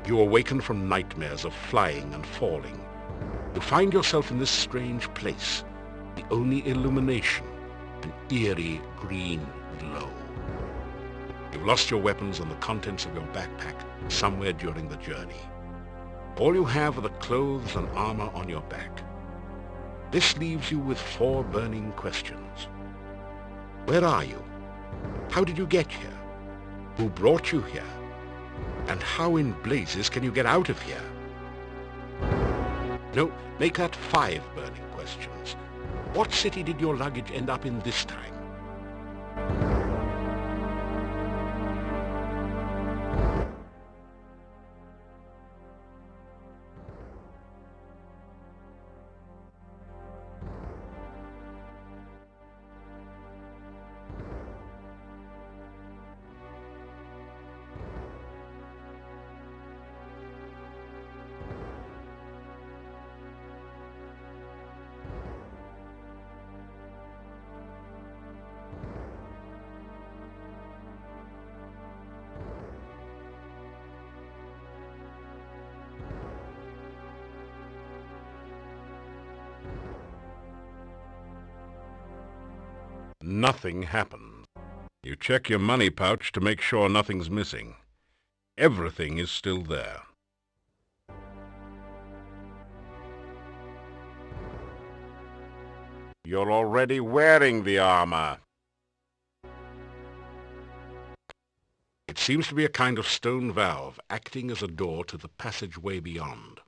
You awaken from nightmares of flying and falling. You find yourself in this strange place, the only illumination, an eerie green glow. You've lost your weapons and the contents of your backpack somewhere during the journey. All you have are the clothes and armor on your back. This leaves you with 4 burning questions. Where are you? How did you get here? Who brought you here? And how in blazes can you get out of here? No, make that 5 burning questions. What city did your luggage end up in this time? Nothing happens. You check your money pouch to make sure nothing's missing. Everything is still there. You're already wearing the armor. It seems to be a kind of stone valve acting as a door to the passageway beyond.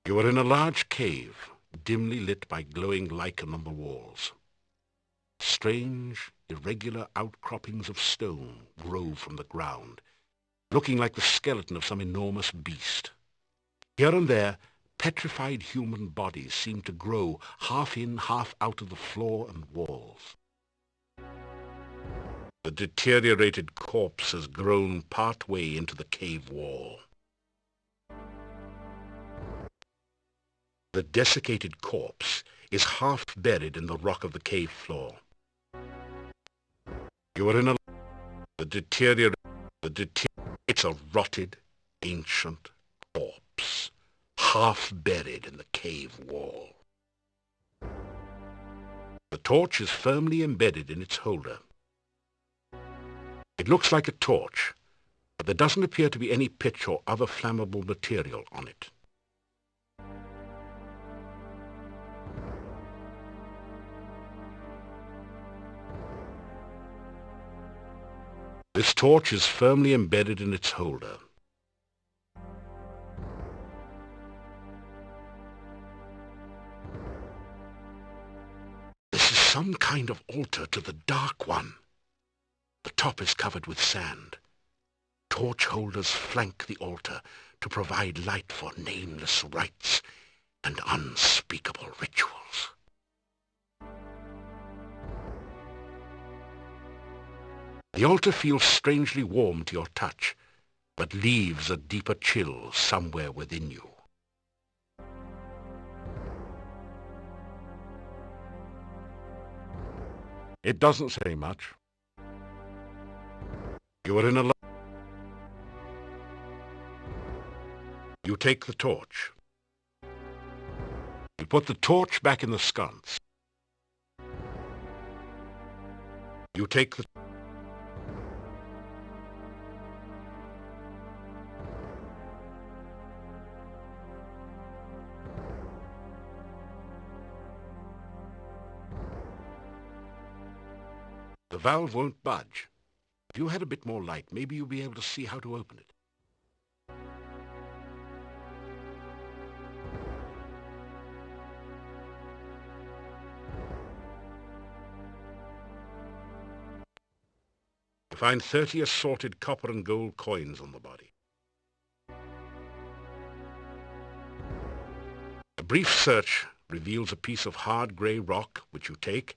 You are in a large cave, dimly lit by glowing lichen on the walls. Strange, irregular outcroppings of stone grow from the ground, looking like the skeleton of some enormous beast. Here and there, petrified human bodies seem to grow half in, half out of the floor and walls. The deteriorated corpse has grown part way into the cave wall. The desiccated corpse is half buried in the rock of the cave floor. You are in it's a rotted, ancient corpse, half buried in the cave wall. The torch is firmly embedded in its holder. It looks like a torch, but there doesn't appear to be any pitch or other flammable material on it. This torch is firmly embedded in its holder. This is some kind of altar to the Dark One. The top is covered with sand. Torch holders flank the altar to provide light for nameless rites and unspeakable rituals. The altar feels strangely warm to your touch, but leaves a deeper chill somewhere within you. It doesn't say much. You are in a... You take the torch. You put the torch back in the sconce. You take the... The valve won't budge. If you had a bit more light, maybe you'll be able to see how to open it. You find 30 assorted copper and gold coins on the body. A brief search reveals a piece of hard grey rock, which you take,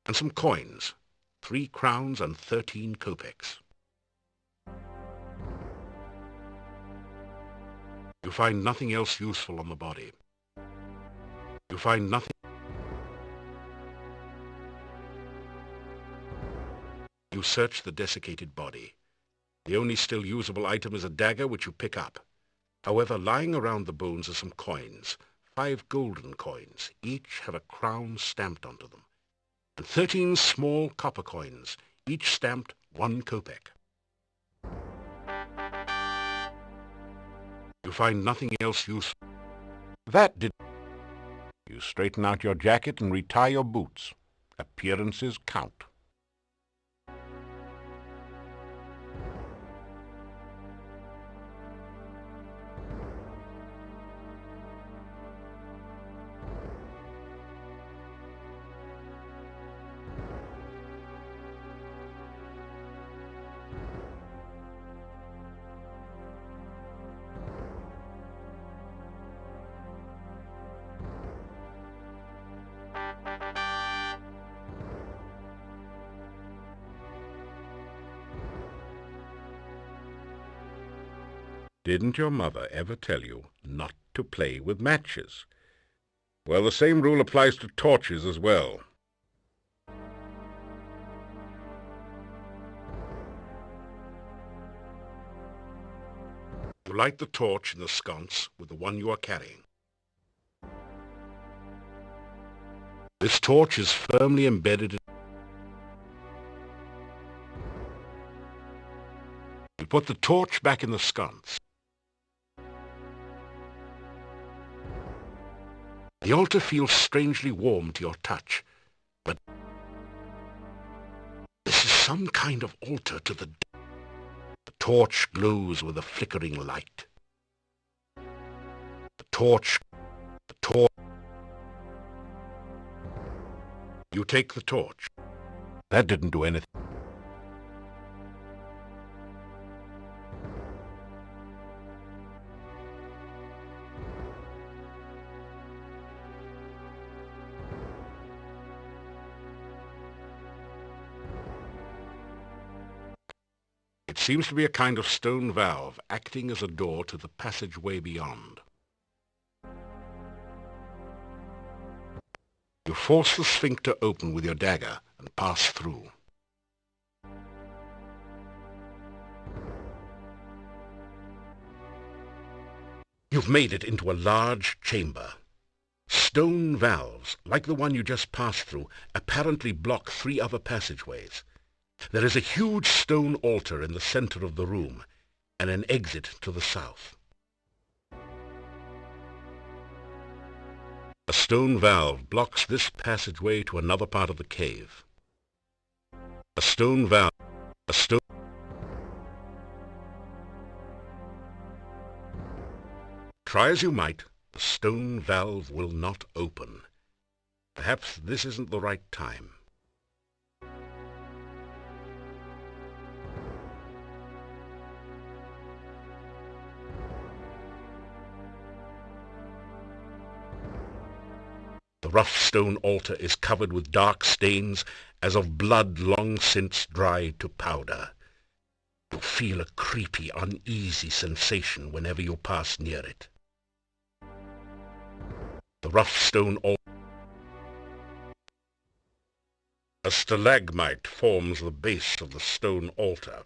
and some coins, 3 crowns and 13 kopecks. You find nothing else useful on the body. You find nothing. You search the desiccated body. The only still usable item is a dagger which you pick up. However, lying around the bones are some coins, 5 golden coins. Each have a crown stamped onto them, and 13 small copper coins, each stamped 1 kopeck. You find nothing else useful. That did. You straighten out your jacket and retie your boots. Appearances count. Didn't your mother ever tell you not to play with matches? Well, the same rule applies to torches as well. You light the torch in the sconce with the one you are carrying. This torch is firmly embedded in... You put the torch back in the sconce. The altar feels strangely warm to your touch, but this is some kind of altar to the dead. The torch glows with a flickering light. The torch... You take the torch. That didn't do anything. It seems to be a kind of stone valve acting as a door to the passageway beyond. You force the sphincter open with your dagger and pass through. You've made it into a large chamber. Stone valves, like the one you just passed through, apparently block 3 other passageways. There is a huge stone altar in the center of the room, and an exit to the south. A stone valve blocks this passageway to another part of the cave. A stone valve... Try as you might, the stone valve will not open. Perhaps this isn't the right time. The rough stone altar is covered with dark stains as of blood long since dried to powder. You feel a creepy, uneasy sensation whenever you pass near it. The rough stone altar. A stalagmite forms the base of the stone altar.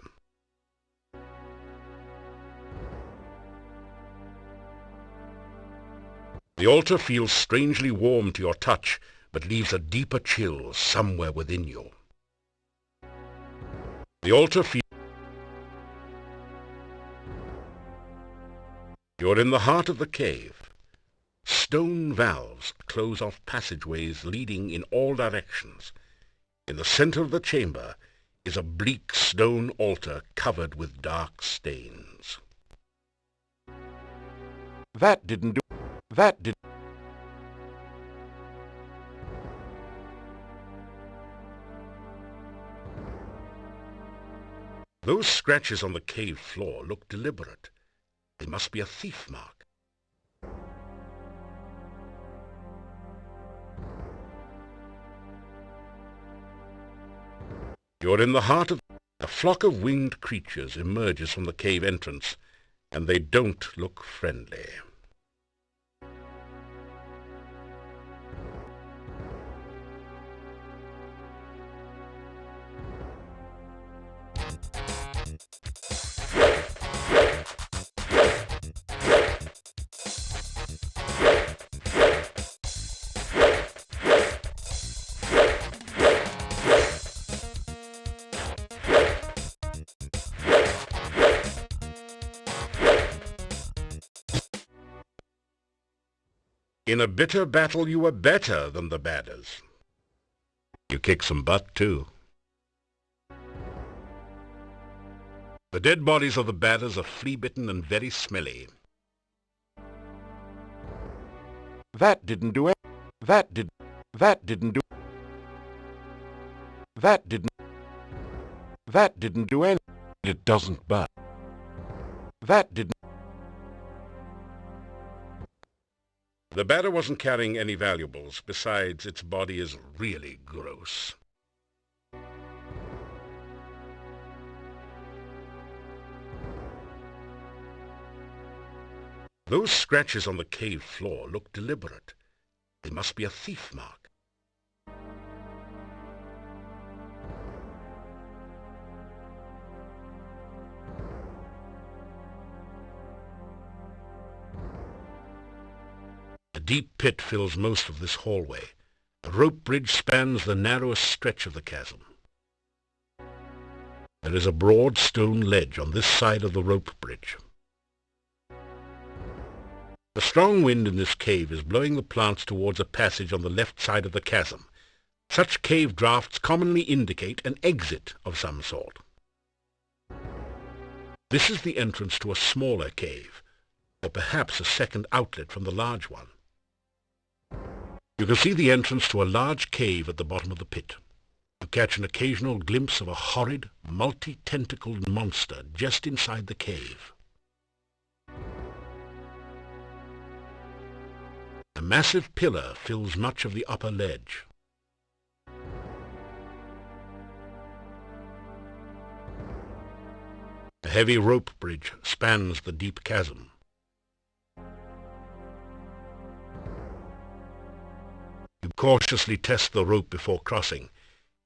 The altar feels strangely warm to your touch, but leaves a deeper chill somewhere within you. The altar feels... You're in the heart of the cave. Stone valves close off passageways leading in all directions. In the center of the chamber is a bleak stone altar covered with dark stains. That didn't do... That did... Those scratches on the cave floor look deliberate. They must be a thief mark. You're in the heart of... A flock of winged creatures emerges from the cave entrance, and they don't look friendly. In a bitter battle you were better than the badders. You kicked some butt, too. The dead bodies of the badders are flea-bitten and very smelly. That didn't do it. That didn't do That didn't do any. It doesn't but. That didn't. The badder wasn't carrying any valuables. Besides, its body is really gross. Those scratches on the cave floor look deliberate. They must be a thief mark. A deep pit fills most of this hallway. A rope bridge spans the narrowest stretch of the chasm. There is a broad stone ledge on this side of the rope bridge. The strong wind in this cave is blowing the plants towards a passage on the left side of the chasm. Such cave drafts commonly indicate an exit of some sort. This is the entrance to a smaller cave, or perhaps a second outlet from the large one. You can see the entrance to a large cave at the bottom of the pit. You catch an occasional glimpse of a horrid, multi-tentacled monster just inside the cave. A massive pillar fills much of the upper ledge. A heavy rope bridge spans the deep chasm. You cautiously test the rope before crossing.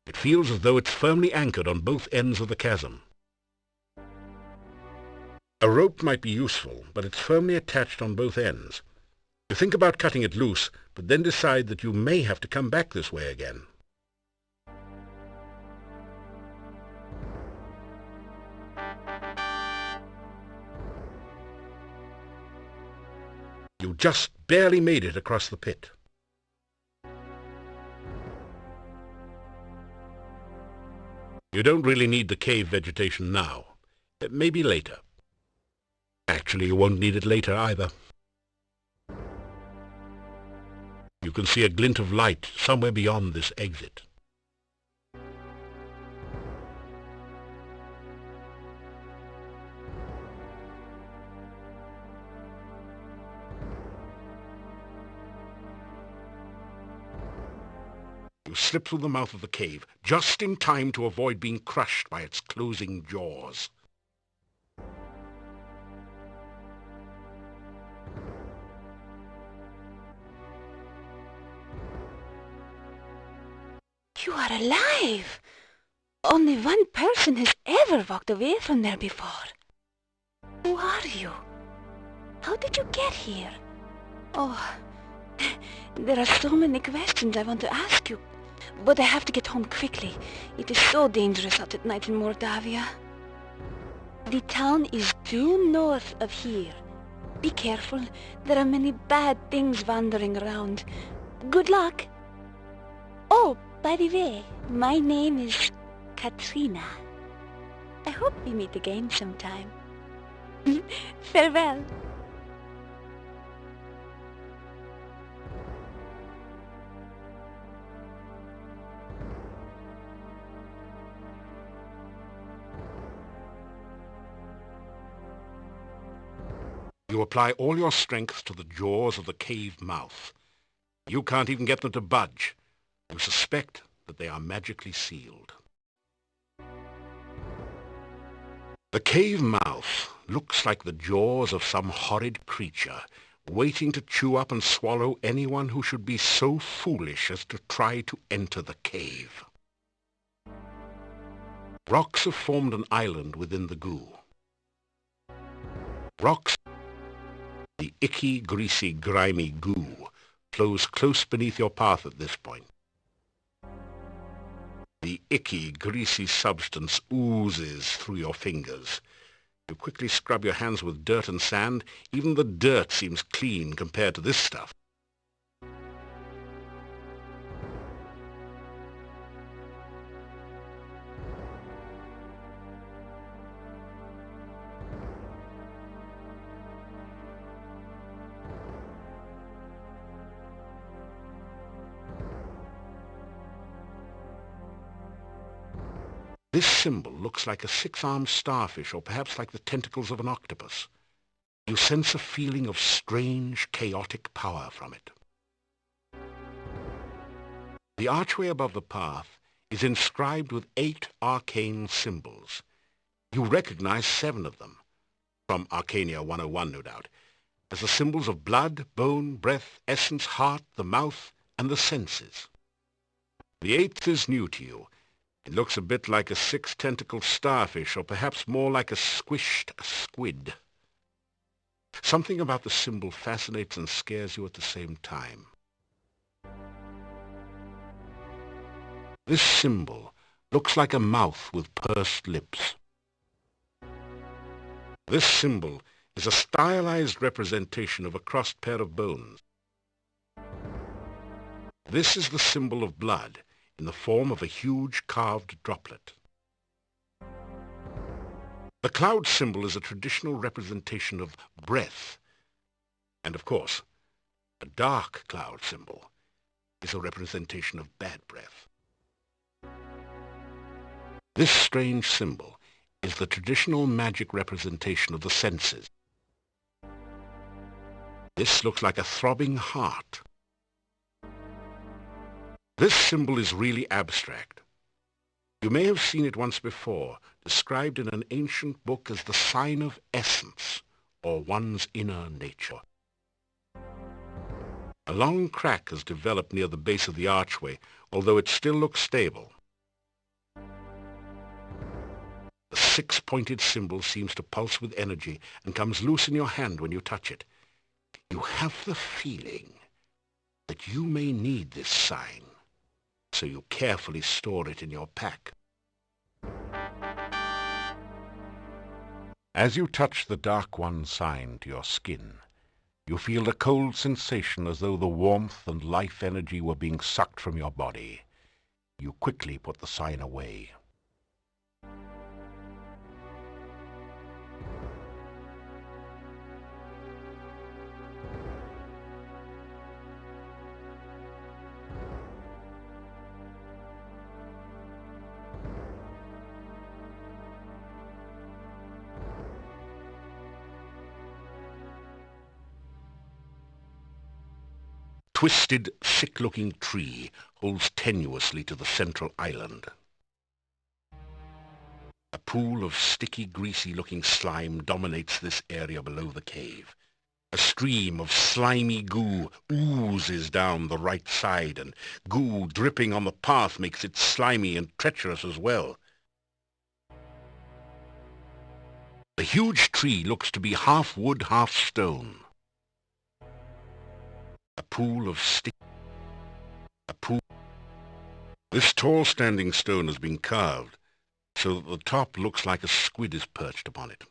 It feels as though it's firmly anchored on both ends of the chasm. A rope might be useful, but it's firmly attached on both ends. You think about cutting it loose, but then decide that you may have to come back this way again. You just barely made it across the pit. You don't really need the cave vegetation now. Maybe later. Actually, you won't need it later either. You can see a glint of light somewhere beyond this exit. You slip through the mouth of the cave, just in time to avoid being crushed by its closing jaws. You are alive! Only one person has ever walked away from there before. Who are you? How did you get here? Oh, there are so many questions I want to ask you, but I have to get home quickly. It is so dangerous out at night in Mordavia. The town is due north of here. Be careful, there are many bad things wandering around. Good luck! Oh, by the way, my name is Katrina. I hope we meet again sometime. Farewell. You apply all your strength to the jaws of the cave mouth. You can't even get them to budge. You suspect that they are magically sealed. The cave mouth looks like the jaws of some horrid creature, waiting to chew up and swallow anyone who should be so foolish as to try to enter the cave. Rocks have formed an island within the goo. Rocks, the icky, greasy, grimy goo, flows close beneath your path at this point. The icky, greasy substance oozes through your fingers. You quickly scrub your hands with dirt and sand. Even the dirt seems clean compared to this stuff. This symbol looks like a six-armed starfish, or perhaps like the tentacles of an octopus. You sense a feeling of strange, chaotic power from it. The archway above the path is inscribed with 8 arcane symbols. You recognize 7 of them, from Arcania 101 no doubt, as the symbols of blood, bone, breath, essence, heart, the mouth, and the senses. The 8th is new to you. It looks a bit like a 6-tentacled starfish, or perhaps more like a squished squid. Something about the symbol fascinates and scares you at the same time. This symbol looks like a mouth with pursed lips. This symbol is a stylized representation of a crossed pair of bones. This is the symbol of blood in the form of a huge carved droplet. The cloud symbol is a traditional representation of breath. And of course, a dark cloud symbol is a representation of bad breath. This strange symbol is the traditional magic representation of the senses. This looks like a throbbing heart. This symbol is really abstract. You may have seen it once before, described in an ancient book as the sign of essence, or one's inner nature. A long crack has developed near the base of the archway, although it still looks stable. The 6-pointed symbol seems to pulse with energy and comes loose in your hand when you touch it. You have the feeling that you may need this sign, so you carefully store it in your pack. As you touch the Dark One sign to your skin, you feel a cold sensation as though the warmth and life energy were being sucked from your body. You quickly put the sign away. Twisted, sick-looking tree holds tenuously to the central island. A pool of sticky, greasy-looking slime dominates this area below the cave. A stream of slimy goo oozes down the right side, and goo dripping on the path makes it slimy and treacherous as well. The huge tree looks to be half wood, half stone. A pool of stick. This tall standing stone has been carved so that the top looks like a squid is perched upon it.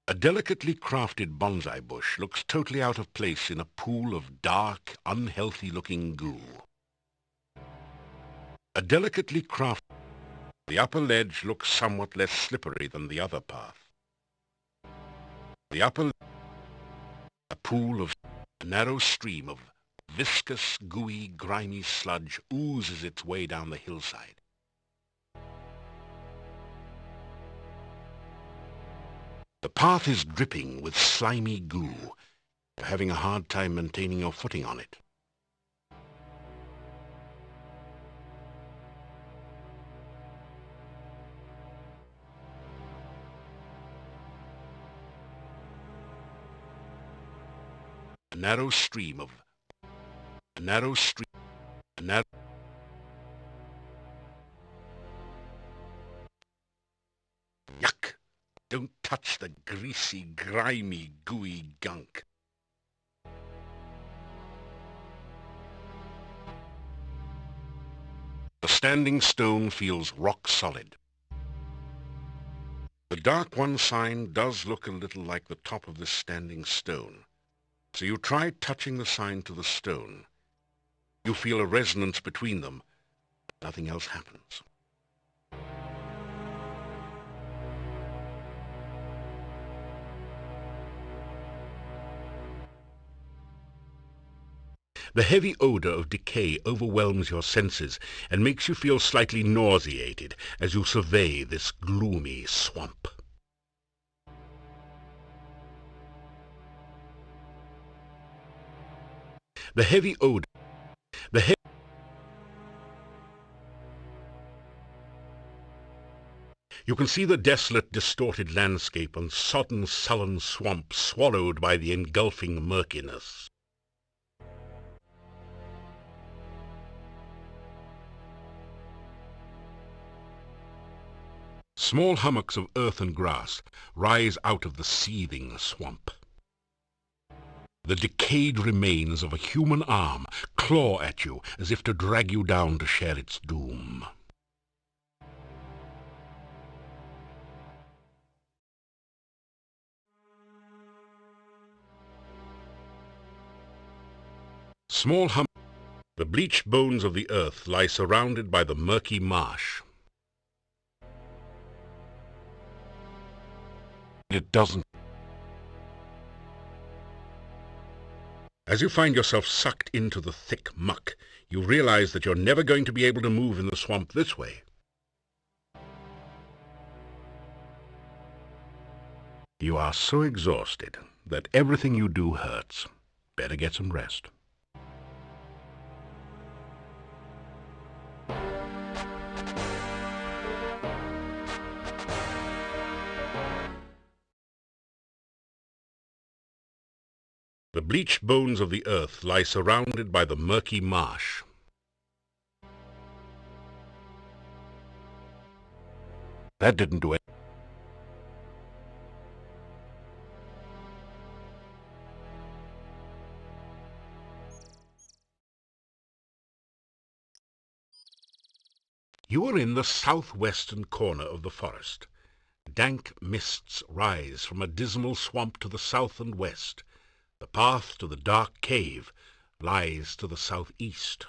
A delicately crafted bonsai bush looks totally out of place in a pool of dark, unhealthy-looking goo. The upper ledge looks somewhat less slippery than the other path. A narrow stream of viscous, gooey, grimy sludge oozes its way down the hillside. The path is dripping with slimy goo. You're having a hard time maintaining your footing on it. A narrow stream. Yuck! Don't touch the greasy, grimy, gooey gunk. The standing stone feels rock solid. The Dark One sign does look a little like the top of this standing stone. So you try touching the sign to the stone. You feel a resonance between them. Nothing else happens. The heavy odor of decay overwhelms your senses and makes you feel slightly nauseated as you survey this gloomy swamp. The heavy odor... You can see the desolate, distorted landscape and sodden, sullen swamp swallowed by the engulfing murkiness. Small hummocks of earth and grass rise out of the seething swamp. The decayed remains of a human arm claw at you as if to drag you down to share its doom. The bleached bones of the earth lie surrounded by the murky marsh. It doesn't. As you find yourself sucked into the thick muck, you realize that you're never going to be able to move in the swamp this way. You are so exhausted that everything you do hurts. Better get some rest. The bleached bones of the earth lie surrounded by the murky marsh. That didn't do it. You are in the southwestern corner of the forest. Dank mists rise from a dismal swamp to the south and west. The path to the dark cave lies to the southeast.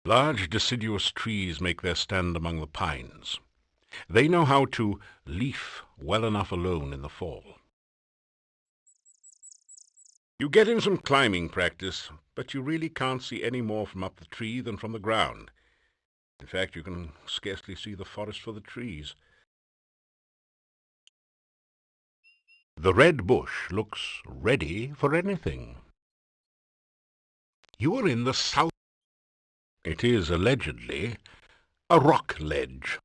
Large deciduous trees make their stand among the pines. They know how to leaf well enough alone in the fall. You get in some climbing practice, but you really can't see any more from up the tree than from the ground. In fact, you can scarcely see the forest for the trees. The red bush looks ready for anything. You are in the south. It is, allegedly, a rock ledge.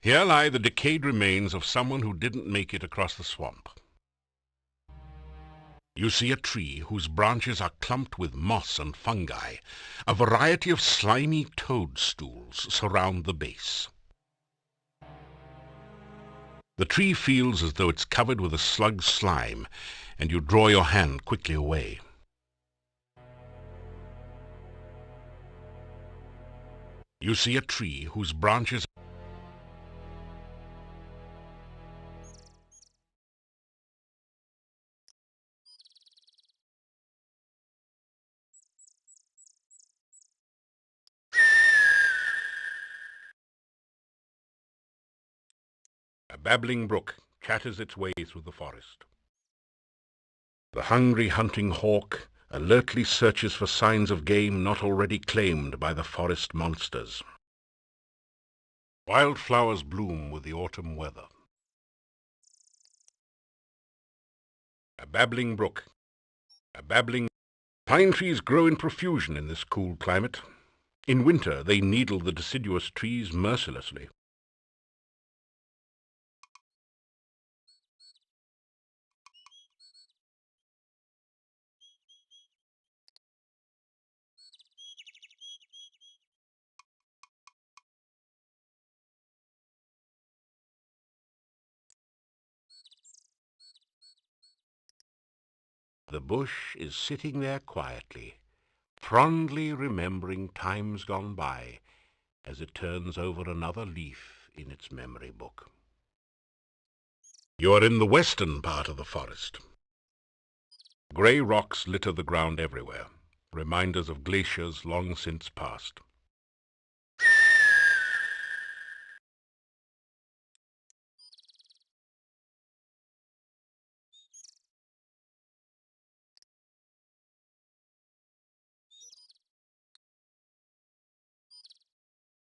Here lie the decayed remains of someone who didn't make it across the swamp. You see a tree whose branches are clumped with moss and fungi. A variety of slimy toadstools surround the base. The tree feels as though it's covered with a slug's slime, and you draw your hand quickly away. You see a tree whose branches... A babbling brook chatters its way through the forest. The hungry hunting hawk alertly searches for signs of game not already claimed by the forest monsters. Wildflowers bloom with the autumn weather. A babbling brook. Pine trees grow in profusion in this cool climate. In winter they needle the deciduous trees mercilessly. The bush is sitting there quietly, fondly remembering times gone by as it turns over another leaf in its memory book. You are in the western part of the forest. Grey rocks litter the ground everywhere, reminders of glaciers long since passed.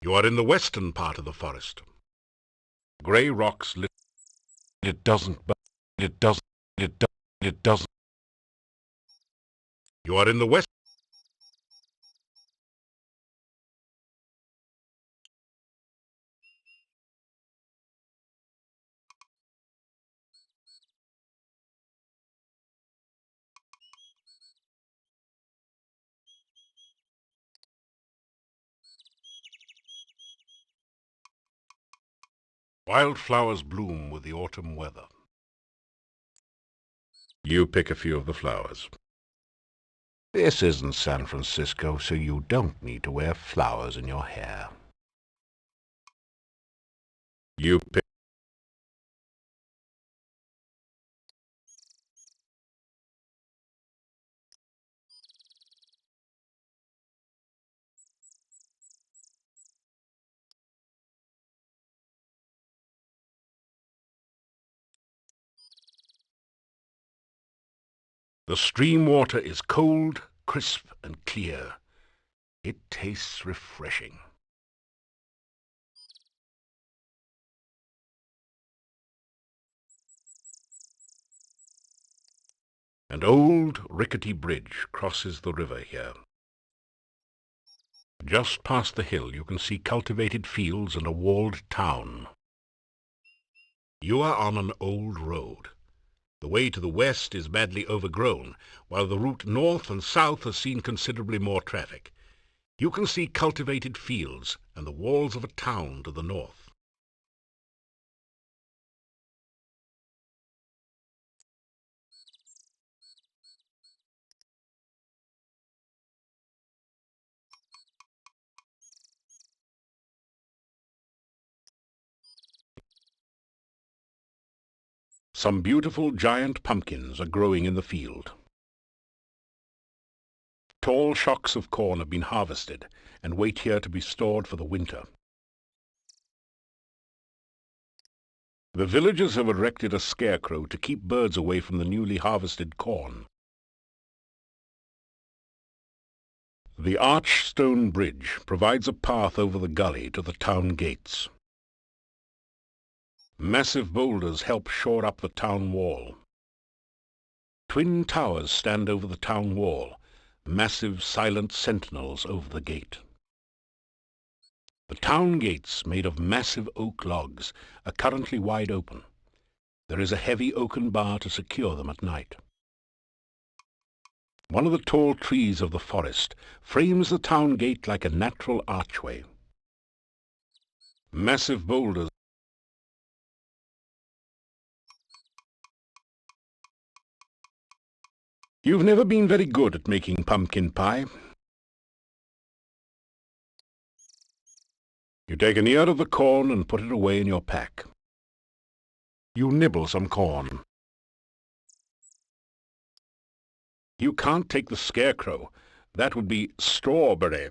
You are in the western part of the forest. Grey rocks litter. It doesn't. You are in the west. Wildflowers bloom with the autumn weather. You pick a few of the flowers. This isn't San Francisco, so you don't need to wear flowers in your hair. You pick. The stream water is cold, crisp, and clear. It tastes refreshing. An old, rickety bridge crosses the river here. Just past the hill you can see cultivated fields and a walled town. You are on an old road. The way to the west is badly overgrown, while the route north and south has seen considerably more traffic. You can see cultivated fields and the walls of a town to the north. Some beautiful giant pumpkins are growing in the field. Tall shocks of corn have been harvested and wait here to be stored for the winter. The villagers have erected a scarecrow to keep birds away from the newly harvested corn. The arched stone bridge provides a path over the gully to the town gates. Massive boulders help shore up the town wall. Twin towers stand over the town wall, massive silent sentinels over the gate. The town gates, made of massive oak logs, are currently wide open. There is a heavy oaken bar to secure them at night. One of the tall trees of the forest frames the town gate like a natural archway. Massive boulders. You've never been very good at making pumpkin pie. You take an ear of the corn and put it away in your pack. You nibble some corn. You can't take the scarecrow. That would be strawberry.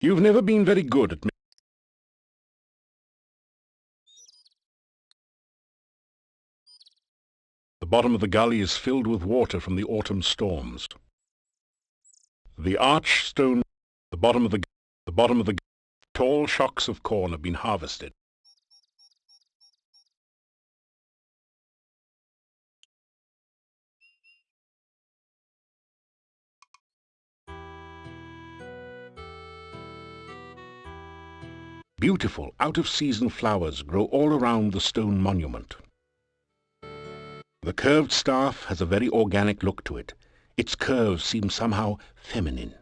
You've never been very good at making. The bottom of the gully is filled with water from the autumn storms. The arched stone, the bottom of the tall shocks of corn have been harvested. Beautiful, out-of-season flowers grow all around the stone monument. The curved staff has a very organic look to it. Its curves seem somehow feminine.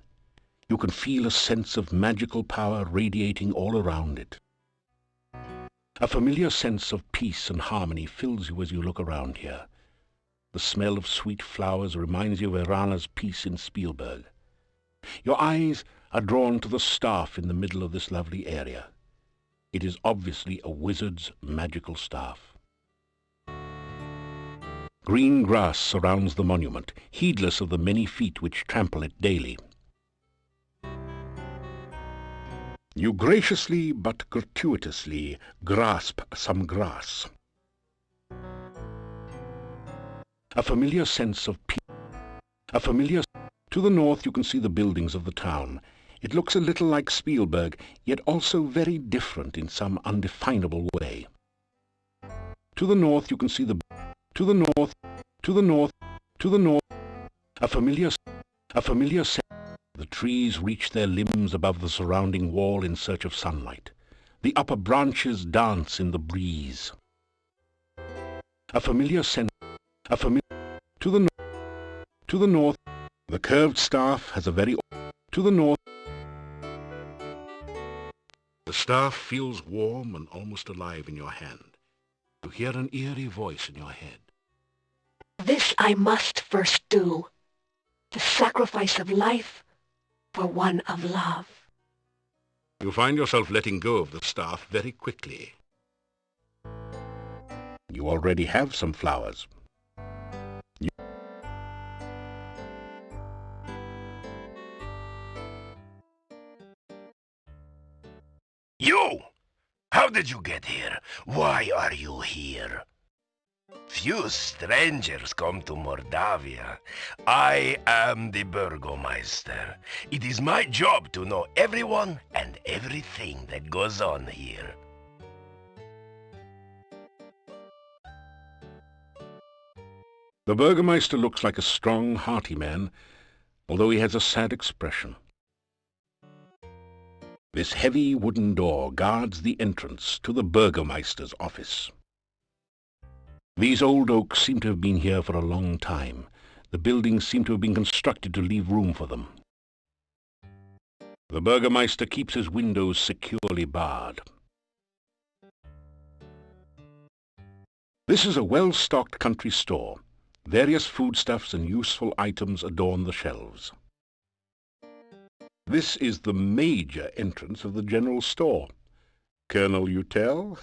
You can feel a sense of magical power radiating all around it. A familiar sense of peace and harmony fills you as you look around here. The smell of sweet flowers reminds you of Irana's piece in Spielberg. Your eyes are drawn to the staff in the middle of this lovely area. It is obviously a wizard's magical staff. Green grass surrounds the monument, heedless of the many feet which trample it daily. You graciously but gratuitously grasp some grass. A familiar sense of peace. To the north you can see the buildings of the town. It looks a little like Spielberg, yet also very different in some undefinable way. To the north you can see to the north, a familiar sense. The trees reach their limbs above the surrounding wall in search of sunlight. The upper branches dance in the breeze. A familiar sense. To the north, the curved staff has a very... To the north, the staff feels warm and almost alive in your hand. You hear an eerie voice in your head. This I must first do. The sacrifice of life for one of love. You find yourself letting go of the staff very quickly. You already have some flowers. You! How did you get here? Why are you here? Few strangers come to Mordavia. I am the Burgomeister. It is my job to know everyone and everything that goes on here. The Burgomeister looks like a strong, hearty man, although he has a sad expression. This heavy wooden door guards the entrance to the Burgomeister's office. These old oaks seem to have been here for a long time. The buildings seem to have been constructed to leave room for them. The Burgomeister keeps his windows securely barred. This is a well-stocked country store. Various foodstuffs and useful items adorn the shelves. This is the major entrance of the general store. Colonel Utel?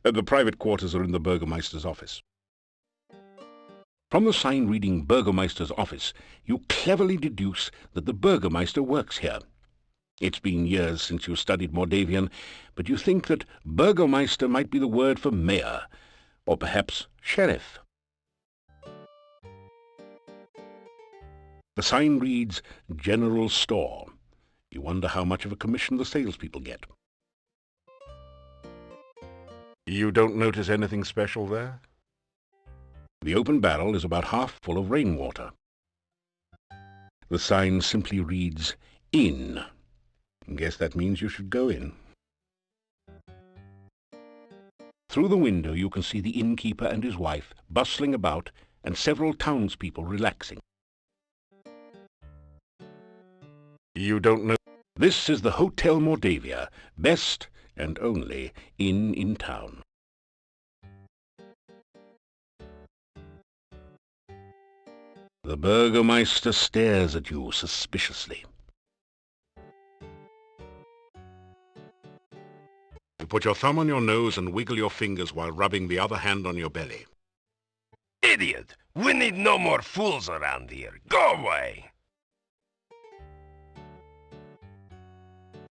And the private quarters are in the Burgomeister's office. From the sign reading Burgomeister's office, you cleverly deduce that the Burgomeister works here. It's been years since you studied Mordavian, but you think that Burgomeister might be the word for mayor, or perhaps sheriff. The sign reads General Store. You wonder how much of a commission the salespeople get. You don't notice anything special there? The open barrel is about half full of rainwater. The sign simply reads Inn. Guess that means you should go in. Through the window you can see the innkeeper and his wife bustling about and several townspeople relaxing. You don't know. This is the Hotel Mordavia, best and only inn in town. The Burgomeister stares at you suspiciously. You put your thumb on your nose and wiggle your fingers while rubbing the other hand on your belly. Idiot! We need no more fools around here. Go away!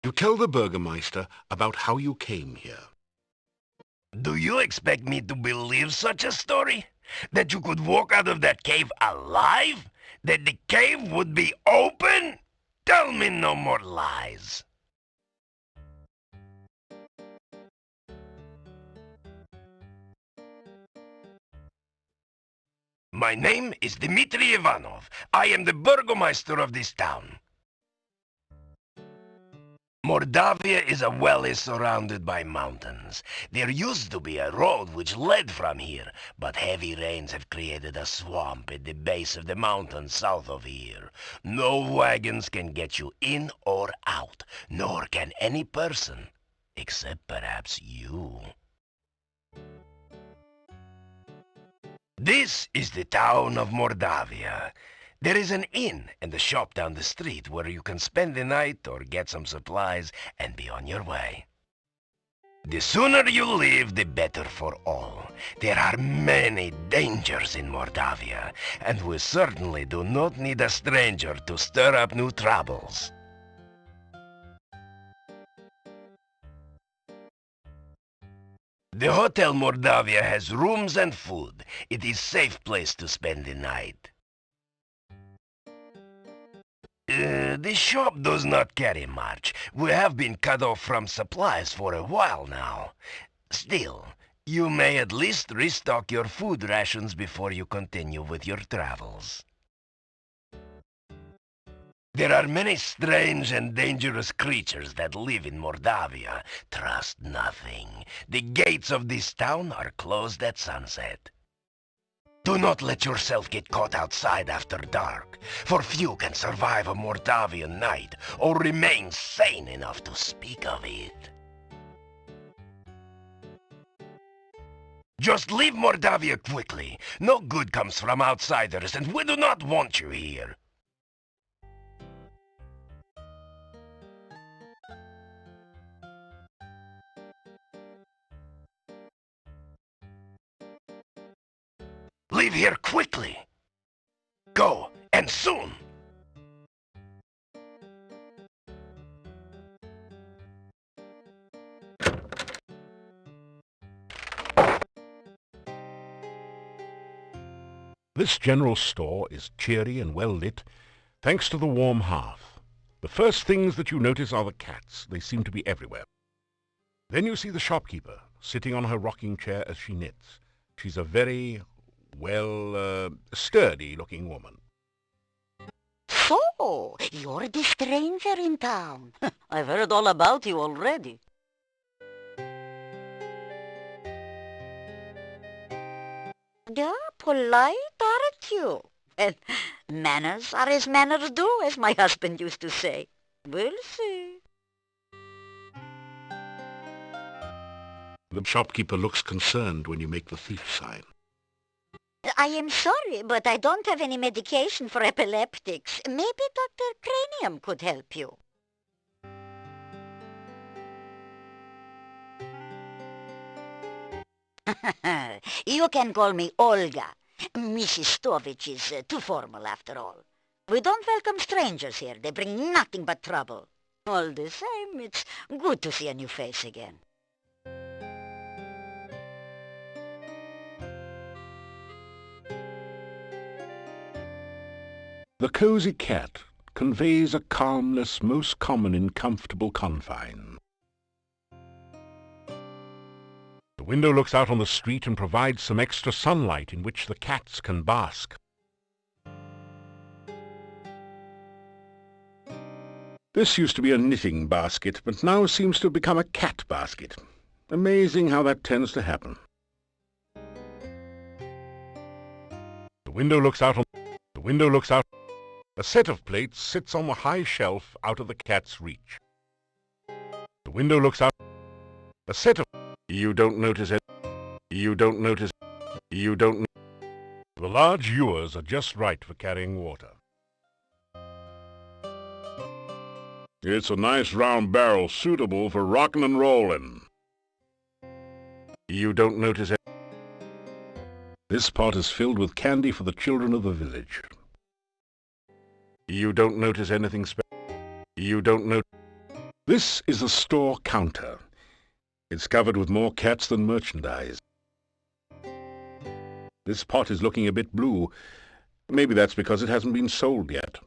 You tell the Burgomeister about how you came here. Do you expect me to believe such a story? That you could walk out of that cave alive? That the cave would be open? Tell me no more lies. My name is Dmitri Ivanov. I am the Burgomeister of this town. Mordavia is a valley surrounded by mountains. There used to be a road which led from here, but heavy rains have created a swamp at the base of the mountain south of here. No wagons can get you in or out, nor can any person, except perhaps you. This is the town of Mordavia. There is an inn and a shop down the street where you can spend the night or get some supplies and be on your way. The sooner you leave, the better for all. There are many dangers in Mordavia, and we certainly do not need a stranger to stir up new troubles. The Hotel Mordavia has rooms and food. It is a safe place to spend the night. The shop does not carry much. We have been cut off from supplies for a while now. Still, you may at least restock your food rations before you continue with your travels. There are many strange and dangerous creatures that live in Mordavia. Trust nothing. The gates of this town are closed at sunset. Do not let yourself get caught outside after dark, for few can survive a Mordavian night or remain sane enough to speak of it. Just leave Mordavia quickly. No good comes from outsiders, and we do not want you here. Leave here quickly. Go, and soon. This general store is cheery and well lit, thanks to the warm hearth. The first things that you notice are the cats. They seem to be everywhere. Then you see the shopkeeper, sitting on her rocking chair as she knits. She's a very, sturdy-looking woman. So, you're the stranger in town. I've heard all about you already. Yeah, polite, aren't you? Well, manners are as manners do, as my husband used to say. We'll see. The shopkeeper looks concerned when you make the thief sign. I am sorry, but I don't have any medication for epileptics. Maybe Dr. Cranium could help you. You can call me Olga. Mrs. Stovich is too formal after all. We don't welcome strangers here. They bring nothing but trouble. All the same, it's good to see a new face again. The cozy cat conveys a calmness most common in comfortable confine. The window looks out on the street and provides some extra sunlight in which the cats can bask. This used to be a knitting basket, but now seems to have become a cat basket. Amazing how that tends to happen. The window looks out. A set of plates sits on the high shelf out of the cat's reach. The window looks out. A set of... You don't notice it. You don't notice. You don't... The large ewers are just right for carrying water. It's a nice round barrel suitable for rockin' and rollin'. You don't notice it. This pot is filled with candy for the children of the village. You don't notice anything You don't know. This is the store counter. It's covered with more cats than merchandise. This pot is looking a bit blue. Maybe that's because it hasn't been sold yet.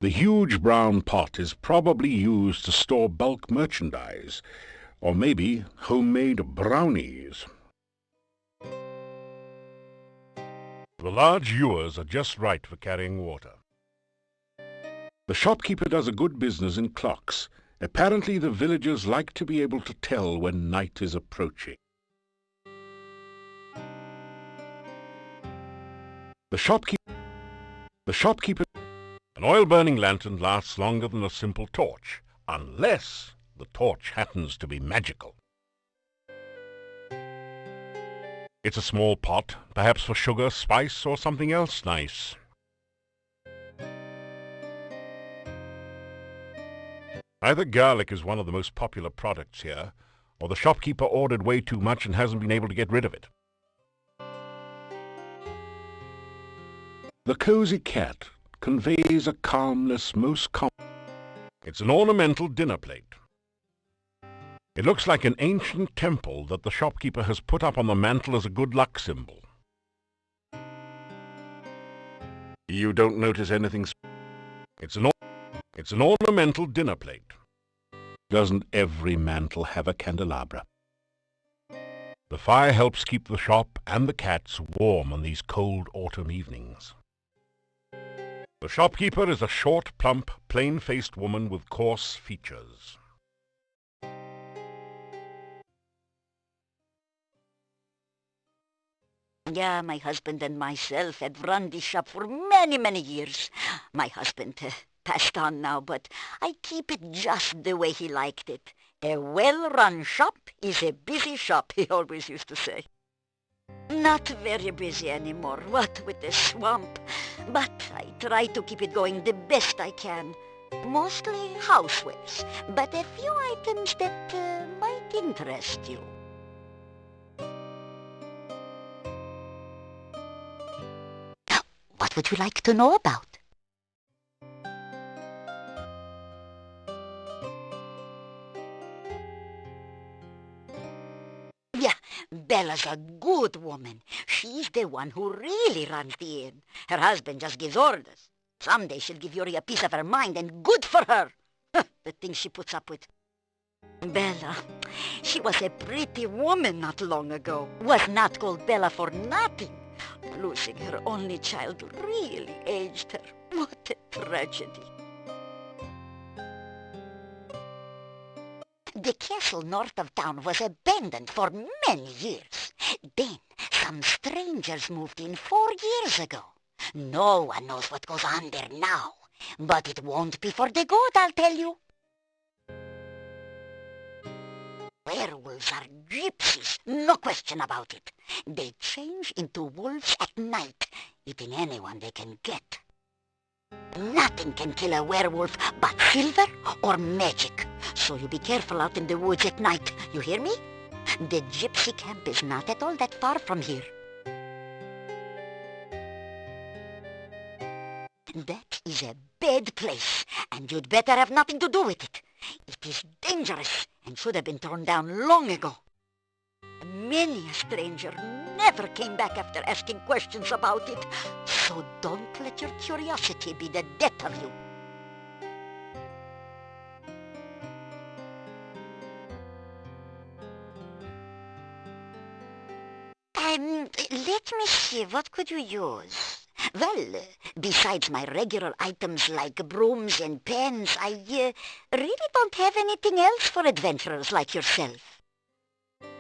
The huge brown pot is probably used to store bulk merchandise, or maybe homemade brownies. The large ewers are just right for carrying water. The shopkeeper does a good business in clocks. Apparently the villagers like to be able to tell when night is approaching. The shopkeeper... An oil-burning lantern lasts longer than a simple torch, unless the torch happens to be magical. It's a small pot, perhaps for sugar, spice, or something else nice. Either garlic is one of the most popular products here, or the shopkeeper ordered way too much and hasn't been able to get rid of it. The cozy cat conveys a calmness most common. It's an ornamental dinner plate. It looks like an ancient temple that the shopkeeper has put up on the mantel as a good luck symbol. You don't notice anything. It's an ornamental dinner plate. Doesn't every mantel have a candelabra? The fire helps keep the shop and the cats warm on these cold autumn evenings. The shopkeeper is a short, plump, plain-faced woman with coarse features. Yeah, my husband and myself have run this shop for many, many years. My husband passed on now, but I keep it just the way he liked it. A well-run shop is a busy shop, he always used to say. Not very busy anymore, what with the swamp. But I try to keep it going the best I can. Mostly housewares, but a few items that might interest you. What would you like to know about? Yeah, Bella's a good woman. She's the one who really runs the inn. Her husband just gives orders. Someday she'll give Yuri a piece of her mind, and good for her. The things she puts up with. Bella, she was a pretty woman not long ago. Was not called Bella for nothing. Losing her only child really aged her. What a tragedy. The castle north of town was abandoned for many years. Then some strangers moved in 4 years ago. No one knows what goes on there now. But it won't be for the good, I'll tell you. Werewolves are gypsies, no question about it. They change into wolves at night, eating anyone they can get. Nothing can kill a werewolf but silver or magic, so you be careful out in the woods at night, you hear me? The gypsy camp is not at all that far from here. That is a bad place, and you'd better have nothing to do with it. It is dangerous and should have been torn down long ago. Many a stranger never came back after asking questions about it, so don't let your curiosity be the death of you. Let me see, what could you use? Well, besides my regular items like brooms and pens, I really don't have anything else for adventurers like yourself.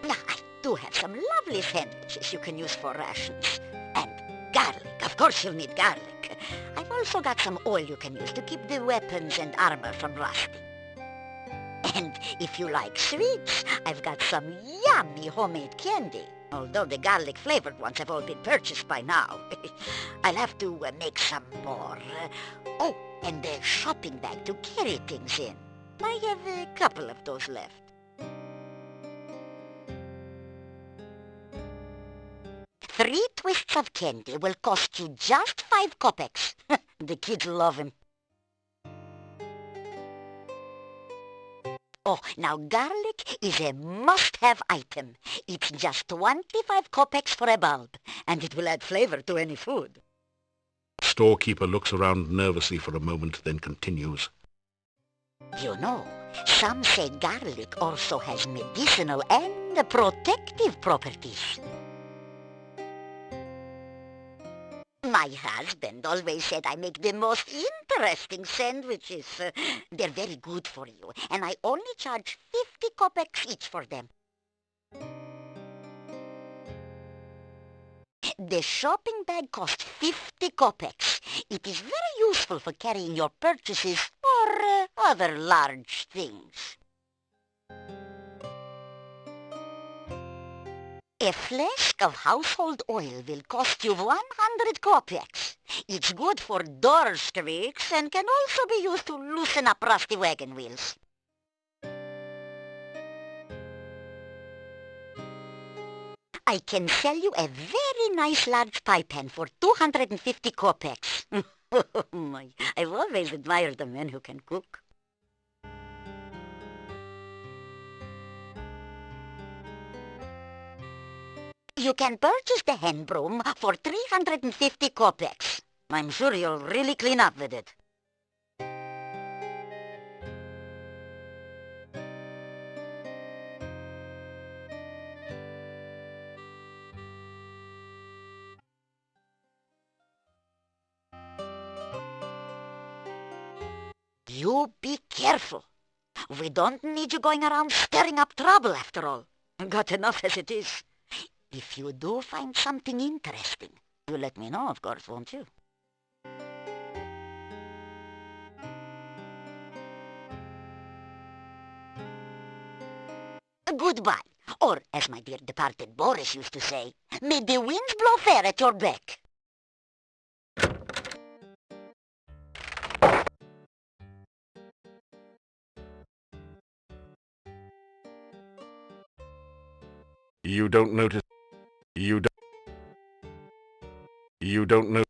Now, I do have some lovely sandwiches you can use for rations. And garlic, of course you'll need garlic. I've also got some oil you can use to keep the weapons and armor from rusting. And if you like sweets, I've got some yummy homemade candy. Although the garlic-flavored ones have all been purchased by now. I'll have to make some more. Oh, and a shopping bag to carry things in. I have a couple of those left. Three twists of candy will cost you just 5 kopecks. The kids love him. Oh, now garlic is a must-have item. It's just 25 kopecks for a bulb, and it will add flavor to any food. Storekeeper looks around nervously for a moment, then continues. You know, some say garlic also has medicinal and protective properties. My husband always said I make the most interesting sandwiches. They're very good for you, and I only charge 50 kopecks each for them. The shopping bag costs 50 kopecks. It is very useful for carrying your purchases or other large things. A flask of household oil will cost you 100 kopecks. It's good for door streaks and can also be used to loosen up rusty wagon wheels. I can sell you a very nice large pie pan for 250 kopecks. Oh my, I've always admired the men who can cook. You can purchase the hen broom for 350 kopecks. I'm sure you'll really clean up with it. You be careful. We don't need you going around stirring up trouble after all. Got enough as it is. If you do find something interesting, you let me know, of course, won't you? Goodbye. Or, as my dear departed Boris used to say, may the winds blow fair at your beck. You don't notice. You don't know.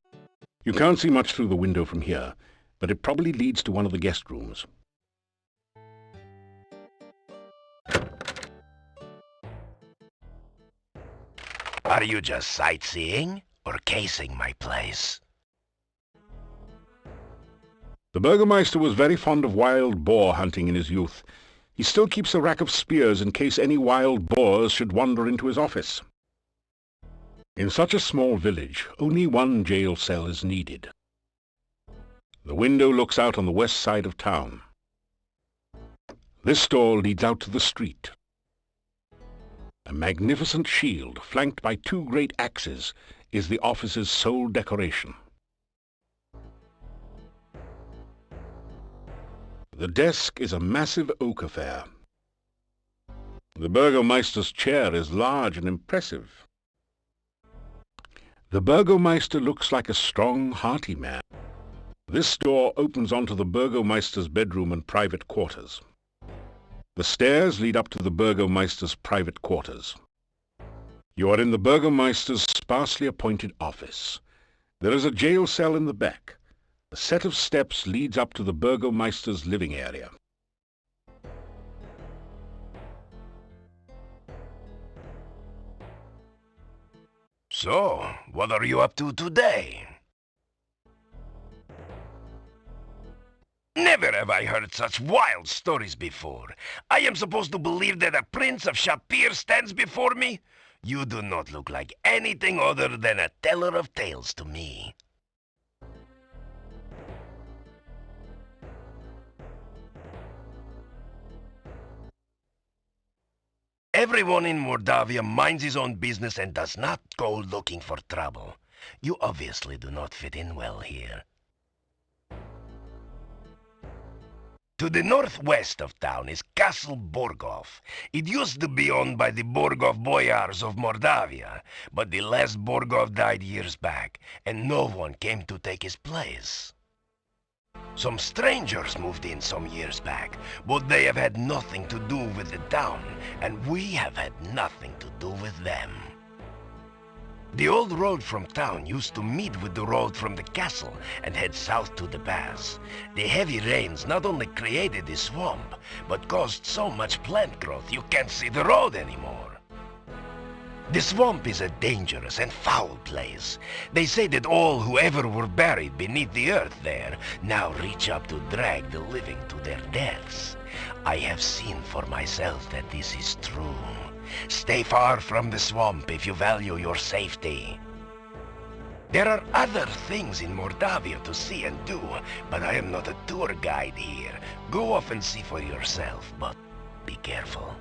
You can't see much through the window from here, but it probably leads to one of the guest rooms. Are you just sightseeing or casing my place? The Burgomeister was very fond of wild boar hunting in his youth. He still keeps a rack of spears in case any wild boars should wander into his office. In such a small village, only one jail cell is needed. The window looks out on the west side of town. This door leads out to the street. A magnificent shield, flanked by two great axes, is the office's sole decoration. The desk is a massive oak affair. The Burgomeister's chair is large and impressive. The Burgomeister looks like a strong, hearty man. This door opens onto the Burgomeister's bedroom and private quarters. The stairs lead up to the Burgomeister's private quarters. You are in the Burgomeister's sparsely appointed office. There is a jail cell in the back. A set of steps leads up to the Burgomeister's living area. So, what are you up to today? Never have I heard such wild stories before. I am supposed to believe that a Prince of Shapir stands before me? You do not look like anything other than a teller of tales to me. Everyone in Mordavia minds his own business and does not go looking for trouble. You obviously do not fit in well here. To the northwest of town is Castle Borgov. It used to be owned by the Borgov boyars of Mordavia, but the last Borgov died years back, and no one came to take his place. Some strangers moved in some years back, but they have had nothing to do with the town, and we have had nothing to do with them. The old road from town used to meet with the road from the castle and head south to the pass. The heavy rains not only created the swamp, but caused so much plant growth you can't see the road anymore. The swamp is a dangerous and foul place. They say that all who ever were buried beneath the earth there now reach up to drag the living to their deaths. I have seen for myself that this is true. Stay far from the swamp if you value your safety. There are other things in Mordavia to see and do, but I am not a tour guide here. Go off and see for yourself, but be careful.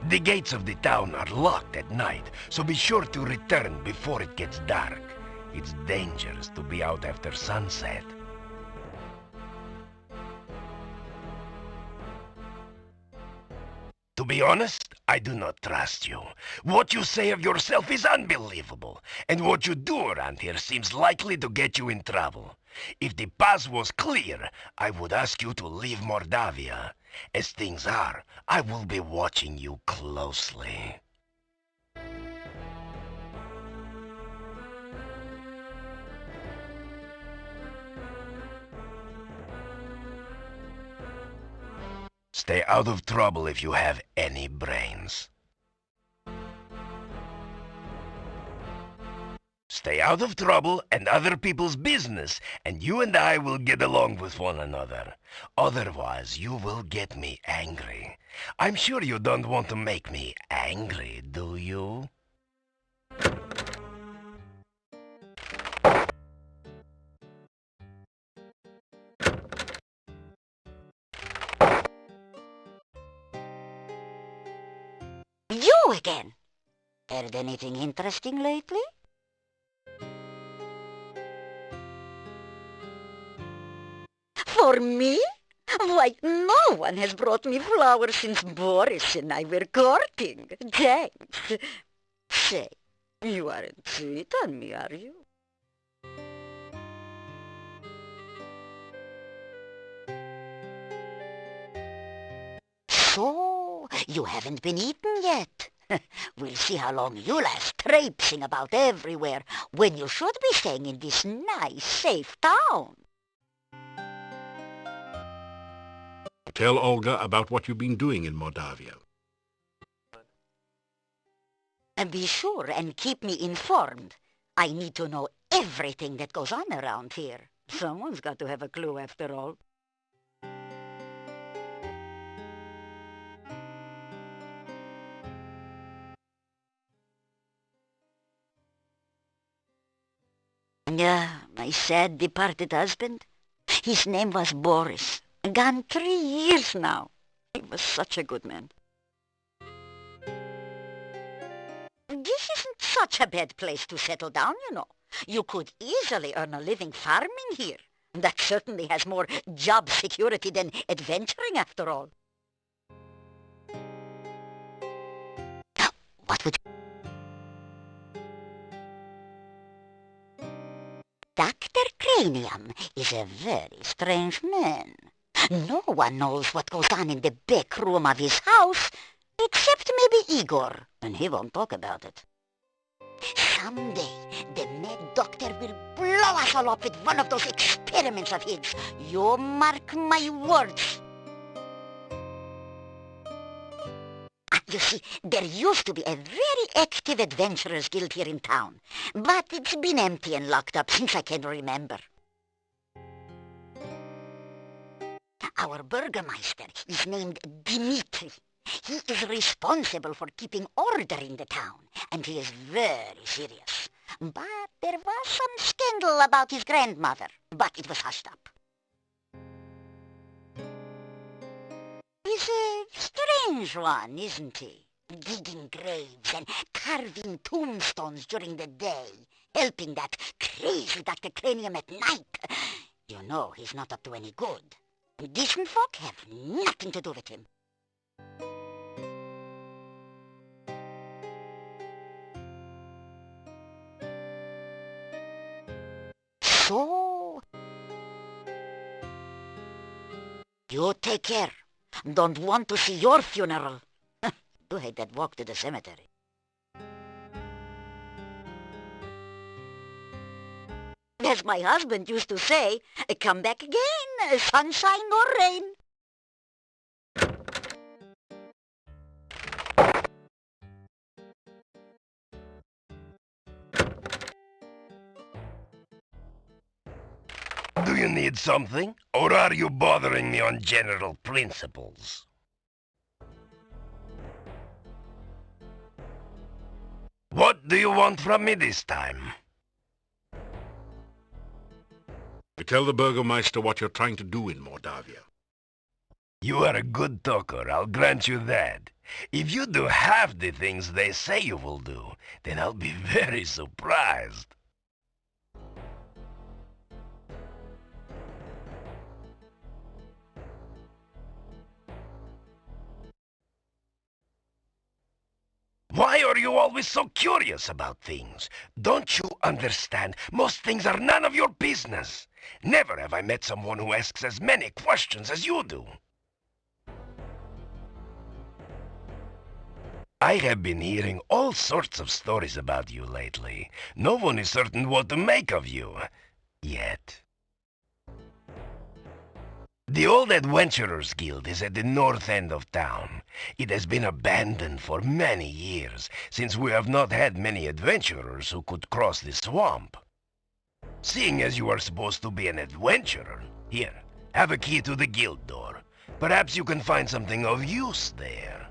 The gates of the town are locked at night, so be sure to return before it gets dark. It's dangerous to be out after sunset. To be honest, I do not trust you. What you say of yourself is unbelievable, and what you do around here seems likely to get you in trouble. If the pass was clear, I would ask you to leave Mordavia. As things are, I will be watching you closely. Stay out of trouble if you have any brains. Stay out of trouble and other people's business, and you and I will get along with one another. Otherwise, you will get me angry. I'm sure you don't want to make me angry, do you? You again! Heard anything interesting lately? For me? Why, no one has brought me flowers since Boris and I were courting. Thanks. Say, you aren't sweet on me, are you? So, you haven't been eaten yet. We'll see how long you last traipsing about everywhere when you should be staying in this nice, safe town. Tell Olga about what you've been doing in Moldavia. And be sure and keep me informed. I need to know everything that goes on around here. Someone's got to have a clue after all. Yeah, my sad departed husband. His name was Boris. Gone 3 years now. He was such a good man. This isn't such a bad place to settle down, you know. You could easily earn a living farming here. That certainly has more job security than adventuring, after all. What would you... Dr. Cranium is a very strange man. No one knows what goes on in the back room of his house, except maybe Igor, and he won't talk about it. Someday, the mad doctor will blow us all up with one of those experiments of his. You mark my words. You see, there used to be a very active adventurers guild here in town, but it's been empty and locked up since I can remember. Our burgomaster is named Dimitri. He is responsible for keeping order in the town, and he is very serious. But there was some scandal about his grandmother, but it was hushed up. He's a strange one, isn't he? Digging graves and carving tombstones during the day, helping that crazy Dr. Cranium at night. You know he's not up to any good. Decent folk have nothing to do with him. So... you take care. Don't want to see your funeral. Do hate that walk to the cemetery. As my husband used to say, come back again, sunshine or rain. Do you need something? Or are you bothering me on general principles? What do you want from me this time? Tell the Burgomeister what you're trying to do in Moldavia. You are a good talker, I'll grant you that. If you do half the things they say you will do, then I'll be very surprised. Why are you always so curious about things? Don't you understand? Most things are none of your business. Never have I met someone who asks as many questions as you do. I have been hearing all sorts of stories about you lately. No one is certain what to make of you. Yet. The old Adventurers Guild is at the north end of town. It has been abandoned for many years, since we have not had many adventurers who could cross the swamp. Seeing as you are supposed to be an adventurer, here, have a key to the guild door. Perhaps you can find something of use there.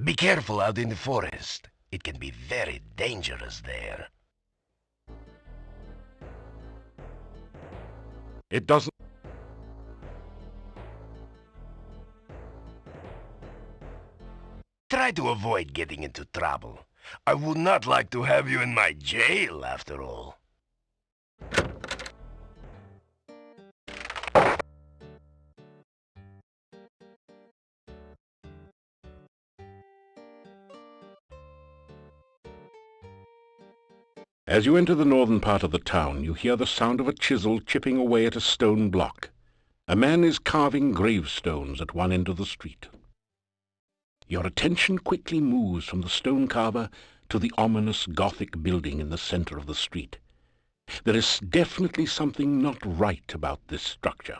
Be careful out in the forest. It can be very dangerous there. It doesn't... Try to avoid getting into trouble. I would not like to have you in my jail, after all. As you enter the northern part of the town, you hear the sound of a chisel chipping away at a stone block. A man is carving gravestones at one end of the street. Your attention quickly moves from the stone carver to the ominous Gothic building in the center of the street. There is definitely something not right about this structure.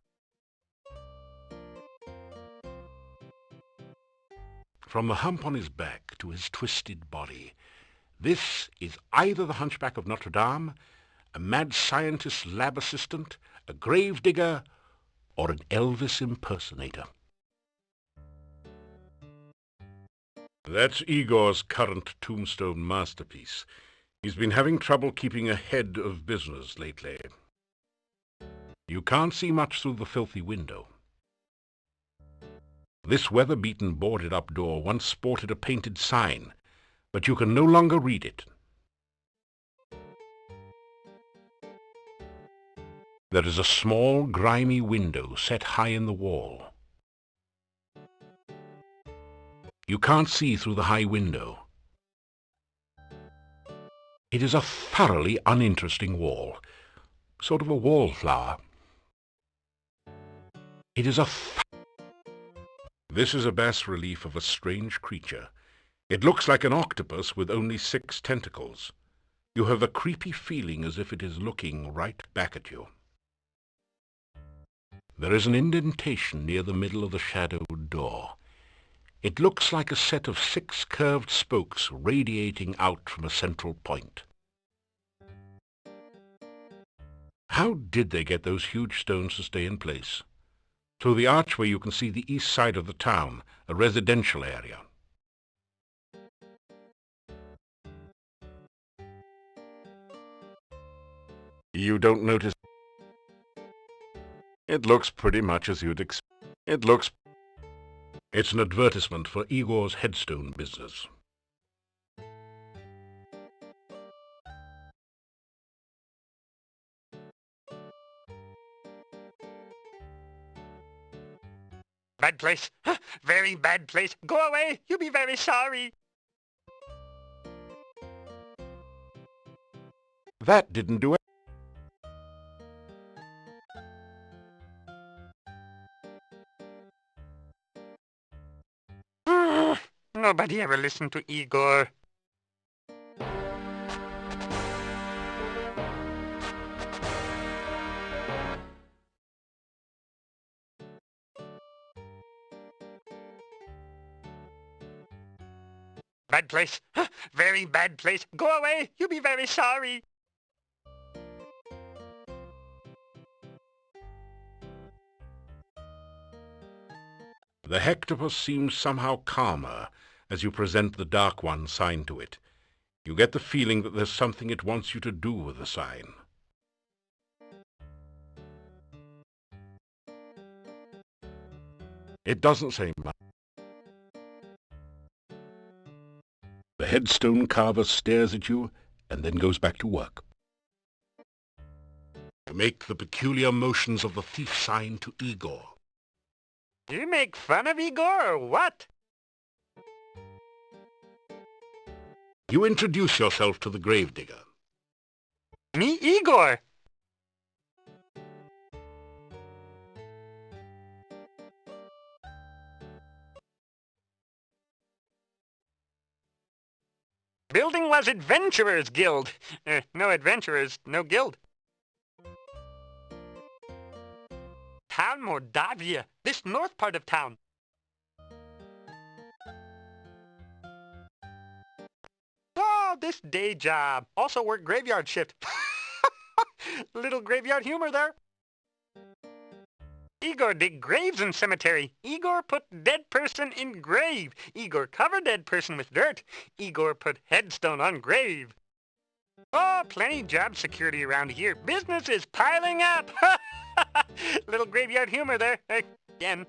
From the hump on his back to his twisted body, this is either the Hunchback of Notre Dame, a mad scientist lab assistant, a gravedigger, or an Elvis impersonator. That's Igor's current tombstone masterpiece. He's been having trouble keeping ahead of business lately. You can't see much through the filthy window. This weather-beaten boarded-up door once sported a painted sign, but you can no longer read it. There is a small, grimy window set high in the wall. You can't see through the high window. It is a thoroughly uninteresting wall, sort of a wallflower. It is a This is a bas-relief of a strange creature. It looks like an octopus with only 6 tentacles. You have a creepy feeling as if it is looking right back at you. There is an indentation near the middle of the shadowed door. It looks like a set of 6 curved spokes radiating out from a central point. How did they get those huge stones to stay in place? Through the archway you can see the east side of the town, a residential area. You don't notice. It looks pretty much as you'd expect. It's an advertisement for Igor's headstone business. Bad place. Very bad place. Go away. You'll be very sorry. That didn't do it. Nobody ever listened to Igor. Bad place. Very bad place. Go away. You'll be very sorry. The hectopus seems somehow calmer as you present the Dark One sign to it. You get the feeling that there's something it wants you to do with the sign. It doesn't say much. The headstone carver stares at you and then goes back to work. You make the peculiar motions of the thief sign to Igor. You make fun of Igor or what? You introduce yourself to the gravedigger. Me, Igor. Building was Adventurers Guild. No adventurers, no guild. Town Mordavia, this north part of town. Oh, this day job. Also work graveyard shift. Little graveyard humor there. Igor dig graves in cemetery. Igor put dead person in grave. Igor cover dead person with dirt. Igor put headstone on grave. Oh, plenty job security around here. Business is piling up. Little graveyard humor there. Again.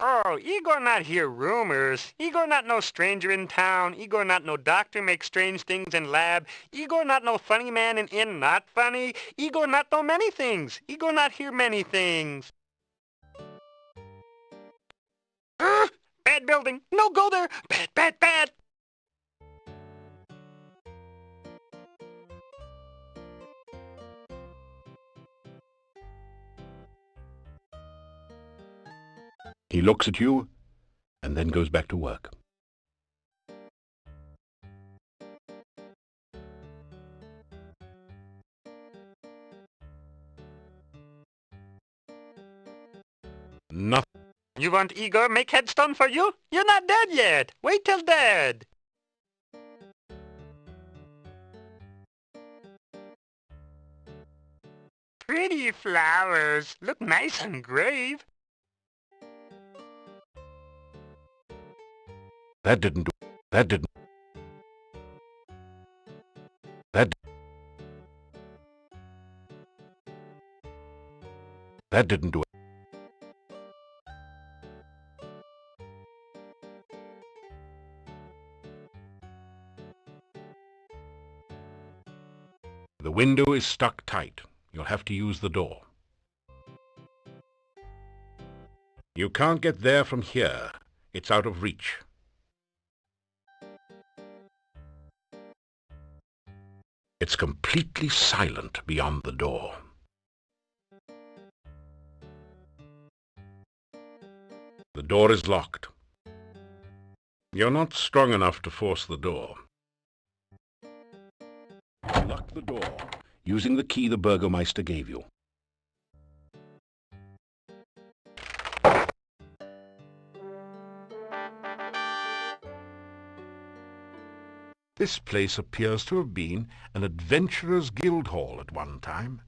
Oh, Igor not hear rumors. Igor not no stranger in town. Igor not no doctor make strange things in lab. Igor not no funny man in inn not funny. Igor not know many things. Igor not hear many things. Bad building. No go there. Bad, bad, bad. He looks at you and then goes back to work. Nothing. You want Igor make headstone for you? You're not dead yet. Wait till dead. Pretty flowers. Look nice on grave. That didn't do. That didn't. That didn't do it. The window is stuck tight. You'll have to use the door. You can't get there from here. It's out of reach. It's completely silent beyond the door. The door is locked. You're not strong enough to force the door. Lock the door using the key the Burgomeister gave you. This place appears to have been an adventurers' guild hall at one time.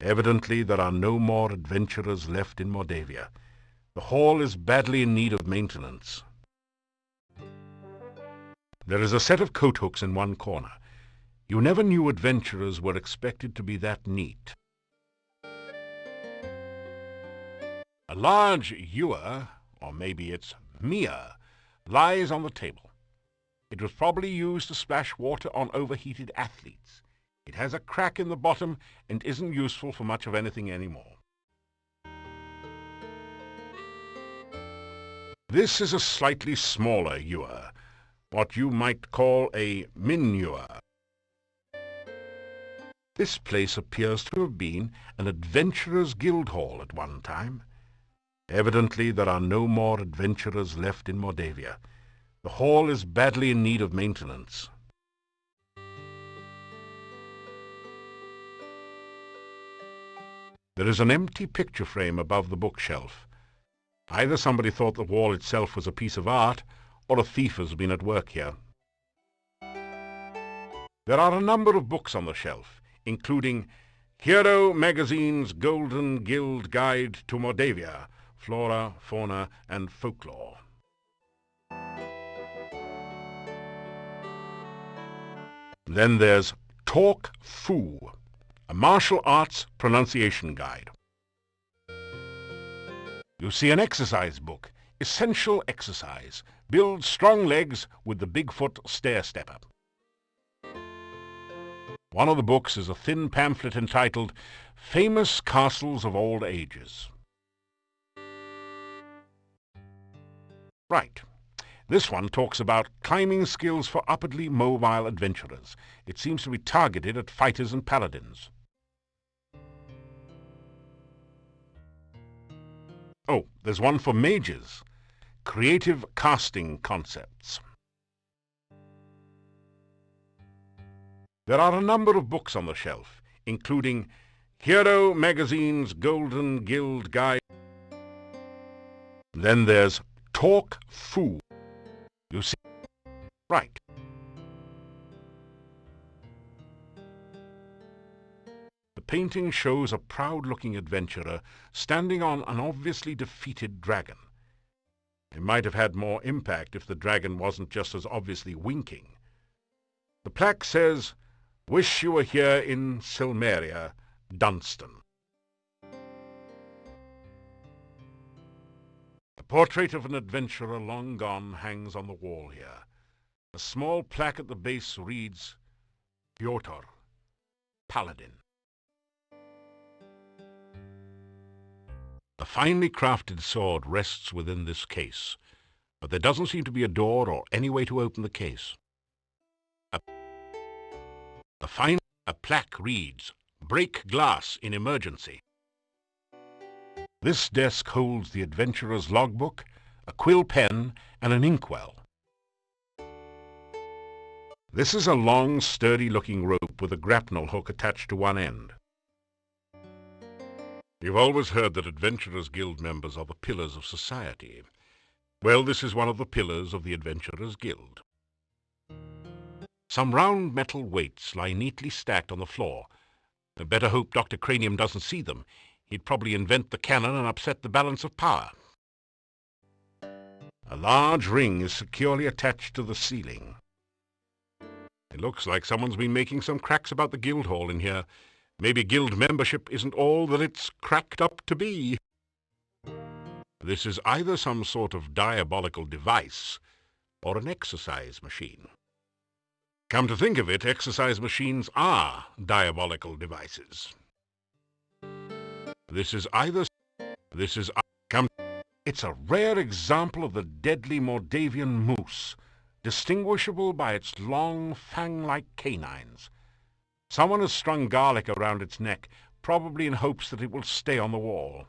Evidently there are no more adventurers left in Mordavia. The hall is badly in need of maintenance. There is a set of coat hooks in one corner. You never knew adventurers were expected to be that neat. A large ewer, or maybe it's mere, lies on the table. It was probably used to splash water on overheated athletes. It has a crack in the bottom and isn't useful for much of anything anymore. This is a slightly smaller ewer, what you might call a min-ewer. This place appears to have been an adventurers' guild hall at one time. Evidently there are no more adventurers left in Mordavia. The hall is badly in need of maintenance. There is an empty picture frame above the bookshelf. Either somebody thought the wall itself was a piece of art, or a thief has been at work here. There are a number of books on the shelf, including Hero Magazine's Golden Guild Guide to Mordavia, Flora, Fauna, and Folklore. Then there's Talk Fu, a martial arts pronunciation guide. You see an exercise book, Essential Exercise, Build Strong Legs with the Bigfoot Stair-Stepper. One of the books is a thin pamphlet entitled Famous Castles of Old Ages. Right. This one talks about climbing skills for upwardly mobile adventurers. It seems to be targeted at fighters and paladins. Oh, there's one for mages. Creative Casting Concepts. There are a number of books on the shelf, including Hero Magazine's Golden Guild Guide. Then there's Talk Fu. You see? Right. The painting shows a proud-looking adventurer standing on an obviously defeated dragon. It might have had more impact if the dragon wasn't just as obviously winking. The plaque says, "Wish you were here in Silmeria, Dunstan." The portrait of an adventurer long gone hangs on the wall here. A small plaque at the base reads, "Piotr, Paladin." The finely crafted sword rests within this case, but there doesn't seem to be a door or any way to open the case. A plaque reads, "Break glass in emergency." This desk holds the adventurer's logbook, a quill pen, and an inkwell. This is a long, sturdy-looking rope with a grapnel hook attached to one end. You've always heard that Adventurers Guild members are the pillars of society. Well, this is one of the pillars of the Adventurers Guild. Some round metal weights lie neatly stacked on the floor. I'd better hope Dr. Cranium doesn't see them. He'd probably invent the cannon and upset the balance of power. A large ring is securely attached to the ceiling. It looks like someone's been making some cracks about the guild hall in here. Maybe guild membership isn't all that it's cracked up to be. This is either some sort of diabolical device or an exercise machine. Come to think of it, exercise machines are diabolical devices. It's a rare example of the deadly Mordavian moose, distinguishable by its long, fang-like canines. Someone has strung garlic around its neck, probably in hopes that it will stay on the wall.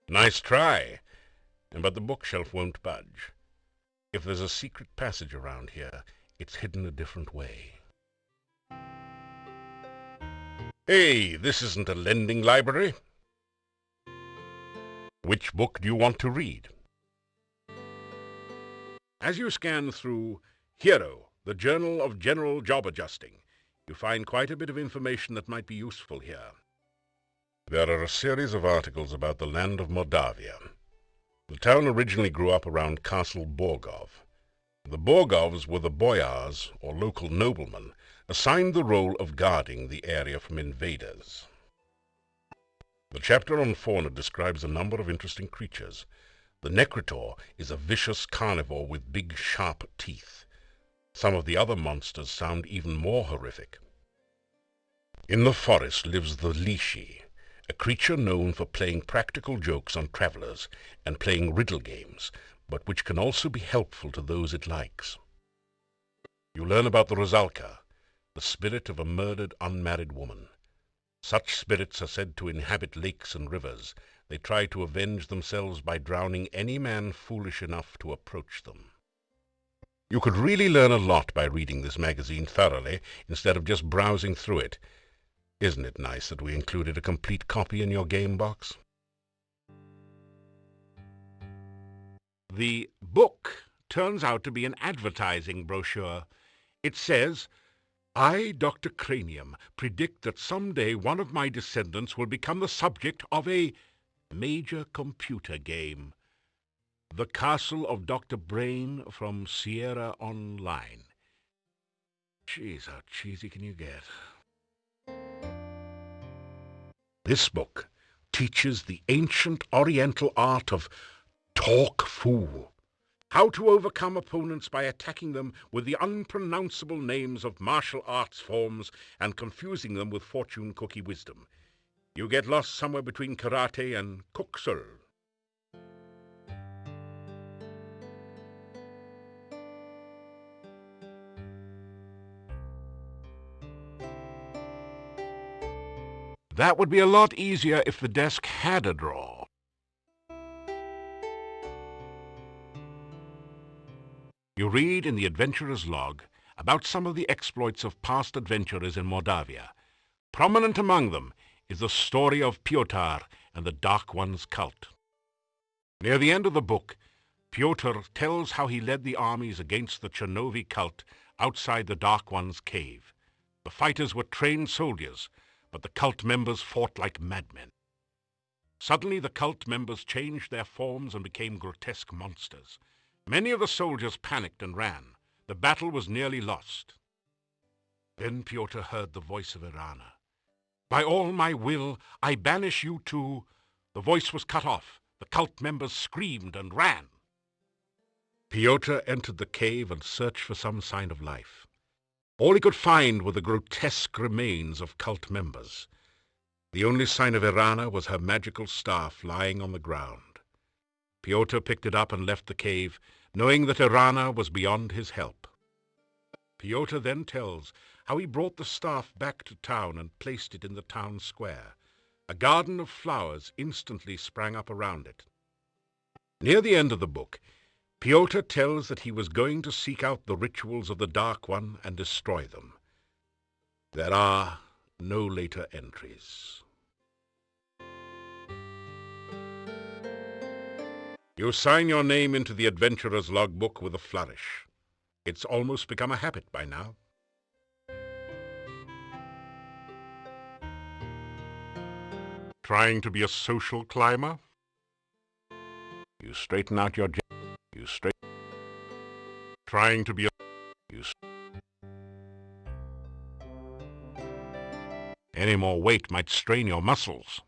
Nice try, but the bookshelf won't budge. If there's a secret passage around here, it's hidden a different way. Hey, this isn't a lending library. Which book do you want to read? As you scan through Hero, the Journal of General Job Adjusting, you find quite a bit of information that might be useful here. There are a series of articles about the land of Moldavia. The town originally grew up around Castle Borgov. The Borgovs were the boyars, or local noblemen, assigned the role of guarding the area from invaders. The chapter on fauna describes a number of interesting creatures. The Necritor is a vicious carnivore with big, sharp teeth. Some of the other monsters sound even more horrific. In the forest lives the Lishi, a creature known for playing practical jokes on travelers and playing riddle games, but which can also be helpful to those it likes. You learn about the Rosalka, the spirit of a murdered unmarried woman. Such spirits are said to inhabit lakes and rivers. They try to avenge themselves by drowning any man foolish enough to approach them. You could really learn a lot by reading this magazine thoroughly instead of just browsing through it. Isn't it nice that we included a complete copy in your game box? The book turns out to be an advertising brochure. It says, "I, Dr. Cranium, predict that someday one of my descendants will become the subject of a major computer game. The Castle of Dr. Brain from Sierra Online." Jeez, how cheesy can you get? This book teaches the ancient Oriental art of Talk Fu. How to overcome opponents by attacking them with the unpronounceable names of martial arts forms and confusing them with fortune cookie wisdom. You get lost somewhere between karate and kuksul. That would be a lot easier if the desk had a drawer. You read in the adventurer's log about some of the exploits of past adventurers in Mordavia. Prominent among them is the story of Pyotr and the Dark One's cult. Near the end of the book, Pyotr tells how he led the armies against the Chernovi cult outside the Dark One's cave. The fighters were trained soldiers, but the cult members fought like madmen. Suddenly the cult members changed their forms and became grotesque monsters. Many of the soldiers panicked and ran. The battle was nearly lost. Then Pyotr heard the voice of Erana. "By all my will, I banish you too." The voice was cut off. The cult members screamed and ran. Pyotr entered the cave and searched for some sign of life. All he could find were the grotesque remains of cult members. The only sign of Erana was her magical staff lying on the ground. Pyotr picked it up and left the cave, knowing that Erana was beyond his help. Pyotr then tells how he brought the staff back to town and placed it in the town square. A garden of flowers instantly sprang up around it. Near the end of the book, Pyotr tells that he was going to seek out the rituals of the Dark One and destroy them. There are no later entries. You sign your name into the adventurer's logbook with a flourish. It's almost become a habit by now. Trying to be a social climber? You straighten out your Trying to be a Any more weight might strain your muscles.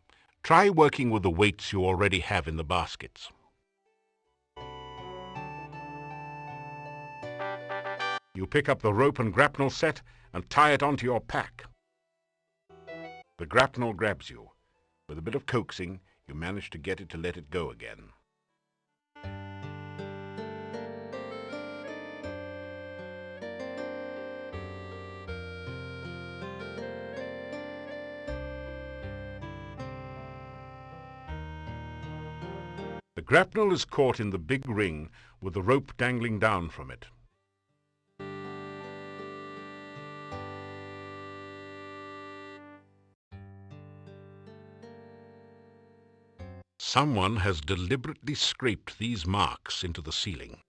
Try working with the weights you already have in the baskets. You pick up the rope and grapnel set and tie it onto your pack. The grapnel grabs you. With a bit of coaxing, you manage to get it to let it go again. The grapnel is caught in the big ring with the rope dangling down from it. Someone has deliberately scraped these marks into the ceiling.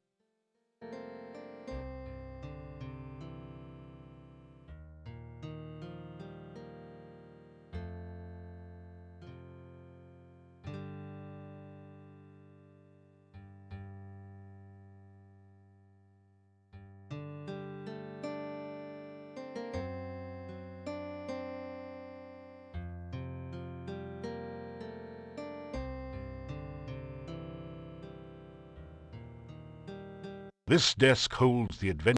This desk holds the adventure.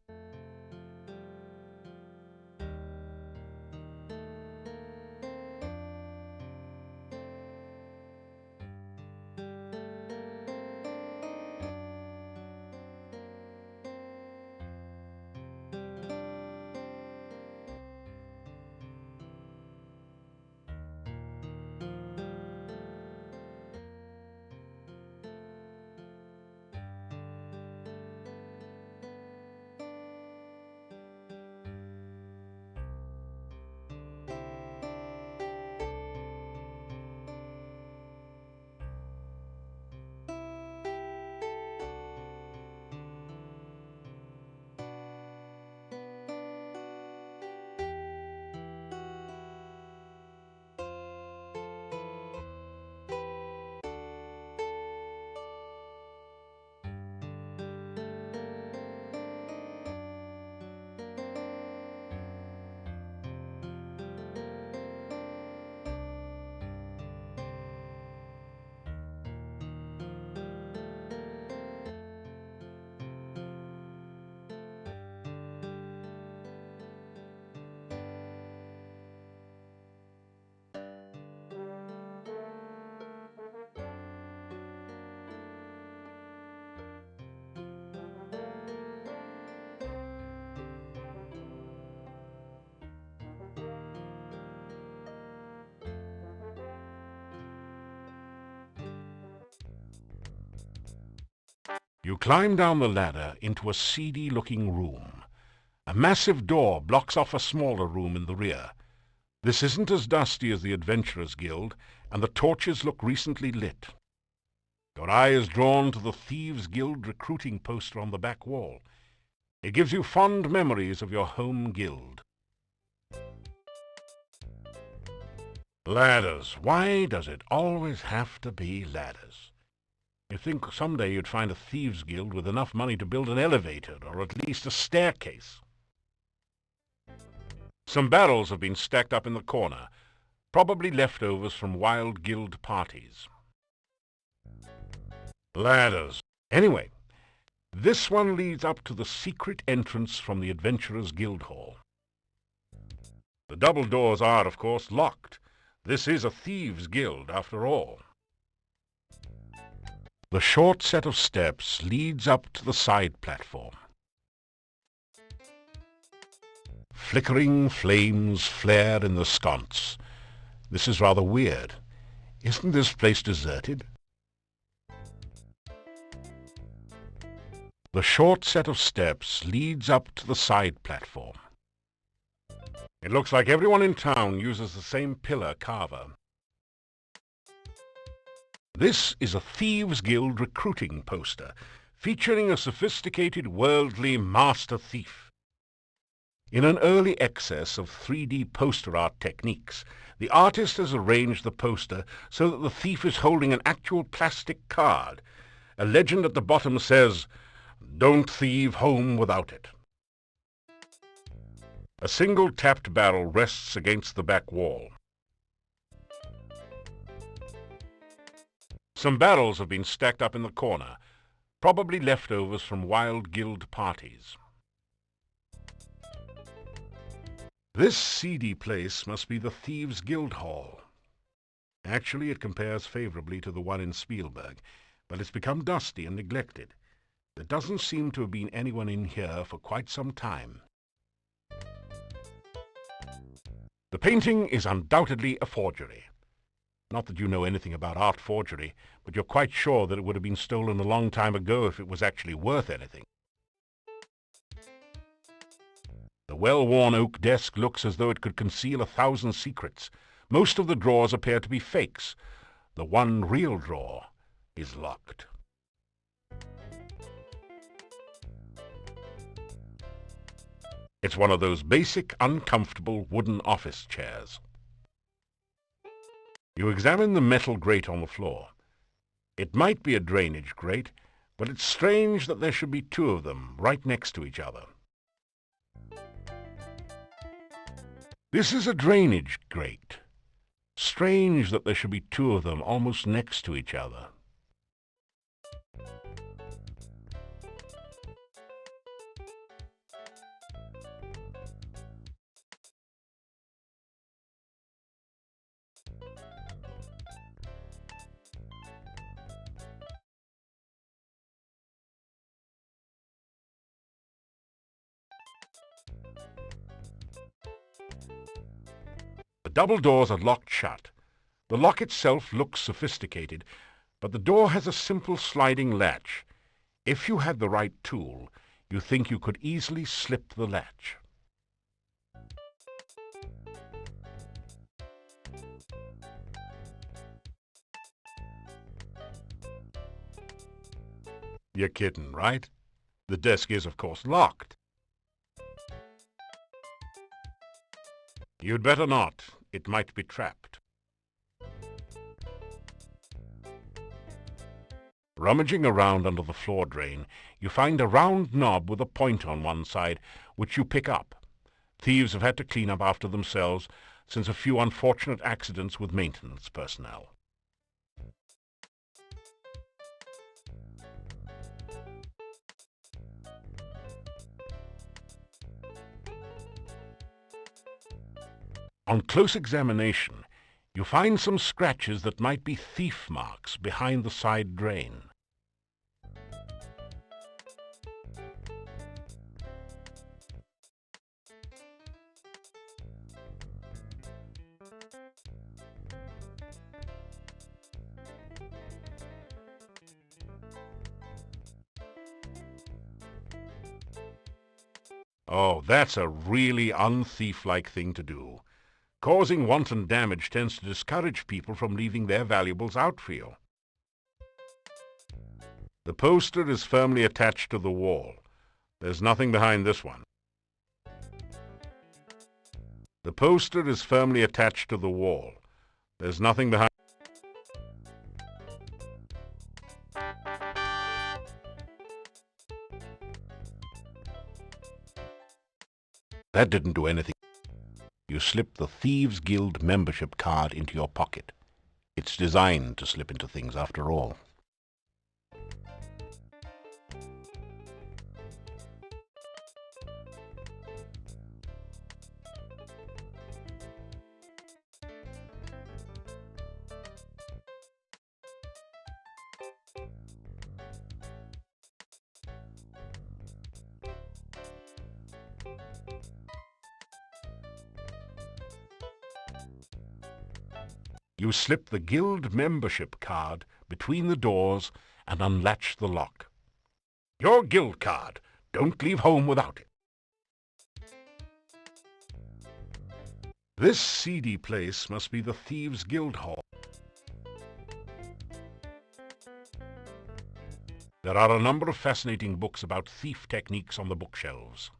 You climb down the ladder into a seedy-looking room. A massive door blocks off a smaller room in the rear. This isn't as dusty as the Adventurers Guild, and the torches look recently lit. Your eye is drawn to the Thieves Guild recruiting poster on the back wall. It gives you fond memories of your home guild. Ladders. Why does it always have to be ladders? You'd think someday you'd find a Thieves Guild with enough money to build an elevator, or at least a staircase. Some barrels have been stacked up in the corner, probably leftovers from wild guild parties. Ladders. Anyway, this one leads up to the secret entrance from the Adventurers Guild Hall. The double doors are, of course, locked. This is a thieves' guild, after all. The short set of steps leads up to the side platform. Flickering flames flare in the sconce. This is rather weird. Isn't this place deserted? The short set of steps leads up to the side platform. It looks like everyone in town uses the same pillar carver. This is a Thieves Guild recruiting poster featuring a sophisticated worldly master thief. In an early excess of 3D poster art techniques, the artist has arranged the poster so that the thief is holding an actual plastic card. A legend at the bottom says, "Don't thieve home without it." A single tapped barrel rests against the back wall. Some barrels have been stacked up in the corner, probably leftovers from wild guild parties. This seedy place must be the Thieves Guild Hall. Actually, it compares favorably to the one in Spielberg, but it's become dusty and neglected. There doesn't seem to have been anyone in here for quite some time. The painting is undoubtedly a forgery. Not that you know anything about art forgery, but you're quite sure that it would have been stolen a long time ago if it was actually worth anything. The well-worn oak desk looks as though it could conceal 1,000 secrets. Most of the drawers appear to be fakes. The one real drawer is locked. It's one of those basic, uncomfortable wooden office chairs. You examine the metal grate on the floor. It might be a drainage grate, but it's strange that there should be two of them right next to each other. This is a drainage grate. Strange that there should be two of them almost next to each other. The double doors are locked shut. The lock itself looks sophisticated, but the door has a simple sliding latch. If you had the right tool, you think you could easily slip the latch. You're kidding, right? The desk is, of course, locked. You'd better not. It might be trapped. Rummaging around under the floor drain, you find a round knob with a point on one side, which you pick up. Thieves have had to clean up after themselves since a few unfortunate accidents with maintenance personnel. On close examination, you find some scratches that might be thief marks behind the side drain. Oh, that's a really unthief-like thing to do. Causing wanton damage tends to discourage people from leaving their valuables out for you. The poster is firmly attached to the wall. There's nothing behind this one. The poster is firmly attached to the wall. There's nothing behind... That didn't do anything. You slip the Thieves' Guild membership card into your pocket. It's designed to slip into things after all. You slip the guild membership card between the doors and unlatch the lock. Your guild card. Don't leave home without it. This seedy place must be the Thieves' Guild Hall. There are a number of fascinating books about thief techniques on the bookshelves.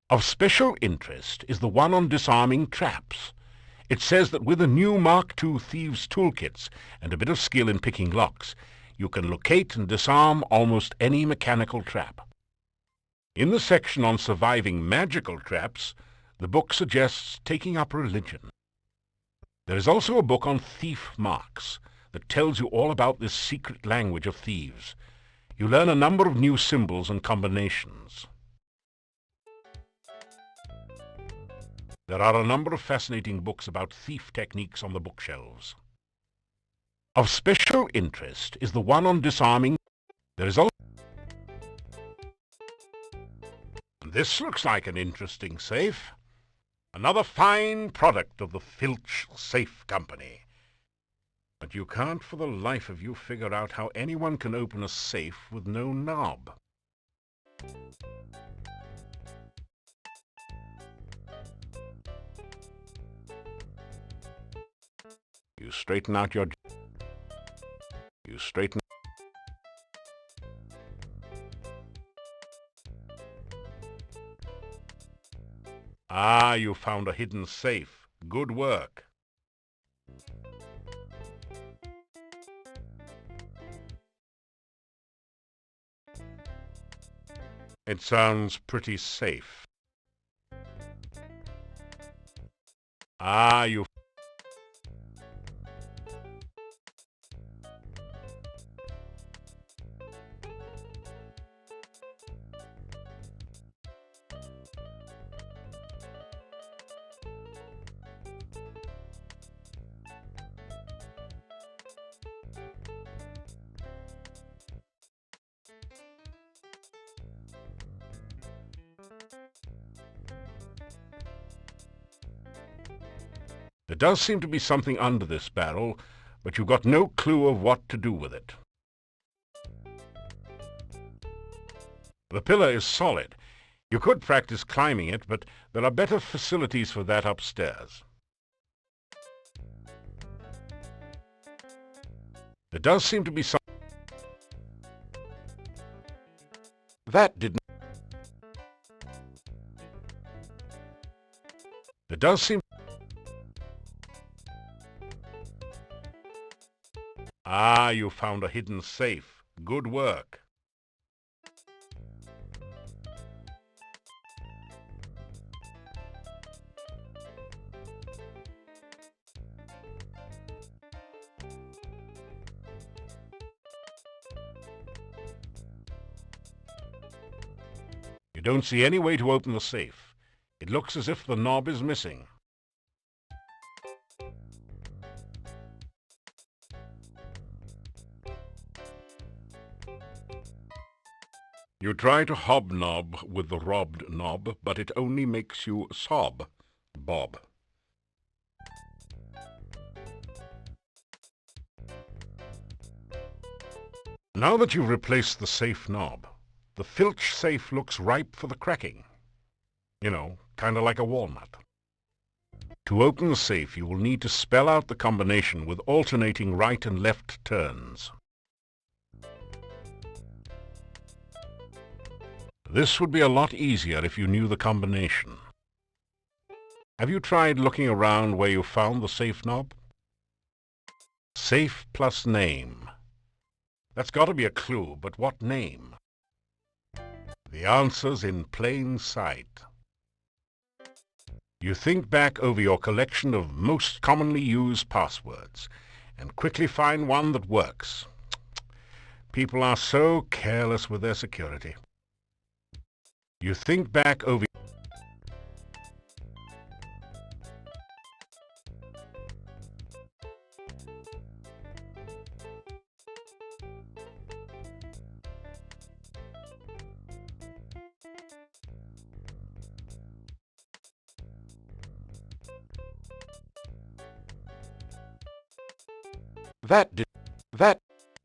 Of special interest is the one on disarming traps. It says that with a new Mark II Thieves' toolkits and a bit of skill in picking locks, you can locate and disarm almost any mechanical trap. In the section on surviving magical traps, the book suggests taking up religion. There is also a book on thief marks that tells you all about this secret language of thieves. You learn a number of new symbols and combinations. There are a number of fascinating books about thief techniques on the bookshelves. Of special interest is the one on disarming. There is also... This looks like an interesting safe. Another fine product of the Filch Safe Company. But you can't for the life of you figure out how anyone can open a safe with no knob. You straighten out your... You straighten... Ah, you found a hidden safe. Good work. It sounds pretty safe. Ah, you... There does seem to be something under this barrel, but you've got no clue of what to do with it. The pillar is solid. You could practice climbing it, but there are better facilities for that upstairs. There does seem to be some... That didn't... There does seem... Ah, you found a hidden safe. Good work. You don't see any way to open the safe. It looks as if the knob is missing. You try to hobnob with the robbed knob, but it only makes you sob, Bob. Now that you've replaced the safe knob, the Filch safe looks ripe for the cracking. You know, kind of like a walnut. To open the safe, you will need to spell out the combination with alternating right and left turns. This would be a lot easier if you knew the combination. Have you tried looking around where you found the safe knob? Safe plus name. That's got to be a clue, but what name? The answer's in plain sight. You think back over your collection of most commonly used passwords and quickly find one that works. People are so careless with their security. You think back over...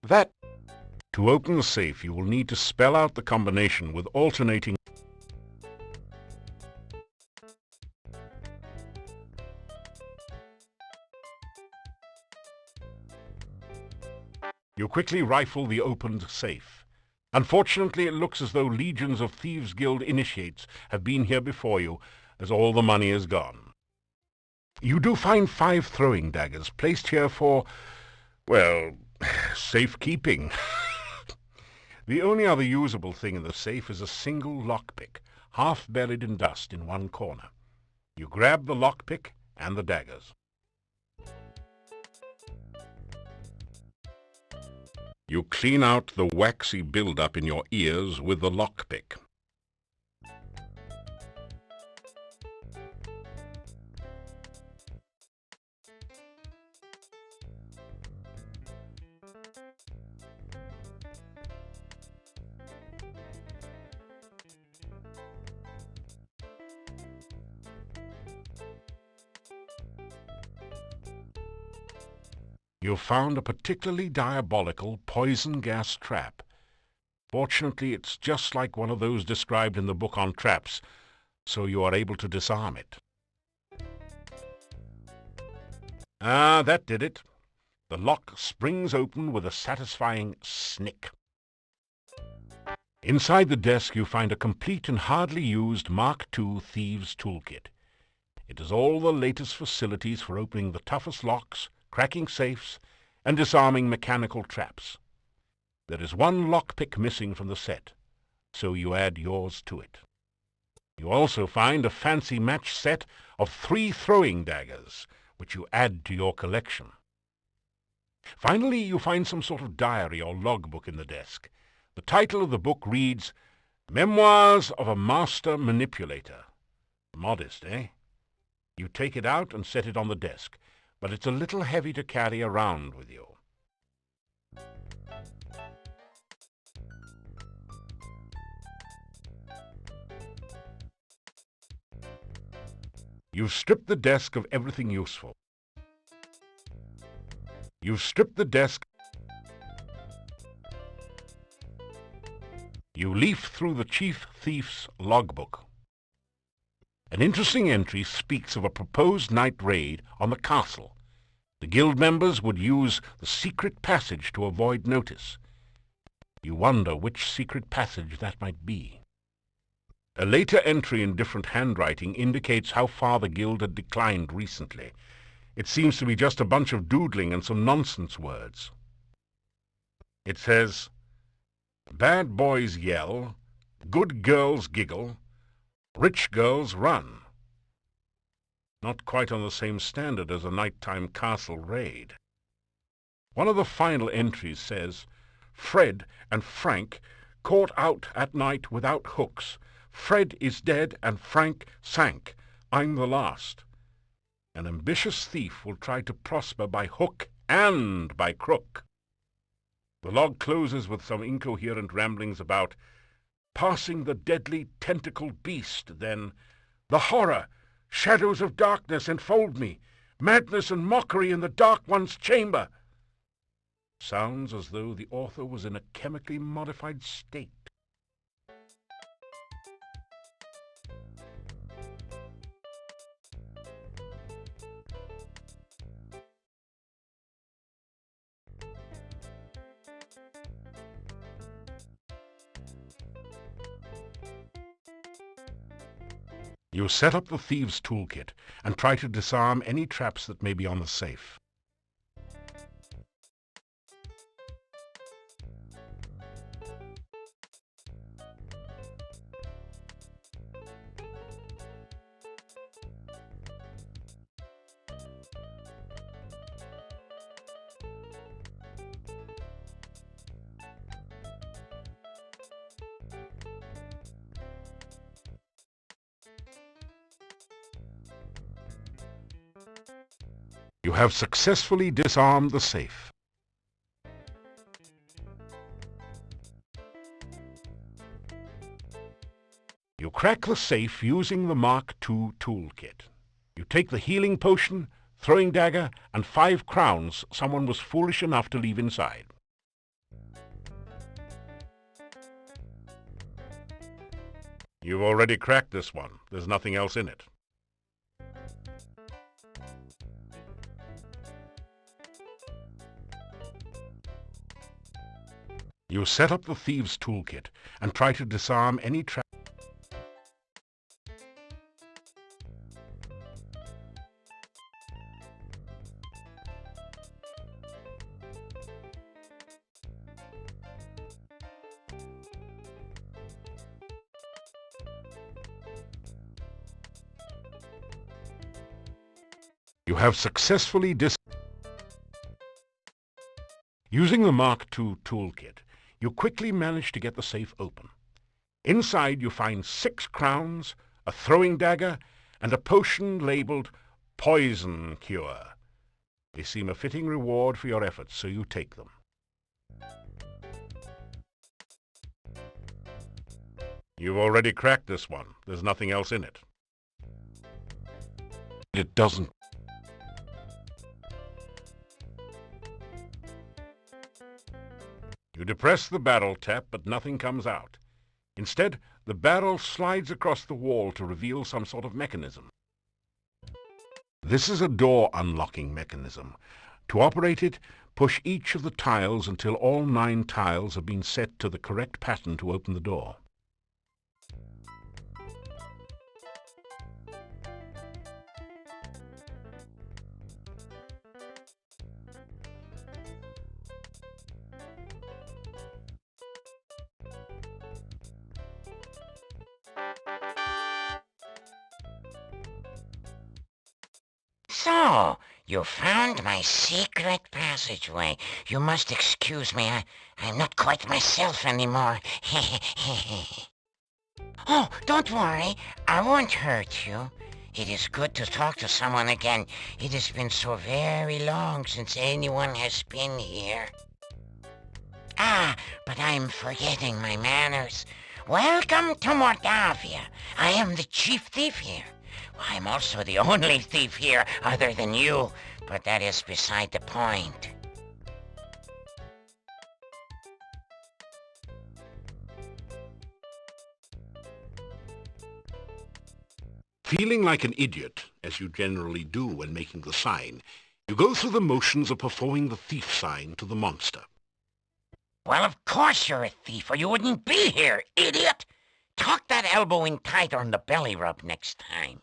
That. To open the safe, you will need to spell out the combination with alternating... You quickly rifle the opened safe. Unfortunately, it looks as though legions of Thieves' Guild initiates have been here before you, as all the money is gone. You do find 5 throwing daggers placed here for, well, safekeeping. The only other usable thing in the safe is a single lockpick, half buried in dust in one corner. You grab the lockpick and the daggers. You clean out the waxy build-up in your ears with the lockpick. You found a particularly diabolical poison gas trap. Fortunately, it's just like one of those described in the book on traps, so you are able to disarm it. Ah, that did it. The lock springs open with a satisfying snick. Inside the desk you find a complete and hardly used Mark II Thieves' Toolkit. It has all the latest facilities for opening the toughest locks, cracking safes, and disarming mechanical traps. There is one lockpick missing from the set, so you add yours to it. You also find a fancy match set of 3 throwing daggers, which you add to your collection. Finally, you find some sort of diary or logbook in the desk. The title of the book reads, Memoirs of a Master Manipulator. Modest, eh? You take it out and set it on the desk, but it's a little heavy to carry around with you. You've stripped the desk of everything useful. You've stripped the desk. You leaf through the chief thief's logbook. An interesting entry speaks of a proposed night raid on the castle. The guild members would use the secret passage to avoid notice. You wonder which secret passage that might be. A later entry in different handwriting indicates how far the guild had declined recently. It seems to be just a bunch of doodling and some nonsense words. It says, Bad boys yell, good girls giggle, rich girls run. Not quite on the same standard as a nighttime castle raid. One of the final entries says, Fred and Frank caught out at night without hooks. Fred is dead and Frank sank. I'm the last. An ambitious thief will try to prosper by hook and by crook. The log closes with some incoherent ramblings about passing the deadly tentacled beast, then the horror, shadows of darkness enfold me, madness and mockery in the dark one's chamber. Sounds as though the author was in a chemically modified state. You set up the thieves' toolkit and try to disarm any traps that may be on the safe. You have successfully disarmed the safe. You crack the safe using the Mark II toolkit. You take the healing potion, throwing dagger, and 5 crowns someone was foolish enough to leave inside. You've already cracked this one. There's nothing else in it. You set up the thieves' toolkit and try to disarm any trap. You have successfully Using the Mark II toolkit, you quickly manage to get the safe open. Inside you find 6 crowns, a throwing dagger, and a potion labeled Poison Cure. They seem a fitting reward for your efforts, so you take them. You've already cracked this one. There's nothing else in it. It doesn't. You depress the barrel tap, but nothing comes out. Instead, the barrel slides across the wall to reveal some sort of mechanism. This is a door unlocking mechanism. To operate it, push each of the tiles until all 9 tiles have been set to the correct pattern to open the door. So, you found my secret passageway. You must excuse me. I'm not quite myself anymore. Oh, don't worry. I won't hurt you. It is good to talk to someone again. It has been so very long since anyone has been here. Ah, but I'm forgetting my manners. Welcome to Mordavia. I am the chief thief here. I'm also the only thief here other than you, but that is beside the point. Feeling like an idiot, as you generally do when making the sign, you go through the motions of performing the thief sign to the monster. Well, of course you're a thief, or you wouldn't be here, idiot! Tuck that elbow in tighter on the belly rub next time.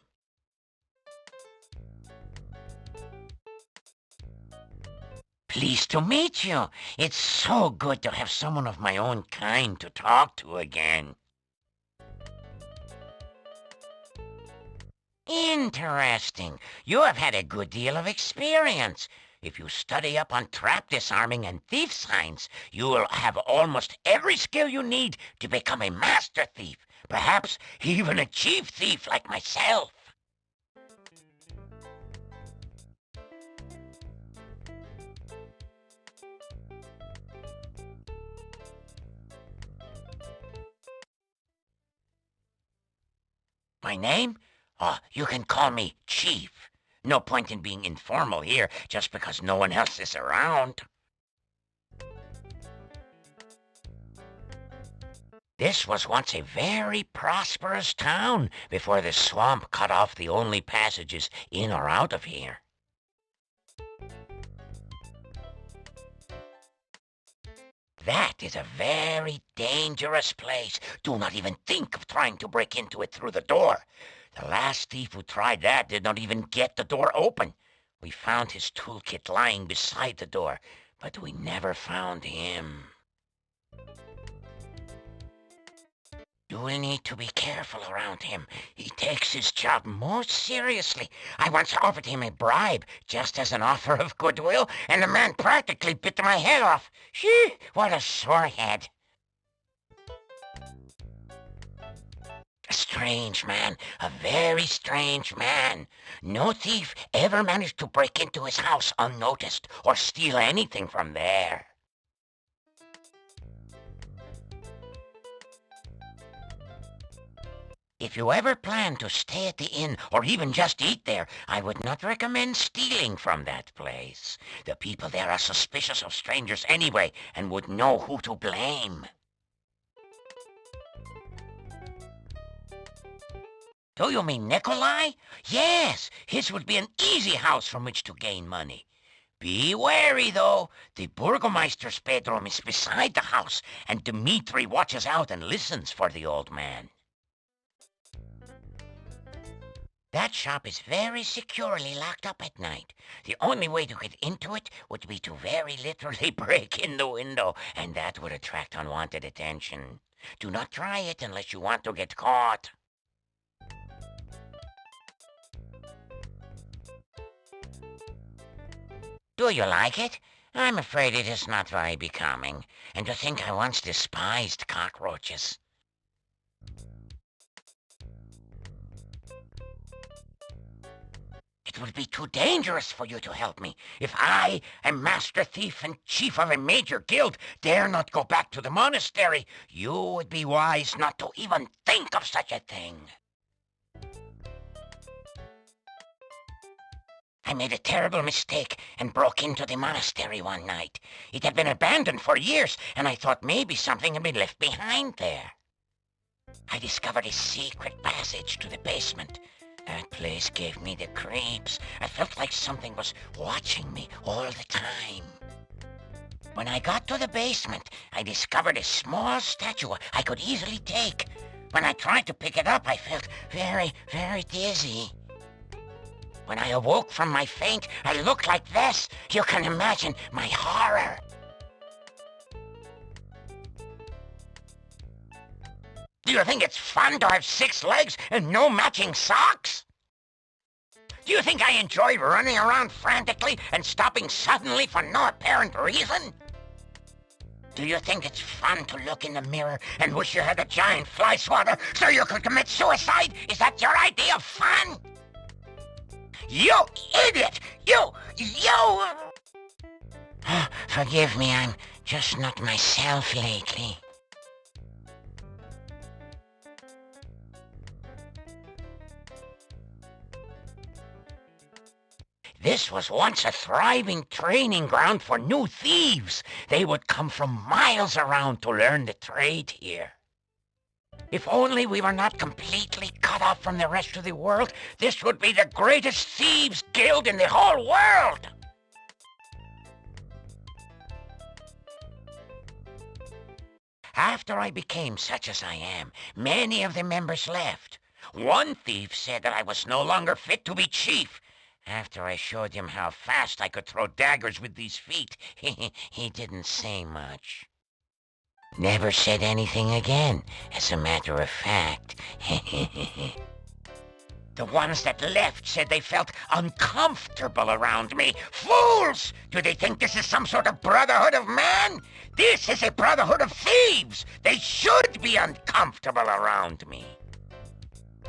Pleased to meet you. It's so good to have someone of my own kind to talk to again. Interesting. You have had a good deal of experience. If you study up on trap disarming and thief signs, you will have almost every skill you need to become a master thief. Perhaps even a chief thief like myself. My name? Oh, you can call me Chief. No point in being informal here just because no one else is around. This was once a very prosperous town before the swamp cut off the only passages in or out of here. That is a very dangerous place. Do not even think of trying to break into it through the door. The last thief who tried that did not even get the door open. We found his toolkit lying beside the door, but we never found him. You will need to be careful around him. He takes his job most seriously. I once offered him a bribe, just as an offer of goodwill, and the man practically bit my head off. Shee, what a sore head. A strange man, a very strange man. No thief ever managed to break into his house unnoticed or steal anything from there. If you ever plan to stay at the inn or even just eat there, I would not recommend stealing from that place. The people there are suspicious of strangers anyway and would know who to blame. Do you mean Nikolai? Yes, his would be an easy house from which to gain money. Be wary, though. The Burgomeister's bedroom is beside the house, and Dmitri watches out and listens for the old man. That shop is very securely locked up at night. The only way to get into it would be to very literally break in the window, and that would attract unwanted attention. Do not try it unless you want to get caught. Do you like it? I'm afraid it is not very becoming, and to think I once despised cockroaches. It would be too dangerous for you to help me. If I, a master thief and chief of a major guild, dare not go back to the monastery, you would be wise not to even think of such a thing. I made a terrible mistake and broke into the monastery one night. It had been abandoned for years, and I thought maybe something had been left behind there. I discovered a secret passage to the basement. That place gave me the creeps. I felt like something was watching me all the time. When I got to the basement, I discovered a small statue I could easily take. When I tried to pick it up, I felt very, very dizzy. When I awoke from my faint, I looked like this. You can imagine my horror. Do you think it's fun to have 6 legs and no matching socks? Do you think I enjoy running around frantically and stopping suddenly for no apparent reason? Do you think it's fun to look in the mirror and wish you had a giant fly swatter so you could commit suicide? Is that your idea of fun? You idiot! You! Forgive me, I'm just not myself lately. This was once a thriving training ground for new thieves. They would come from miles around to learn the trade here. If only we were not completely cut off from the rest of the world, this would be the greatest thieves' guild in the whole world. After I became such as I am, many of the members left. One thief said that I was no longer fit to be chief. After I showed him how fast I could throw daggers with these feet, he didn't say much. Never said anything again, as a matter of fact. The ones that left said they felt uncomfortable around me. Fools! Do they think this is some sort of brotherhood of man? This is a brotherhood of thieves! They should be uncomfortable around me.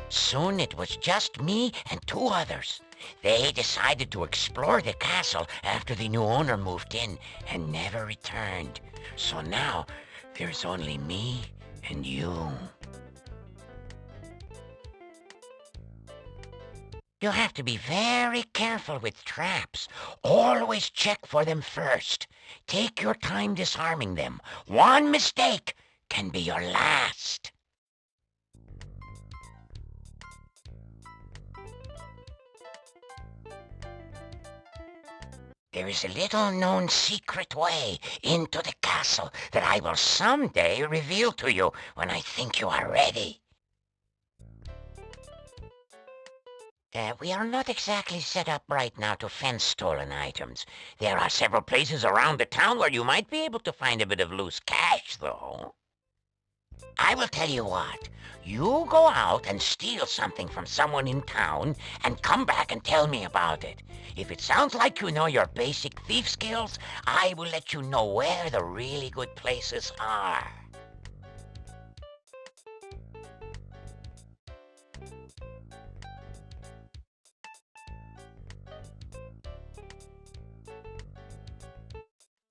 Soon it was just me and 2 others. They decided to explore the castle after the new owner moved in and never returned. So now, there's only me and you. You have to be very careful with traps. Always check for them first. Take your time disarming them. One mistake can be your last. There is a little-known secret way into the castle that I will someday reveal to you when I think you are ready. We are not exactly set up right now to fence stolen items. There are several places around the town where you might be able to find a bit of loose cash, though. I will tell you what. You go out and steal something from someone in town and come back and tell me about it. If it sounds like you know your basic thief skills, I will let you know where the really good places are.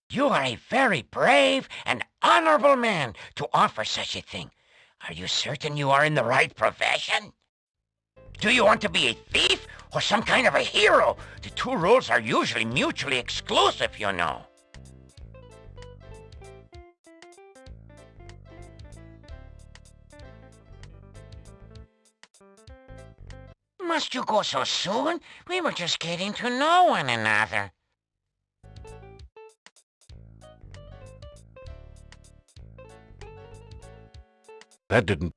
You are a very brave and honorable man to offer such a thing. Are you certain you are in the right profession? Do you want to be a thief or some kind of a hero? The two roles are usually mutually exclusive, you know. Must you go so soon? We were just getting to know one another. That did,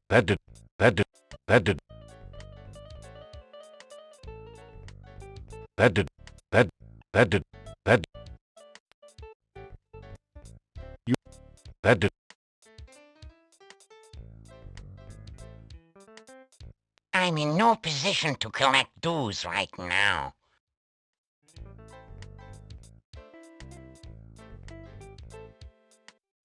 that did, that did, that did, that did, you, that did. I'm in no position to collect dues right now.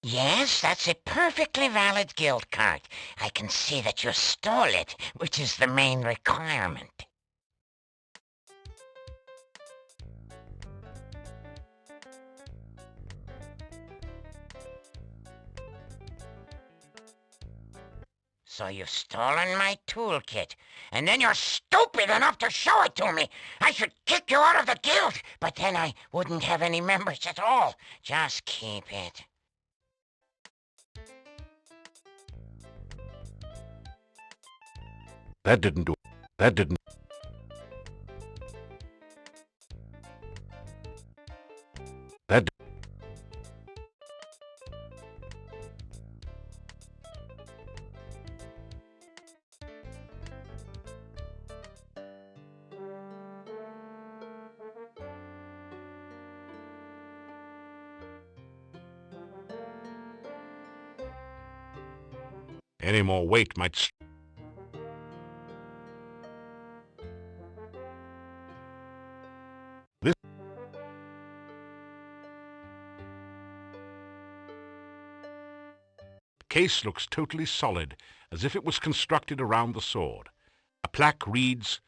Yes, that's a perfectly valid guild card. I can see that you stole it, which is the main requirement. So you've stolen my toolkit, and then you're stupid enough to show it to me. I should kick you out of the guild, but then I wouldn't have any members at all. Just keep it. That didn't do, that didn't. That any more weight might. This case looks totally solid, as if it was constructed around the sword. A plaque reads,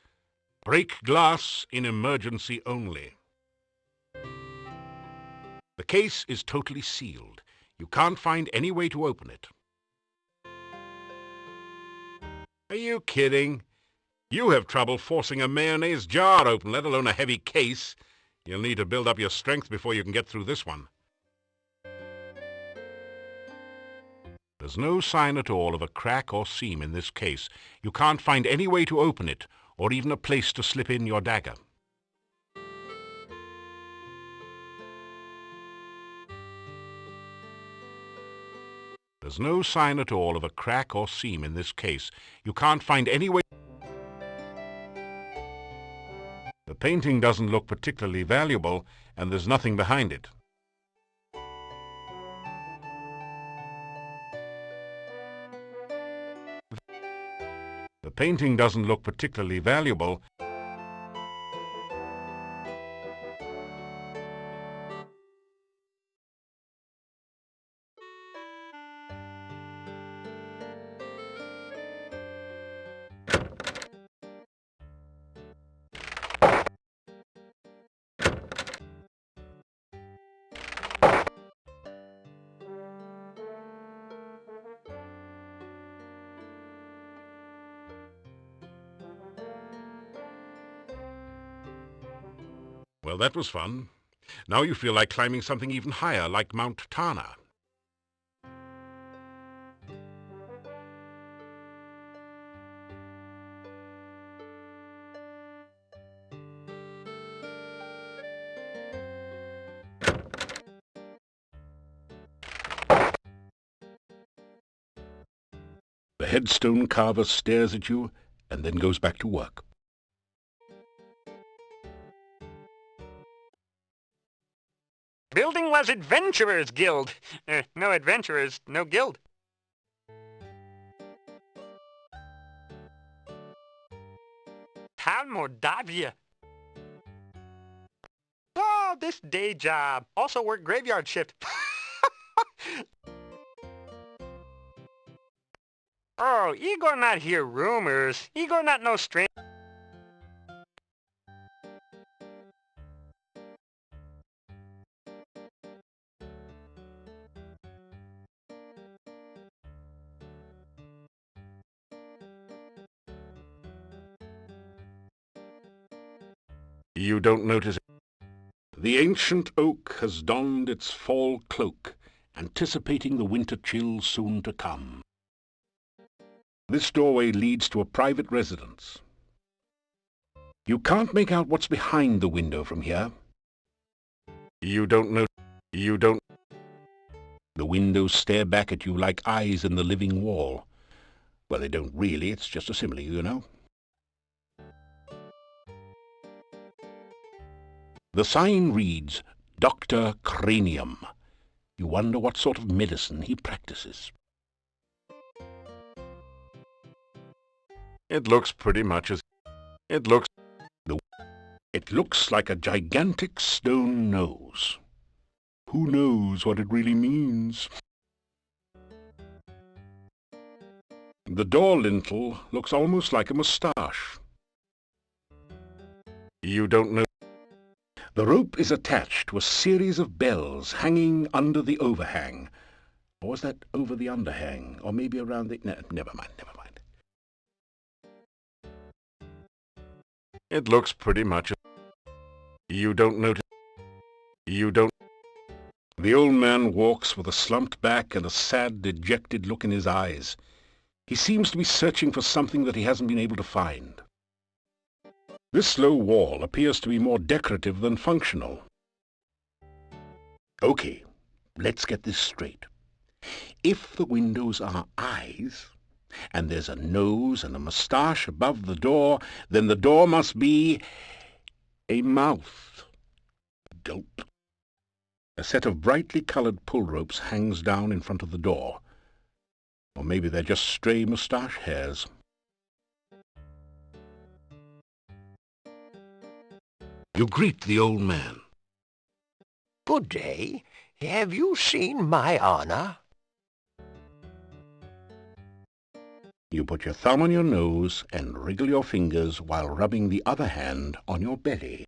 "Break glass in emergency only." The case is totally sealed. You can't find any way to open it. Are you kidding? You have trouble forcing a mayonnaise jar open, let alone a heavy case. You'll need to build up your strength before you can get through this one. There's no sign at all of a crack or seam in this case. You can't find any way to open it, or even a place to slip in your dagger. There's no sign at all of a crack or seam in this case. You can't find any way. The painting doesn't look particularly valuable, and there's nothing behind it. The painting doesn't look particularly valuable. Well, that was fun. Now you feel like climbing something even higher, like Mount Tana. The headstone carver stares at you and then goes back to work. Building was Adventurers Guild. No adventurers, no guild. Town Mordavia. Oh, this day job. Also work graveyard shift. Oh, Igor not hear rumors. Igor not no strange. You don't notice it. The ancient oak has donned its fall cloak, anticipating the winter chill soon to come. This doorway leads to a private residence. You can't make out what's behind the window from here. You don't know. The windows stare back at you like eyes in the living wall. Well, they don't really. It's just a simile, you know. The sign reads, Dr. Cranium. You wonder what sort of medicine he practices. It looks pretty much as... It looks like a gigantic stone nose. Who knows what it really means? The door lintel looks almost like a moustache. You don't know. The rope is attached to a series of bells hanging under the overhang. Or was that over the underhang? Or maybe around the... No, never mind. It looks pretty much... You don't notice... The old man walks with a slumped back and a sad, dejected look in his eyes. He seems to be searching for something that he hasn't been able to find. This low wall appears to be more decorative than functional. Okay, let's get this straight. If the windows are eyes, and there's a nose and a moustache above the door, then the door must be a mouth. Gulp. A set of brightly colored pull ropes hangs down in front of the door. Or maybe they're just stray moustache hairs. You greet the old man. Good day. Have you seen my Anna? You put your thumb on your nose and wriggle your fingers while rubbing the other hand on your belly.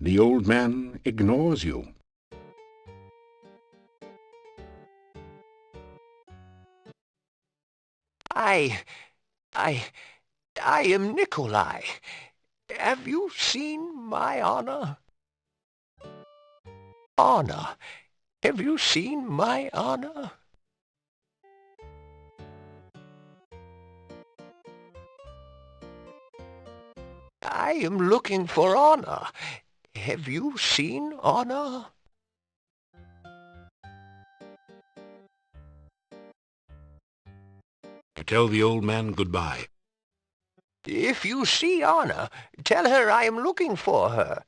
The old man ignores you. I am Nikolai. Have you seen my Anna? Anna, have you seen my Anna? I am looking for Anna. Have you seen Anna? You tell the old man goodbye. If you see Anna, tell her I am looking for her.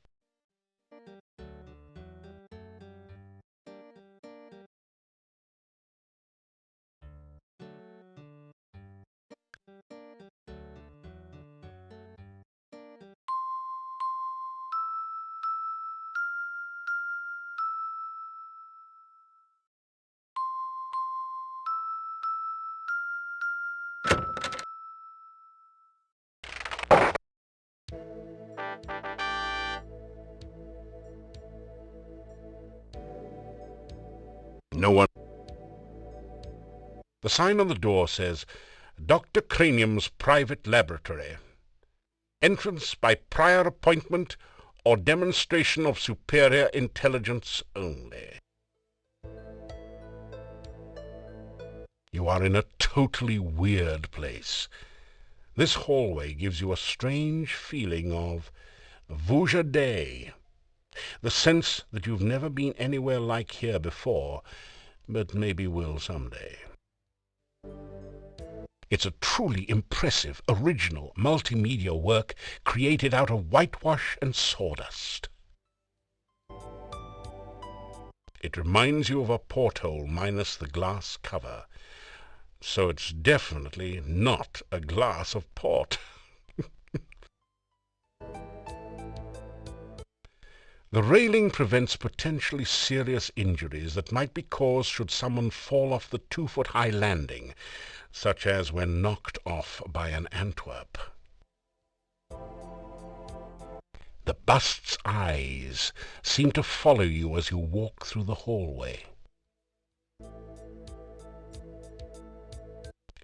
No one. The sign on the door says, Dr. Cranium's Private Laboratory. Entrance by prior appointment or demonstration of superior intelligence only. You are in a totally weird place. This hallway gives you a strange feeling of Vujadé, the sense that you've never been anywhere like here before, but maybe will someday. It's a truly impressive, original, multimedia work created out of whitewash and sawdust. It reminds you of a porthole minus the glass cover. So it's definitely not a glass of port. The railing prevents potentially serious injuries that might be caused should someone fall off the 2-foot-high landing, such as when knocked off by an Antwerp. The bust's eyes seem to follow you as you walk through the hallway.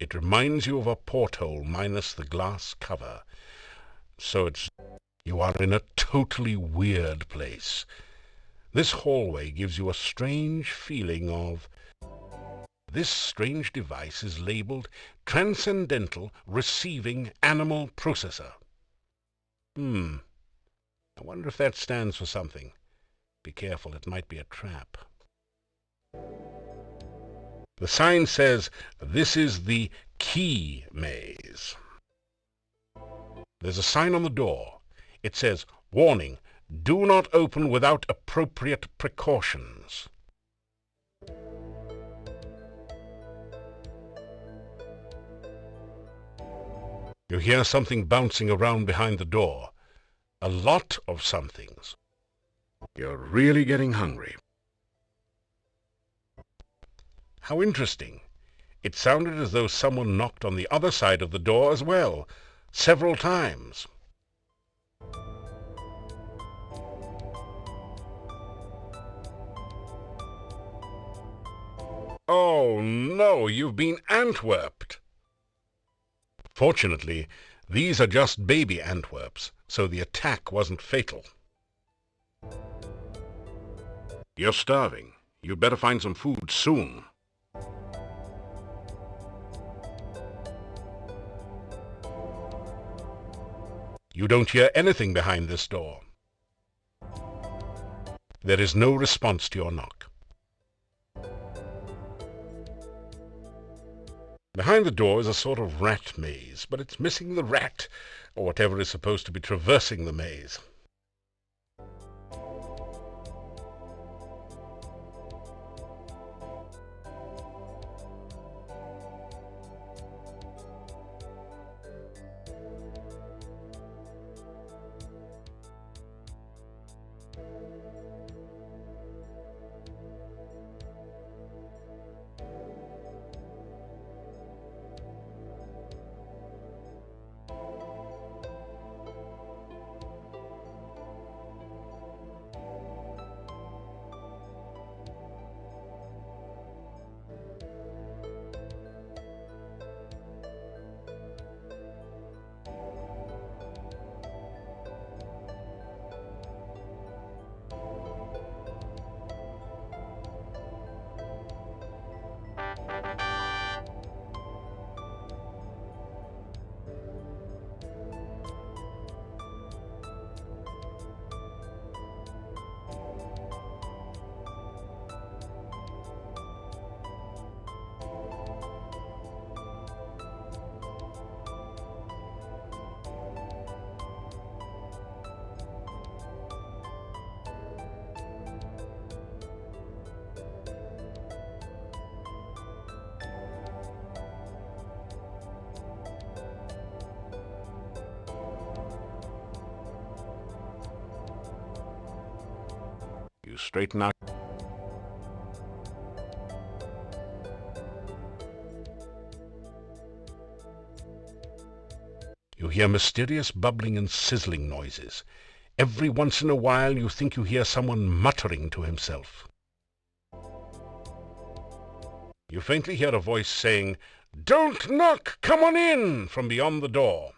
It reminds you of a porthole minus the glass cover. So you are in a totally weird place. This hallway gives you a strange feeling of... This strange device is labeled Transcendental Receiving Animal Processor. I wonder if that stands for something. Be careful, it might be a trap. The sign says, "This is the key maze." There's a sign on the door. It says, "Warning, do not open without appropriate precautions." You hear something bouncing around behind the door. A lot of somethings. You're really getting hungry. How interesting. It sounded as though someone knocked on the other side of the door as well, several times. Oh no, you've been Antwerped. Fortunately, these are just baby Antwerps, so the attack wasn't fatal. You're starving. You'd better find some food soon. You don't hear anything behind this door. There is no response to your knock. Behind the door is a sort of rat maze, but it's missing the rat, or whatever is supposed to be traversing the maze. You straighten out. You hear mysterious bubbling and sizzling noises. Every once in a while you think you hear someone muttering to himself. You faintly hear a voice saying, "Don't knock! Come on in!" from beyond the door.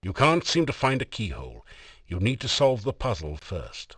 You can't seem to find a keyhole. You need to solve the puzzle first.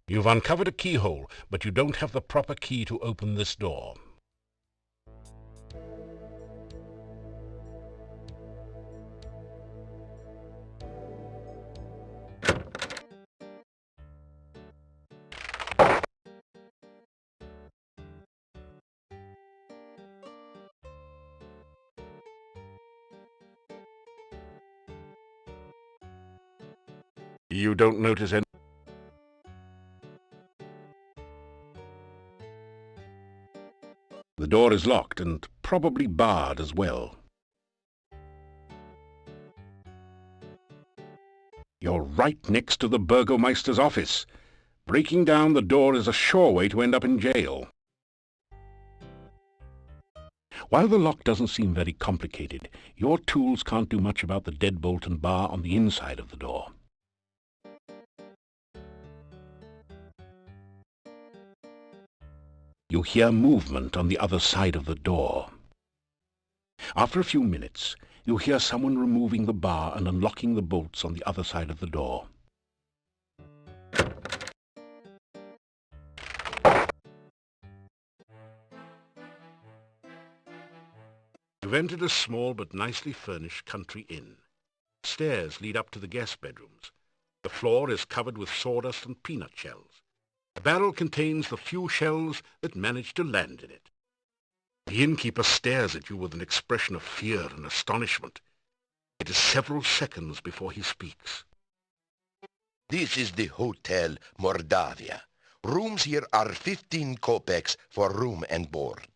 You've uncovered a keyhole, but you don't have the proper key to open this door. You don't notice any... The door is locked and probably barred as well. You're right next to the Burgomeister's office. Breaking down the door is a sure way to end up in jail. While the lock doesn't seem very complicated, your tools can't do much about the deadbolt and bar on the inside of the door. You hear movement on the other side of the door. After a few minutes, you hear someone removing the bar and unlocking the bolts on the other side of the door. You've entered a small but nicely furnished country inn. Stairs lead up to the guest bedrooms. The floor is covered with sawdust and peanut shells. The barrel contains the few shells that manage to land in it. The innkeeper stares at you with an expression of fear and astonishment. It is several seconds before he speaks. This is the Hotel Mordavia. Rooms here are 15 kopecks for room and board.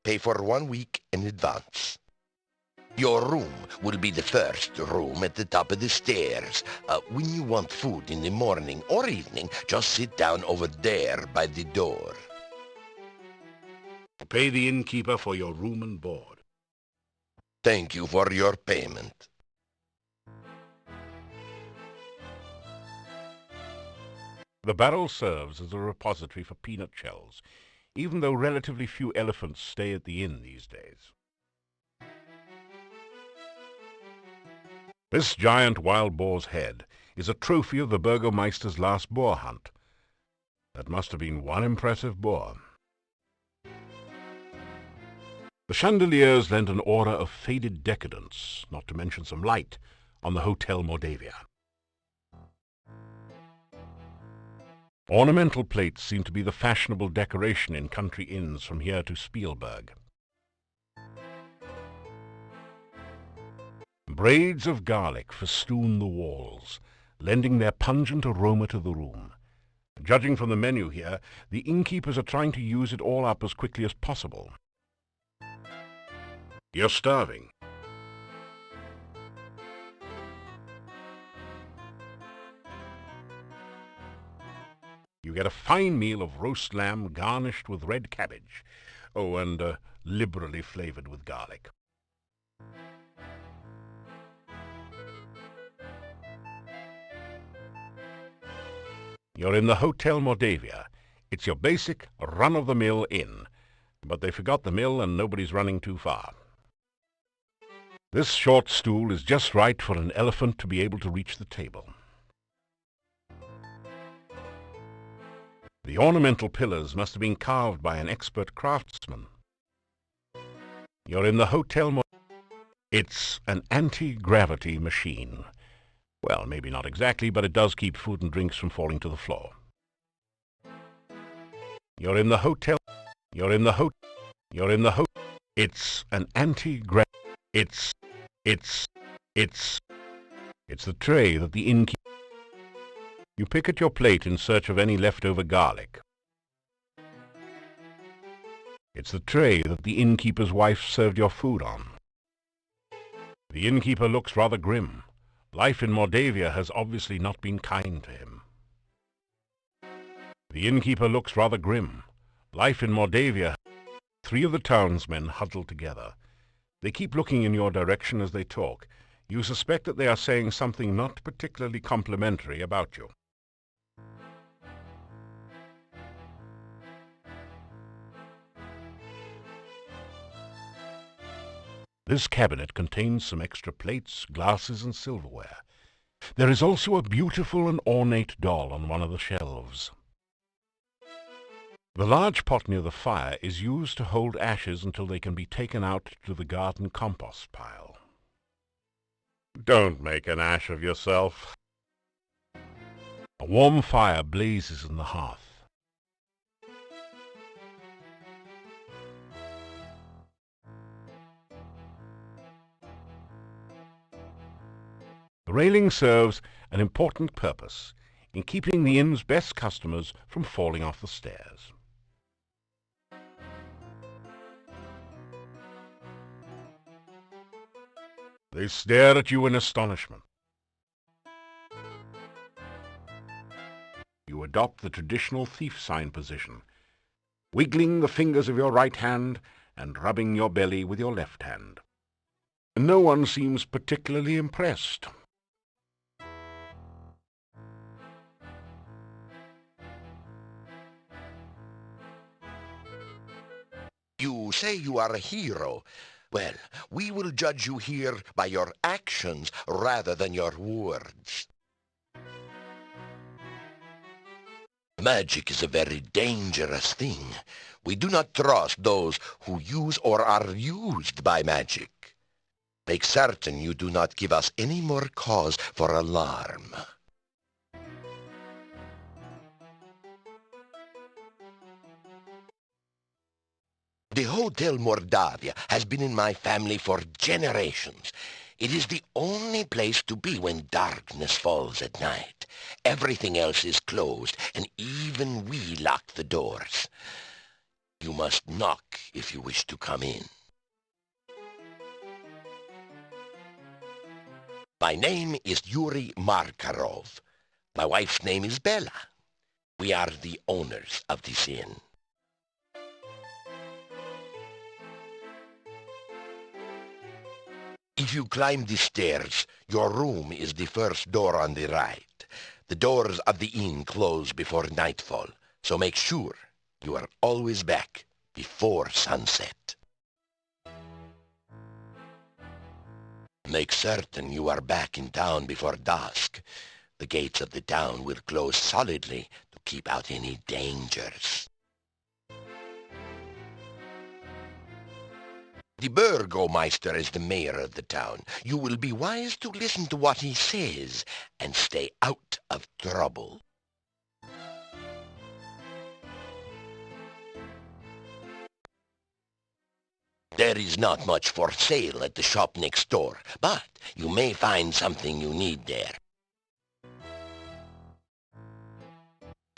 Pay for 1 week in advance. Your room will be the first room at the top of the stairs. When you want food in the morning or evening, just sit down over there by the door. Pay the innkeeper for your room and board. Thank you for your payment. The barrel serves as a repository for peanut shells, even though relatively few elephants stay at the inn these days. This giant wild boar's head is a trophy of the Burgomeister's last boar hunt. That must have been one impressive boar. The chandeliers lent an aura of faded decadence, not to mention some light, on the Hotel Mordavia. Ornamental plates seem to be the fashionable decoration in country inns from here to Spielberg. Braids of garlic festoon the walls, lending their pungent aroma to the room. Judging from the menu here, the innkeepers are trying to use it all up as quickly as possible. You're starving. You get a fine meal of roast lamb garnished with red cabbage. Oh, and liberally flavored with garlic. You're in the Hotel Mordavia. It's your basic, run-of-the-mill inn. But they forgot the mill and nobody's running too far. This short stool is just right for an elephant to be able to reach the table. The ornamental pillars must have been carved by an expert craftsman. You're in the Hotel Mordavia. It's an anti-gravity machine. Well, maybe not exactly, but it does keep food and drinks from falling to the floor. You're in the hotel. It's an anti-gravity. It's the tray that the innkeeper... You pick at your plate in search of any leftover garlic. It's the tray that the innkeeper's wife served your food on. The innkeeper looks rather grim. Life in Mordavia has obviously not been kind to him. The innkeeper looks rather grim. Life in Mordavia... 3 of the townsmen huddle together. They keep looking in your direction as they talk. You suspect that they are saying something not particularly complimentary about you. This cabinet contains some extra plates, glasses, and silverware. There is also a beautiful and ornate doll on one of the shelves. The large pot near the fire is used to hold ashes until they can be taken out to the garden compost pile. Don't make an ash of yourself. A warm fire blazes in the hearth. The railing serves an important purpose in keeping the inn's best customers from falling off the stairs. They stare at you in astonishment. You adopt the traditional thief sign position, wiggling the fingers of your right hand and rubbing your belly with your left hand. No one seems particularly impressed. You say you are a hero. Well, we will judge you here by your actions rather than your words. Magic is a very dangerous thing. We do not trust those who use or are used by magic. Make certain you do not give us any more cause for alarm. The Hotel Mordavia has been in my family for generations. It is the only place to be when darkness falls at night. Everything else is closed, and even we lock the doors. You must knock if you wish to come in. My name is Yuri Markarov. My wife's name is Bella. We are the owners of this inn. If you climb the stairs, your room is the first door on the right. The doors of the inn close before nightfall, so make sure you are always back before sunset. Make certain you are back in town before dusk. The gates of the town will close solidly to keep out any dangers. The Burgomeister is the mayor of the town. You will be wise to listen to what he says and stay out of trouble. There is not much for sale at the shop next door, but you may find something you need there.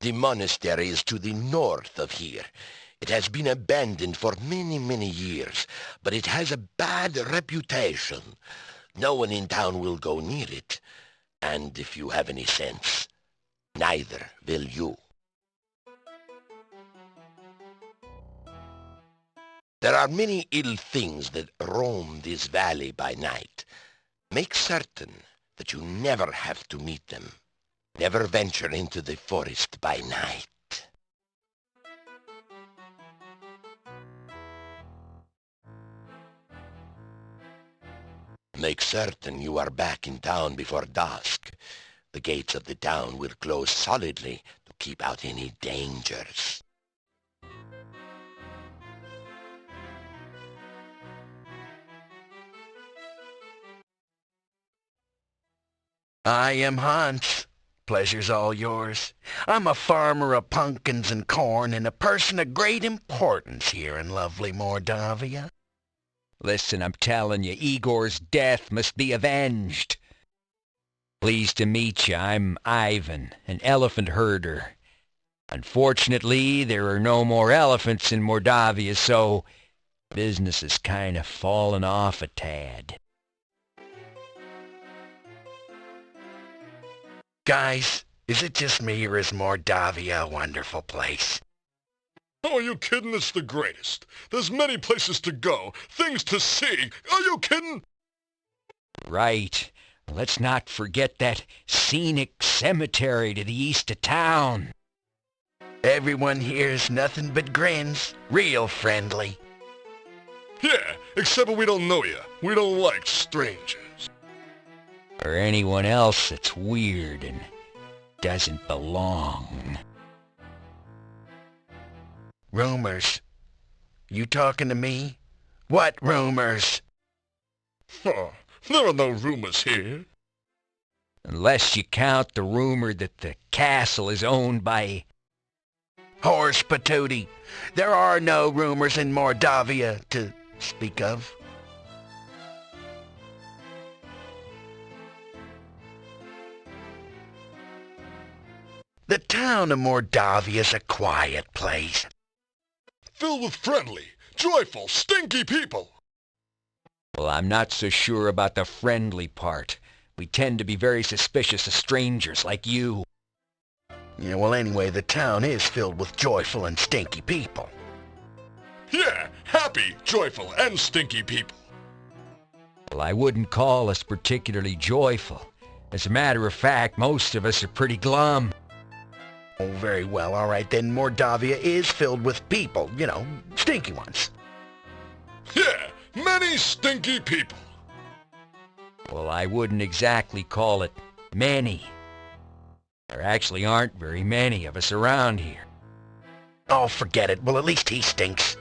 The monastery is to the north of here. It has been abandoned for many, many years, but it has a bad reputation. No one in town will go near it, and if you have any sense, neither will you. There are many ill things that roam this valley by night. Make certain that you never have to meet them. Never venture into the forest by night. Make certain you are back in town before dusk. The gates of the town will close solidly to keep out any dangers. I am Hans. Pleasure's all yours. I'm a farmer of pumpkins and corn and a person of great importance here in lovely Mordavia. Listen, I'm telling you, Igor's death must be avenged. Pleased to meet you. I'm Ivan, an elephant herder. Unfortunately, there are no more elephants in Mordavia, so business has kind of fallen off a tad. Guys, is it just me or is Mordavia a wonderful place? Oh, are you kidding? It's the greatest. There's many places to go, things to see. Are you kidding? Right. Let's not forget that scenic cemetery to the east of town. Everyone here's nothing but grins. Real friendly. Yeah, except when we don't know you. We don't like strangers. Or anyone else that's weird and doesn't belong. Rumors? You talking to me? What rumors? Oh, there are no rumors here. Unless you count the rumor that the castle is owned by... Horse patootie. There are no rumors in Mordavia to speak of. The town of Mordavia is a quiet place. Filled with friendly, joyful, stinky people. Well, I'm not so sure about the friendly part. We tend to be very suspicious of strangers like you. Yeah, well, anyway, the town is filled with joyful and stinky people. Yeah, happy, joyful, and stinky people. Well, I wouldn't call us particularly joyful. As a matter of fact, most of us are pretty glum. Oh, very well, all right, then Mordavia is filled with people, you know, stinky ones. Yeah, many stinky people. Well, I wouldn't exactly call it many. There actually aren't very many of us around here. Oh, forget it. Well, at least he stinks.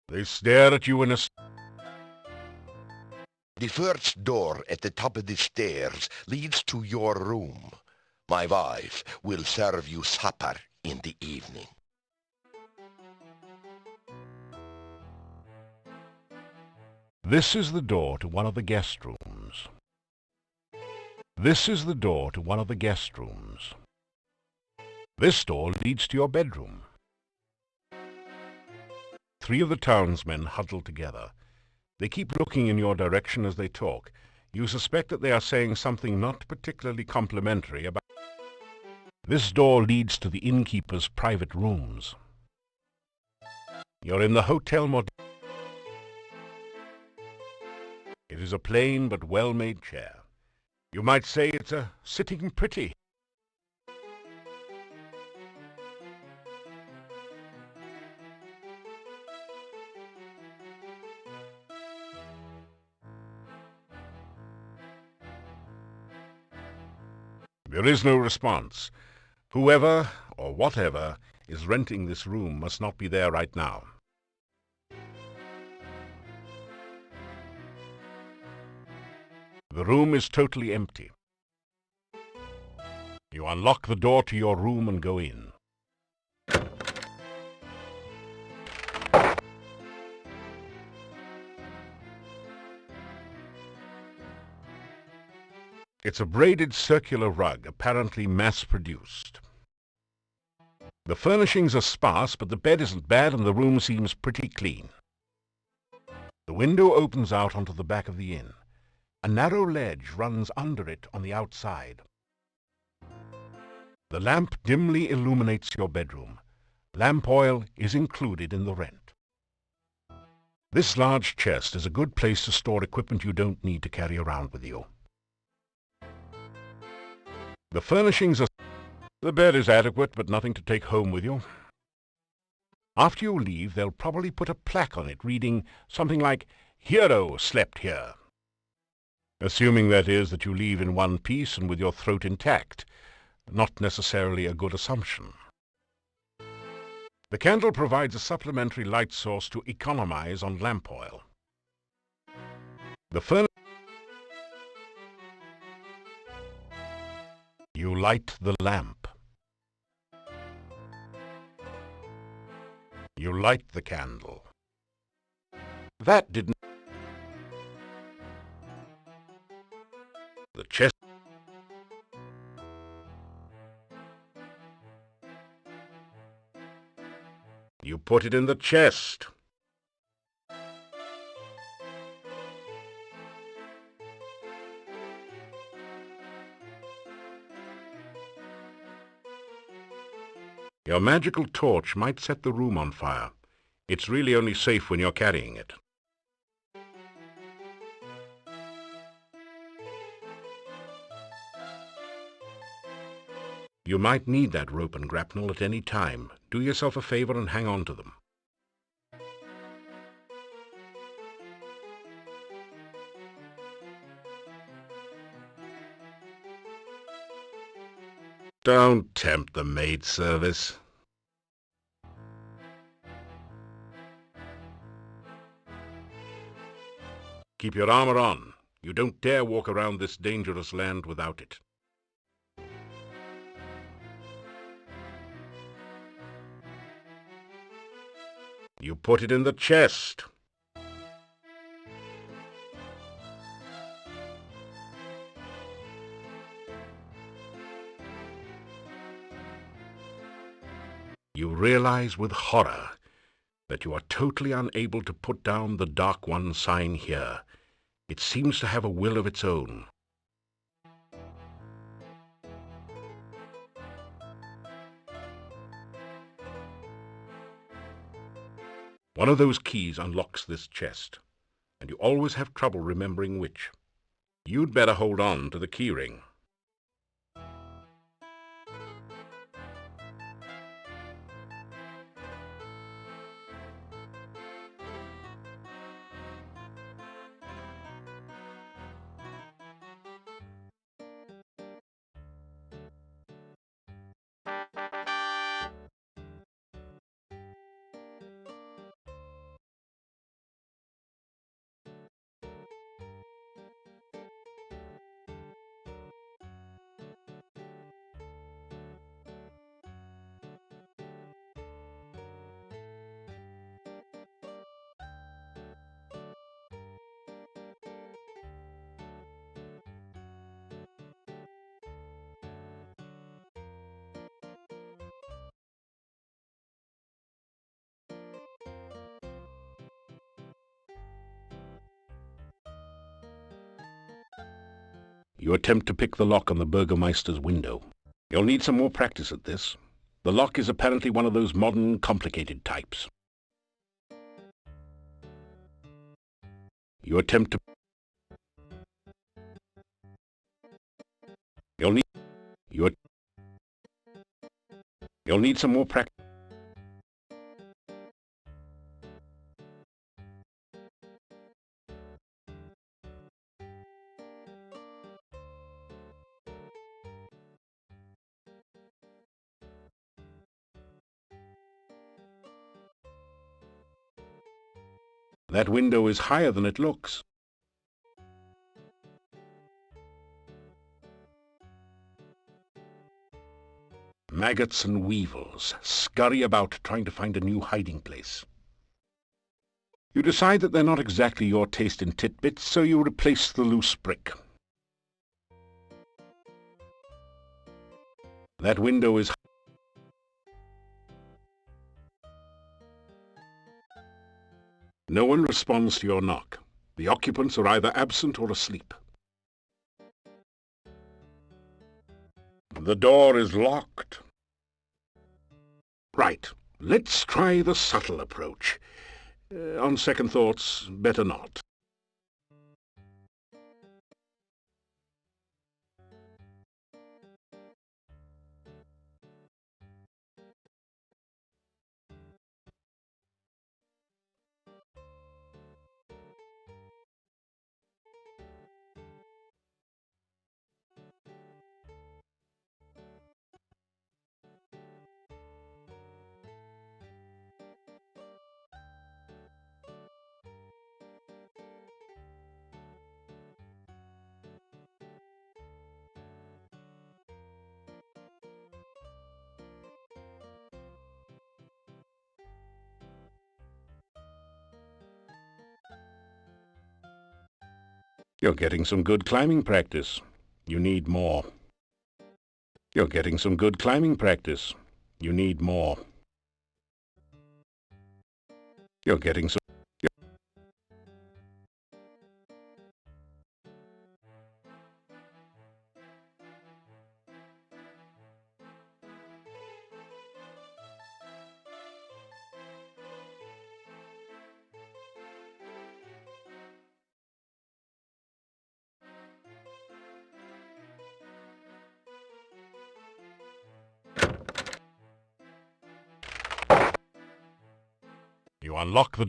They stare at you in a... The first door at the top of the stairs leads to your room. My wife will serve you supper in the evening. This is the door to one of the guest rooms. This is the door to one of the guest rooms. This door leads to your bedroom. 3 of the townsmen huddle together. They keep looking in your direction as they talk. You suspect that they are saying something not particularly complimentary about... This door leads to the innkeeper's private rooms. You're in the Hotel Mod... It is a plain but well-made chair. You might say it's a sitting pretty. There is no response. Whoever, or whatever, is renting this room must not be there right now. The room is totally empty. You unlock the door to your room and go in. It's a braided circular rug, apparently mass-produced. The furnishings are sparse, but the bed isn't bad and the room seems pretty clean. The window opens out onto the back of the inn. A narrow ledge runs under it on the outside. The lamp dimly illuminates your bedroom. Lamp oil is included in the rent. This large chest is a good place to store equipment you don't need to carry around with you. The furnishings are... The bed is adequate, but nothing to take home with you. After you leave, they'll probably put a plaque on it reading something like, "Hero slept here." Assuming, that is, that you leave in one piece and with your throat intact. Not necessarily a good assumption. The candle provides a supplementary light source to economize on lamp oil. The furnace... You light the lamp. You light the candle. That didn't... The chest... You put it in the chest. Your magical torch might set the room on fire. It's really only safe when you're carrying it. You might need that rope and grapnel at any time. Do yourself a favor and hang on to them. Don't tempt the maid service. Keep your armor on. You don't dare walk around this dangerous land without it. You put it in the chest. You realize with horror that you are totally unable to put down the Dark One sign here. It seems to have a will of its own. One of those keys unlocks this chest, and you always have trouble remembering which. You'd better hold on to the keyring. You attempt to pick the lock on the Burgomeister's window. You'll need some more practice at this. The lock is apparently one of those modern, complicated types. You attempt to... You'll need some more practice. That window is higher than it looks. Maggots and weevils scurry about trying to find a new hiding place. You decide that they're not exactly your taste in titbits, so you replace the loose brick. That window is... No one responds to your knock. The occupants are either absent or asleep. The door is locked. Right. Let's try the subtle approach. On second thoughts, better not. You're getting some good climbing practice. You need more. You're getting some good climbing practice. You need more. You're getting some... You unlock the...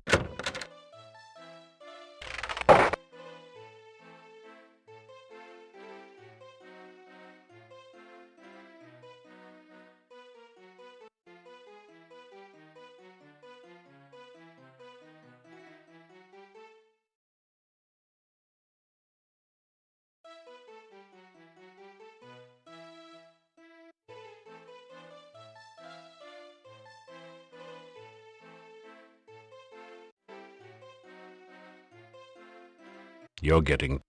You're getting...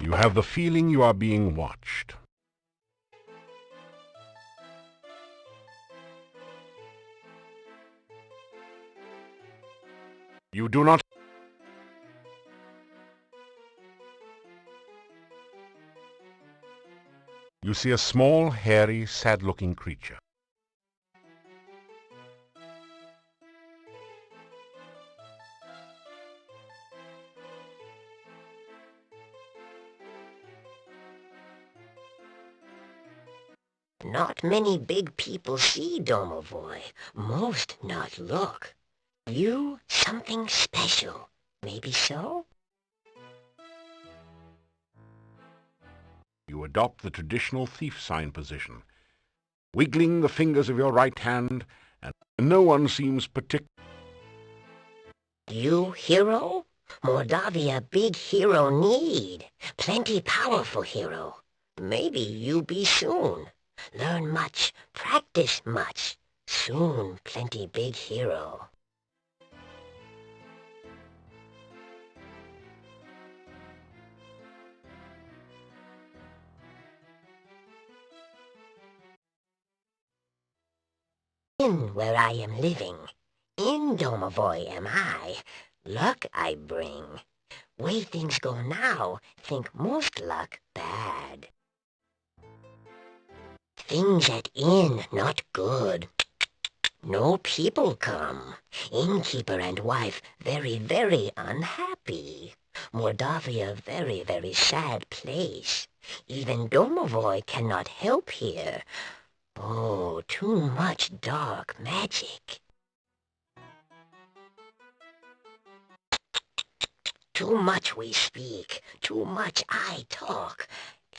You have the feeling you are being watched. You do not... You see a small, hairy, sad-looking creature. Not many big people see Domovoy. Most not look. You something special. Maybe so? You adopt the traditional thief sign position, wiggling the fingers of your right hand, and no one seems particular. You hero? Mordavia big hero need. Plenty powerful hero. Maybe you be soon. Learn much, practice much. Soon plenty big hero. In where I am living. In Domovoy am I. Luck I bring. Way things go now, think most luck bad. Things at inn not good. No people come. Innkeeper and wife very, very unhappy. Mordavia very, very sad place. Even Domovoy cannot help here. Oh, too much dark magic. Too much we speak, too much I talk.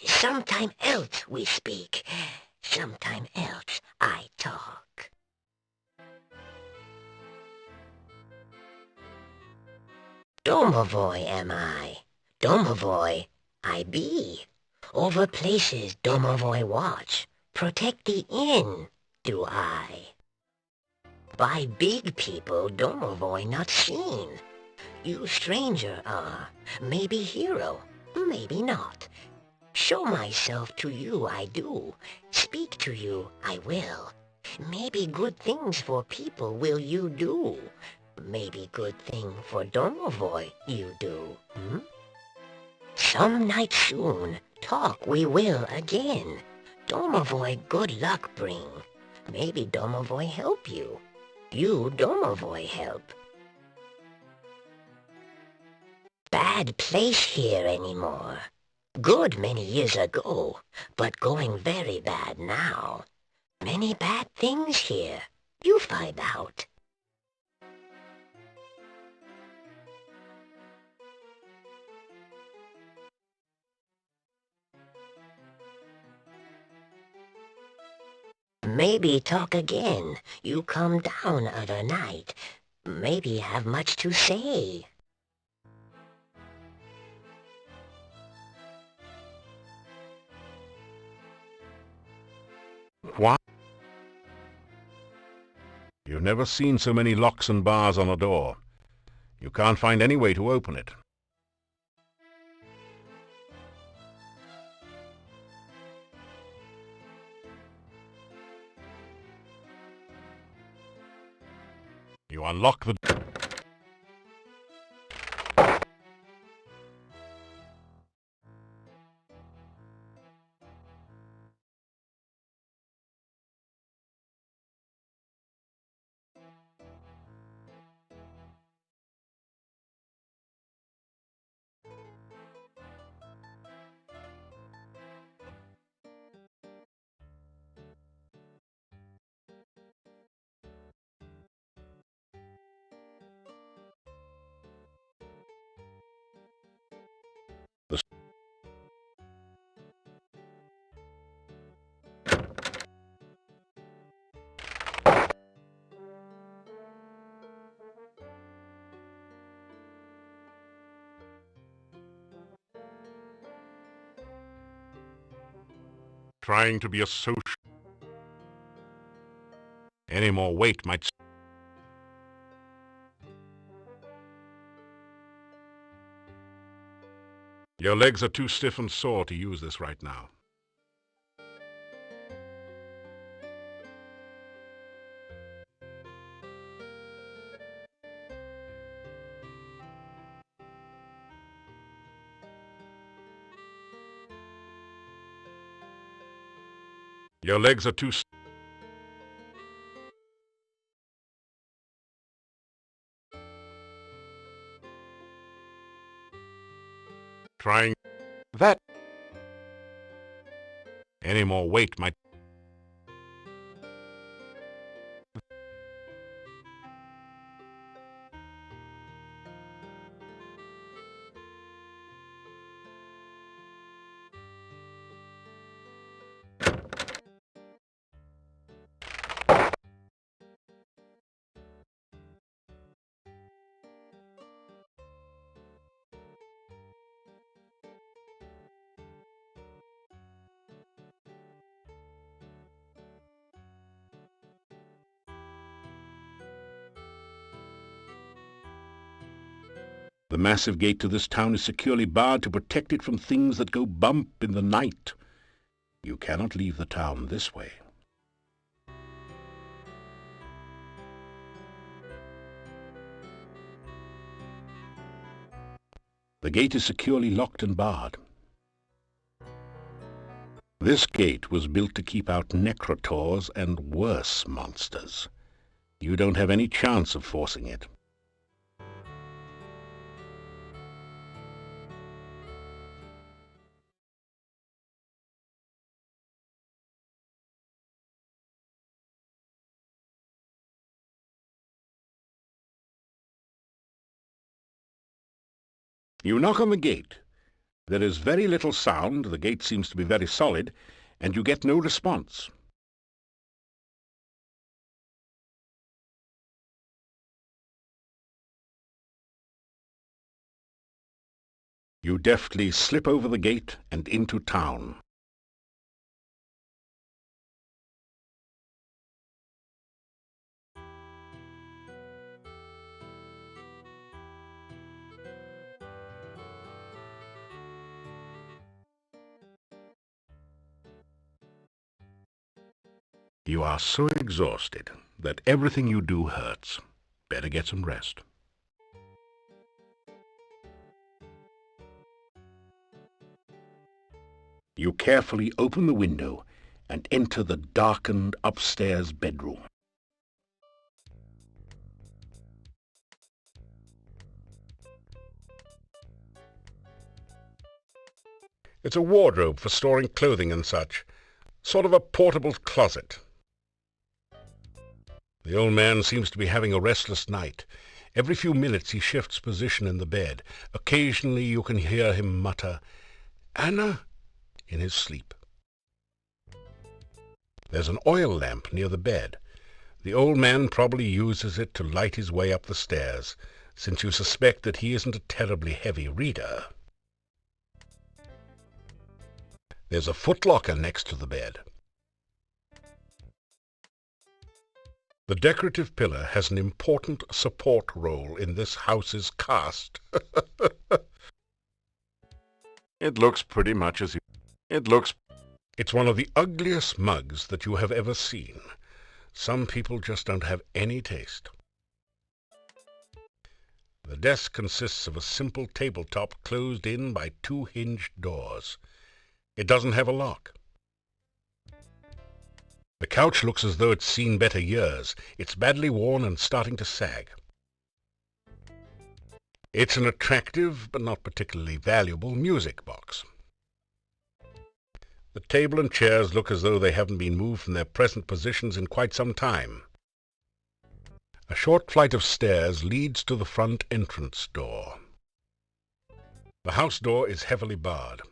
Sometime else we speak, sometime else I talk. Domovoy am I. Domovoy I be. Over places Domovoy watch. Protect the inn, do I. By big people Domovoy not seen. You stranger are. Maybe hero, maybe not. Show myself to you I do. Speak to you I will. Maybe good things for people will you do. Maybe good thing for Domovoy you do, hmm? Some night soon, talk we will again. Domovoy good luck bring. Maybe Domovoy help you. You Domovoy help. Bad place here anymore. Good many years ago, but going very bad now. Many bad things here. You find out. Maybe talk again. You come down other night. Maybe have much to say. What? You've never seen so many locks and bars on a door. You can't find any way to open it. You unlock the... Trying to be a social. Any more weight might... Your legs are too stiff and sore to use this right now. Your legs are too... Trying... That... Any more weight might... The massive gate to this town is securely barred to protect it from things that go bump in the night. You cannot leave the town this way. The gate is securely locked and barred. This gate was built to keep out necrotors and worse monsters. You don't have any chance of forcing it. You knock on the gate. There is very little sound, the gate seems to be very solid, and you get no response. You deftly slip over the gate and into town. You are so exhausted that everything you do hurts. Better get some rest. You carefully open the window and enter the darkened upstairs bedroom. It's a wardrobe for storing clothing and such, sort of a portable closet. The old man seems to be having a restless night. Every few minutes he shifts position in the bed. Occasionally you can hear him mutter, "Anna," in his sleep. There's an oil lamp near the bed. The old man probably uses it to light his way up the stairs, since you suspect that he isn't a terribly heavy reader. There's a footlocker next to the bed. The decorative pillar has an important support role in this house's cast. It looks pretty much as It's one of the ugliest mugs that you have ever seen. Some people just don't have any taste. The desk consists of a simple tabletop closed in by two hinged doors. It doesn't have a lock. The couch looks as though it's seen better years. It's badly worn and starting to sag. It's an attractive, but not particularly valuable, music box. The table and chairs look as though they haven't been moved from their present positions in quite some time. A short flight of stairs leads to the front entrance door. The house door is heavily barred.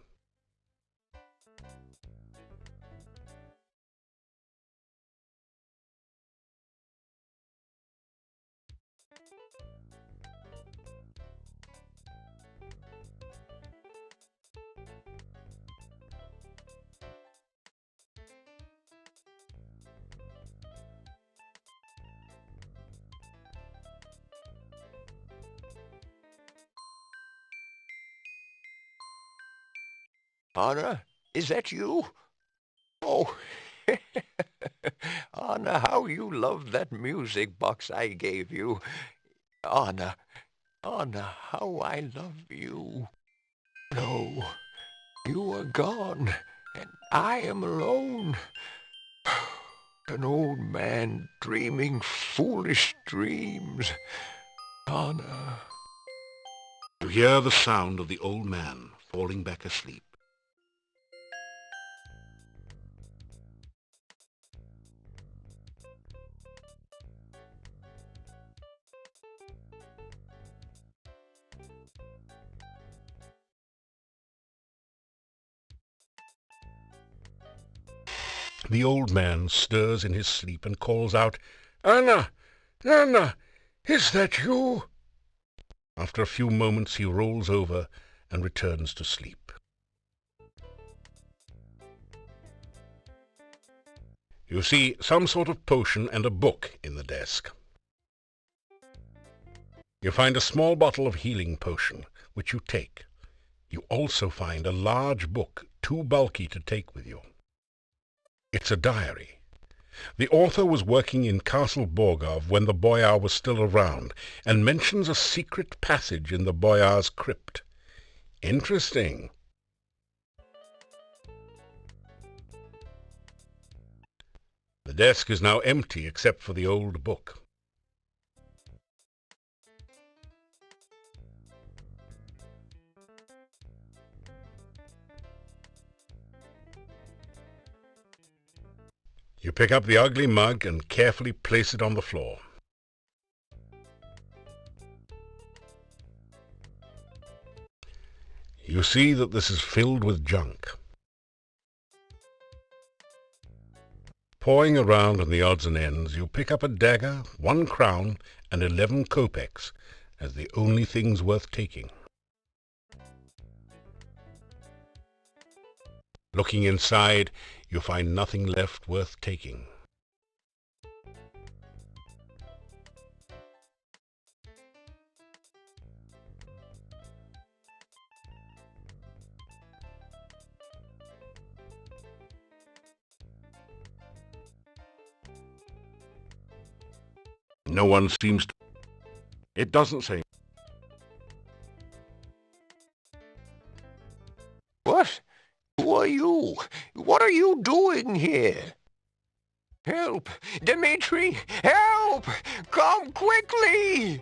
Anna, is that you? Oh, Anna, how you loved that music box I gave you. Anna, Anna, how I love you. No, you are gone, and I am alone. An old man dreaming foolish dreams. Anna. You hear the sound of the old man falling back asleep. The old man stirs in his sleep and calls out, "Anna! Anna! Is that you?" After a few moments he rolls over and returns to sleep. You see some sort of potion and a book in the desk. You find a small bottle of healing potion, which you take. You also find a large book, too bulky to take with you. It's a diary. The author was working in Castle Borgov when the boyar was still around, and mentions a secret passage in the boyar's crypt. Interesting. The desk is now empty except for the old book. You pick up the ugly mug and carefully place it on the floor. You see that this is filled with junk. Pawing around in the odds and ends, you pick up a dagger, 1 crown, and 11 kopecks as the only things worth taking. Looking inside, you find nothing left worth taking. No one seems to... It doesn't say... What? Who are you? What are you doing here? Help! Dmitri! Help! Come quickly!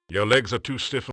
Your legs are too stiff.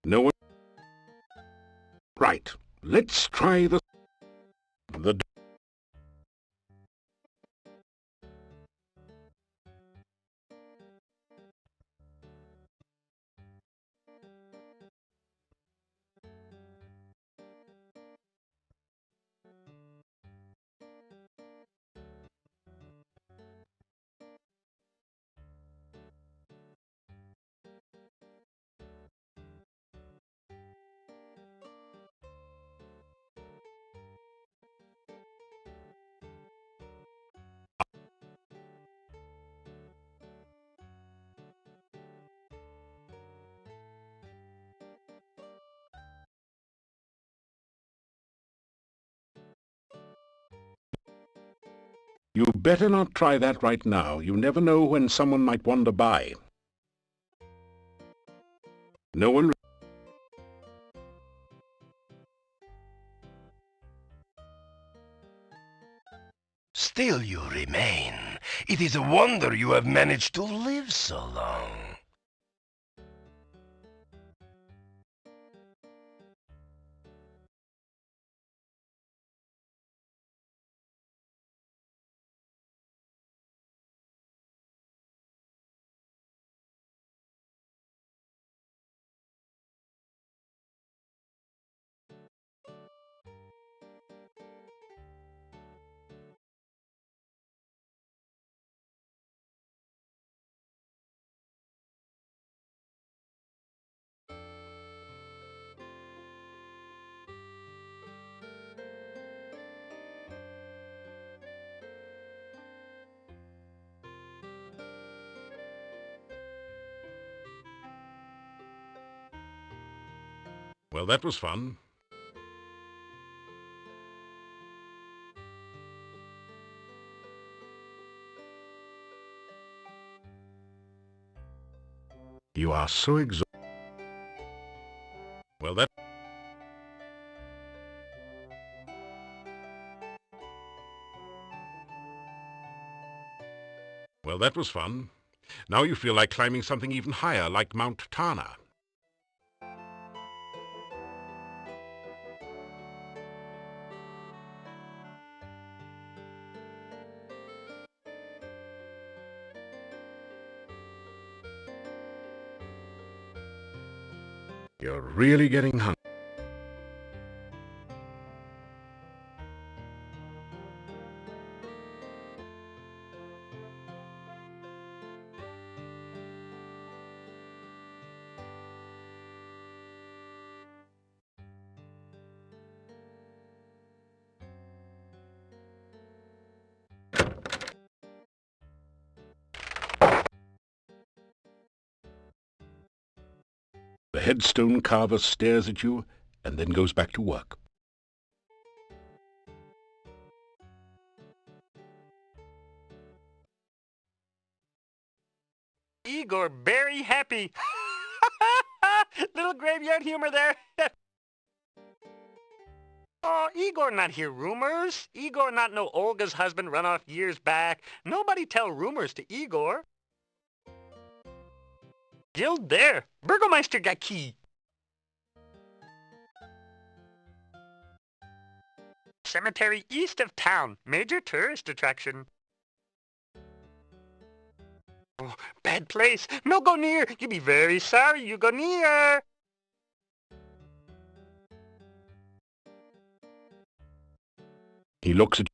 No one... Right. Let's try the... You better not try that right now. You never know when someone might wander by. No one... Still you remain. It is a wonder you have managed to live so long. Well, that was fun. You are so exhausted. Well, that... Well, that was fun. Now you feel like climbing something even higher, like Mount Tana. You're really getting hungry. The headstone carver stares at you and then goes back to work. Igor very happy. Little graveyard humor there. Oh, Igor not hear rumors. Igor not know Olga's husband run off years back. Nobody tell rumors to Igor. Guild there. Burgomeister got key. Cemetery east of town. Major tourist attraction. Oh, bad place. No go near. You be very sorry you go near. He looks at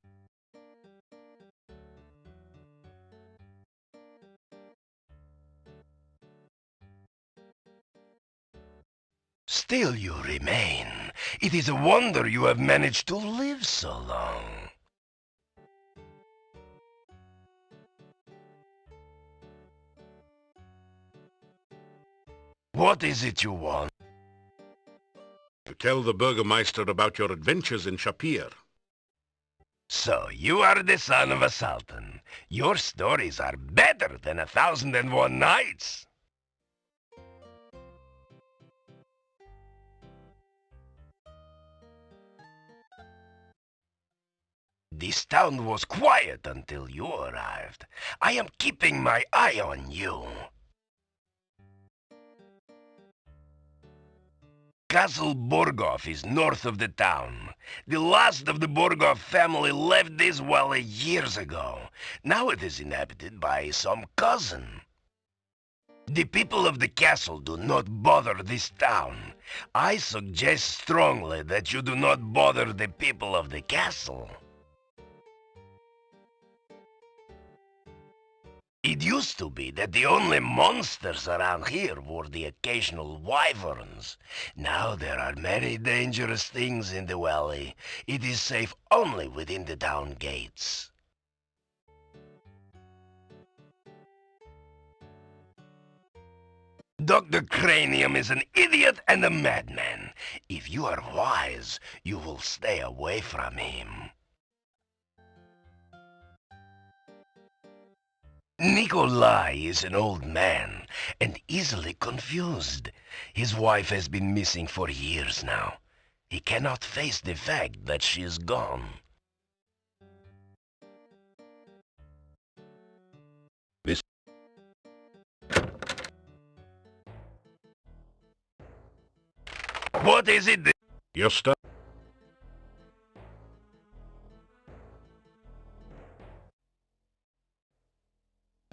Still you remain. It is a wonder you have managed to live so long. What is it you want? to tell the Burgomeister about your adventures in Shapir. So, you are the son of a sultan. Your stories are better than 1001 Nights. This town was quiet until you arrived. I am keeping my eye on you. Castle Borgov is north of the town. The last of the Borgov family left this valley years ago. Now it is inhabited by some cousin. The people of the castle do not bother this town. I suggest strongly that you do not bother the people of the castle. It used to be that the only monsters around here were the occasional wyverns. Now there are many dangerous things in the valley. It is safe only within the town gates. Dr. Cranium is an idiot and a madman. If you are wise, you will stay away from him. Nikolai is an old man and easily confused. His wife has been missing for years now. He cannot face the fact that she is gone. What is it? Your stuff.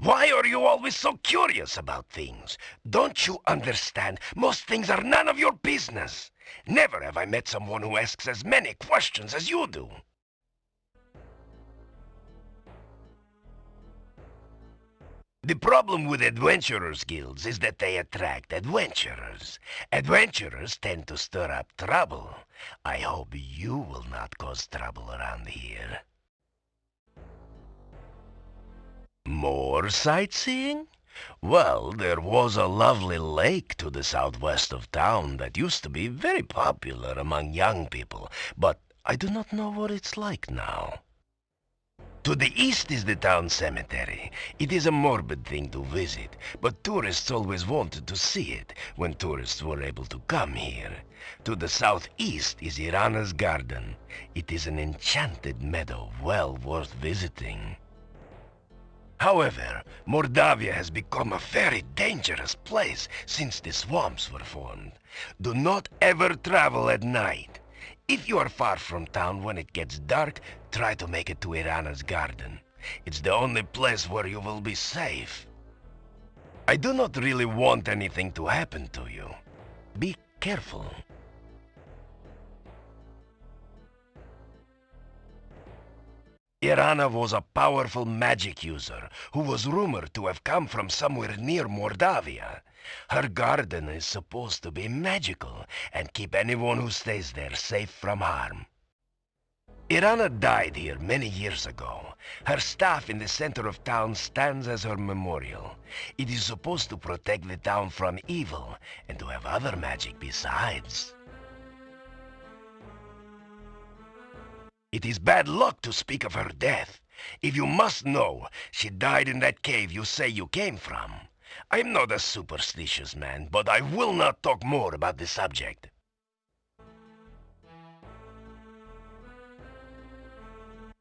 Why are you always so curious about things? Don't you understand? Most things are none of your business. Never have I met someone who asks as many questions as you do. The problem with adventurers' guilds is that they attract adventurers. Adventurers tend to stir up trouble. I hope you will not cause trouble around here. More sightseeing? Well, there was a lovely lake to the southwest of town that used to be very popular among young people, but I do not know what it's like now. To the east is the town cemetery. It is a morbid thing to visit, but tourists always wanted to see it when tourists were able to come here. To the southeast is Irana's garden. It is an enchanted meadow well worth visiting. However, Mordavia has become a very dangerous place since the swamps were formed. Do not ever travel at night. If you are far from town when it gets dark, try to make it to Irana's garden. It's the only place where you will be safe. I do not really want anything to happen to you. Be careful. Irana was a powerful magic user who was rumored to have come from somewhere near Mordavia. Her garden is supposed to be magical and keep anyone who stays there safe from harm. Irana died here many years ago. Her staff in the center of town stands as her memorial. It is supposed to protect the town from evil and to have other magic besides. It is bad luck to speak of her death. If you must know, she died in that cave you say you came from. I am not a superstitious man, but I will not talk more about the subject.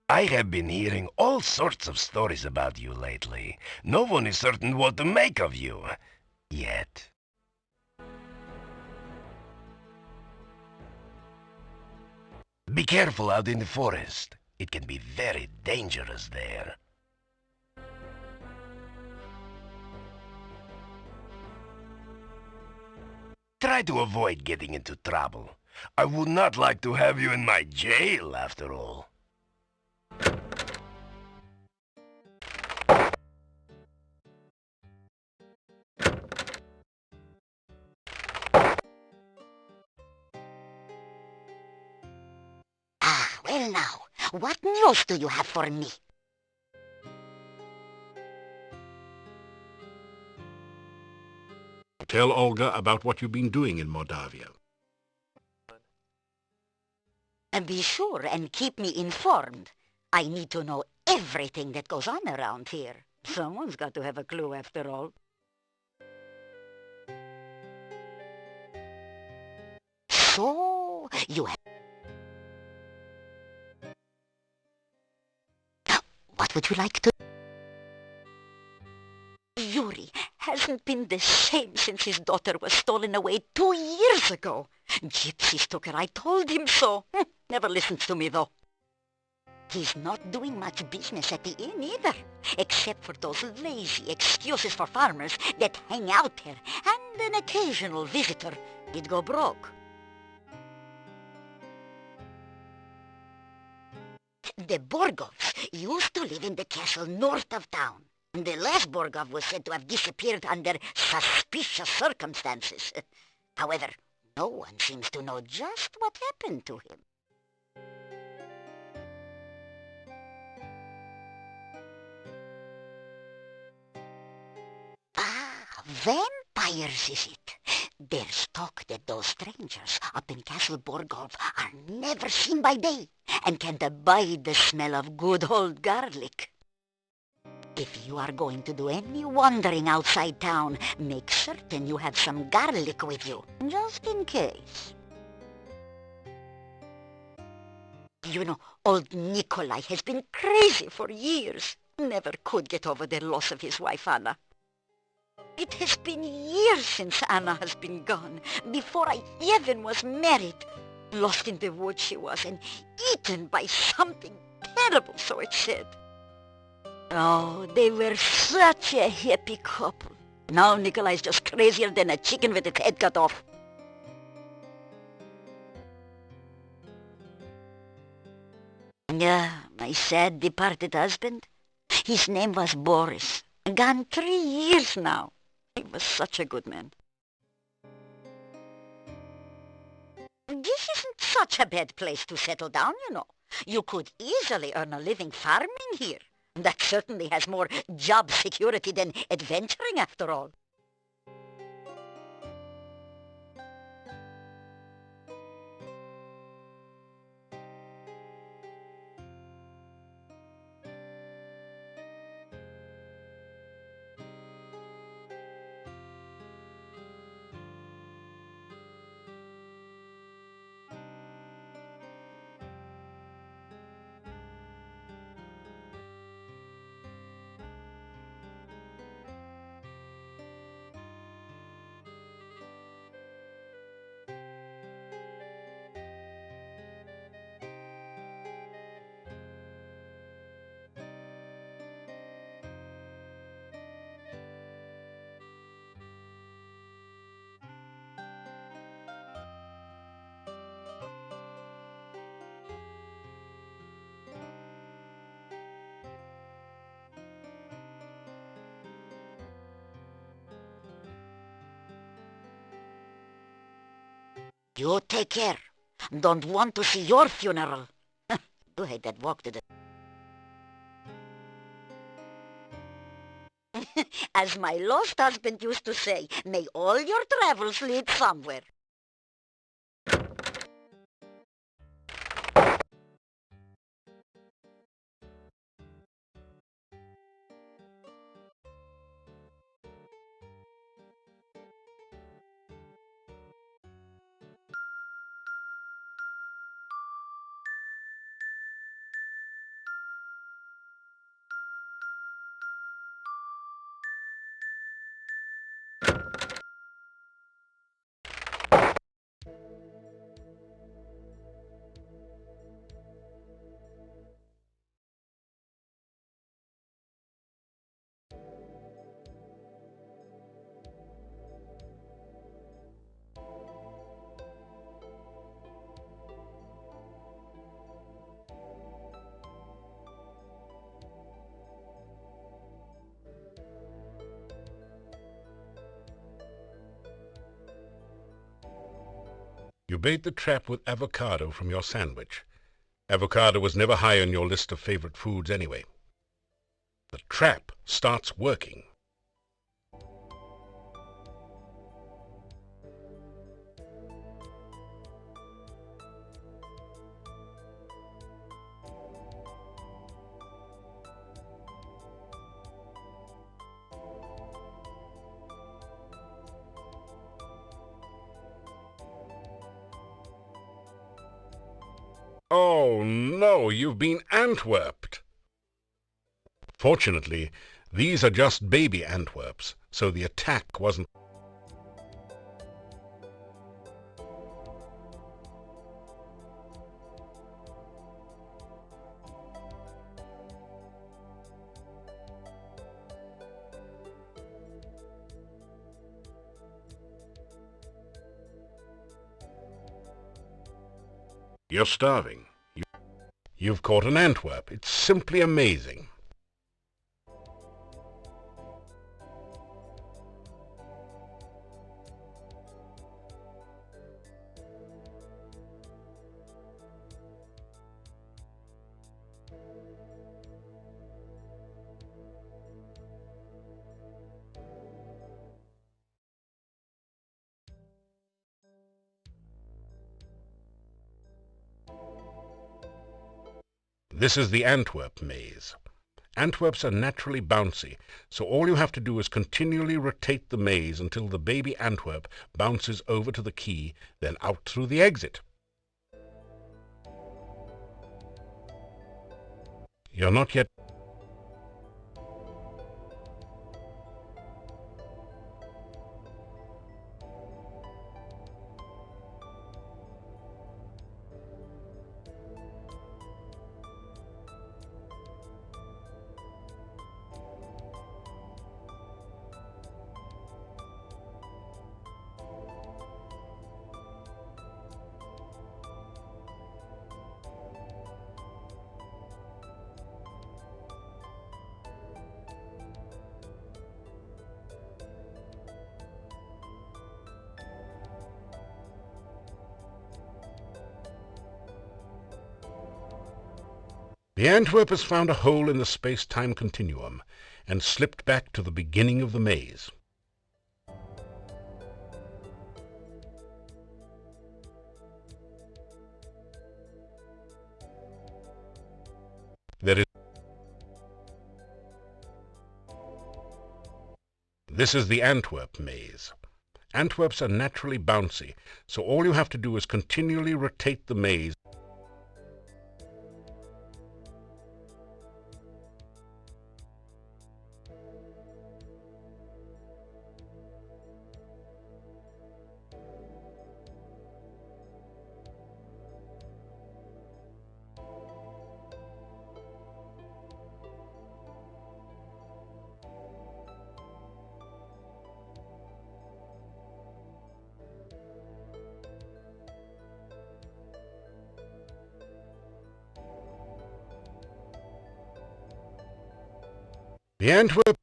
I have been hearing all sorts of stories about you lately. No one is certain what to make of you. Yet. Be careful out in the forest. It can be very dangerous there. Try to avoid getting into trouble. I would not like to have you in my jail, after all. Well now, what news do you have for me? Tell Olga about what you've been doing in Mordavia. And be sure and keep me informed. I need to know everything that goes on around here. Someone's got to have a clue after all. So, you have... What would you like to... Yuri hasn't been the same since his daughter was stolen away 2 years ago. Gypsies took her, I told him so. Never listens to me, though. He's not doing much business at the inn either, except for those lazy excuses for farmers that hang out there, and an occasional visitor. He'd go broke. The Borgovs used to live in the castle north of town. The last Borgov was said to have disappeared under suspicious circumstances. However, no one seems to know just what happened to him. Vampires is it? There's talk that those strangers up in Castle Borgov are never seen by day and can't abide the smell of good old garlic. If you are going to do any wandering outside town, make certain you have some garlic with you, just in case. You know, old Nikolai has been crazy for years. Never could get over the loss of his wife, Anna. It has been years since Anna has been gone, before I even was married. Lost in the woods she was, and eaten by something terrible, so it said. Oh, they were such a happy couple. Now Nikolai's just crazier than a chicken with its head cut off. Yeah, my sad departed husband. His name was Boris. Gone 3 years now. He was such a good man. This isn't such a bad place to settle down, you know. You could easily earn a living farming here. That certainly has more job security than adventuring, after all. You take care. Don't want to see your funeral. You had that walk to the... As my lost husband used to say, may all your travels lead somewhere. You bait the trap with avocado from your sandwich. Avocado was never high on your list of favorite foods anyway. The trap starts working. Oh no, you've been Antwerped. Fortunately, these are just baby Antwerps, so the attack wasn't... You're starving. You've caught an Antwerp. It's simply amazing. This is the Antwerp maze. Antwerps are naturally bouncy, so all you have to do is continually rotate the maze until the baby Antwerp bounces over to the key, then out through the exit. You're not yet... The Antwerp has found a hole in the space-time continuum and slipped back to the beginning of the maze. This is the Antwerp maze. Antwerps are naturally bouncy, so all you have to do is continually rotate the maze. The Antwerp...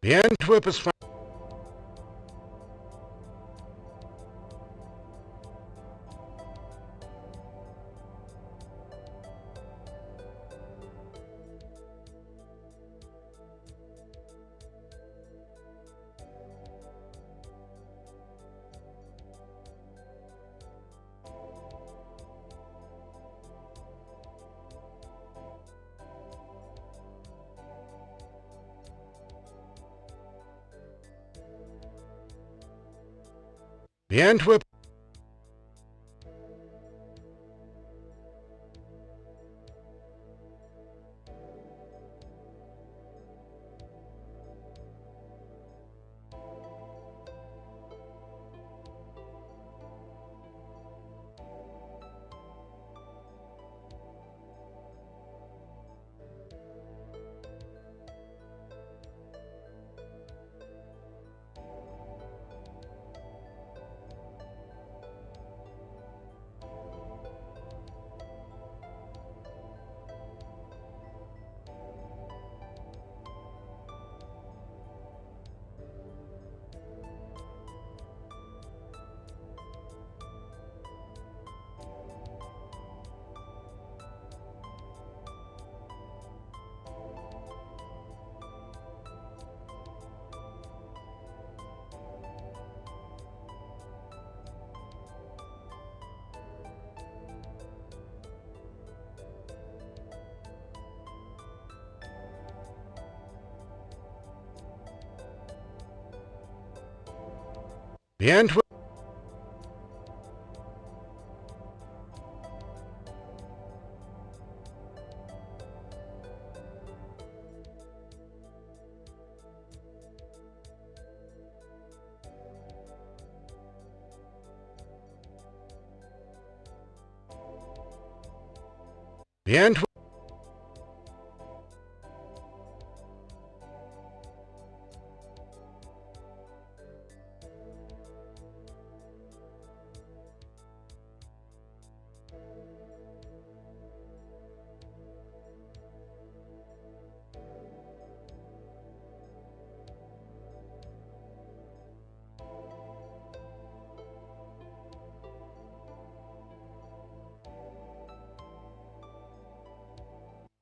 The Antwerp is found... The Antwerp... The Antwerp... The Antwerp...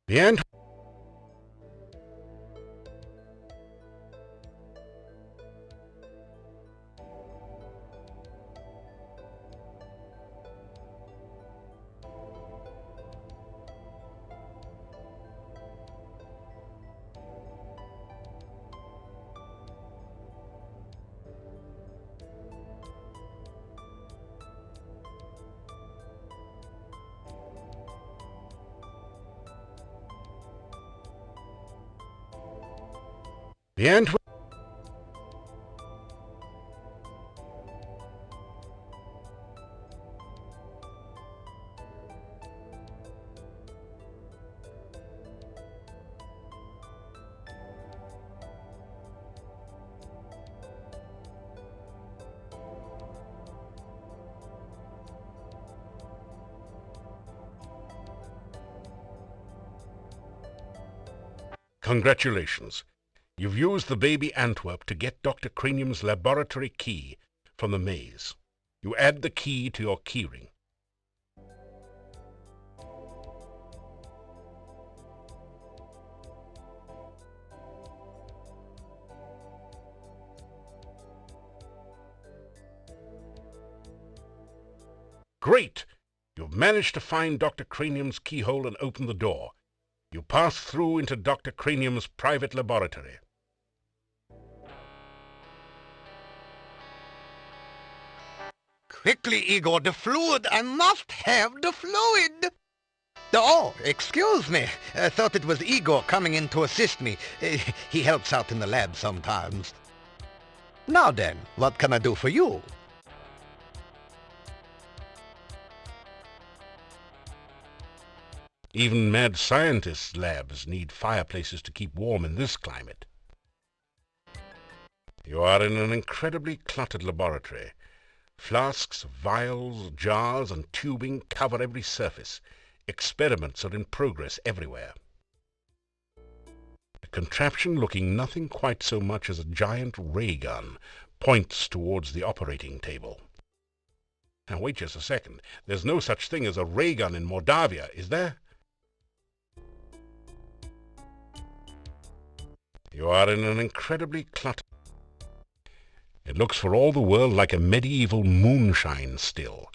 The ant... The ant... Congratulations. You've used the baby Antwerp to get Dr. Cranium's laboratory key from the maze. You add the key to your keyring. Great! You've managed to find Dr. Cranium's keyhole and open the door. You pass through into Dr. Cranium's private laboratory. Quickly, Igor, the fluid! I must have the fluid! Oh, excuse me. I thought it was Igor coming in to assist me. He helps out in the lab sometimes. Now then, what can I do for you? Even mad scientists' labs need fireplaces to keep warm in this climate. You are in an incredibly cluttered laboratory. Flasks, vials, jars, and tubing cover every surface. Experiments are in progress everywhere. A contraption looking nothing quite so much as a giant ray gun points towards the operating table. Now wait just a second. There's no such thing as a ray gun in Mordavia, is there? You are in an incredibly cluttered... It looks for all the world like a medieval moonshine still.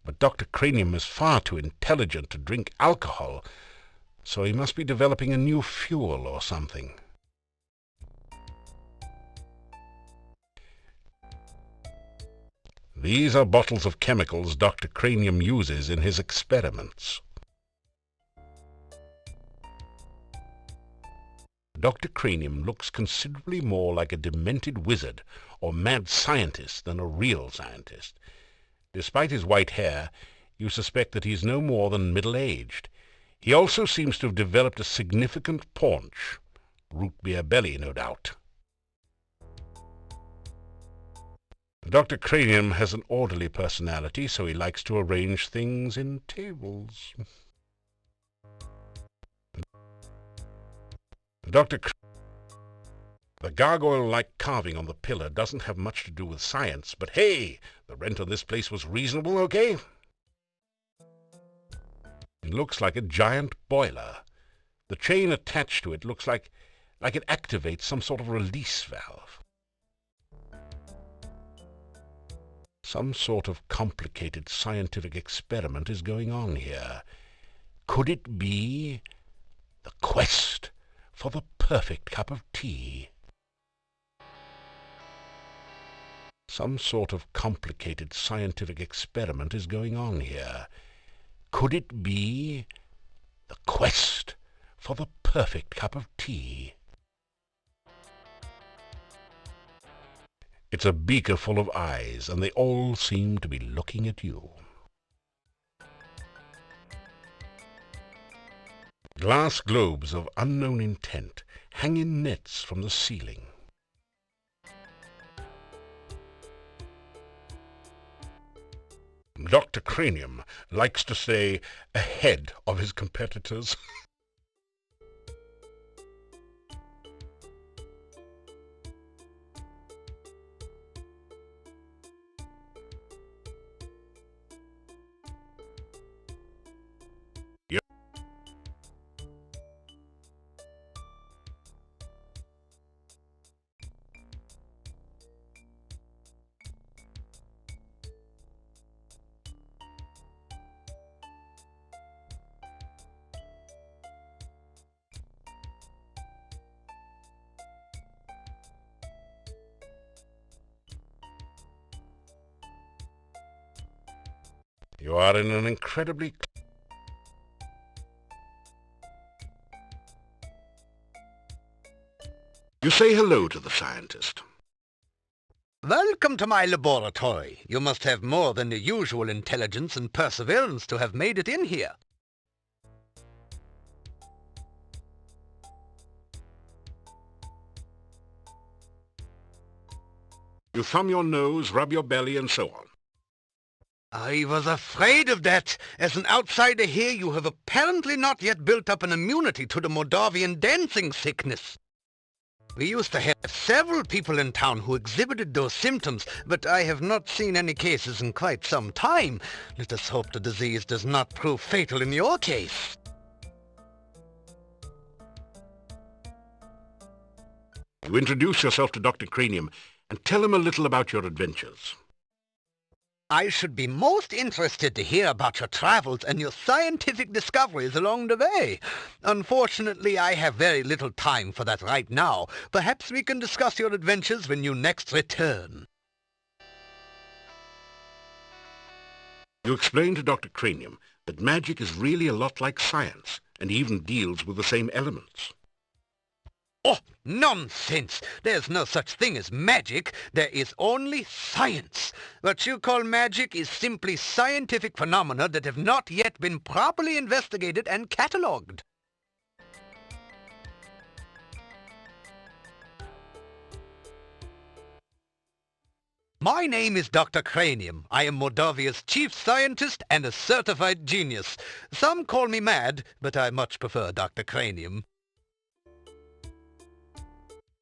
But Dr. Cranium is far too intelligent to drink alcohol, so he must be developing a new fuel or something. These are bottles of chemicals Dr. Cranium uses in his experiments. Dr. Cranium looks considerably more like a demented wizard or mad scientist than a real scientist. Despite his white hair, you suspect that he is no more than middle-aged. He also seems to have developed a significant paunch. Root beer belly, no doubt. Dr. Cranium has an orderly personality, so he likes to arrange things in tables. The gargoyle-like carving on the pillar doesn't have much to do with science, but hey, the rent on this place was reasonable, okay? It looks like a giant boiler. The chain attached to it looks like it activates some sort of release valve. Some sort of complicated scientific experiment is going on here. Could it be the quest for the perfect cup of tea? Some sort of complicated scientific experiment is going on here. Could it be the quest for the perfect cup of tea? It's a beaker full of eyes, and they all seem to be looking at you. Glass globes of unknown intent hang in nets from the ceiling. Dr. Cranium likes to stay ahead of his competitors. You are in an incredibly... You say hello to the scientist. Welcome to my laboratory. You must have more than the usual intelligence and perseverance to have made it in here. You thumb your nose, rub your belly, and so on. I was afraid of that. As an outsider here, you have apparently not yet built up an immunity to the Moldavian dancing sickness. We used to have several people in town who exhibited those symptoms, but I have not seen any cases in quite some time. Let us hope the disease does not prove fatal in your case. You introduce yourself to Dr. Cranium and tell him a little about your adventures. I should be most interested to hear about your travels and your scientific discoveries along the way. Unfortunately, I have very little time for that right now. Perhaps we can discuss your adventures when you next return. You explain to Dr. Cranium that magic is really a lot like science, and even deals with the same elements. Oh, nonsense! There's no such thing as magic. There is only science. What you call magic is simply scientific phenomena that have not yet been properly investigated and catalogued. My name is Dr. Cranium. I am Moldavia's chief scientist and a certified genius. Some call me mad, but I much prefer Dr. Cranium.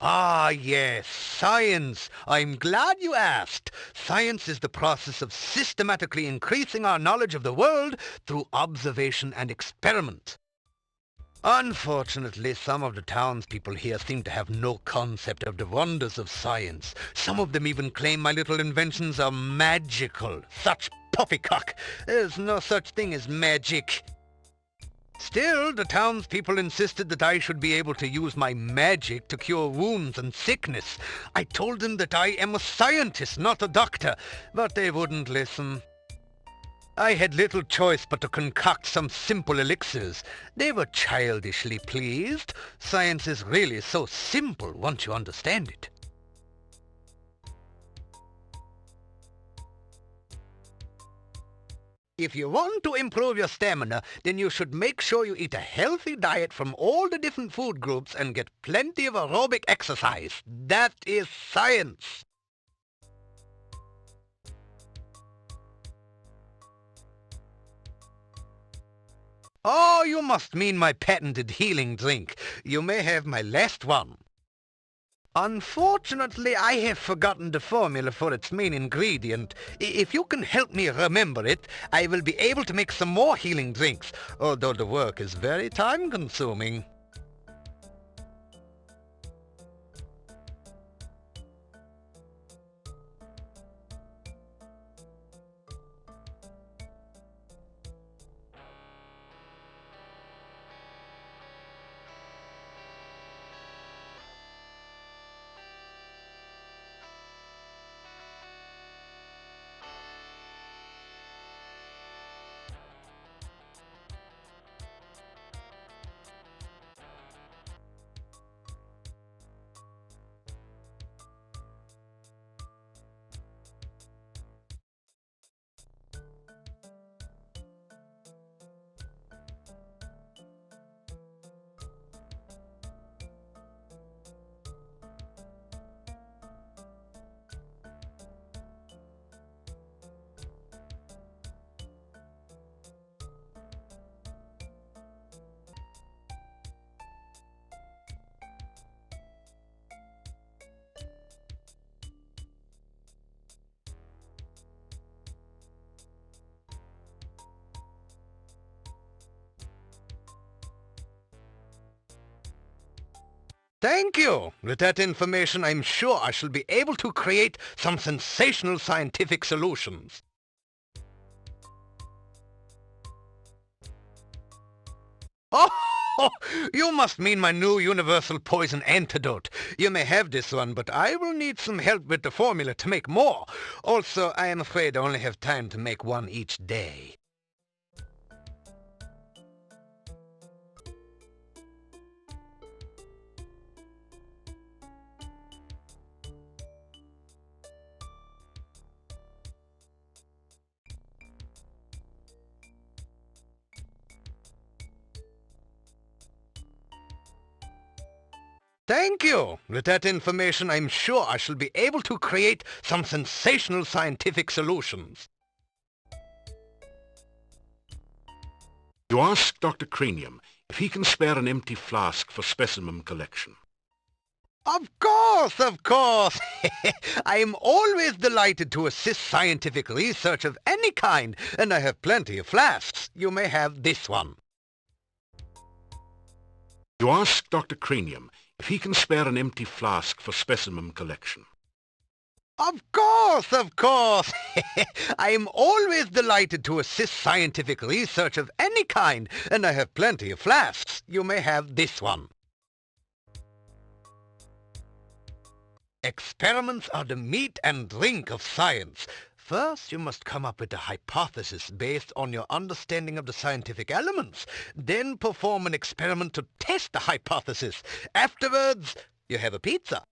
Ah, yes, science. I'm glad you asked. Science is the process of systematically increasing our knowledge of the world through observation and experiment. Unfortunately, some of the townspeople here seem to have no concept of the wonders of science. Some of them even claim my little inventions are magical. Such poppycock. There's no such thing as magic. Still, the townspeople insisted that I should be able to use my magic to cure wounds and sickness. I told them that I am a scientist, not a doctor, but they wouldn't listen. I had little choice but to concoct some simple elixirs. They were childishly pleased. Science is really so simple once you understand it. If you want to improve your stamina, then you should make sure you eat a healthy diet from all the different food groups and get plenty of aerobic exercise. That is science. Oh, you must mean my patented healing drink. You may have my last one. Unfortunately, I have forgotten the formula for its main ingredient. If you can help me remember it, I will be able to make some more healing drinks, although the work is very time-consuming. Thank you. With that information, I'm sure I shall be able to create some sensational scientific solutions. Oh, Oh, you must mean my new universal poison antidote. You may have this one, but I will need some help with the formula to make more. Also, I am afraid I only have time to make one each day. Thank you. With that information, I'm sure I shall be able to create some sensational scientific solutions. You ask Dr. Cranium if he can spare an empty flask for specimen collection. Of course, of course. I am always delighted to assist scientific research of any kind, and I have plenty of flasks. You may have this one. You ask Dr. Cranium if he can spare an empty flask for specimen collection. Of course, of course. I am always delighted to assist scientific research of any kind, and I have plenty of flasks. You may have this one. Experiments are the meat and drink of science. First, you must come up with a hypothesis based on your understanding of the scientific elements. Then perform an experiment to test the hypothesis. Afterwards, you have a pizza.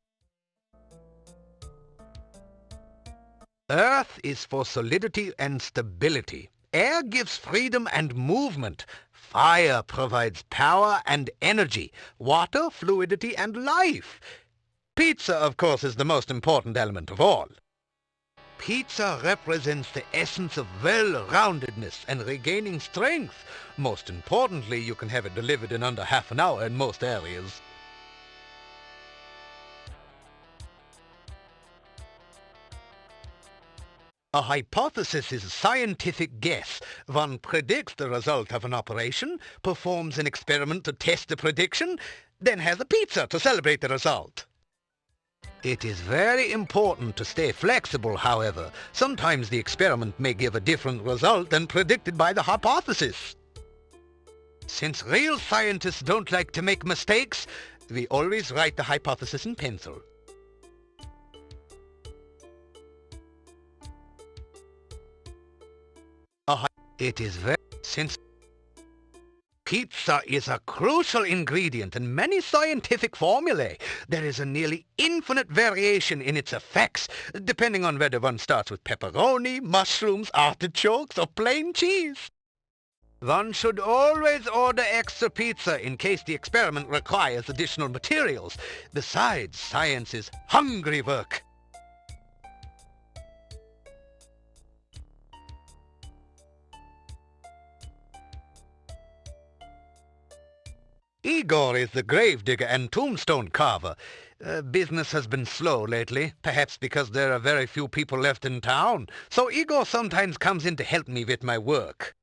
Earth is for solidity and stability. Air gives freedom and movement. Fire provides power and energy. Water, fluidity and life. Pizza, of course, is the most important element of all. Pizza represents the essence of well-roundedness and regaining strength. Most importantly, you can have it delivered in under half an hour in most areas. A hypothesis is a scientific guess. One predicts the result of an operation, performs an experiment to test the prediction, then has a pizza to celebrate the result. It is very important to stay flexible, however. Sometimes the experiment may give a different result than predicted by the hypothesis. Since real scientists don't like to make mistakes, we always write the hypothesis in pencil. Since pizza is a crucial ingredient in many scientific formulae, there is a nearly infinite variation in its effects, depending on whether one starts with pepperoni, mushrooms, artichokes, or plain cheese. One should always order extra pizza in case the experiment requires additional materials. Besides, science is hungry work. Igor is the gravedigger and tombstone carver. Business has been slow lately, perhaps because there are very few people left in town, so Igor sometimes comes in to help me with my work.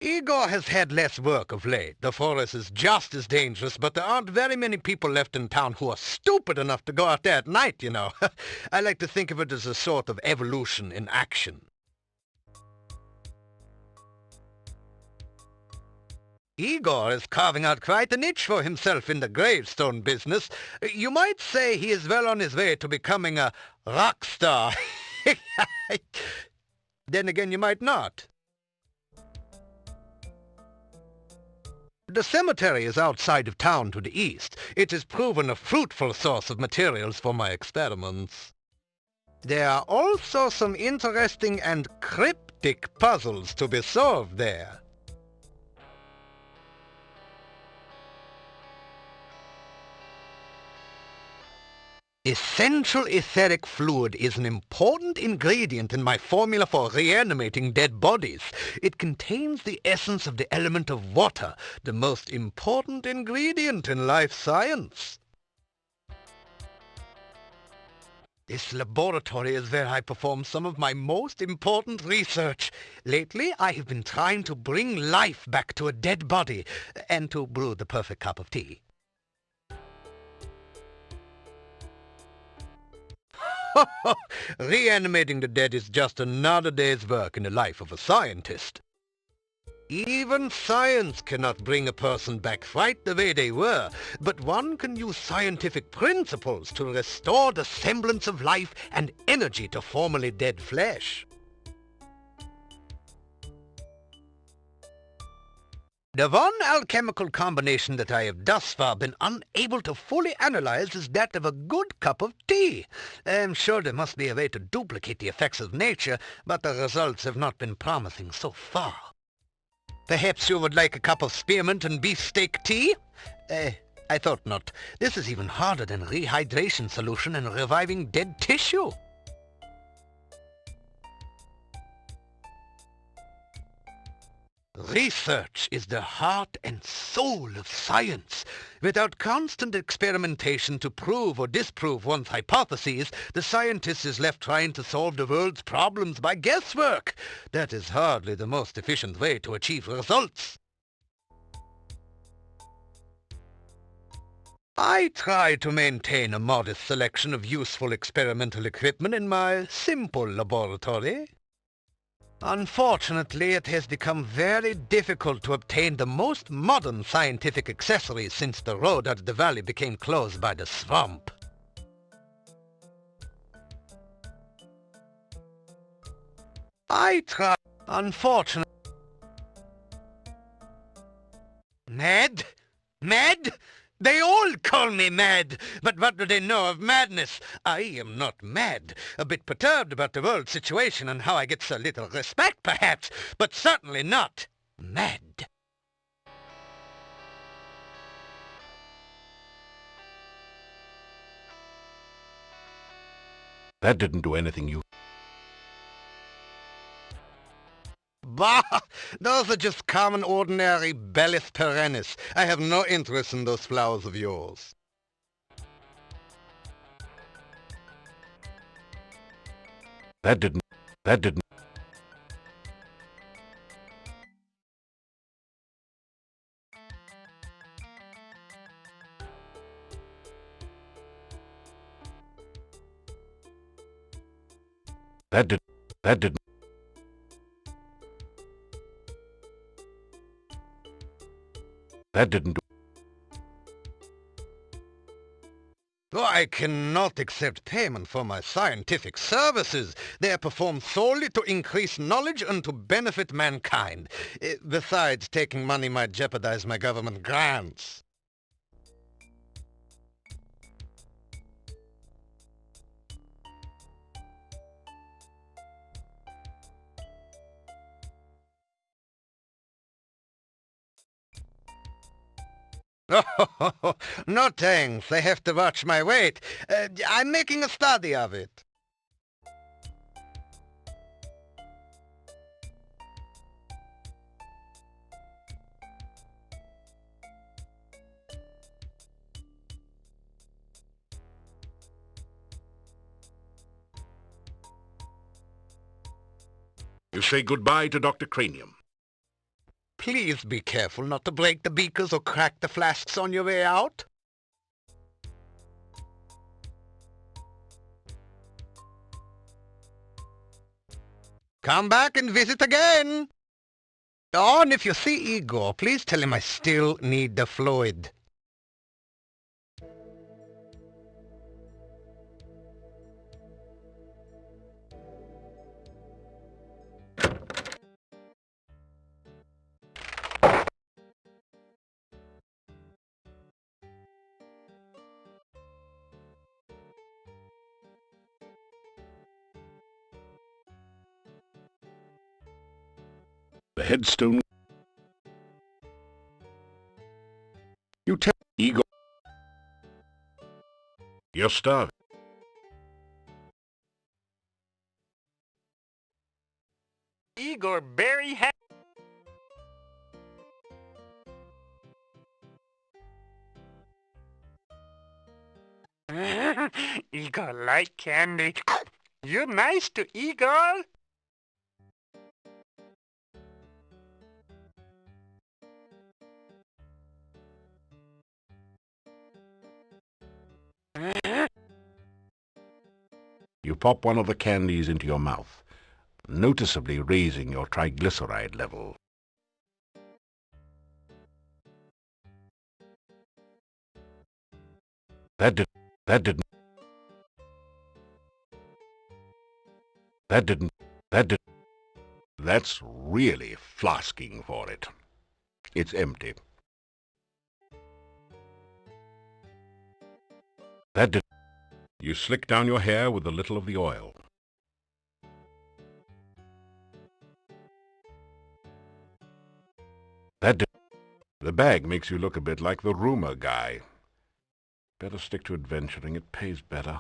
Igor has had less work of late. The forest is just as dangerous, but there aren't very many people left in town who are stupid enough to go out there at night, you know. I like to think of it as a sort of evolution in action. Igor is carving out quite a niche for himself in the gravestone business. You might say he is well on his way to becoming a rock star. Then again, you might not. The cemetery is outside of town to the east. It has proven a fruitful source of materials for my experiments. There are also some interesting and cryptic puzzles to be solved there. Essential etheric fluid is an important ingredient in my formula for reanimating dead bodies. It contains the essence of the element of water, the most important ingredient in life science. This laboratory is where I perform some of my most important research. Lately, I have been trying to bring life back to a dead body and to brew the perfect cup of tea. Reanimating the dead is just another day's work in the life of a scientist. Even science cannot bring a person back right the way they were, but one can use scientific principles to restore the semblance of life and energy to formerly dead flesh. The one alchemical combination that I have thus far been unable to fully analyze is that of a good cup of tea. I'm sure there must be a way to duplicate the effects of nature, but the results have not been promising so far. Perhaps you would like a cup of spearmint and beefsteak tea? I thought not. This is even harder than rehydration solution and reviving dead tissue. Research is the heart and soul of science. Without constant experimentation to prove or disprove one's hypotheses, the scientist is left trying to solve the world's problems by guesswork. That is hardly the most efficient way to achieve results. I try to maintain a modest selection of useful experimental equipment in my simple laboratory. Unfortunately, it has become very difficult to obtain the most modern scientific accessories since the road out of the valley became closed by the swamp. I try... Unfortunately... Mad? Mad? They all call me mad, but what do they know of madness? I am not mad. A bit perturbed about the world situation and how I get so little respect, perhaps, but certainly not mad. That didn't do anything, you... Bah! Those are just common, ordinary Bellis perennis. I have no interest in those flowers of yours. That didn't... That didn't... That did... That didn't... That didn't do... Oh, I cannot accept payment for my scientific services. They are performed solely to increase knowledge and to benefit mankind. Besides, taking money might jeopardize my government grants. Oh, no thanks. I have to watch my weight. I'm making a study of it. You say goodbye to Dr. Cranium. Please be careful not to break the beakers or crack the flasks on your way out. Come back and visit again. Oh, and if you see Igor, please tell him I still need the fluid. The headstone... You tell Igor... You're starving. Igor Barry ha... Igor like candy. You're nice to Igor. You You pop one of the candies into your mouth, noticeably raising your triglyceride level. That didn't. That's really flasking for it. It's empty. That did. You slick down your hair with a little of the oil. That did. The bag makes you look a bit like the rumor guy. Better stick to adventuring, it pays better.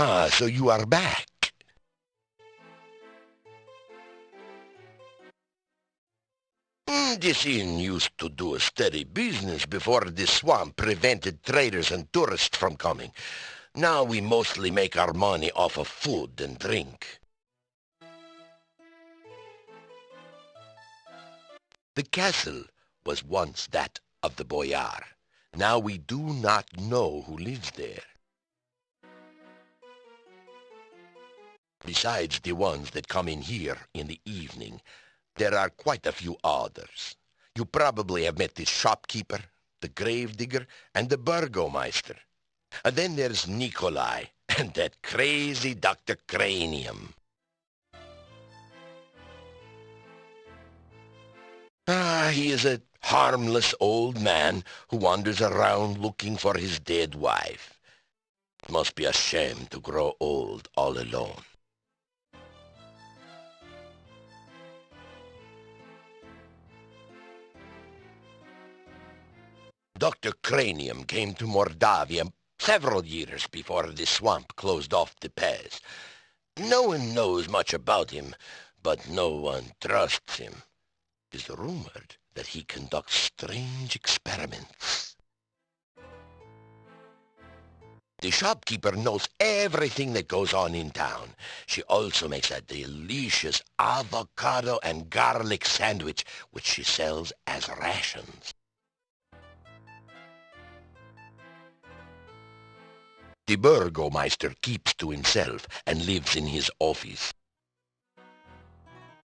Ah, so you are back. This inn used to do a steady business before this swamp prevented traders and tourists from coming. Now we mostly make our money off of food and drink. The castle was once that of the boyar. Now we do not know who lives there. Besides the ones that come in here in the evening, there are quite a few others. You probably have met the shopkeeper, the gravedigger, and the burgomeister. And then there's Nikolai, and that crazy Dr. Cranium. He is a harmless old man who wanders around looking for his dead wife. It must be a shame to grow old all alone. Dr. Cranium came to Mordavia several years before the swamp closed off the pass. No one knows much about him, but no one trusts him. It is rumored that he conducts strange experiments. The shopkeeper knows everything that goes on in town. She also makes a delicious avocado and garlic sandwich, which she sells as rations. The burgomeister keeps to himself and lives in his office.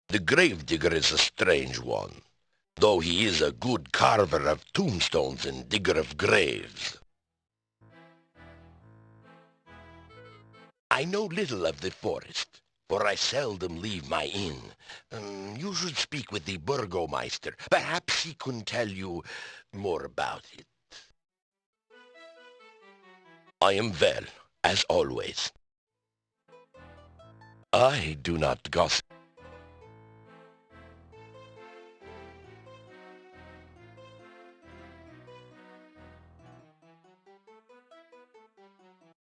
The gravedigger is a strange one, though he is a good carver of tombstones and digger of graves. I know little of the forest, for I seldom leave my inn. You should speak with the burgomeister. Perhaps he can tell you more about it. I am well, as always. I do not gossip.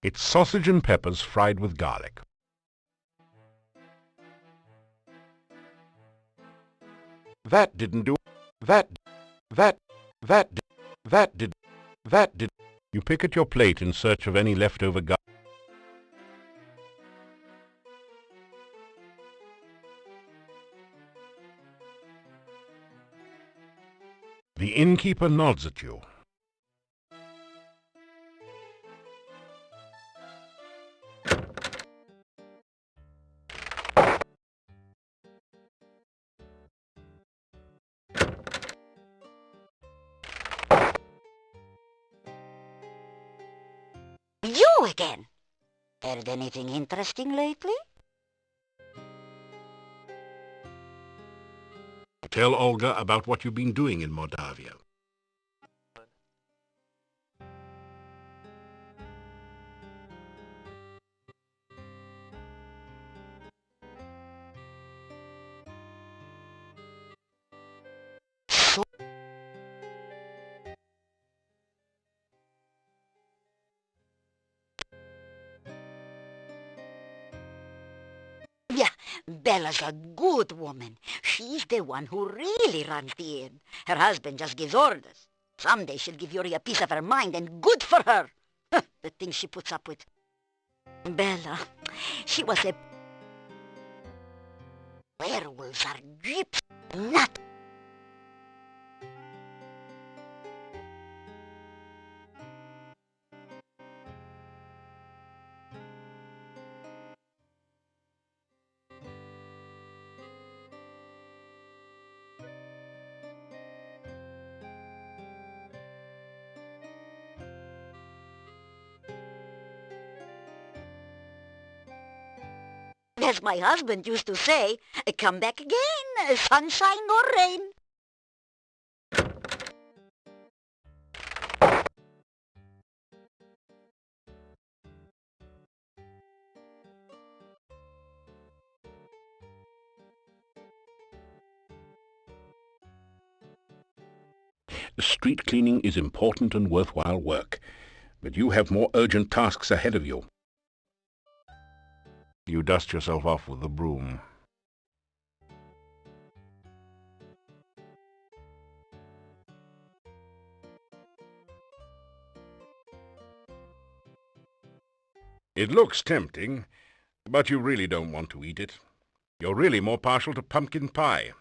It's sausage and peppers fried with garlic. That didn't do. That did. You pick at your plate in search of any leftover garlic. The innkeeper nods at you. You again! Heard anything interesting lately? Tell Olga about what you've been doing in Mordavia. Yeah, Bella's a good woman. She's the one who really runs the inn. Her husband just gives orders. Someday she'll give Yuri a piece of her mind, and good for her. The things she puts up with. Bella, she was a... Werewolves are gypsies, not... As my husband used to say, come back again, sunshine or rain. Street cleaning is important and worthwhile work, but you have more urgent tasks ahead of you. You dust yourself off with the broom. It looks tempting, but you really don't want to eat it. You're really more partial to pumpkin pie.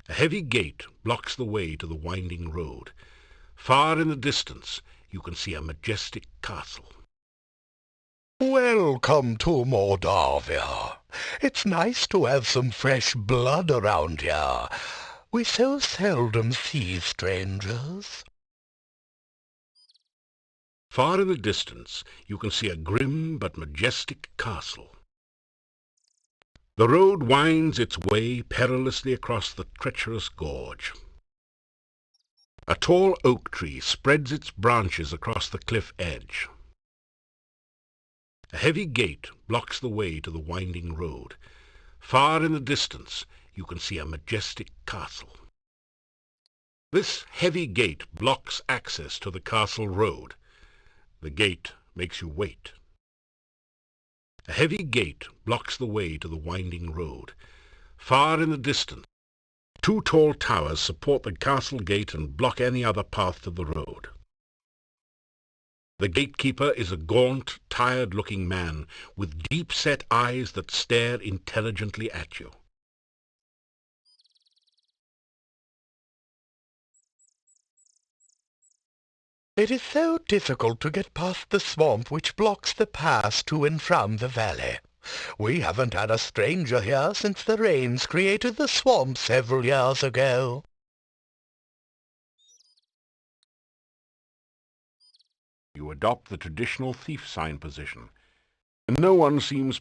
A heavy gate blocks the way to the winding road. Far in the distance, you can see a majestic castle. Welcome to Moldavia. It's nice to have some fresh blood around here. We so seldom see strangers. Far in the distance, you can see a grim but majestic castle. The road winds its way perilously across the treacherous gorge. A tall oak tree spreads its branches across the cliff edge. A heavy gate blocks the way to the winding road. Far in the distance, you can see a majestic castle. This heavy gate blocks access to the castle road. The gate makes you wait. A heavy gate blocks the way to the winding road. Far in the distance, two tall towers support the castle gate and block any other path to the road. The gatekeeper is a gaunt, tired-looking man with deep-set eyes that stare intelligently at you. It is so difficult to get past the swamp which blocks the pass to and from the valley. We haven't had a stranger here since the rains created the swamp several years ago. You adopt the traditional thief sign position. No one seems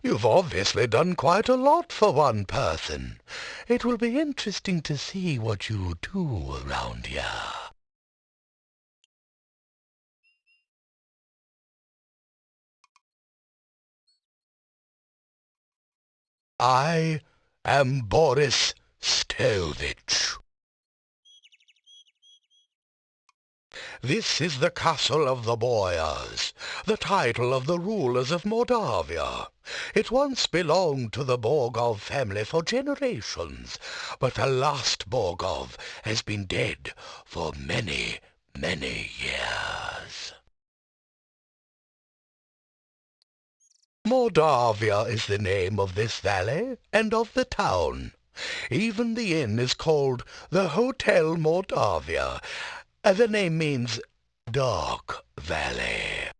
You've obviously done quite a lot for one person. It will be interesting to see what you do around here. I am Boris Stelvich. This is the castle of the Boyars, the title of the rulers of Mordavia. It once belonged to the Borgov family for generations, but the last Borgov has been dead for many, many years. Mordavia is the name of this valley and of the town. Even the inn is called the Hotel Mordavia. The name means Dark Valley.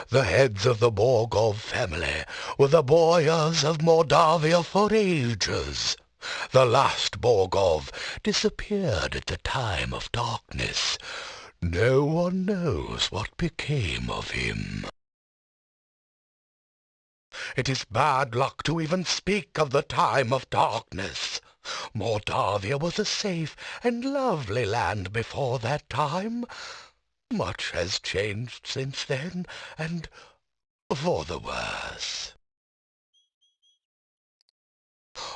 The heads of the Borgov family were the Boyars of Mordavia for ages. The last Borgov disappeared at the time of darkness. No one knows what became of him. It is bad luck to even speak of the time of darkness. Mordavia was a safe and lovely land before that time. Much has changed since then, and for the worse.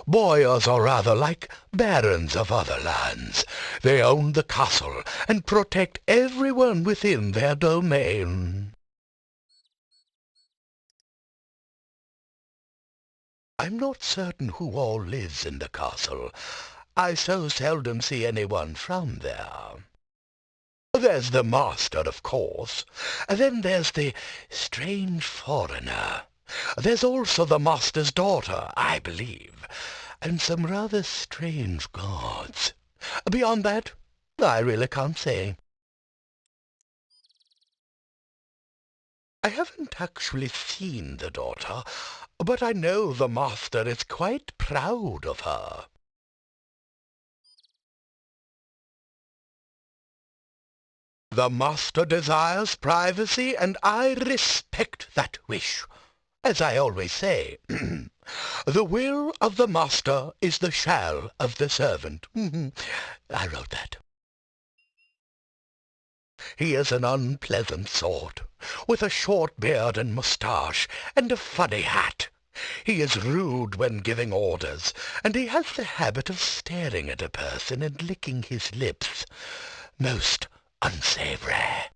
Boyars are rather like barons of other lands. They own the castle and protect everyone within their domain. I'm not certain who all lives in the castle. I so seldom see anyone from there. There's the master, of course. Then there's the strange foreigner. There's also the master's daughter, I believe, and some rather strange guards. Beyond that, I really can't say. I haven't actually seen the daughter, but I know the master is quite proud of her. The master desires privacy, and I respect that wish. As I always say, the will of the master is the shall of the servant. I wrote that. He is an unpleasant sort, with a short beard and moustache, and a funny hat. He is rude when giving orders, and he has the habit of staring at a person and licking his lips. Most unsavory.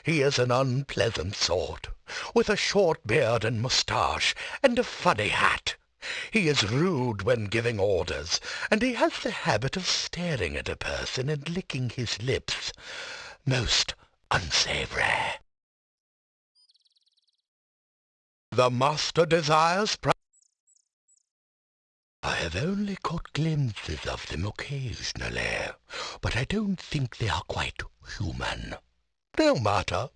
He is an unpleasant sort, with a short beard and moustache, and a funny hat. He is rude when giving orders, and he has the habit of staring at a person and licking his lips. Most unsavory. The master desires I have only caught glimpses of them occasionally, but I don't think they are quite human. No matter.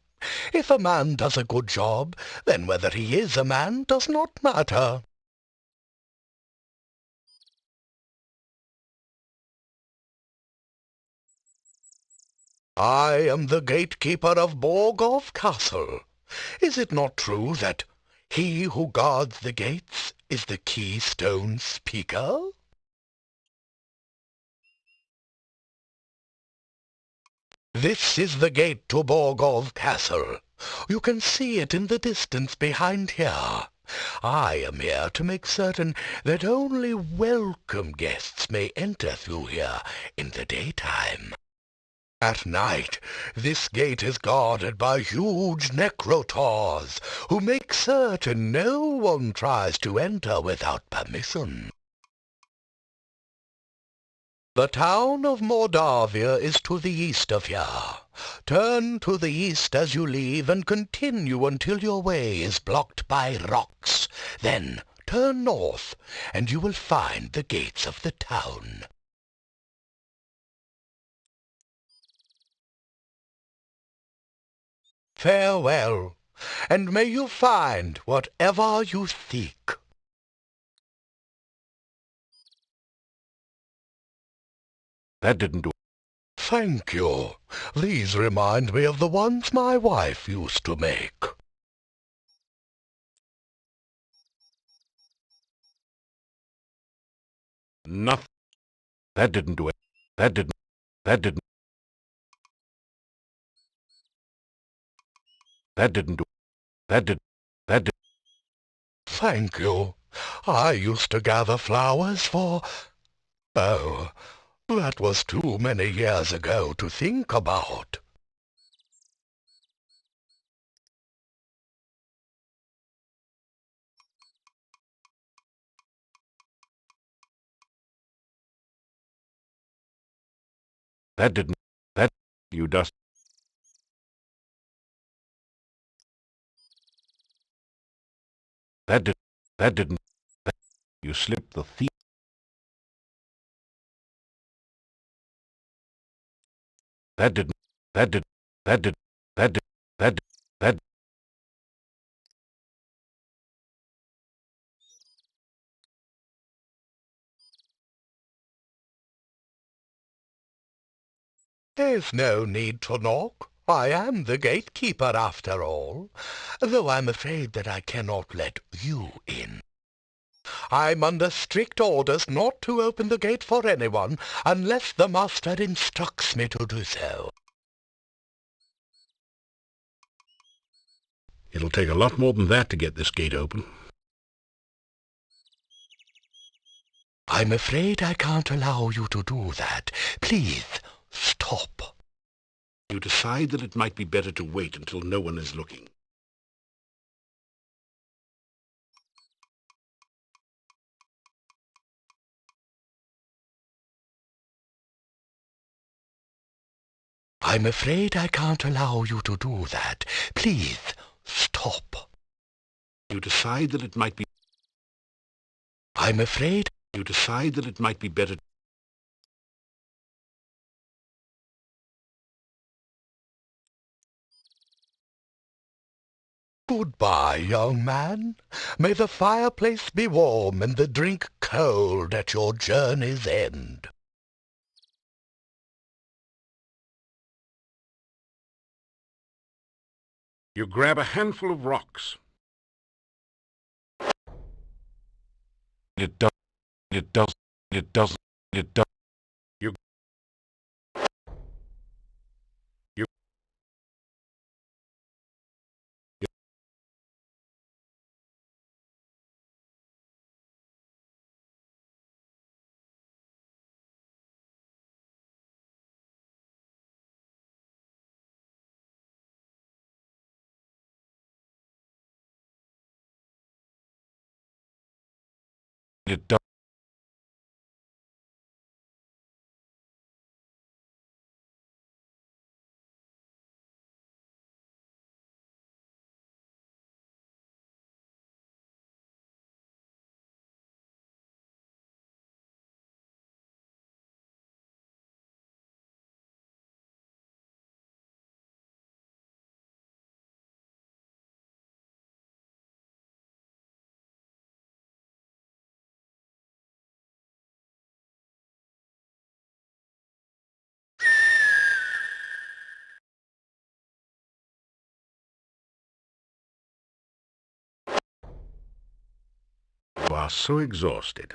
If a man does a good job, then whether he is a man does not matter. I am the gatekeeper of Borgov Castle. Is it not true that he who guards the gates is the keystone speaker? This is the gate to Borgov Castle. You can see it in the distance behind here. I am here to make certain that only welcome guests may enter through here in the daytime. At night, this gate is guarded by huge necrotaurs, who make certain no one tries to enter without permission. The town of Mordavia is to the east of here. Turn to the east as you leave and continue until your way is blocked by rocks. Then turn north, and you will find the gates of the town. Farewell, and may you find whatever you seek. That didn't do it. Thank you. These remind me of the ones my wife used to make. Nothing. That didn't do it. That didn't. That didn't. That didn't do. That did. That did. Thank you. I used to gather flowers for Oh, that was too many years ago to think about. That didn't... That... You dust... That did... That didn't... That, you slipped the thief... That didn't... That did... That did... That did... That did... That... There's no need to knock. I am the gatekeeper after all, though I'm afraid that I cannot let you in. I'm under strict orders not to open the gate for anyone unless the master instructs me to do so. It'll take a lot more than that to get this gate open. I'm afraid I can't allow you to do that. Please, stop. You decide that it might be better to wait until no one is looking. I'm afraid I can't allow you to do that. Please, stop. You decide that it might be... I'm afraid... You decide that it might be better... Goodbye, young man. May the fireplace be warm and the drink cold at your journey's end. You grab a handful of rocks. It does... It does... It does... It does... You... You... It does... You are so exhausted.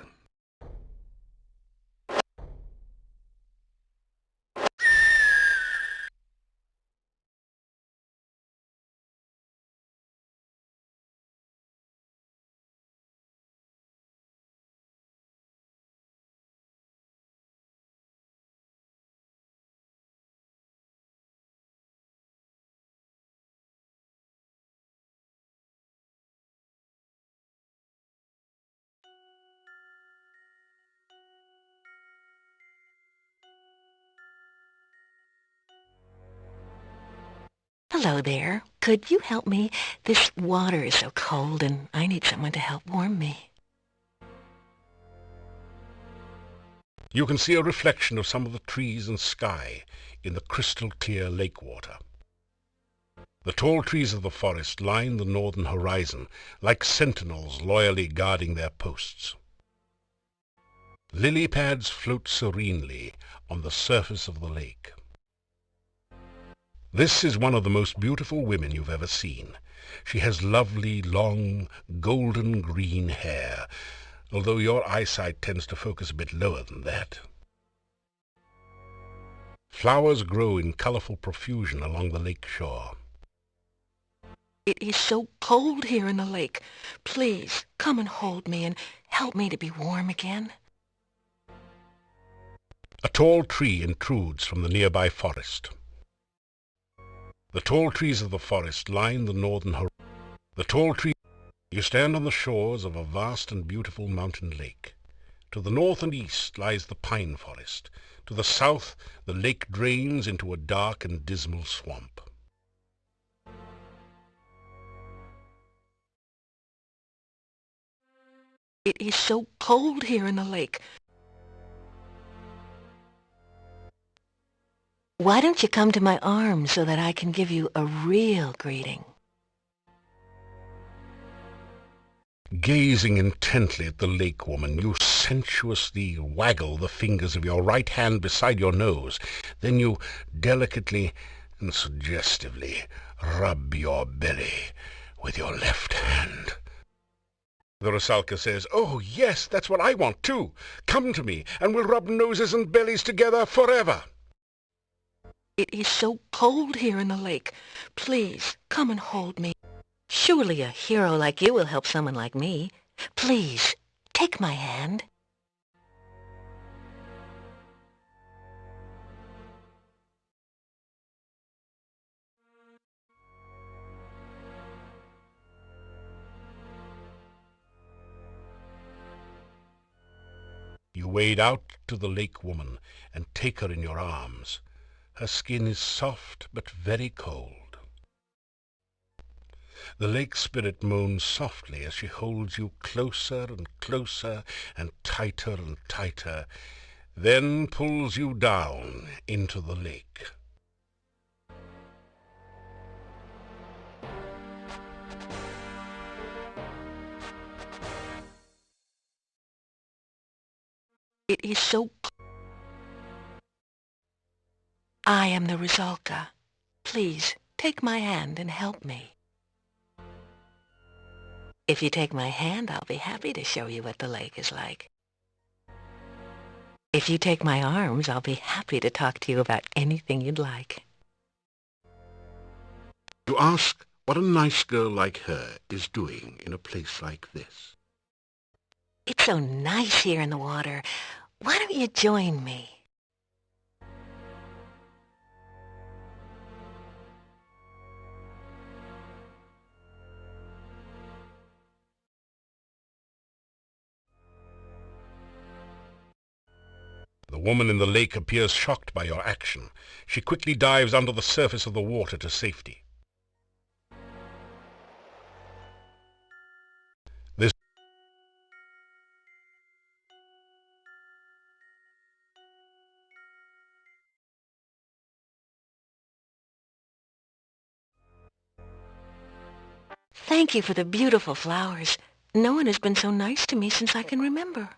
Hello there. Could you help me? This water is so cold and I need someone to help warm me. You can see a reflection of some of the trees and sky in the crystal clear lake water. The tall trees of the forest line the northern horizon like sentinels loyally guarding their posts. Lily pads float serenely on the surface of the lake. This is one of the most beautiful women you've ever seen. She has lovely, long, golden green hair, although your eyesight tends to focus a bit lower than that. Flowers grow in colorful profusion along the lake shore. It is so cold here in the lake. Please, come and hold me and help me to be warm again. A tall tree intrudes from the nearby forest. The tall trees of the forest line the northern horizon. You stand on the shores of a vast and beautiful mountain lake. To the north and east lies the pine forest. To the south, the lake drains into a dark and dismal swamp. It is so cold here in the lake. Why don't you come to my arms so that I can give you a real greeting? Gazing intently at the lake woman, you sensuously waggle the fingers of your right hand beside your nose. Then you delicately and suggestively rub your belly with your left hand. The Rusalka says, "Oh, yes, that's what I want too. Come to me, and we'll rub noses and bellies together forever." It is so cold here in the lake. Please, come and hold me. Surely a hero like you will help someone like me. Please, take my hand. You wade out to the lake woman and take her in your arms. Her skin is soft but very cold. The lake spirit moans softly as she holds you closer and closer and tighter, then pulls you down into the lake. It is so... I am the Rusalka. Please, take my hand and help me. If you take my hand, I'll be happy to show you what the lake is like. If you take my arms, I'll be happy to talk to you about anything you'd like. You ask what a nice girl like her is doing in a place like this. It's so nice here in the water. Why don't you join me? The woman in the lake appears shocked by your action. She quickly dives under the surface of the water to safety. Thank you for the beautiful flowers. No one has been so nice to me since I can remember.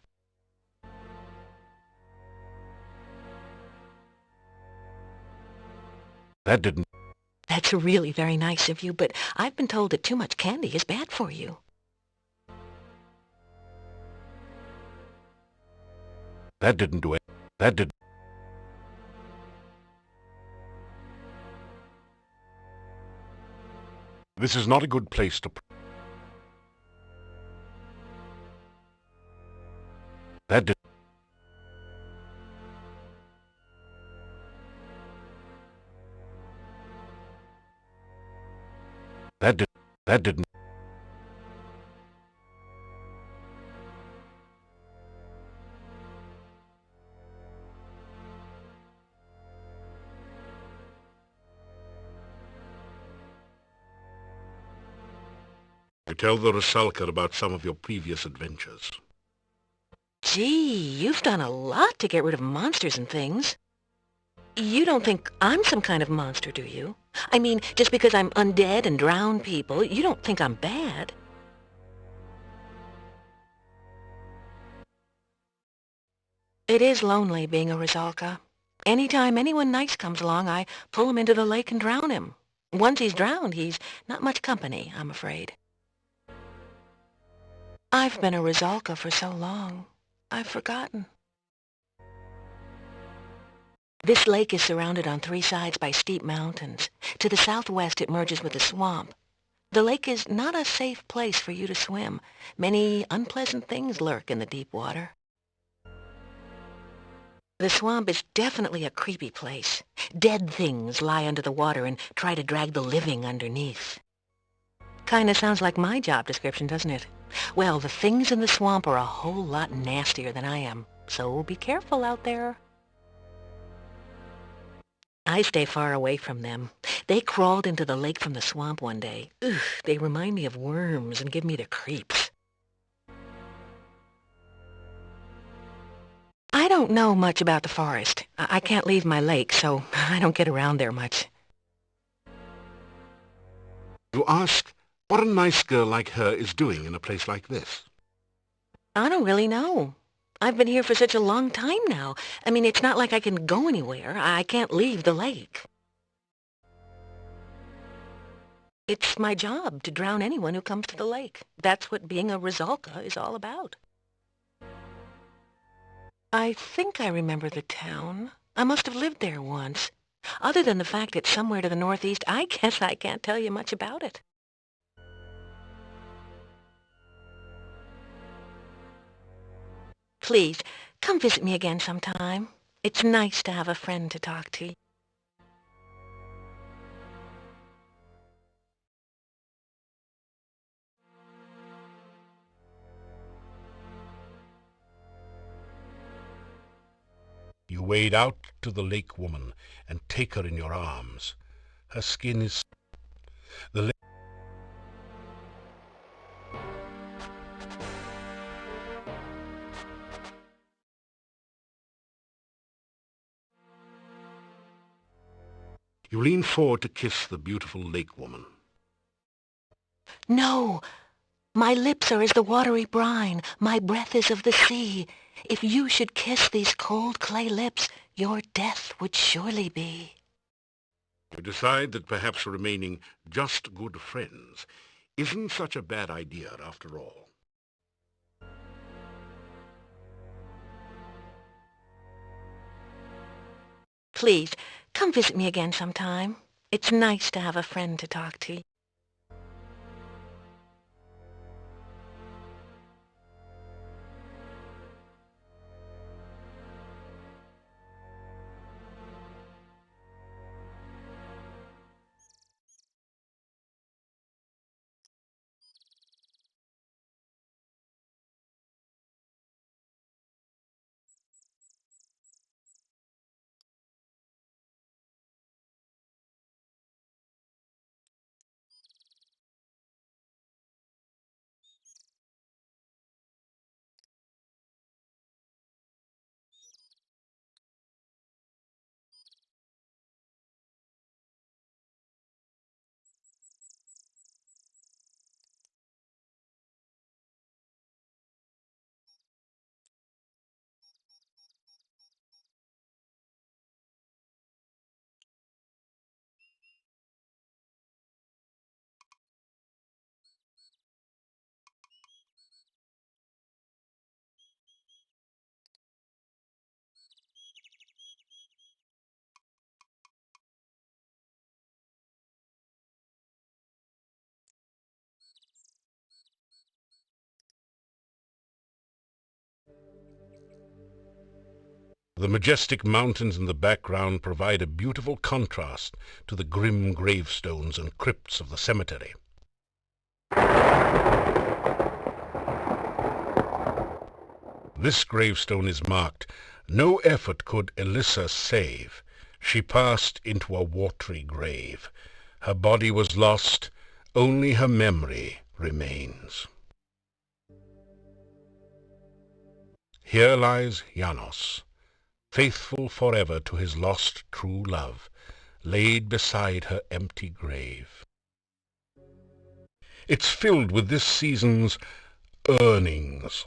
That's really very nice of you, but I've been told that too much candy is bad for you. That didn't do it. That did. This is not a good place to... That did... That didn't... You tell the Rusalka about some of your previous adventures. Gee, you've done a lot to get rid of monsters and things. You don't think I'm some kind of monster, do you? I mean, just because I'm undead and drown people, you don't think I'm bad? It is lonely being a Rusalka. Anytime anyone nice comes along, I pull him into the lake and drown him. Once he's drowned, he's not much company, I'm afraid. I've been a Rusalka for so long, I've forgotten. This lake is surrounded on 3 sides by steep mountains. To the southwest it merges with a swamp. The lake is not a safe place for you to swim. Many unpleasant things lurk in the deep water. The swamp is definitely a creepy place. Dead things lie under the water and try to drag the living underneath. Kinda sounds like my job description, doesn't it? Well, the things in the swamp are a whole lot nastier than I am, so be careful out there. I stay far away from them. They crawled into the lake from the swamp one day. Ugh, they remind me of worms and give me the creeps. I don't know much about the forest. I can't leave my lake, so I don't get around there much. You ask what a nice girl like her is doing in a place like this. I don't really know. I've been here for such a long time now. I mean, it's not like I can go anywhere. I can't leave the lake. It's my job to drown anyone who comes to the lake. That's what being a Rusalka is all about. I think I remember the town. I must have lived there once. Other than the fact it's somewhere to the northeast, I guess I can't tell you much about it. Please, come visit me again sometime. It's nice to have a friend to talk to. You wade out to the lake woman and take her in your arms. Her skin is... The lake... You lean forward to kiss the beautiful lake woman. No! My lips are as the watery brine, my breath is of the sea. If you should kiss these cold clay lips, your death would surely be. You decide that perhaps remaining just good friends isn't such a bad idea after all. Please, come visit me again sometime. It's nice to have a friend to talk to. The majestic mountains in the background provide a beautiful contrast to the grim gravestones and crypts of the cemetery. This gravestone is marked, "No effort could Elissa save. She passed into a watery grave. Her body was lost, only her memory remains." Here lies Janos, faithful forever to his lost true love, laid beside her empty grave. It's filled with this season's earnings.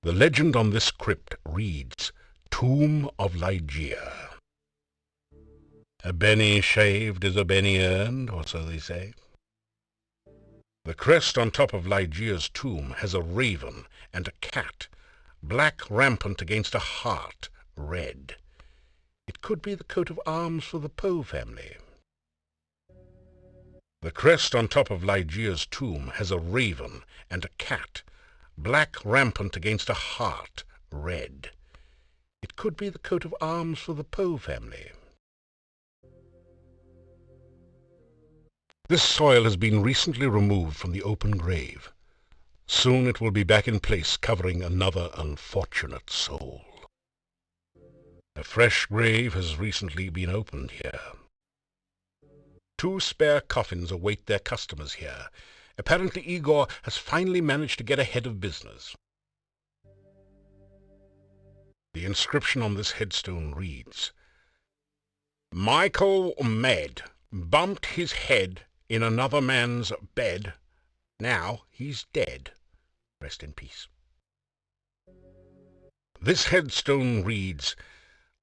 The legend on this crypt reads, "Tomb of Ligeia." A penny shaved is a penny earned, or so they say. The crest on top of Ligeia's tomb has a raven and a cat, black rampant against a heart, red. It could be the coat of arms for the Poe family. The crest on top of Ligeia's tomb has a raven and a cat, black rampant against a heart, red. It could be the coat of arms for the Poe family. This soil has been recently removed from the open grave. Soon it will be back in place, covering another unfortunate soul. A fresh grave has recently been opened here. 2 spare coffins await their customers here. Apparently Igor has finally managed to get ahead of business. The inscription on this headstone reads, Michael Med bumped his head in another man's bed. Now he's dead. Rest in peace. This headstone reads,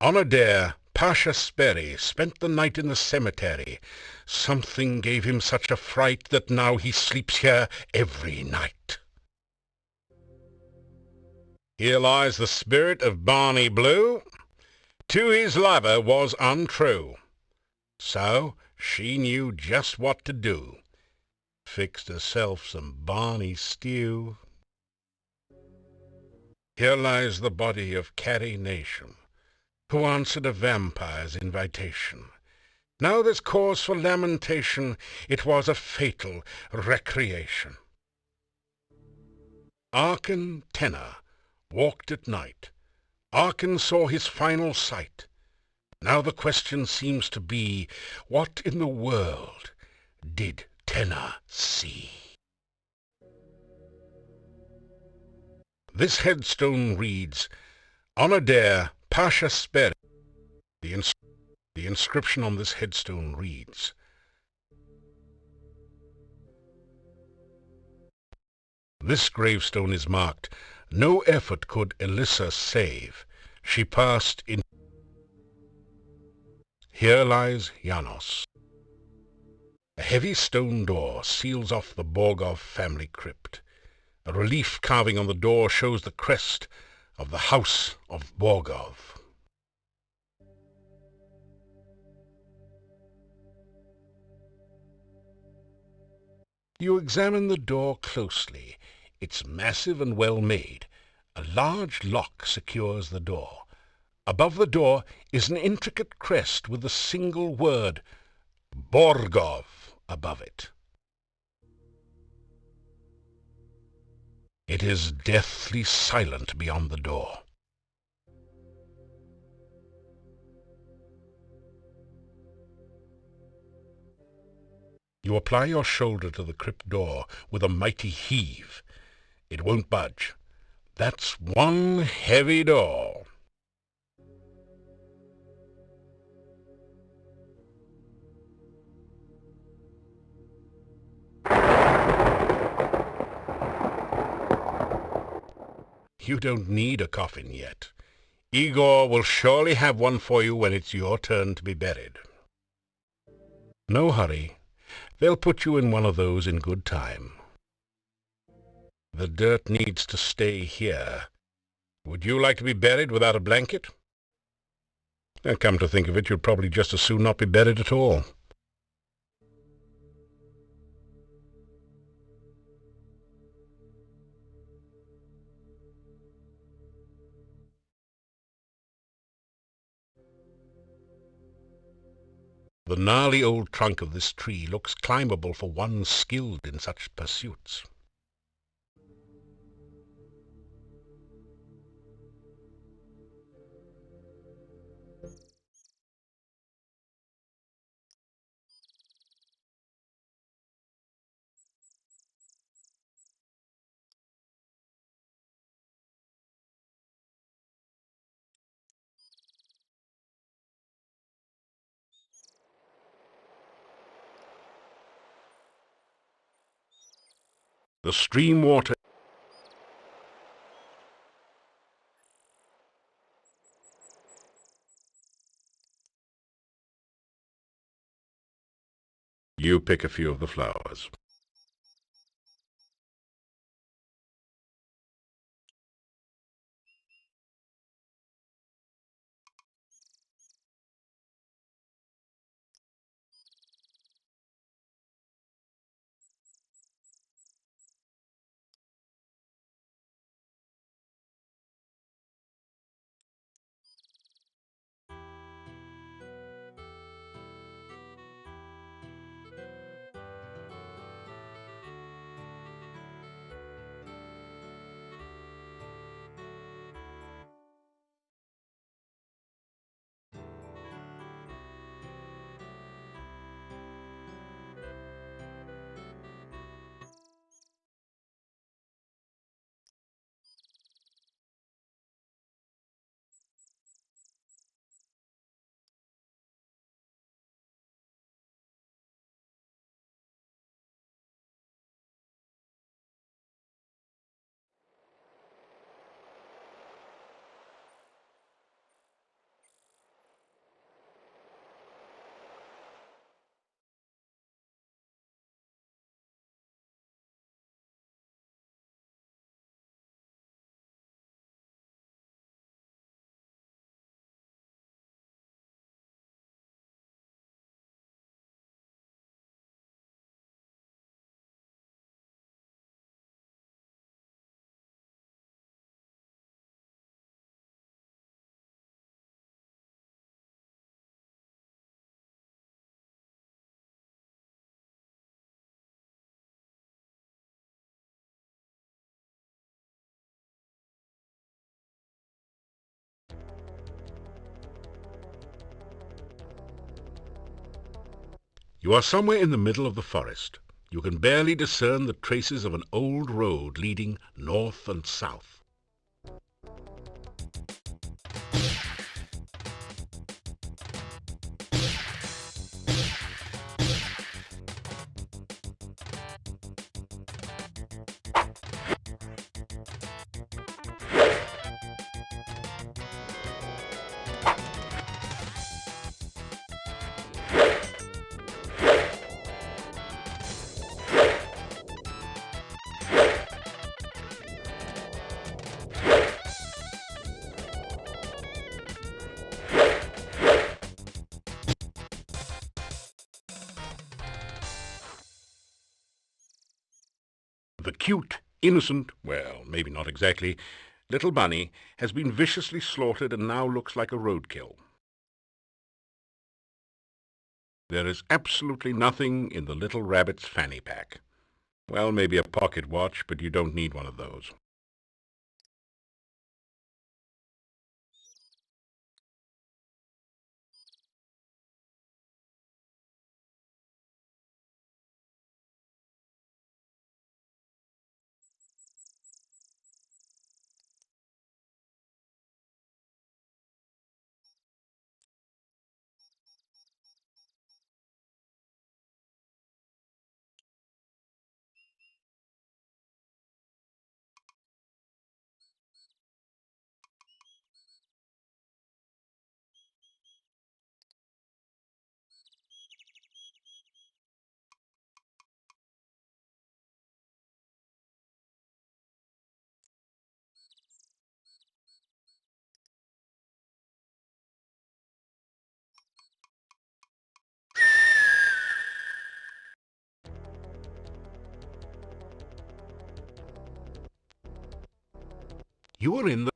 Onodere Pasha Sperry spent the night in the cemetery. Something gave him such a fright that now he sleeps here every night. Here lies the spirit of Barney Blue. To his lover was untrue. So she knew just what to do. Fixed herself some Barney stew. Here lies the body of Carrie Nation, who answered a vampire's invitation. Now there's cause for lamentation. It was a fatal recreation. Arkin Tenor walked at night. Arkin saw his final sight. Now the question seems to be, what in the world did Tenor see? This headstone reads, Onodere Pasha Sperry. The inscription on this headstone reads, This gravestone is marked, No effort could Elissa save. She passed in. Here lies Janos. A heavy stone door seals off the Borgov family crypt. A relief carving on the door shows the crest of the House of Borgov. You examine the door closely. It's massive and well made. A large lock secures the door. Above the door is an intricate crest with the single word, Borgov, above it. It is deathly silent beyond the door. You apply your shoulder to the crypt door with a mighty heave. It won't budge. That's one heavy door. You don't need a coffin yet. Igor will surely have one for you when it's your turn to be buried. No hurry. They'll put you in one of those in good time. The dirt needs to stay here. Would you like to be buried without a blanket? Come to think of it, you'd probably just as soon not be buried at all. The gnarly old trunk of this tree looks climbable for one skilled in such pursuits. The stream water. You pick a few of the flowers. You are somewhere in the middle of the forest. You can barely discern the traces of an old road leading north and south. The cute, innocent, well, maybe not exactly, little bunny has been viciously slaughtered and now looks like a roadkill. There is absolutely nothing in the little rabbit's fanny pack. Well, maybe a pocket watch, but you don't need one of those. You are in.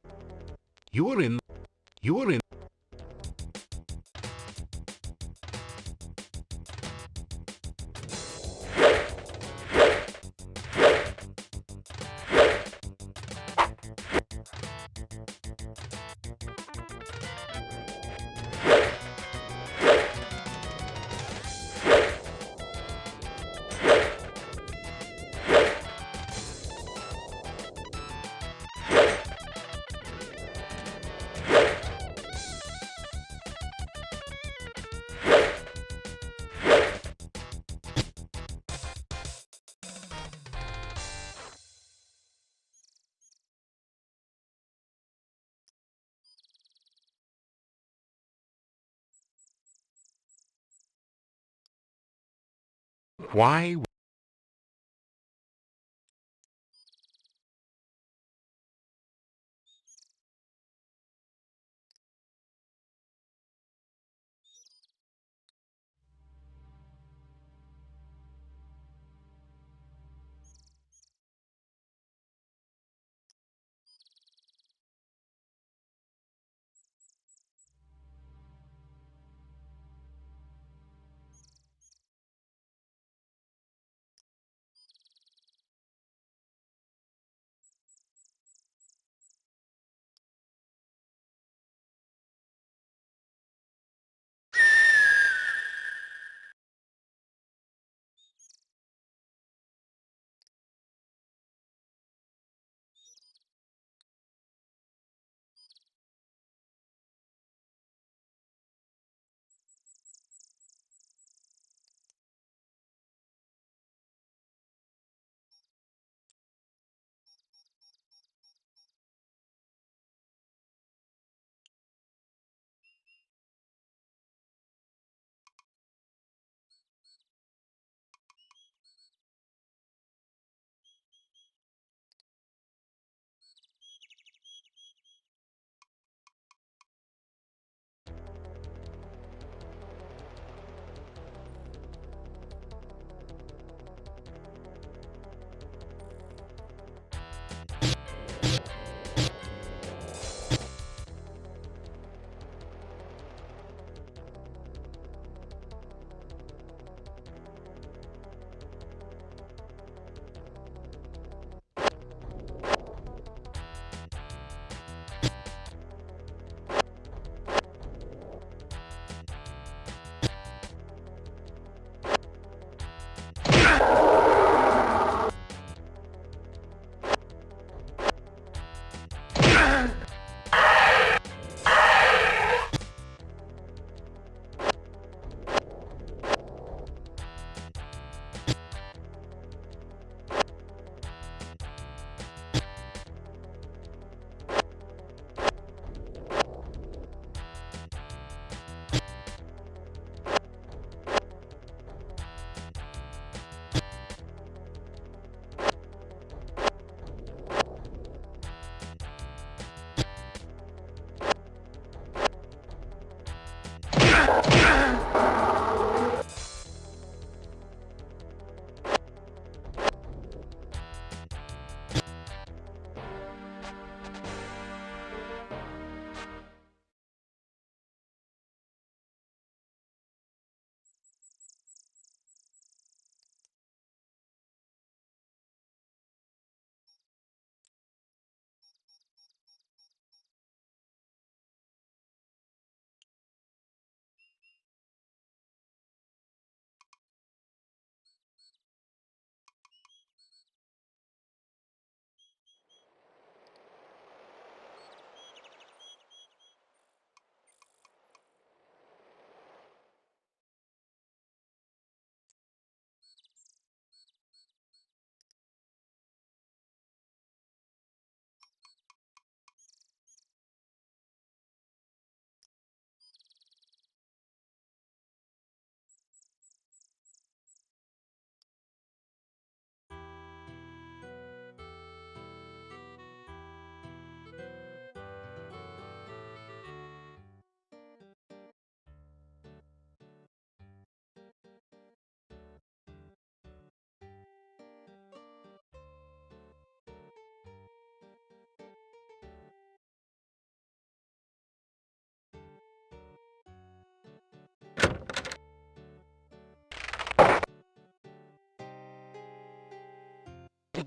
Why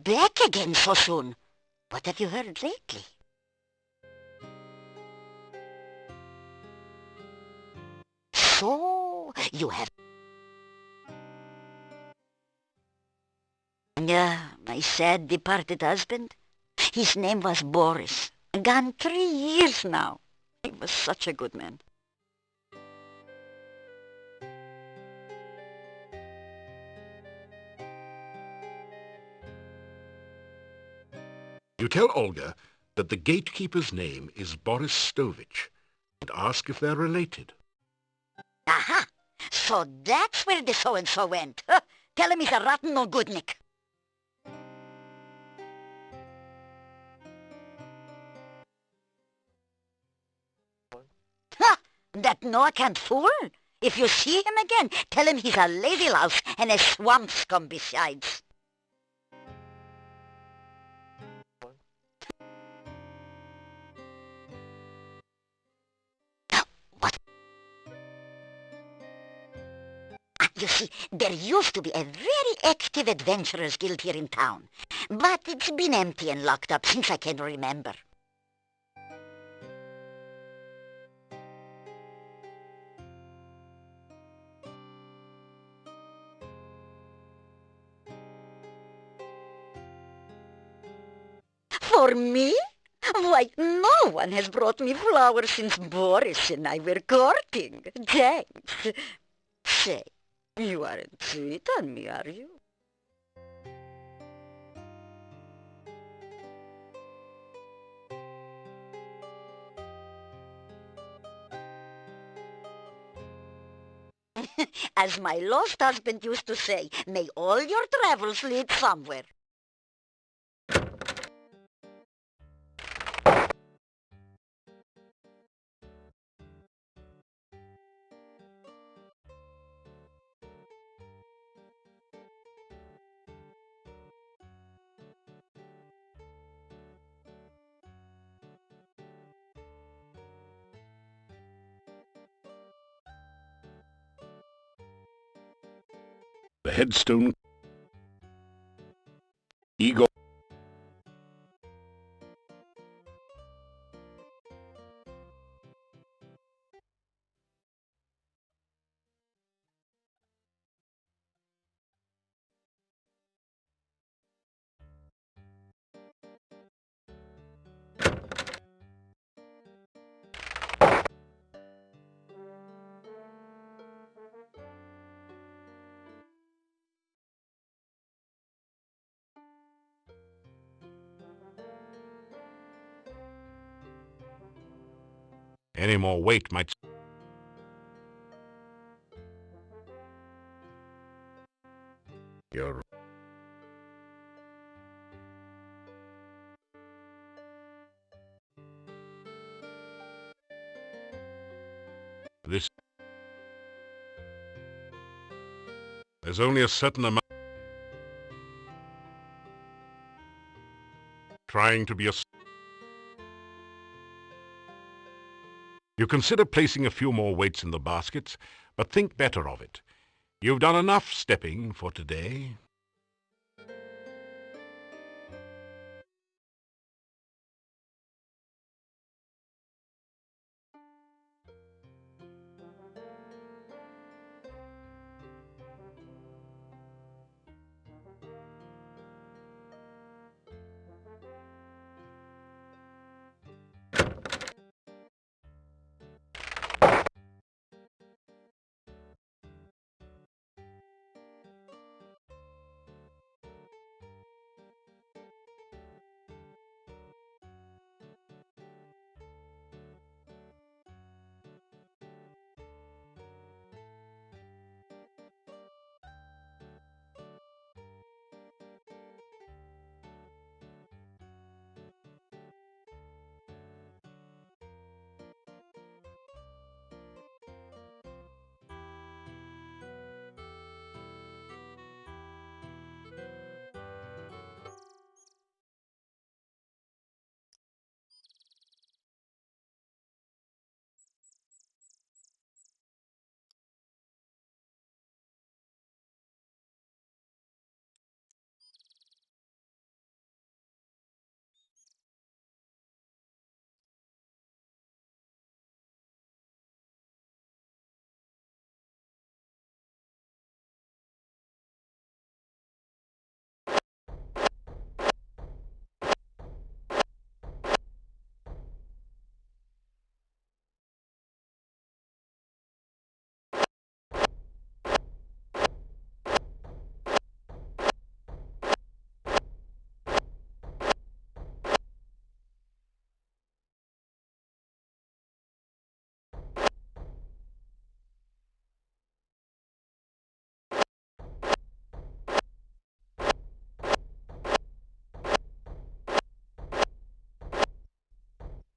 back again so soon. What have you heard lately? So, you have... Yeah, my sad departed husband. His name was Boris. Gone 3 years now. He was such a good man. You tell Olga that the gatekeeper's name is Boris Stovich and ask if they're related. Aha! So that's where the so-and-so went. Huh? Tell him he's a rotten no-goodnik. Ha! That Noah can't fool. If you see him again, tell him he's a lady louse and a swamp scum besides. You see, there used to be a very active adventurers guild here in town, but it's been empty and locked up since I can remember. For me? Why, no one has brought me flowers since Boris and I were courting. Thanks. Say, you aren't sweet on me, are you? As my lost husband used to say, may all your travels lead somewhere. The headstone. Igor. Any more weight might... You're... This... There's only a certain amount... Trying to be a... You consider placing a few more weights in the baskets, but think better of it. You've done enough stepping for today.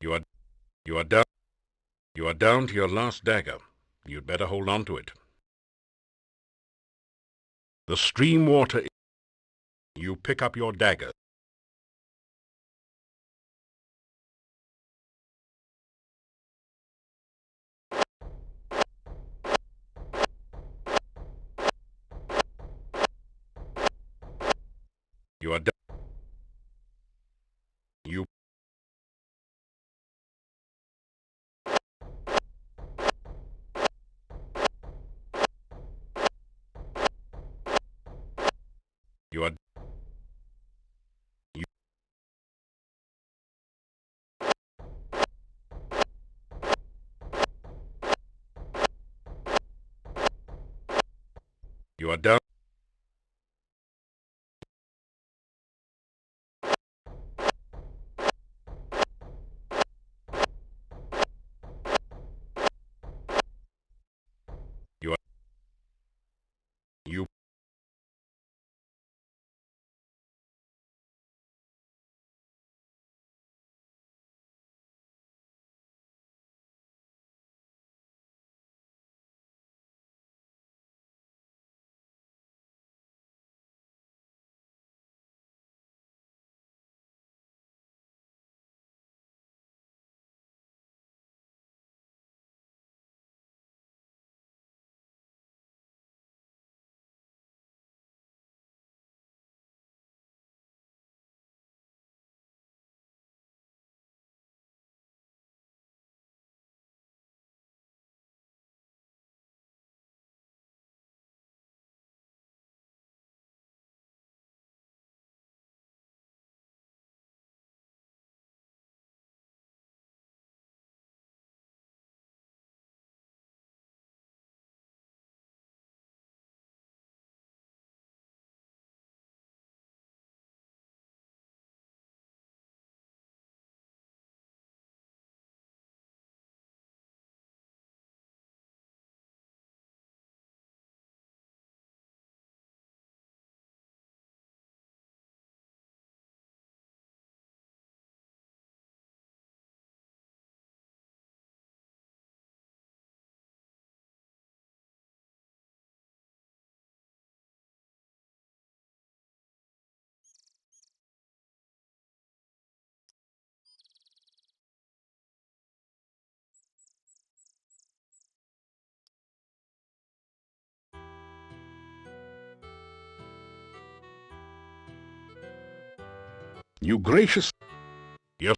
You are, you are down, you are down to your last dagger. You'd better hold on to it. The stream water. You pick up your dagger. You are done. You. You are. You. You are done. You are. You. You gracious. Yes.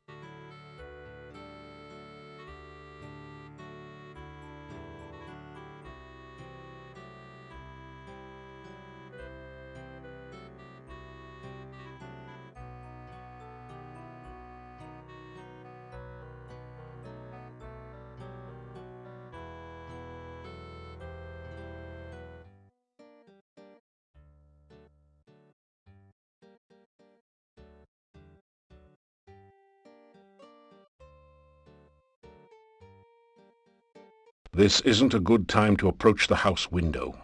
This isn't a good time to approach the house window.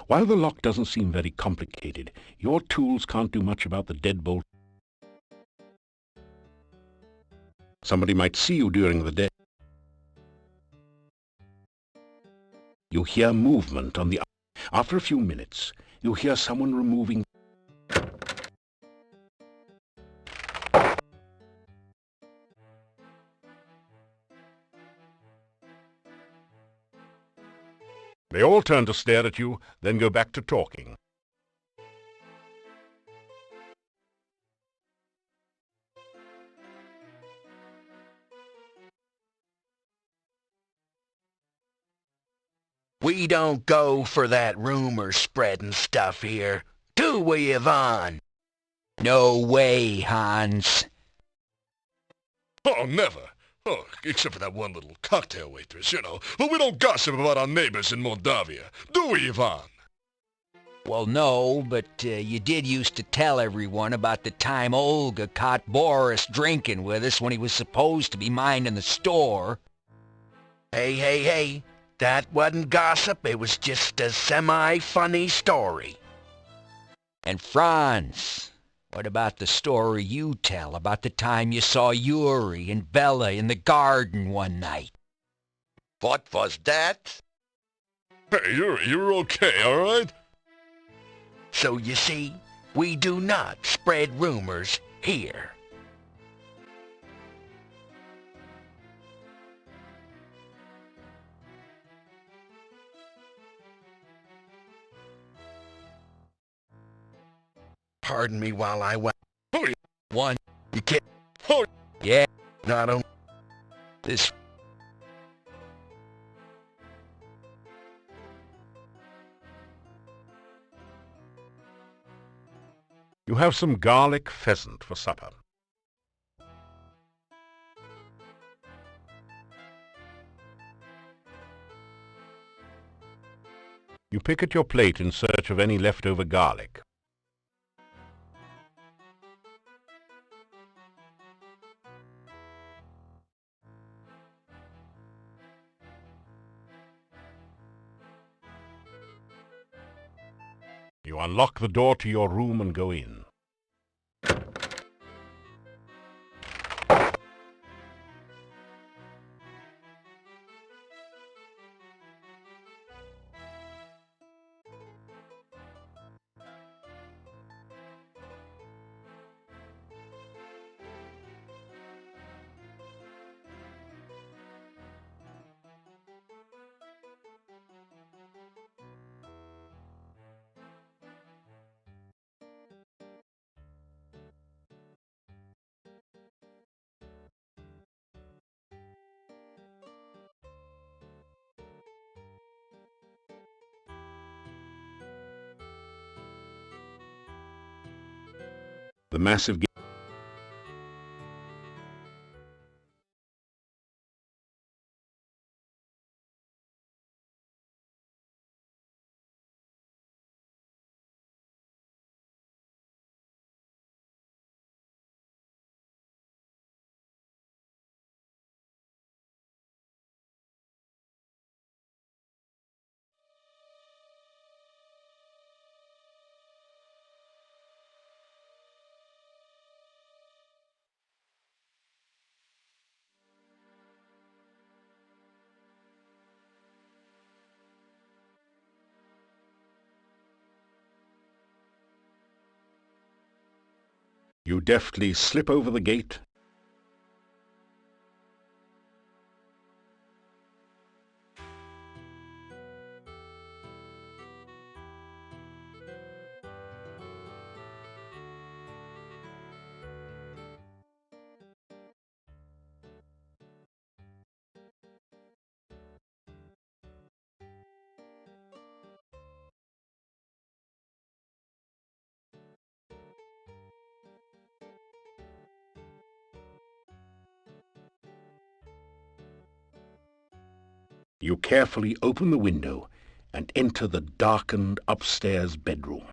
While the lock doesn't seem very complicated, your tools can't do much about the deadbolt. Somebody might see you during the day. You hear movement on the... After a few minutes, you hear someone removing... They all turn to stare at you, then go back to talking. We don't go for that rumor-spreading stuff here, do we, Yvonne? No way, Hans. Oh, never. Oh, except for that one little cocktail waitress, you know. But we don't gossip about our neighbors in Moldavia, do we, Ivan? Well, no, but you did used to tell everyone about the time Olga caught Boris drinking with us when he was supposed to be minding the store. Hey. That wasn't gossip. It was just a semi-funny story. And Franz, what about the story you tell about the time you saw Yuri and Bella in the garden one night? What was that? Hey, you're okay, all right? So you see, we do not spread rumors here. Pardon me while I went. Oh, One. You can't. oh, Yeah. Not only. This. You have some garlic pheasant for supper. You pick at your plate in search of any leftover garlic. You unlock the door to your room and go in. The massive gate. You deftly slip over the gate. You carefully open the window and enter the darkened upstairs bedroom.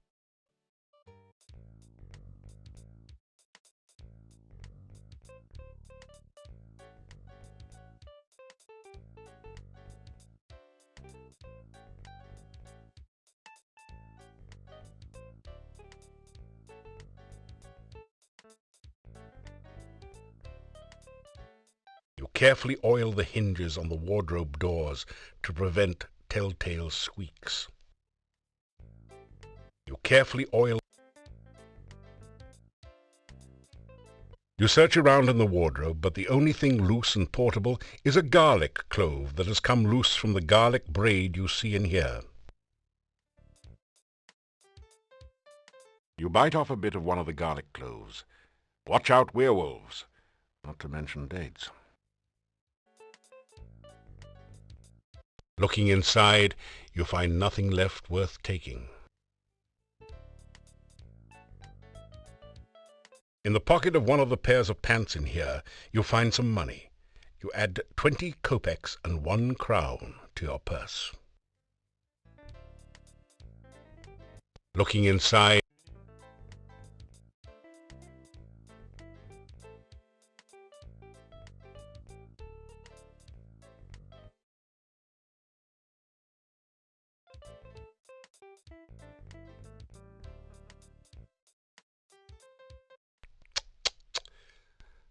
You carefully oil the hinges on the wardrobe doors to prevent telltale squeaks. You carefully oil. You search around in the wardrobe, but the only thing loose and portable is a garlic clove that has come loose from the garlic braid you see in here. You bite off a bit of one of the garlic cloves. Watch out, werewolves, not to mention dates. Looking inside, you find nothing left worth taking. In the pocket of one of the pairs of pants in here, you'll find some money. You add 20 kopecks and 1 crown to your purse. Looking inside,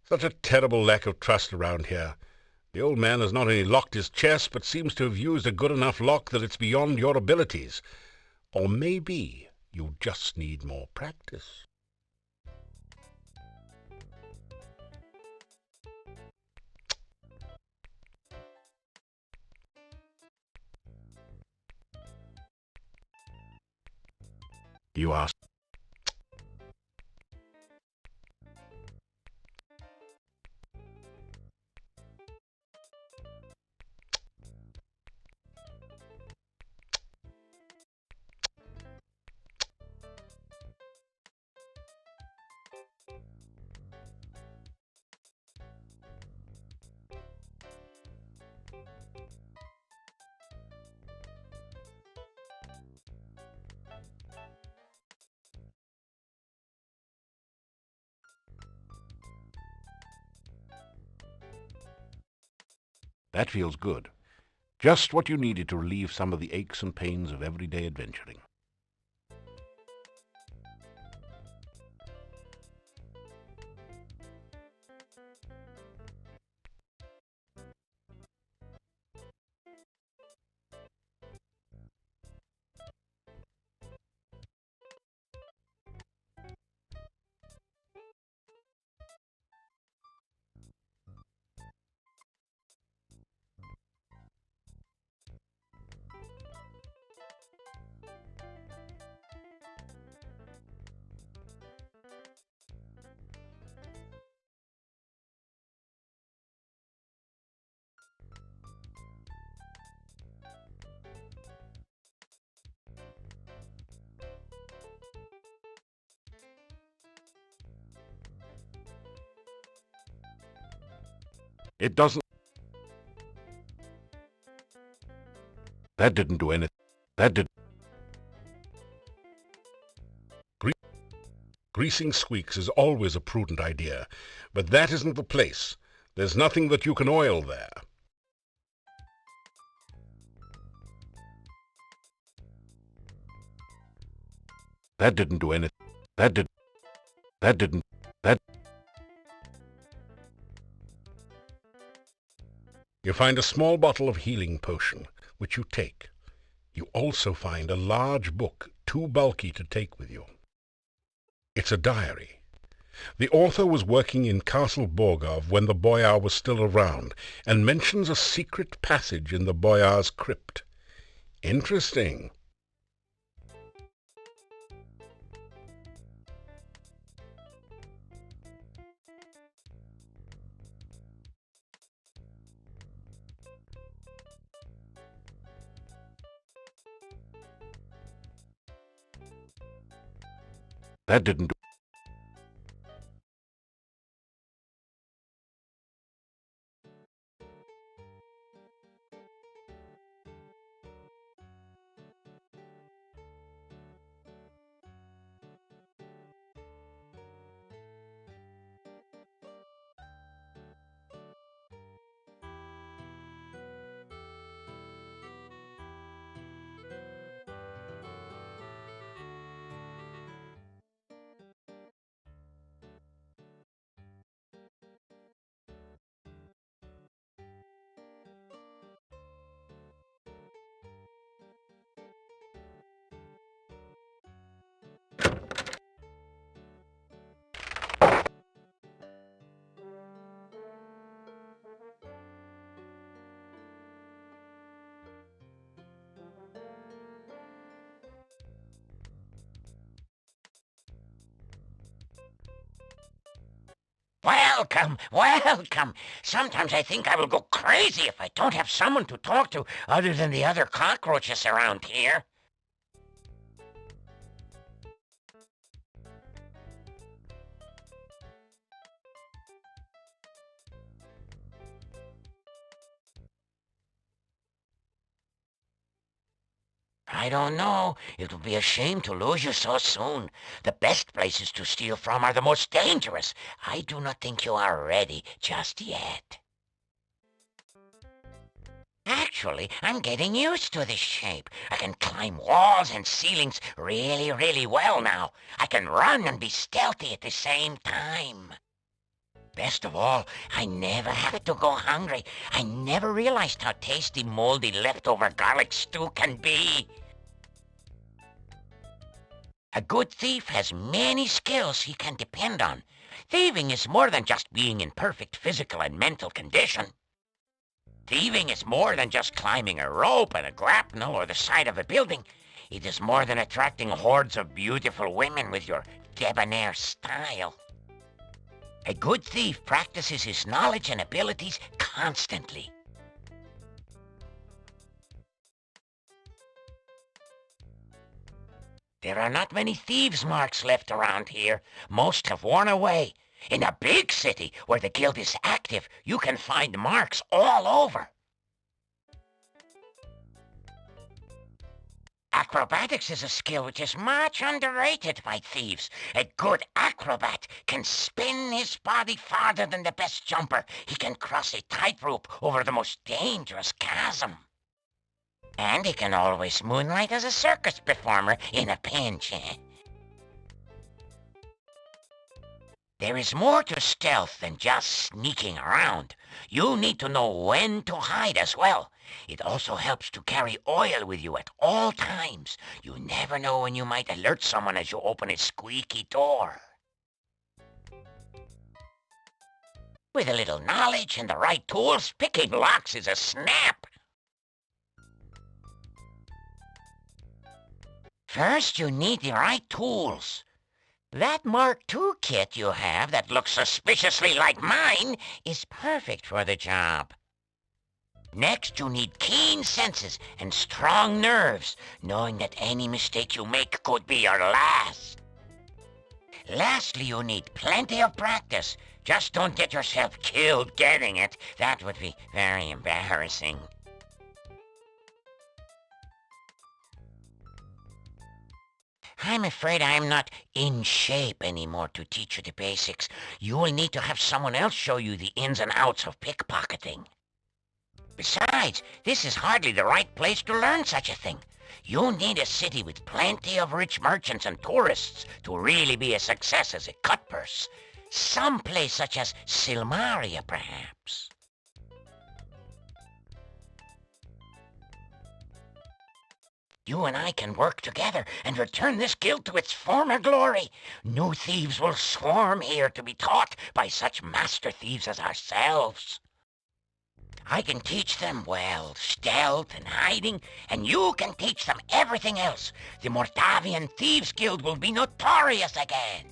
such a terrible lack of trust around here. The old man has not only locked his chest, but seems to have used a good enough lock that it's beyond your abilities. Or maybe you just need more practice. You ask. That feels good. Just what you needed to relieve some of the aches and pains of everyday adventuring. It doesn't... That didn't do anything. That did... Greasing squeaks is always a prudent idea, but that isn't the place. There's nothing that you can oil there. That didn't do anything. That didn't... You find a small bottle of healing potion, which you take. You also find a large book, too bulky to take with you. It's a diary. The author was working in Castle Borgov when the boyar was still around, and mentions a secret passage in the boyar's crypt. Interesting. That didn't do... Welcome, welcome. Sometimes I think I will go crazy if I don't have someone to talk to other than the other cockroaches around here. I don't know. It would be a shame to lose you so soon. The best places to steal from are the most dangerous. I do not think you are ready just yet. Actually, I'm getting used to this shape. I can climb walls and ceilings really, really well now. I can run and be stealthy at the same time. Best of all, I never have to go hungry. I never realized how tasty moldy leftover garlic stew can be. A good thief has many skills he can depend on. Thieving is more than just being in perfect physical and mental condition. Thieving is more than just climbing a rope and a grapnel or the side of a building. It is more than attracting hordes of beautiful women with your debonair style. A good thief practices his knowledge and abilities constantly. There are not many thieves' marks left around here. Most have worn away. In a big city where the guild is active, you can find marks all over. Acrobatics is a skill which is much underrated by thieves. A good acrobat can spin his body farther than the best jumper. He can cross a tightrope over the most dangerous chasm. And he can always moonlight as a circus performer in a pinch. There is more to stealth than just sneaking around. You need to know when to hide as well. It also helps to carry oil with you at all times. You never know when you might alert someone as you open a squeaky door. With a little knowledge and the right tools, picking locks is a snap. First, you need the right tools. That Mark II kit you have that looks suspiciously like mine is perfect for the job. Next, you need keen senses and strong nerves, knowing that any mistake you make could be your last. Lastly, you need plenty of practice. Just don't get yourself killed getting it. That would be very embarrassing. I'm afraid I'm not in shape anymore to teach you the basics. You will need to have someone else show you the ins and outs of pickpocketing. Besides, this is hardly the right place to learn such a thing. You need a city with plenty of rich merchants and tourists to really be a success as a cutpurse. Some place such as Silmaria, perhaps. You and I can work together and return this guild to its former glory. New thieves will swarm here to be taught by such master thieves as ourselves. I can teach them, well, stealth and hiding, and you can teach them everything else. The Mordavian Thieves Guild will be notorious again.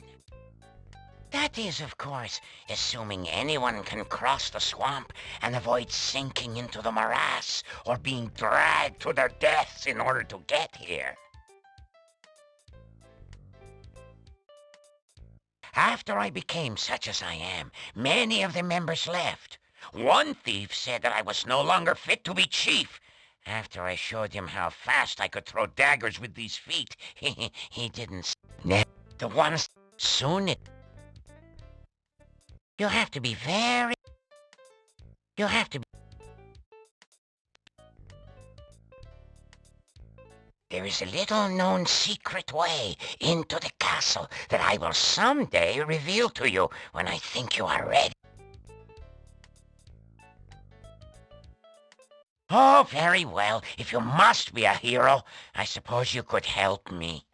That is, of course, assuming anyone can cross the swamp and avoid sinking into the morass or being dragged to their deaths in order to get here. After I became such as I am, many of the members left. One thief said that I was no longer fit to be chief. After I showed him how fast I could throw daggers with these feet, he didn't. The ones soon it. You have to be very... You have to be... There is a little-known secret way into the castle that I will someday reveal to you when I think you are ready. Oh, very well. If you must be a hero, I suppose you could help me.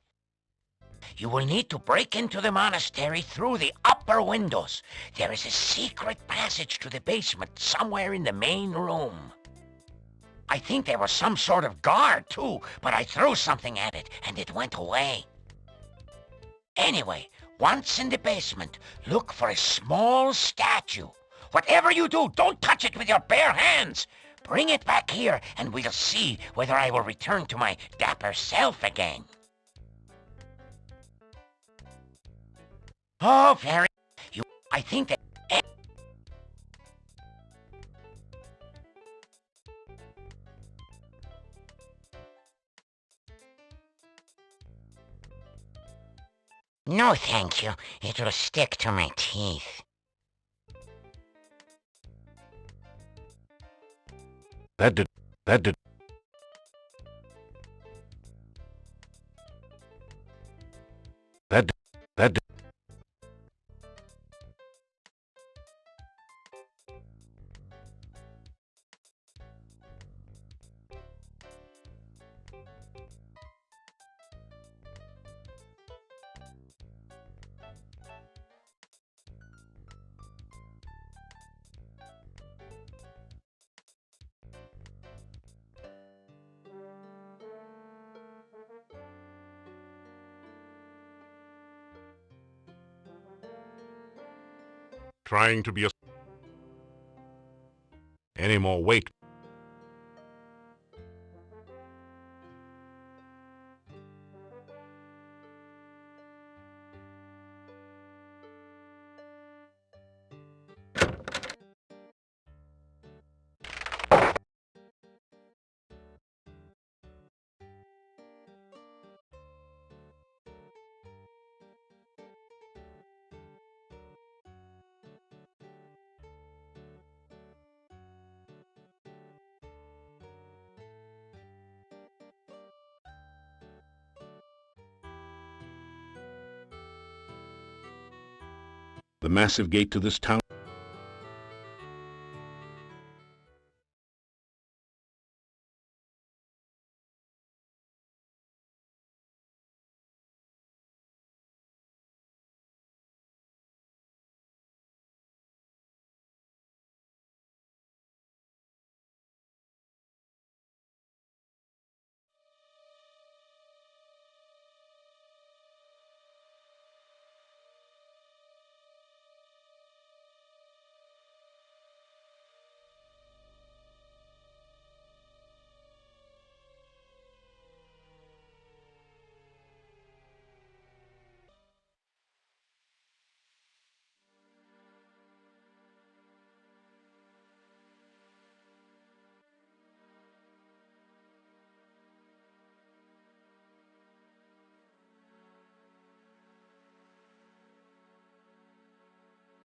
You will need to break into the monastery through the upper windows. There is a secret passage to the basement somewhere in the main room. I think there was some sort of guard, too, but I threw something at it, and it went away. Anyway, once in the basement, look for a small statue. Whatever you do, don't touch it with your bare hands. Bring it back here, and we'll see whether I will return to my dapper self again. Oh, very... I think that... No, thank you. It'll stick to my teeth. That did... That did... That did... That did... Trying to be a... Any more weight. The massive gate to this town...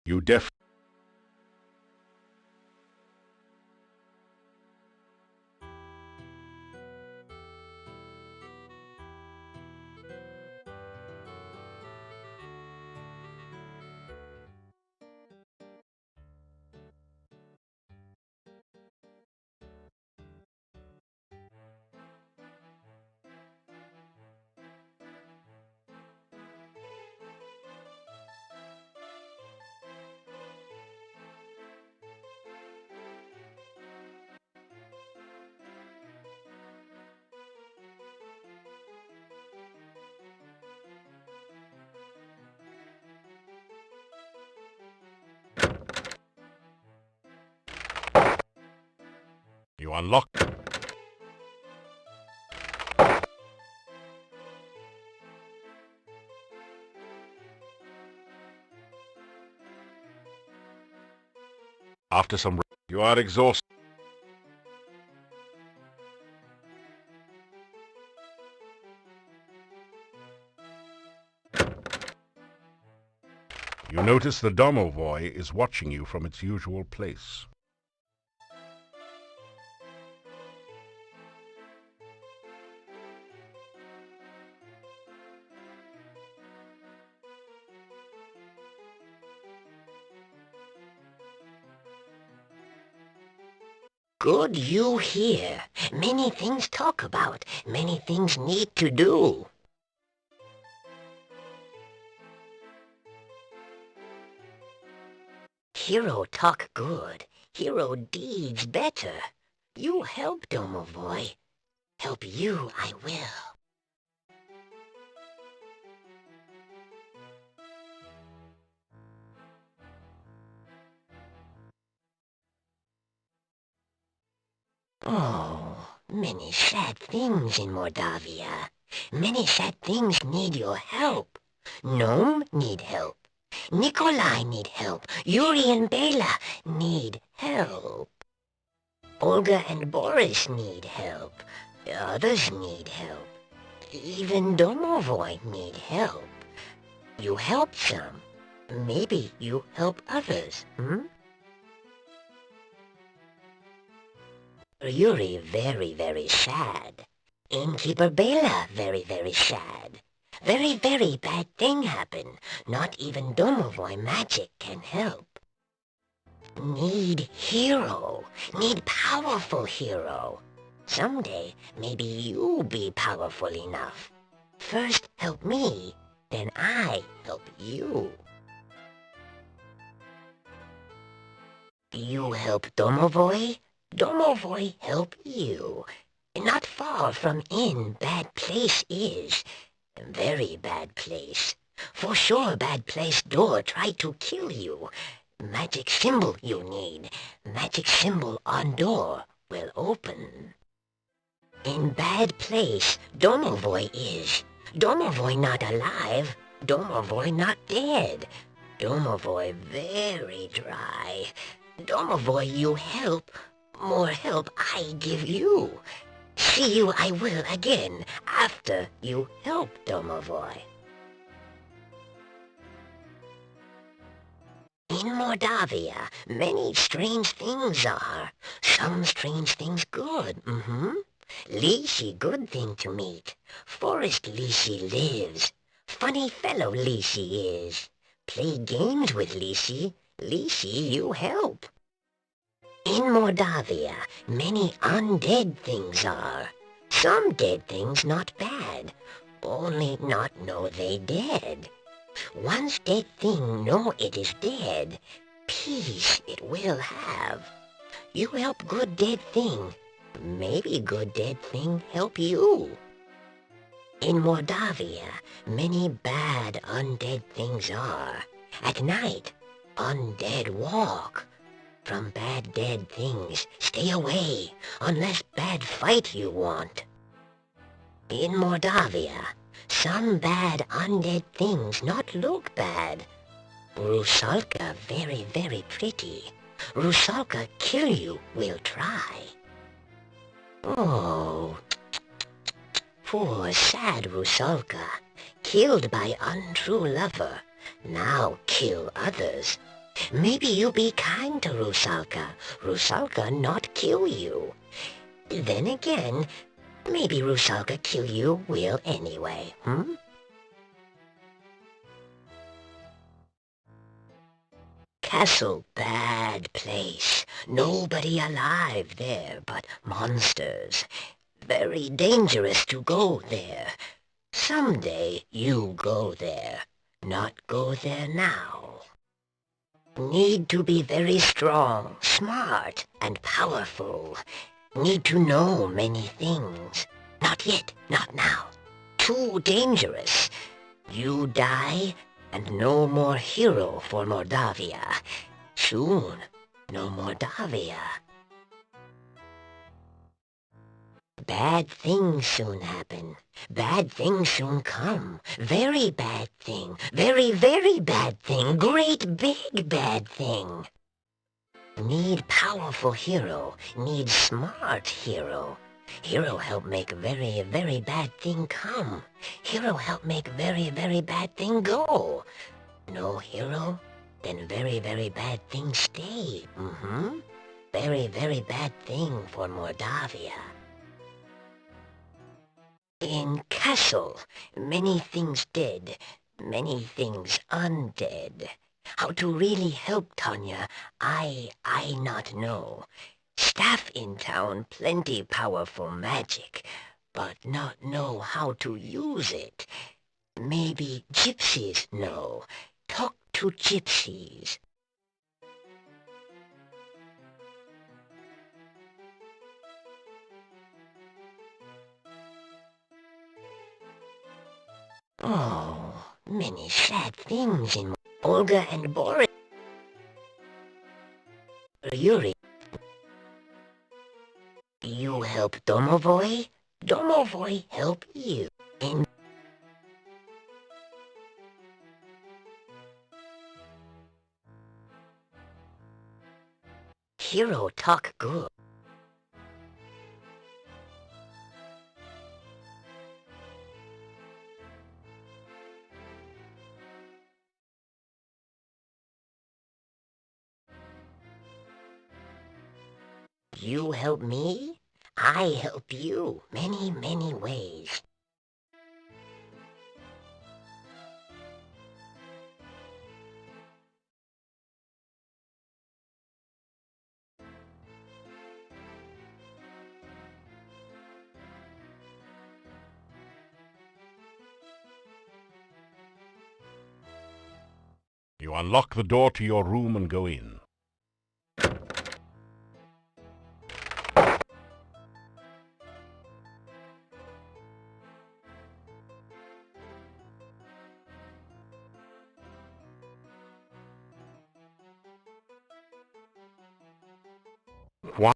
You def... You unlock... After some... You are exhausted. You notice the domovoi is watching you from its usual place. Good you here. Many things talk about. Many things need to do. Hero talk good. Hero deeds better. You help, Domovoi. Help you I will. Oh, many sad things in Mordavia. Many sad things need your help. Gnome need help. Nikolai need help. Yuri and Bela need help. Olga and Boris need help. Others need help. Even Domovoi need help. You help some. Maybe you help others, Yuri very, very sad. Innkeeper Bela very, very sad. Very, very bad thing happen. Not even Domovoy magic can help. Need hero. Need powerful hero. Someday, maybe you be powerful enough. First help me, then I help you. You help Domovoy, Domovoy help you. Not far from in bad place is. Very bad place. For sure bad place door try to kill you. Magic symbol you need. Magic symbol on door will open. In bad place Domovoy is. Domovoy not alive. Domovoy not dead. Domovoy very dry. Domovoy you help. More help I give you. See you I will again after you help Domovoy. In Mordavia, many strange things are. Some strange things good, Lishi good thing to meet. Forest Lishi lives. Funny fellow Lishi is. Play games with Lishi. Lishi you help. In Mordavia, many undead things are. Some dead things not bad. Only not know they dead. Once dead thing know it is dead, peace it will have. You help good dead thing, maybe good dead thing help you. In Mordavia, many bad undead things are. At night, undead walk. From bad dead things, stay away, unless bad fight you want. In Mordavia, some bad undead things not look bad. Rusalka very, very pretty. Rusalka kill you will try. Oh, poor sad Rusalka, killed by untrue lover, now kill others. Maybe you be kind to Rusalka. Rusalka not kill you. Then again, maybe Rusalka kill you will anyway, Castle bad place. Nobody alive there but monsters. Very dangerous to go there. Someday you go there. Not go there now. Need to be very strong, smart, and powerful. Need to know many things. Not yet, not now. Too dangerous. You die, and no more hero for Mordavia. Soon, no Mordavia. Bad things soon happen. Bad things soon come. Very bad thing. Very, very bad thing. Great big bad thing. Need powerful hero. Need smart hero. Hero help make very, very bad thing come. Hero help make very, very bad thing go. No hero? Then very, very bad thing stay. Very, very bad thing for Mordavia. In castle, many things dead, many things undead. How to really help Tanya, I not know. Staff in town, plenty powerful magic, but not know how to use it. Maybe gypsies know. Talk to gypsies. Oh, many sad things in Olga and Boris. Yuri. You help Domovoy, Domovoy help you. In hero talk good. You help me, I help you many, many ways. You unlock the door to your room and go in. What?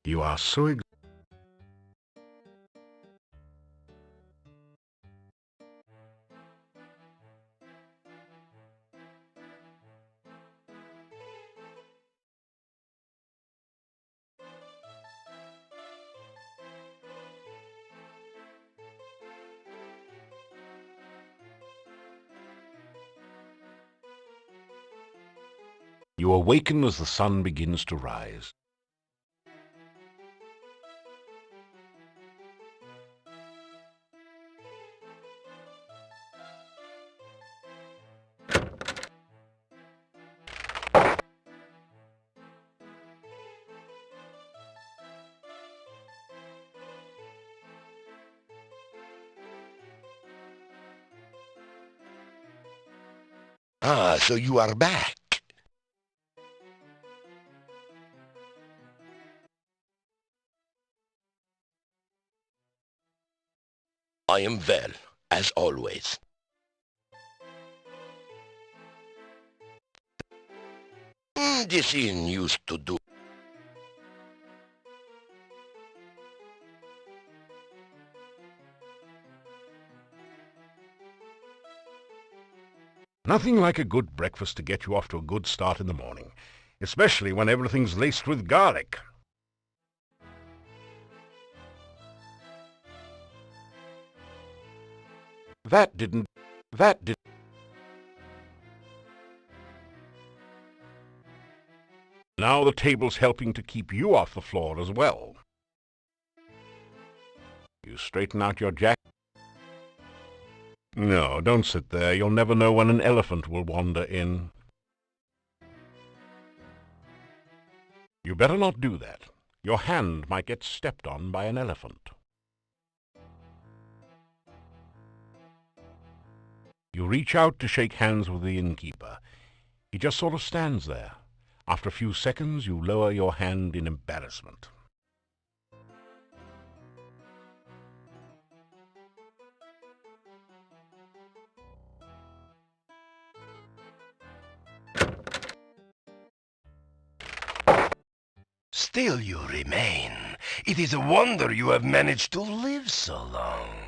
You are so You awaken as the sun begins to rise. Ah, so you are back. I am well, as always. This inn used to do. Nothing like a good breakfast to get you off to a good start in the morning, especially when everything's laced with garlic. That did... Now the table's helping to keep you off the floor as well. You straighten out your jacket. No, don't sit there. You'll never know when an elephant will wander in. You better not do that. Your hand might get stepped on by an elephant. You reach out to shake hands with the innkeeper. He just sort of stands there. After a few seconds, you lower your hand in embarrassment. Still you remain. It is a wonder you have managed to live so long.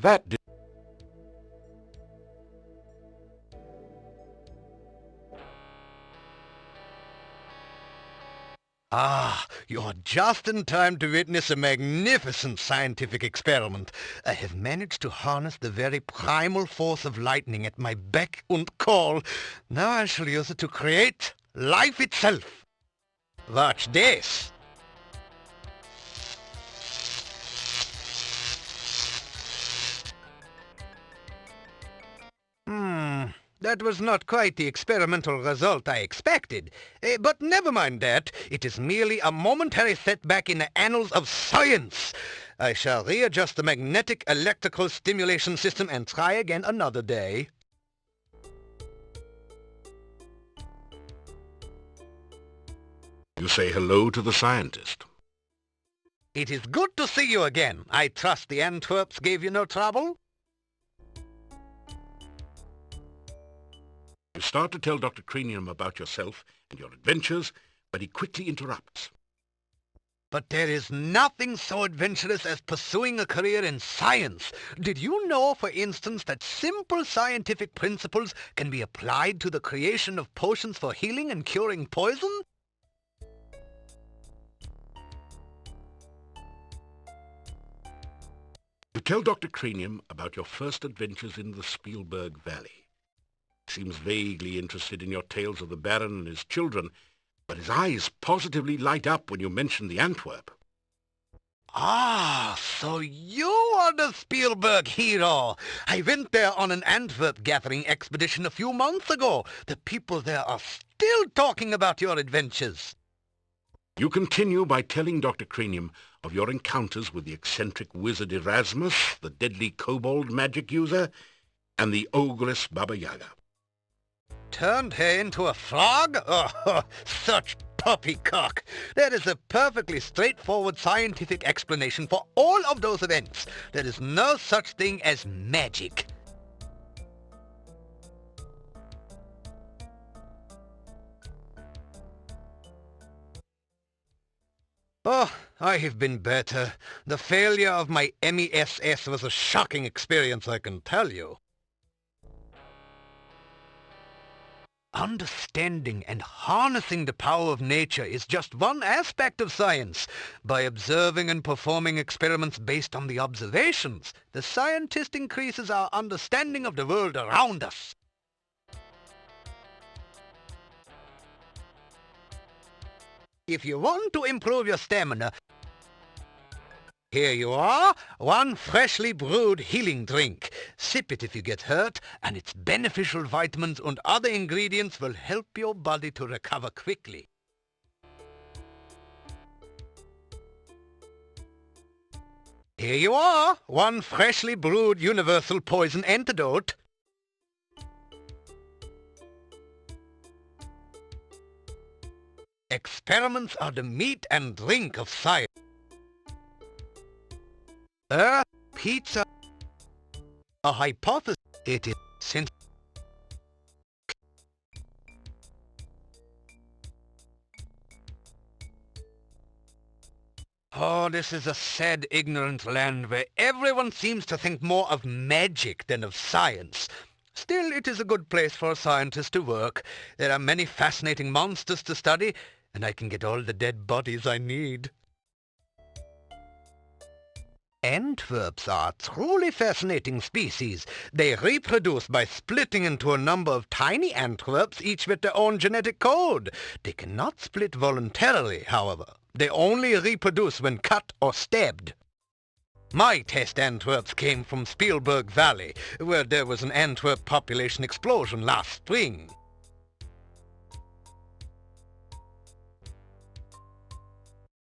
That did... Ah, you're just in time to witness a magnificent scientific experiment. I have managed to harness the very primal force of lightning at my beck and call. Now I shall use it to create life itself. Watch this. That was not quite the experimental result I expected. But never mind that. It is merely a momentary setback in the annals of science. I shall readjust the magnetic electrical stimulation system and try again another day. You say hello to the scientist. It is good to see you again. I trust the Antwerps gave you no trouble? You start to tell Dr. Cranium about yourself and your adventures, but he quickly interrupts. But there is nothing so adventurous as pursuing a career in science. Did you know, for instance, that simple scientific principles can be applied to the creation of potions for healing and curing poison? You tell Dr. Cranium about your first adventures in the Spielberg Valley. He seems vaguely interested in your tales of the Baron and his children, but his eyes positively light up when you mention the Antwerp. Ah, so you are the Spielberg hero. I went there on an Antwerp gathering expedition a few months ago. The people there are still talking about your adventures. You continue by telling Dr. Cranium of your encounters with the eccentric wizard Erasmus, the deadly kobold magic user, and the ogress Baba Yaga. Turned her into a frog? Oh, such poppycock. That is a perfectly straightforward scientific explanation for all of those events. There is no such thing as magic. Oh, I have been better. The failure of my MESS was a shocking experience, I can tell you. Understanding and harnessing the power of nature is just one aspect of science. By observing and performing experiments based on the observations, the scientist increases our understanding of the world around us. If you want to improve your stamina, here you are, one freshly brewed healing drink. Sip it if you get hurt, and its beneficial vitamins and other ingredients will help your body to recover quickly. Here you are, one freshly brewed universal poison antidote. Experiments are the meat and drink of science. Pizza. A hypothesis it is since Oh, this is a sad, ignorant land where everyone seems to think more of magic than of science. Still, it is a good place for a scientist to work. There are many fascinating monsters to study, and I can get all the dead bodies I need. Antwerps are a truly fascinating species. They reproduce by splitting into a number of tiny Antwerps, each with their own genetic code. They cannot split voluntarily, however. They only reproduce when cut or stabbed. My test Antwerps came from Spielberg Valley, where there was an Antwerp population explosion last spring.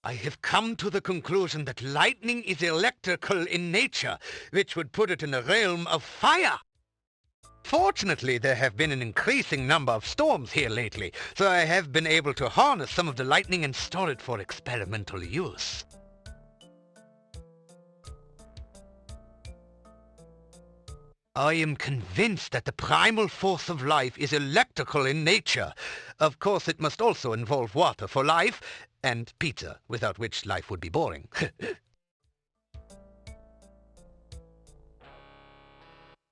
I have come to the conclusion that lightning is electrical in nature, which would put it in the realm of fire. Fortunately, there have been an increasing number of storms here lately, so I have been able to harness some of the lightning and store it for experimental use. I am convinced that the primal force of life is electrical in nature. Of course, it must also involve water for life, and pizza, without which life would be boring.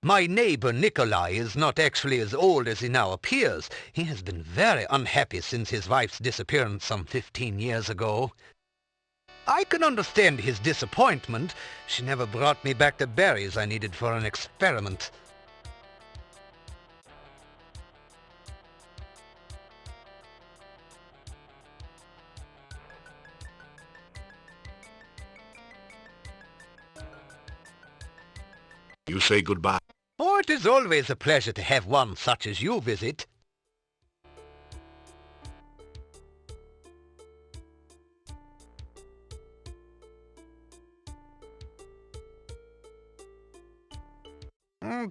My neighbor Nikolai is not actually as old as he now appears. He has been very unhappy since his wife's disappearance some 15 years ago. I can understand his disappointment. She never brought me back the berries I needed for an experiment. You say goodbye. Oh, it is always a pleasure to have one such as you visit.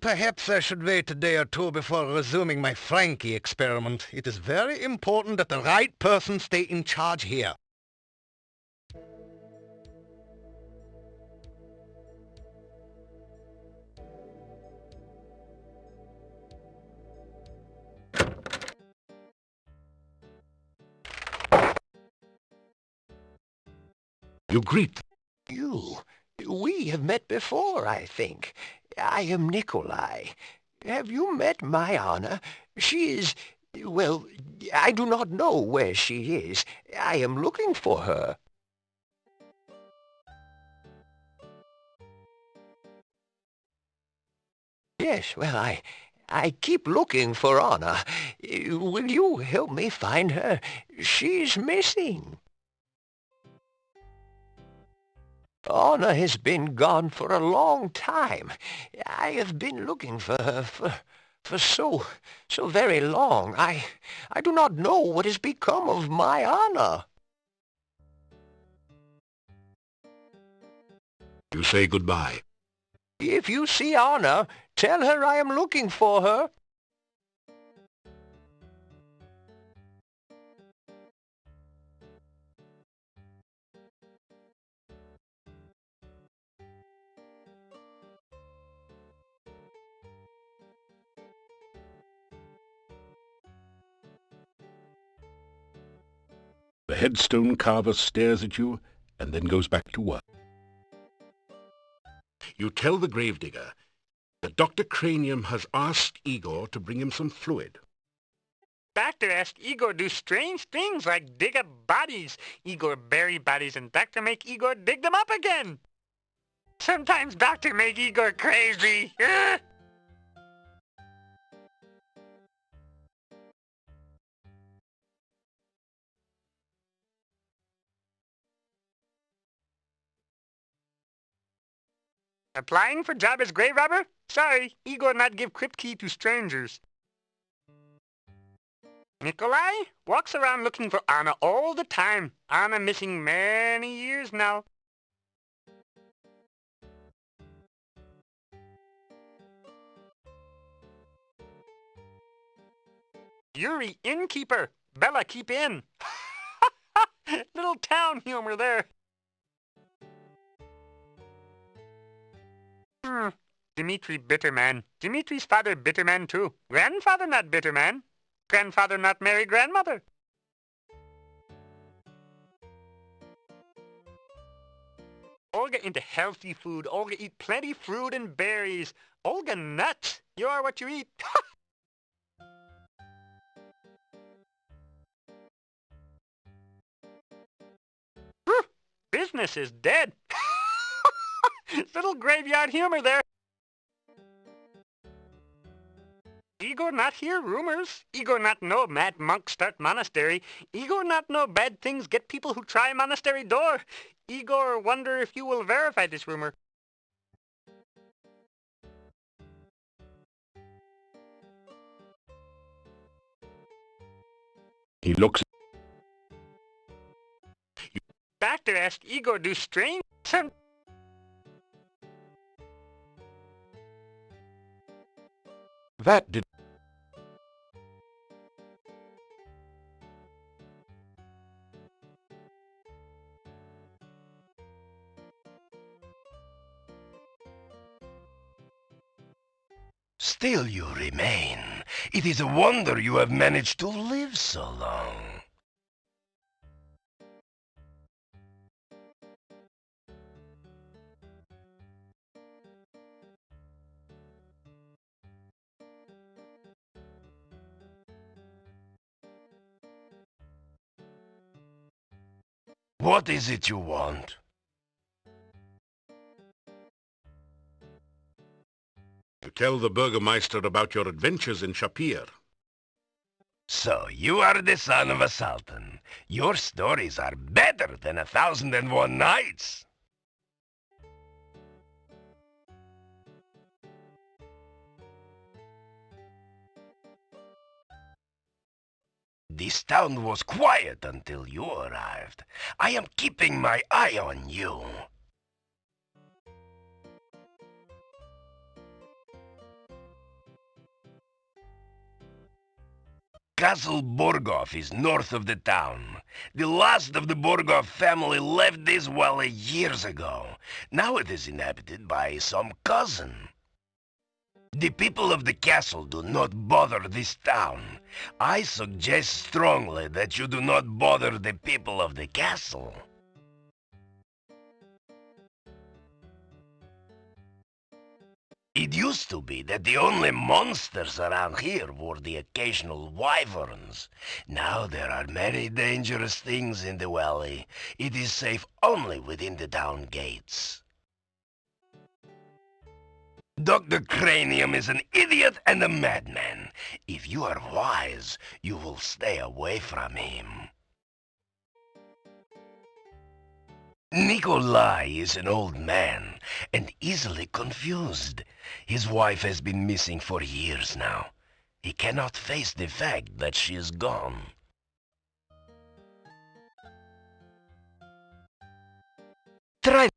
Perhaps I should wait a day or two before resuming my Frankie experiment. It is very important that the right person stay in charge here. You greet. You. We have met before, I think. I am Nikolai. Have you met my Anna? She is... well, I do not know where she is. I am looking for her. Yes, well, I keep looking for Anna. Will you help me find her? She's missing. Anna has been gone for a long time. I have been looking for her for so very long. I do not know what has become of my Anna. You say goodbye. If you see Anna, tell her I am looking for her. The headstone carver stares at you and then goes back to work. You tell the gravedigger that Dr. Cranium has asked Igor to bring him some fluid. Doctor asked Igor do strange things like dig up bodies. Igor bury bodies and Doctor make Igor dig them up again. Sometimes Doctor make Igor crazy. Applying for job as grave robber? Sorry, Igor not give crypt key to strangers. Nikolai walks around looking for Anna all the time. Anna missing many years now. Yuri, innkeeper. Bella, keep in. Little town humor there. Dimitri Bitterman. Dimitri's father Bitterman too. Grandfather not Bitterman. Grandfather not marry grandmother. Olga into healthy food. Olga eat plenty fruit and berries. Olga nuts. You are what you eat. Business is dead. Little graveyard humor there. Igor not hear rumors. Igor not know mad monks start monastery. Igor not know bad things get people who try monastery door. Igor wonder if you will verify this rumor. He looks. Doctor asked Igor do strange some. That did. Still you remain. It is a wonder you have managed to live so long. What is it you want? To tell the Burgermeister about your adventures in Shapir. So, you are the son of a sultan. Your stories are better than 1,001 Nights. This town was quiet until you arrived. I am keeping my eye on you. Castle Borgov is north of the town. The last of the Borgov family left this valley years ago. Now it is inhabited by some cousin. The people of the castle do not bother this town. I suggest strongly that you do not bother the people of the castle. It used to be that the only monsters around here were the occasional wyverns. Now there are many dangerous things in the valley. It is safe only within the town gates. Dr. Cranium is an idiot and a madman. If you are wise, you will stay away from him. Nikolai is an old man and easily confused. His wife has been missing for years now. He cannot face the fact that she is gone. Try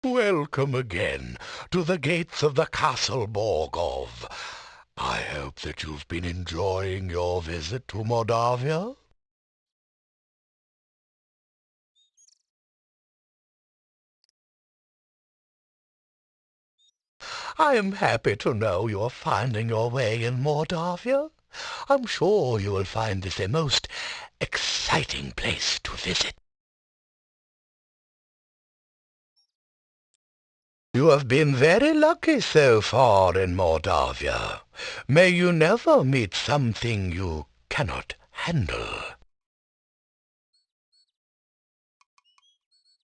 Welcome again to the gates of the Castle Borgov. I hope that you've been enjoying your visit to Moldavia. I am happy to know you're finding your way in Moldavia. I'm sure you will find this a most exciting place to visit. You have been very lucky so far in Moldavia. May you never meet something you cannot handle.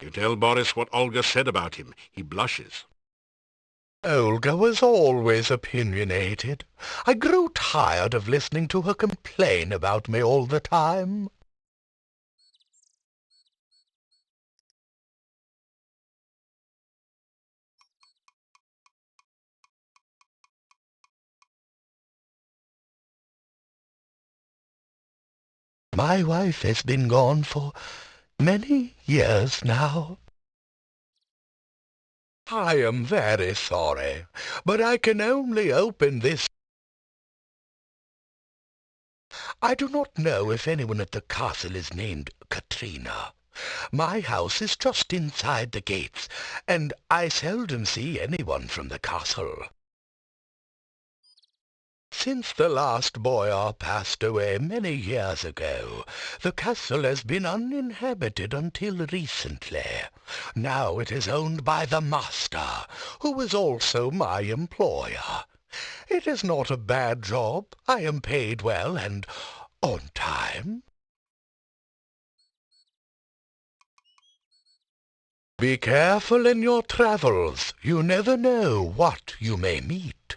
You tell Boris what Olga said about him. He blushes. Olga was always opinionated. I grew tired of listening to her complain about me all the time. My wife has been gone for many years now. I am very sorry, but I can only open this. I do not know if anyone at the castle is named Katrina. My house is just inside the gates, and I seldom see anyone from the castle. Since the last boyar passed away many years ago, the castle has been uninhabited until recently. Now it is owned by the master, who is also my employer. It is not a bad job. I am paid well and on time. Be careful in your travels. You never know what you may meet.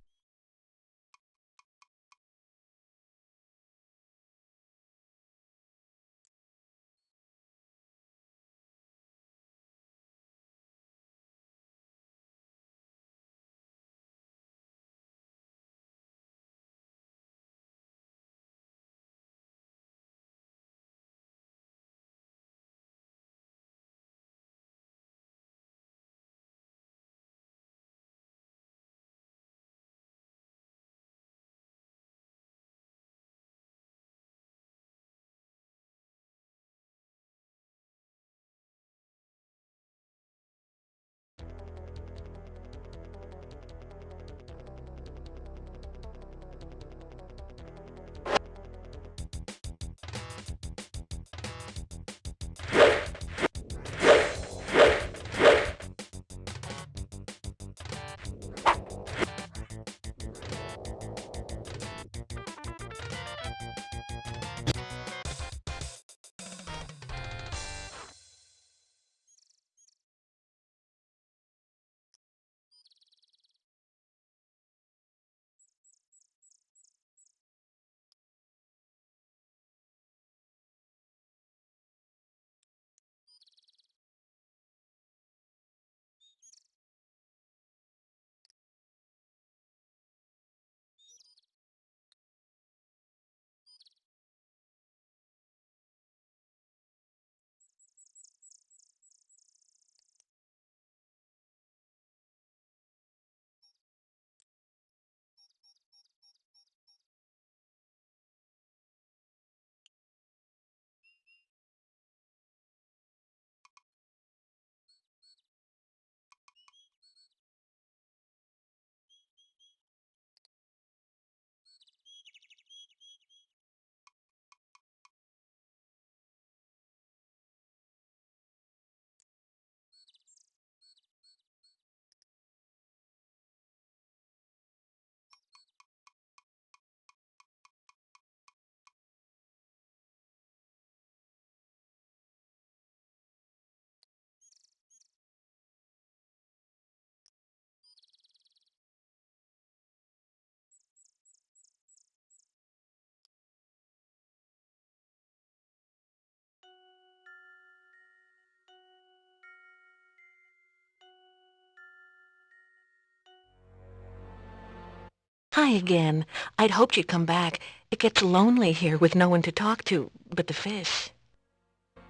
Hi again. I'd hoped you'd come back. It gets lonely here with no one to talk to but the fish.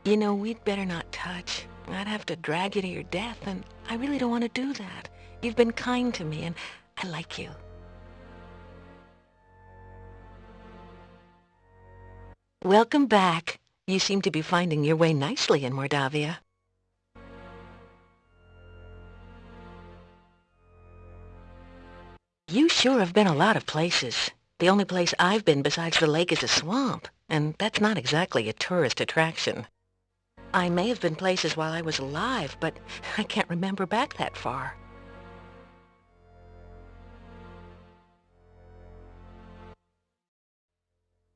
You know, we'd better not touch. I'd have to drag you to your death, and I really don't want to do that. You've been kind to me, and I like you. Welcome back. You seem to be finding your way nicely in Mordavia. You sure have been a lot of places. The only place I've been besides the lake is a swamp, and that's not exactly a tourist attraction. I may have been places while I was alive, but I can't remember back that far.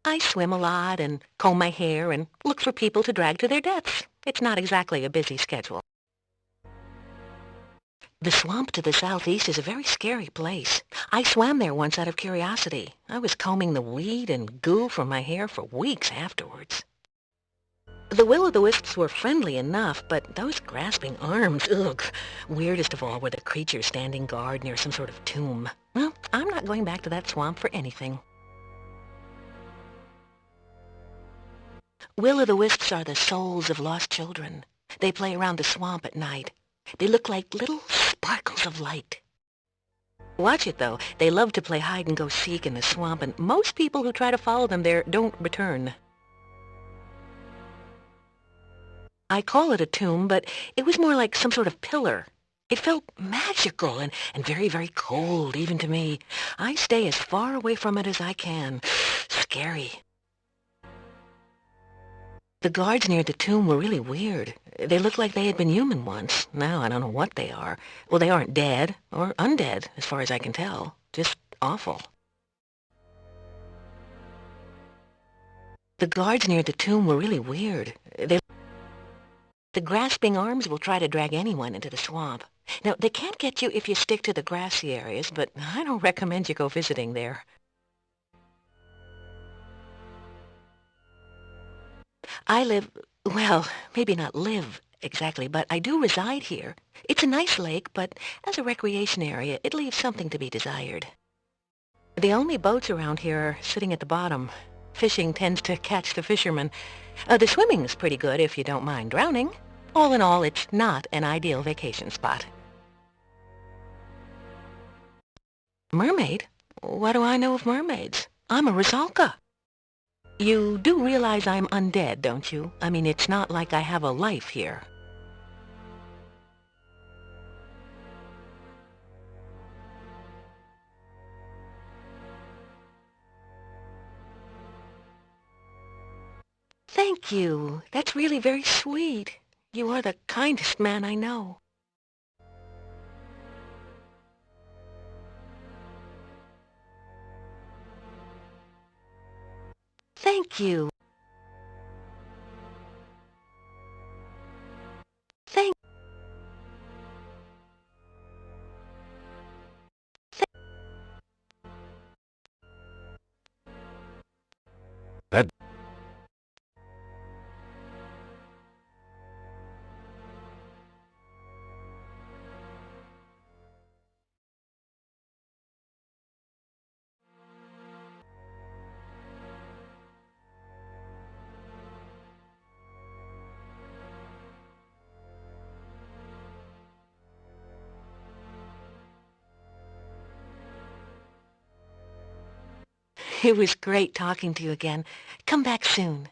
I swim a lot and comb my hair and look for people to drag to their deaths. It's not exactly a busy schedule. The swamp to the southeast is a very scary place. I swam there once out of curiosity. I was combing the weed and goo from my hair for weeks afterwards. The will-o'-the-wisps were friendly enough, but those grasping arms, ugh. Weirdest of all were the creatures standing guard near some sort of tomb. Well, I'm not going back to that swamp for anything. Will-o'-the-wisps are the souls of lost children. They play around the swamp at night. They look like little sparkles of light. Watch it, though. They love to play hide-and-go-seek in the swamp, and most people who try to follow them there don't return. I call it a tomb, but it was more like some sort of pillar. It felt magical and very, very cold, even to me. I stay as far away from it as I can. Scary. The guards near the tomb were really weird. They looked like they had been human once. Now I don't know what they are. Well, they aren't dead or undead, as far as I can tell. Just awful. The guards near the tomb were really weird. The grasping arms will try to drag anyone into the swamp. Now, they can't get you if you stick to the grassy areas, but I don't recommend you go visiting there. I live, well, maybe not live exactly, but I do reside here. It's a nice lake, but as a recreation area, it leaves something to be desired. The only boats around here are sitting at the bottom. Fishing tends to catch the fishermen. The swimming's pretty good if you don't mind drowning. All in all, it's not an ideal vacation spot. Mermaid? What do I know of mermaids? I'm a Rusalka. You do realize I'm undead, don't you? I mean, it's not like I have a life here. Thank you. That's really very sweet. You are the kindest man I know. Thank you. Thank That It was great talking to you again. Come back soon.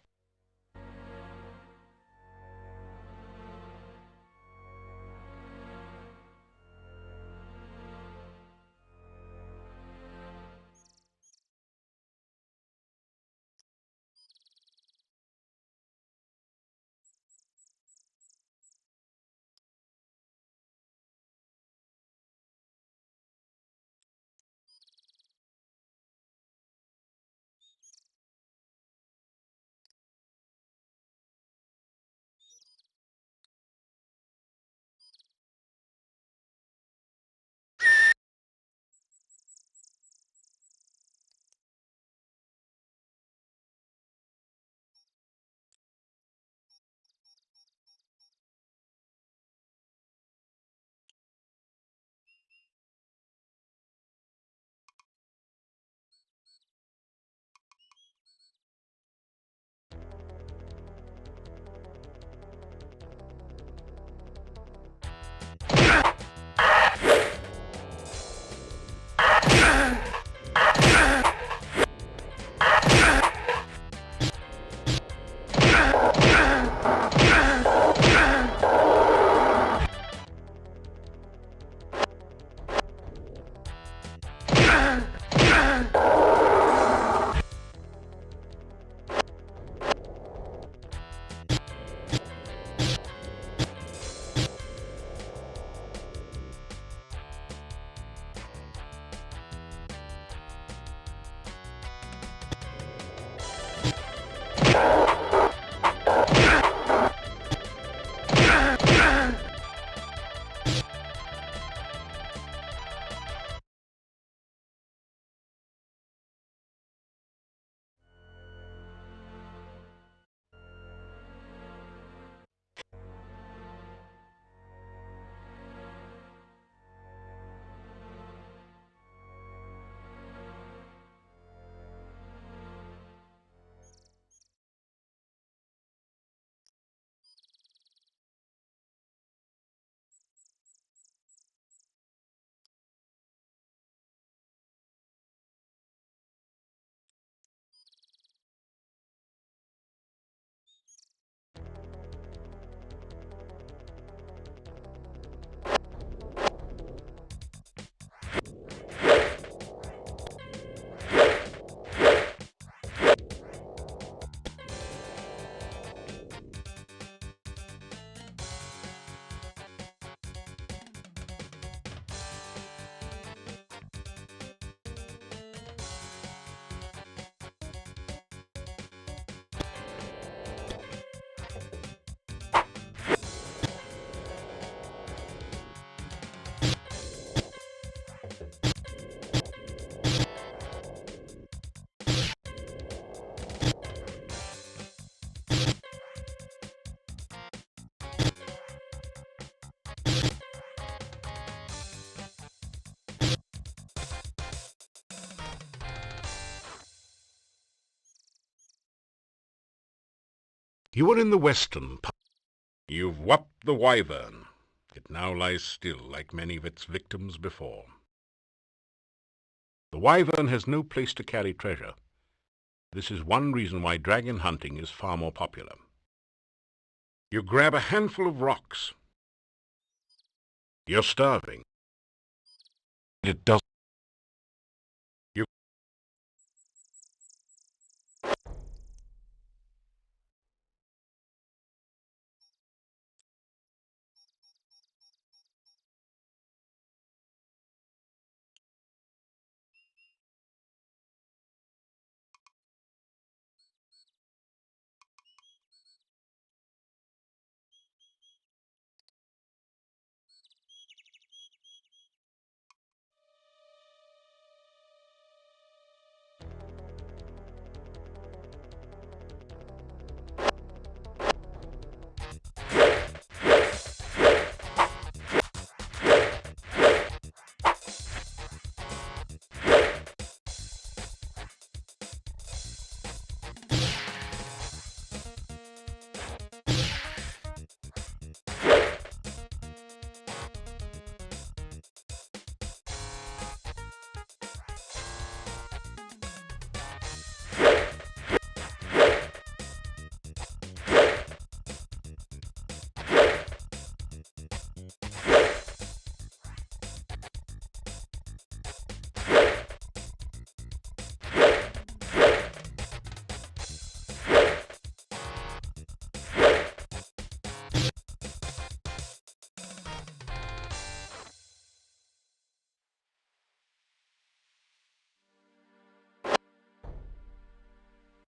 You are in the western part. You've whupped the wyvern. It now lies still, like many of its victims before. The wyvern has no place to carry treasure. This is one reason why dragon hunting is far more popular. You grab a handful of rocks. You're starving. It doesn't.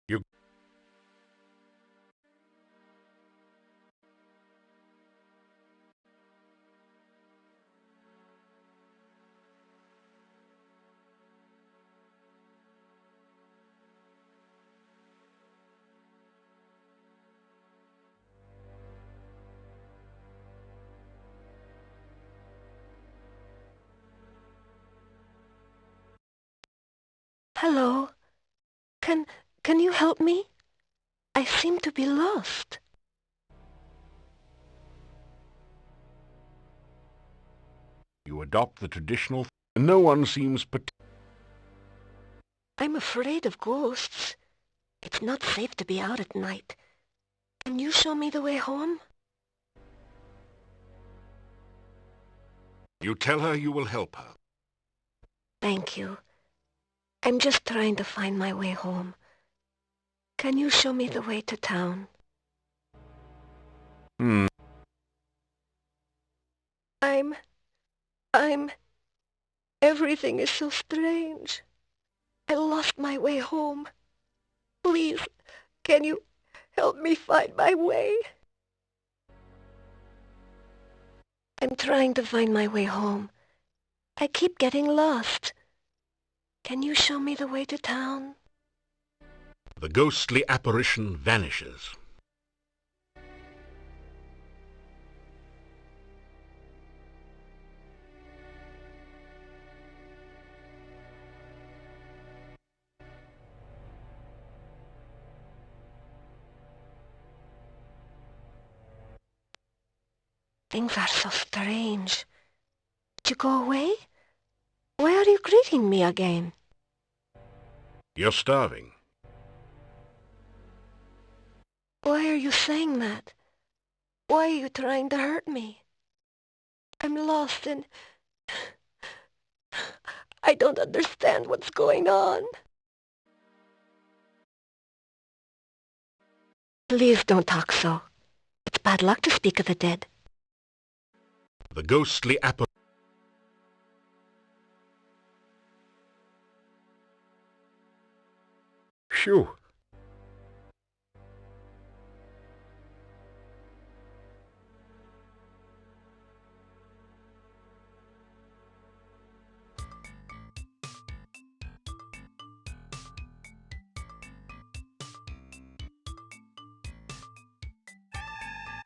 You Hello. Can you help me? I seem to be lost. You adopt the traditional. No one seems I'm afraid of ghosts. It's not safe to be out at night. Can you show me the way home? You tell her you will help her. Thank you. I'm just trying to find my way home. Can you show me the way to town? Everything is so strange. I lost my way home. Please, can you help me find my way? I'm trying to find my way home. I keep getting lost. Can you show me the way to town? The ghostly apparition vanishes. Things are so strange. Did you go away? Why are you greeting me again? You're starving. Why are you saying that? Why are you trying to hurt me? I'm lost and I don't understand what's going on. Please don't talk so. It's bad luck to speak of the dead. The ghostly apparition. Phew.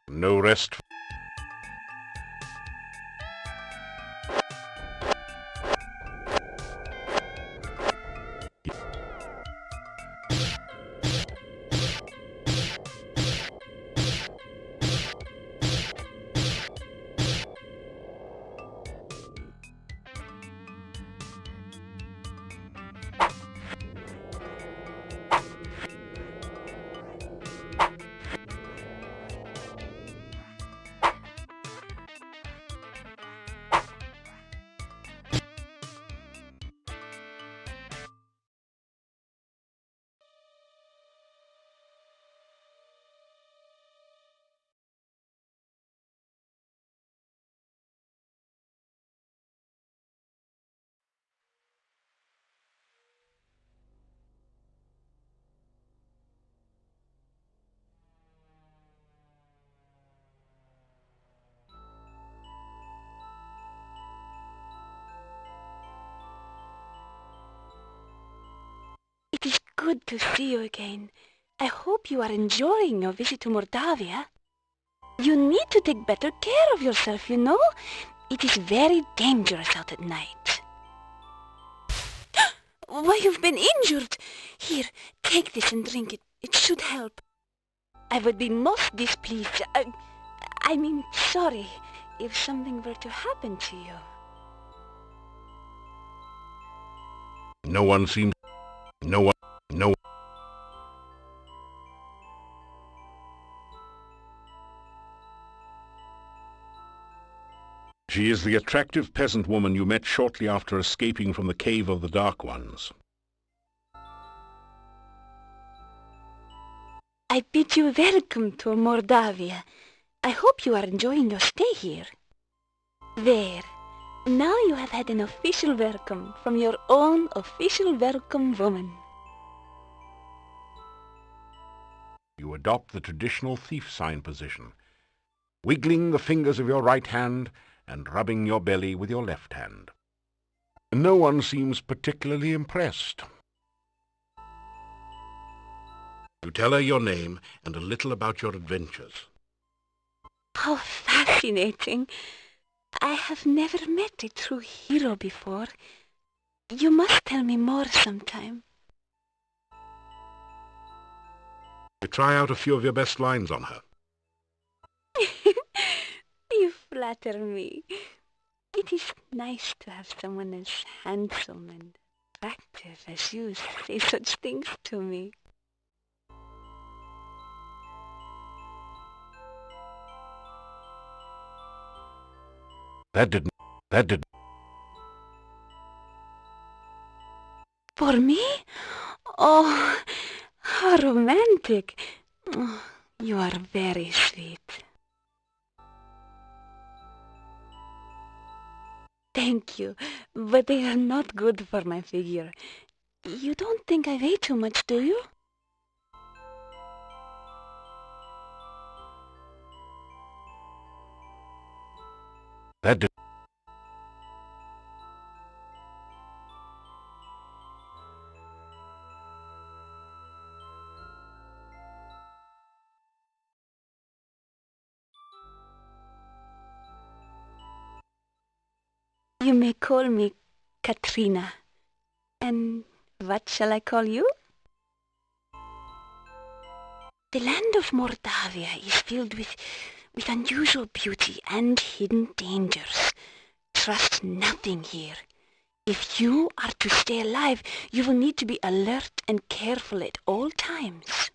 No rest. good to see you again. I hope you are enjoying your visit to Mordavia. You need to take better care of yourself, you know? It is very dangerous out at night. Why, you've been injured! Here, take this and drink it. It should help. I would be most displeased, I mean sorry, if something were to happen to you. No one seems... No one... No... She is the attractive peasant woman you met shortly after escaping from the Cave of the Dark Ones. I bid you welcome to Mordavia. I hope you are enjoying your stay here. There. Now you have had an official welcome from your own official welcome woman. You adopt the traditional thief sign position, wiggling the fingers of your right hand and rubbing your belly with your left hand. No one seems particularly impressed. You tell her your name and a little about your adventures. How fascinating! I have never met a true hero before. You must tell me more sometime. You try out a few of your best lines on her. You flatter me. It is nice to have someone as handsome and attractive as you say such things to me. That didn't... For me? Oh, how romantic. Oh, you are very sweet. Thank you, but they are not good for my figure. You don't think I weigh too much, do you? That did... You may call me Katrina. And what shall I call you? The land of Mordavia is filled with unusual beauty and hidden dangers. Trust nothing here. If you are to stay alive, you will need to be alert and careful at all times.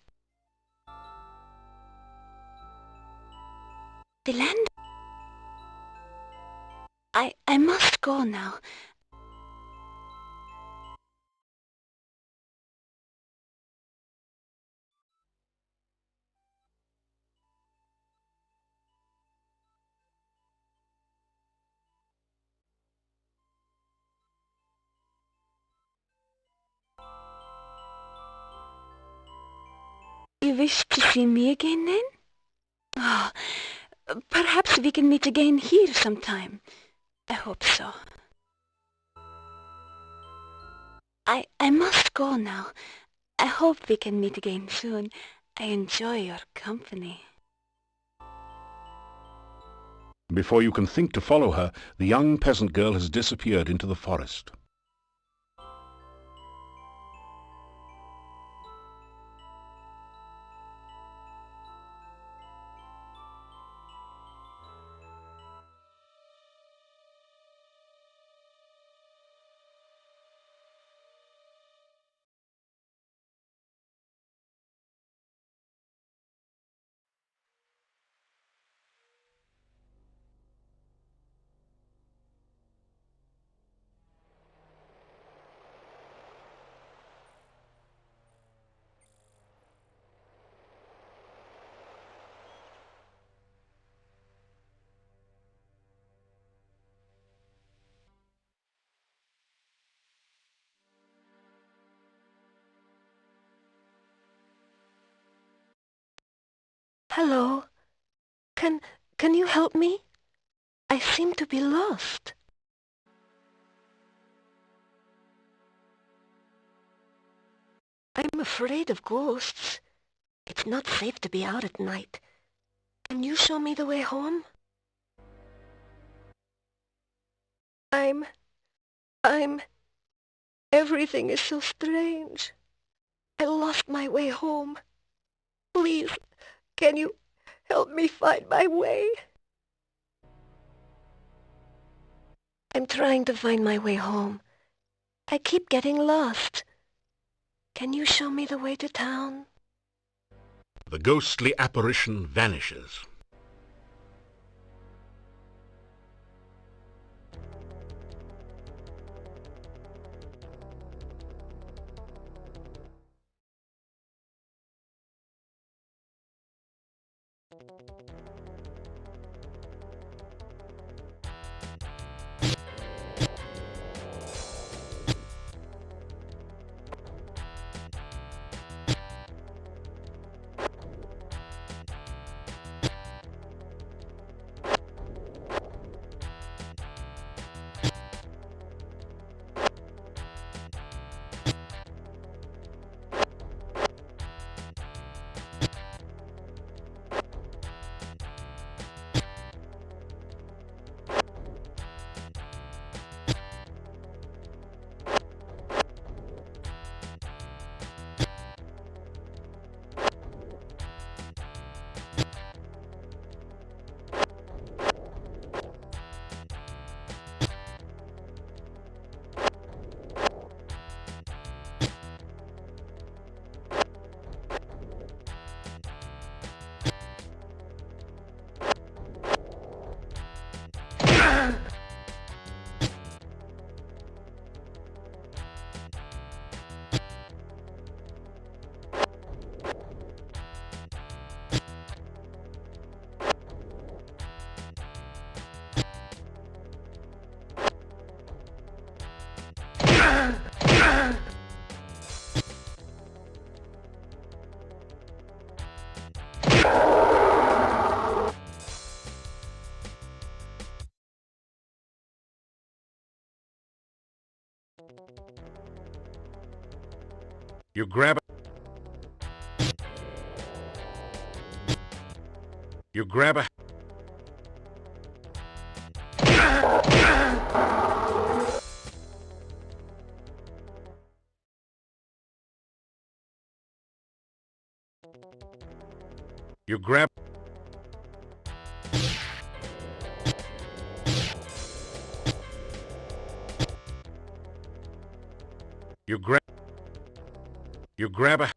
The land... I must go now. You wish to see me again, then? Oh, perhaps we can meet again here sometime. I hope so. I must go now. I hope we can meet again soon. I enjoy your company. Before you can think to follow her, the young peasant girl has disappeared into the forest. Hello? Can you help me? I seem to be lost. I'm afraid of ghosts. It's not safe to be out at night. Can you show me the way home? Everything is so strange. I lost my way home. Please, can you help me find my way? I'm trying to find my way home. I keep getting lost. Can you show me the way to town? The ghostly apparition vanishes. You grab a... You grab a... You grab... You grab... You grab a...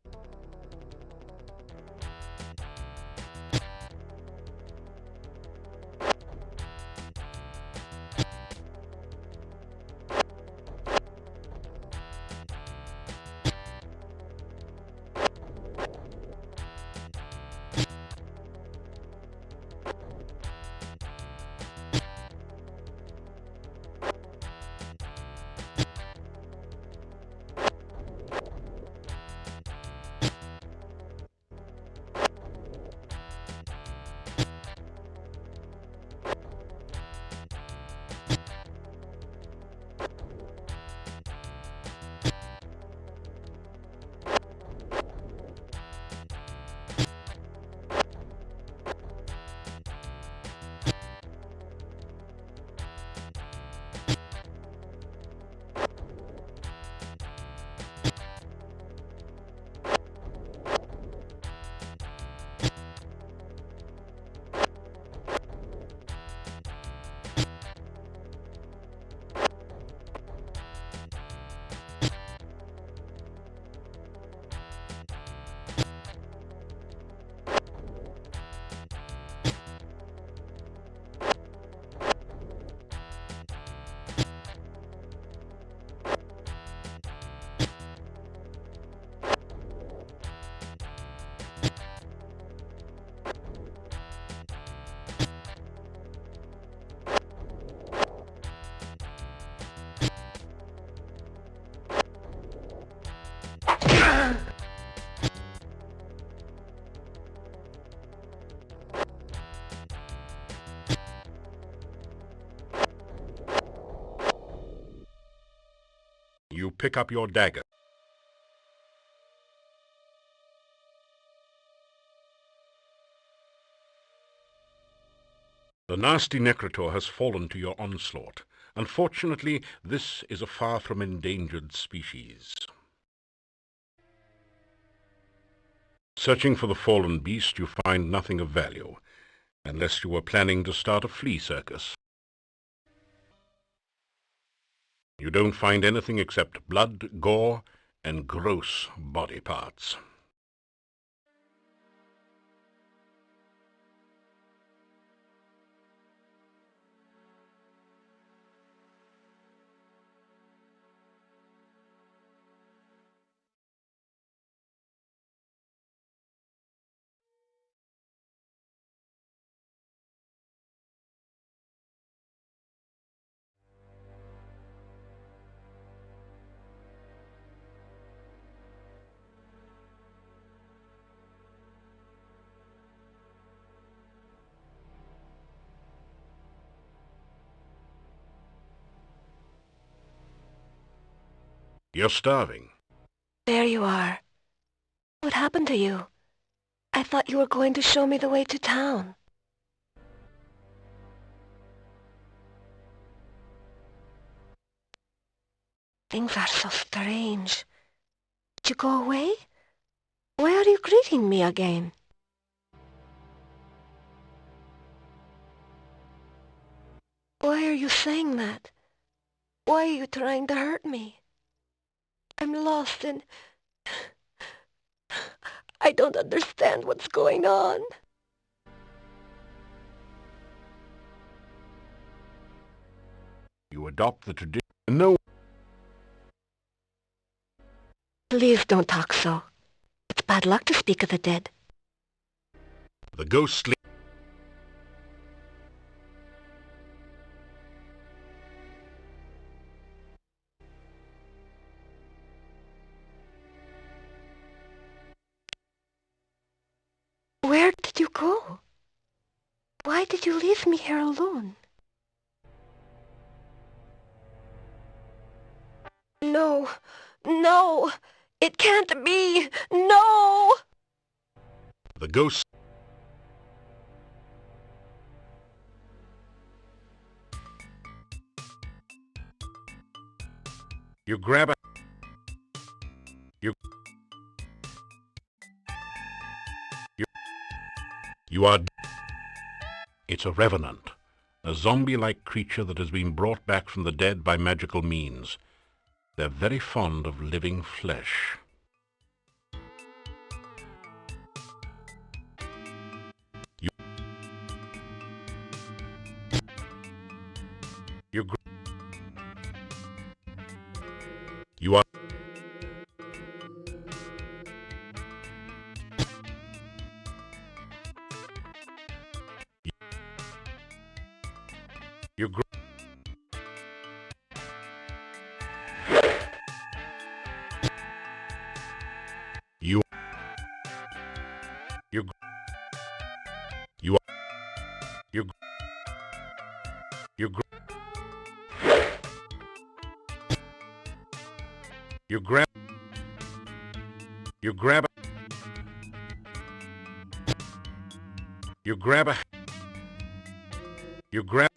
You pick up your dagger. The nasty Necrotor has fallen to your onslaught. Unfortunately, this is a far from endangered species. Searching for the fallen beast, you find nothing of value, unless you were planning to start a flea circus. You don't find anything except blood, gore, and gross body parts. You're starving. There you are. What happened to you? I thought you were going to show me the way to town. Things are so strange. Did you go away? Why are you greeting me again? Why are you saying that? Why are you trying to hurt me? I'm lost and I don't understand what's going on. You adopt the tradition. No. Please don't talk so. It's bad luck to speak of the dead. The ghostly. Where did you go? Why did you leave me here alone? No, no, it can't be, no! The ghost. You grab a... You are... It's a revenant, a zombie-like creature that has been brought back from the dead by magical means. They're very fond of living flesh. You are... You You You You You You You grab You grab You grab a You grab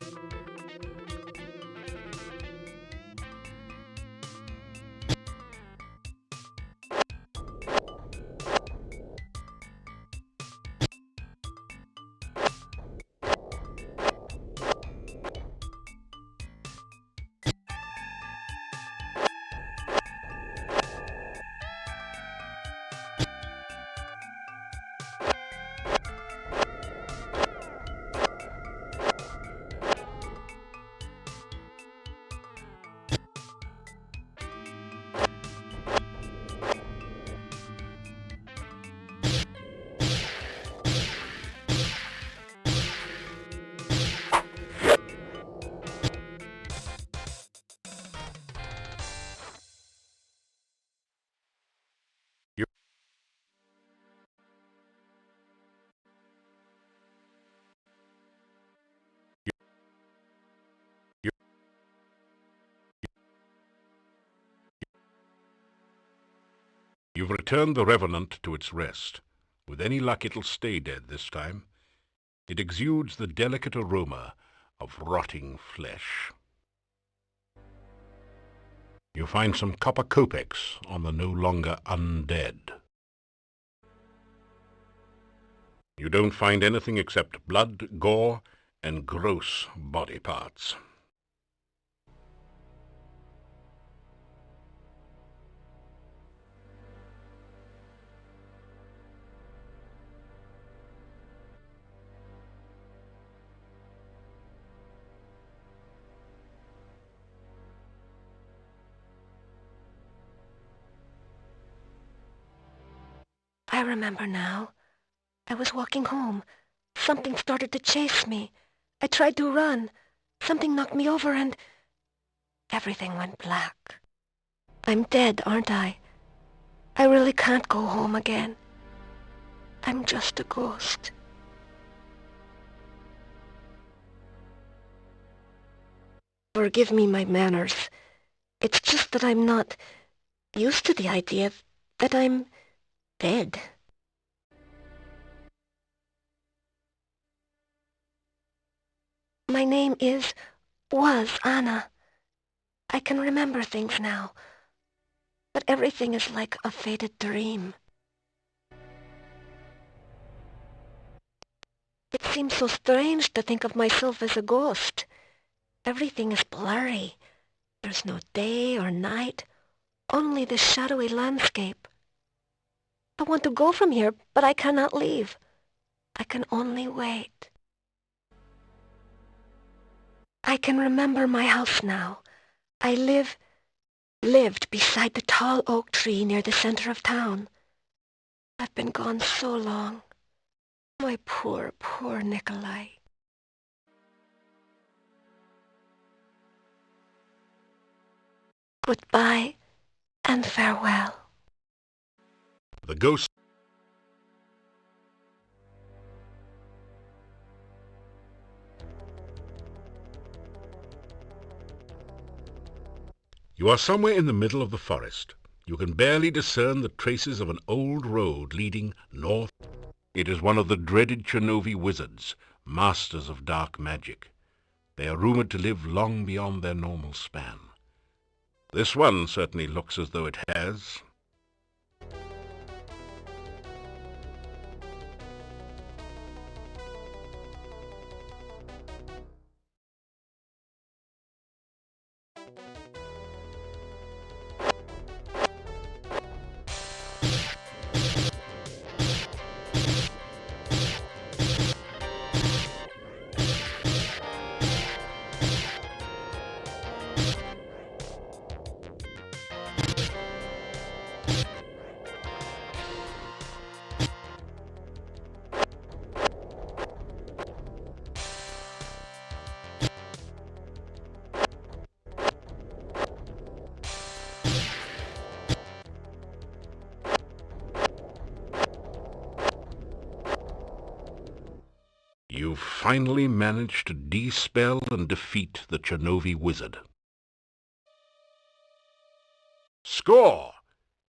You've returned the Revenant to its rest. With any luck, it'll stay dead this time. It exudes the delicate aroma of rotting flesh. You find some copper kopecks on the no longer undead. You don't find anything except blood, gore, and gross body parts. I remember now. I was walking home. Something started to chase me. I tried to run. Something knocked me over and everything went black. I'm dead, aren't I? I really can't go home again. I'm just a ghost. Forgive me my manners. It's just that I'm not used to the idea that I'm dead. My name was Anna. I can remember things now, but everything is like a faded dream. It seems so strange to think of myself as a ghost. Everything is blurry. There's no day or night, only the shadowy landscape. I want to go from here, but I cannot leave. I can only wait. I can remember my house now. I lived beside the tall oak tree near the center of town. I've been gone so long. My poor, poor Nikolai. Goodbye and farewell. The ghost. You are somewhere in the middle of the forest. You can barely discern the traces of an old road leading north. It is one of the dreaded Chernovi wizards, masters of dark magic. They are rumored to live long beyond their normal span. This one certainly looks as though it has. You finally managed to dispel and defeat the Chernovi wizard. Score!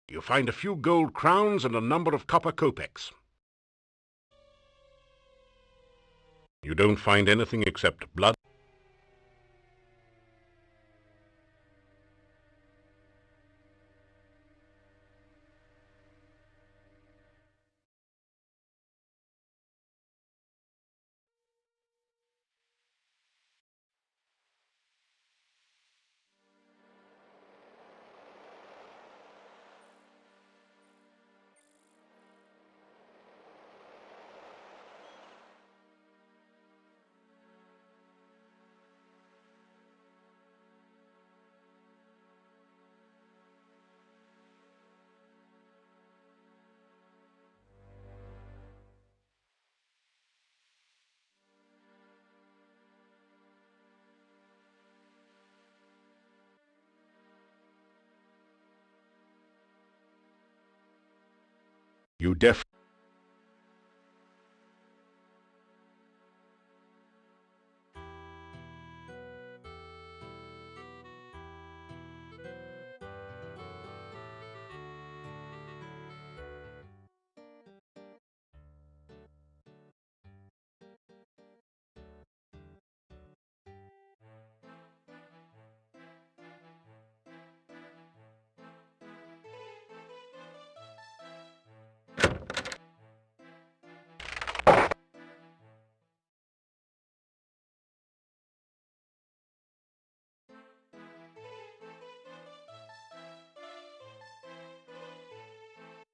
You find a few gold crowns and a number of copper kopecks. You don't find anything except blood. You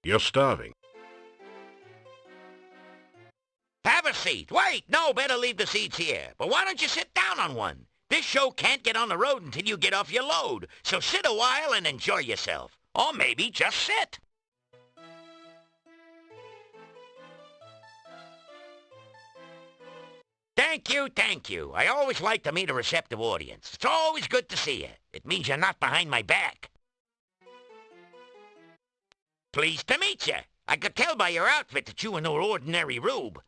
You're starving. Have a seat. Wait, no, better leave the seats here. But why don't you sit down on one? This show can't get on the road until you get off your load. So sit a while and enjoy yourself. Or maybe just sit. Thank you. I always like to meet a receptive audience. It's always good to see you. It means you're not behind my back. Pleased to meet you. I could tell by your outfit that you were no ordinary rube.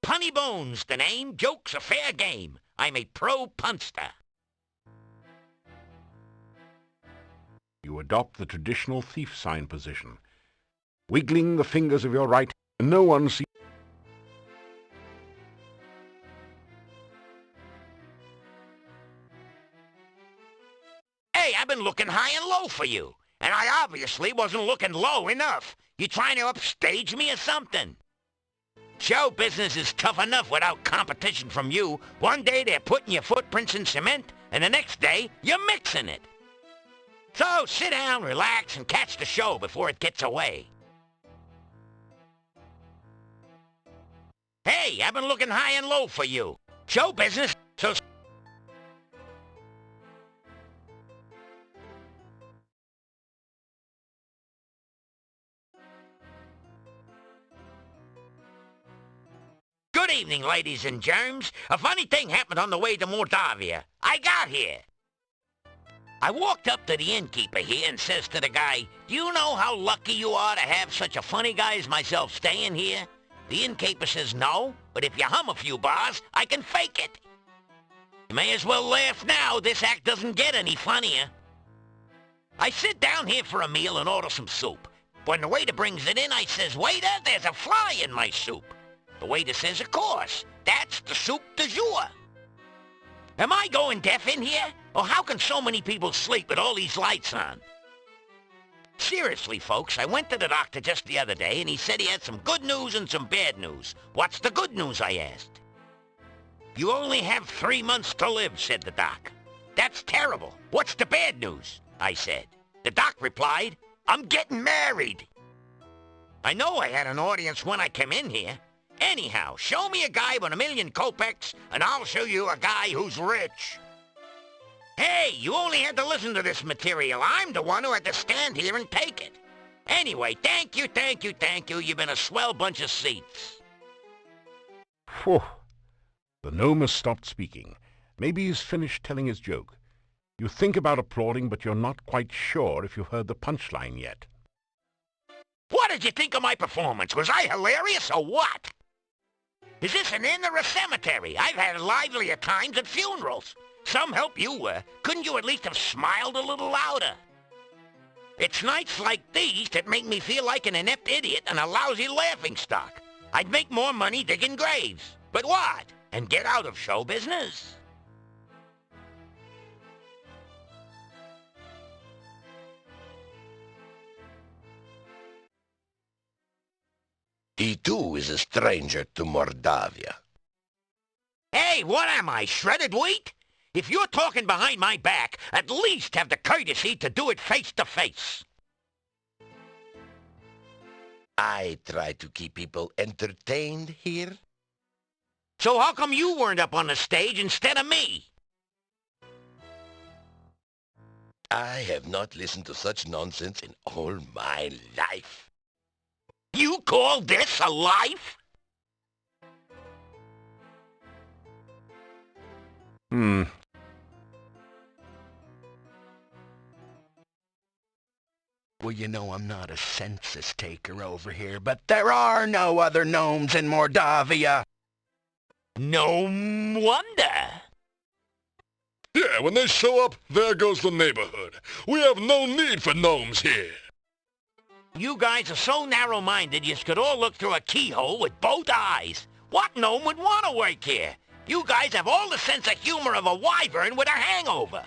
Punny Bones, the name. Joke's a fair game. I'm a pro punster. You adopt the traditional thief sign position, wiggling the fingers of your right hand, and no one sees. Hey, I've been looking high and low for you, and I obviously wasn't looking low enough. You trying to upstage me or something? Show business is tough enough without competition from you. One day they're putting your footprints in cement, and the next day you're mixing it. So sit down, relax, and catch the show before it gets away. Hey, I've been looking high and low for you. Show business, so... Good evening, ladies and germs. A funny thing happened on the way to Mordavia. I got here. I walked up to the innkeeper here and says to the guy, "Do you know how lucky you are to have such a funny guy as myself staying here?" The innkeeper says, "No, but if you hum a few bars, I can fake it." You may as well laugh now. This act doesn't get any funnier. I sit down here for a meal and order some soup. When the waiter brings it in, I says, "Waiter, there's a fly in my soup." The waiter says, "Of course, that's the soup du jour." Am I going deaf in here? Or how can so many people sleep with all these lights on? Seriously, folks, I went to the doctor just the other day and he said he had some good news and some bad news. What's the good news, I asked. "You only have 3 months to live," said the doc. "That's terrible. What's the bad news?" I said. The doc replied, "I'm getting married." I know I had an audience when I came in here. Anyhow, show me a guy with 1,000,000 kopecks, and I'll show you a guy who's rich. Hey, you only had to listen to this material. I'm the one who had to stand here and take it. Anyway, thank you. You've been a swell bunch of seats. Phew. The gnome has stopped speaking. Maybe he's finished telling his joke. You think about applauding, but you're not quite sure if you've heard the punchline yet. What did you think of my performance? Was I hilarious or what? Is this an inn or a cemetery? I've had livelier times at funerals. Some help you were. Couldn't you at least have smiled a little louder? It's nights like these that make me feel like an inept idiot and a lousy laughingstock. I'd make more money digging graves. But what? And get out of show business? He too is a stranger to Mordavia. Hey, what am I, shredded wheat? If you're talking behind my back, at least have the courtesy to do it face to face. I try to keep people entertained here. So how come you weren't up on the stage instead of me? I have not listened to such nonsense in all my life. You call this a life? Well, you know I'm not a census taker over here, but there are no other gnomes in Mordavia. No wonder. Yeah, when they show up, there goes the neighborhood. We have no need for gnomes here. You guys are so narrow-minded you could all look through a keyhole with both eyes. What gnome would want to work here? You guys have all the sense of humor of a wyvern with a hangover.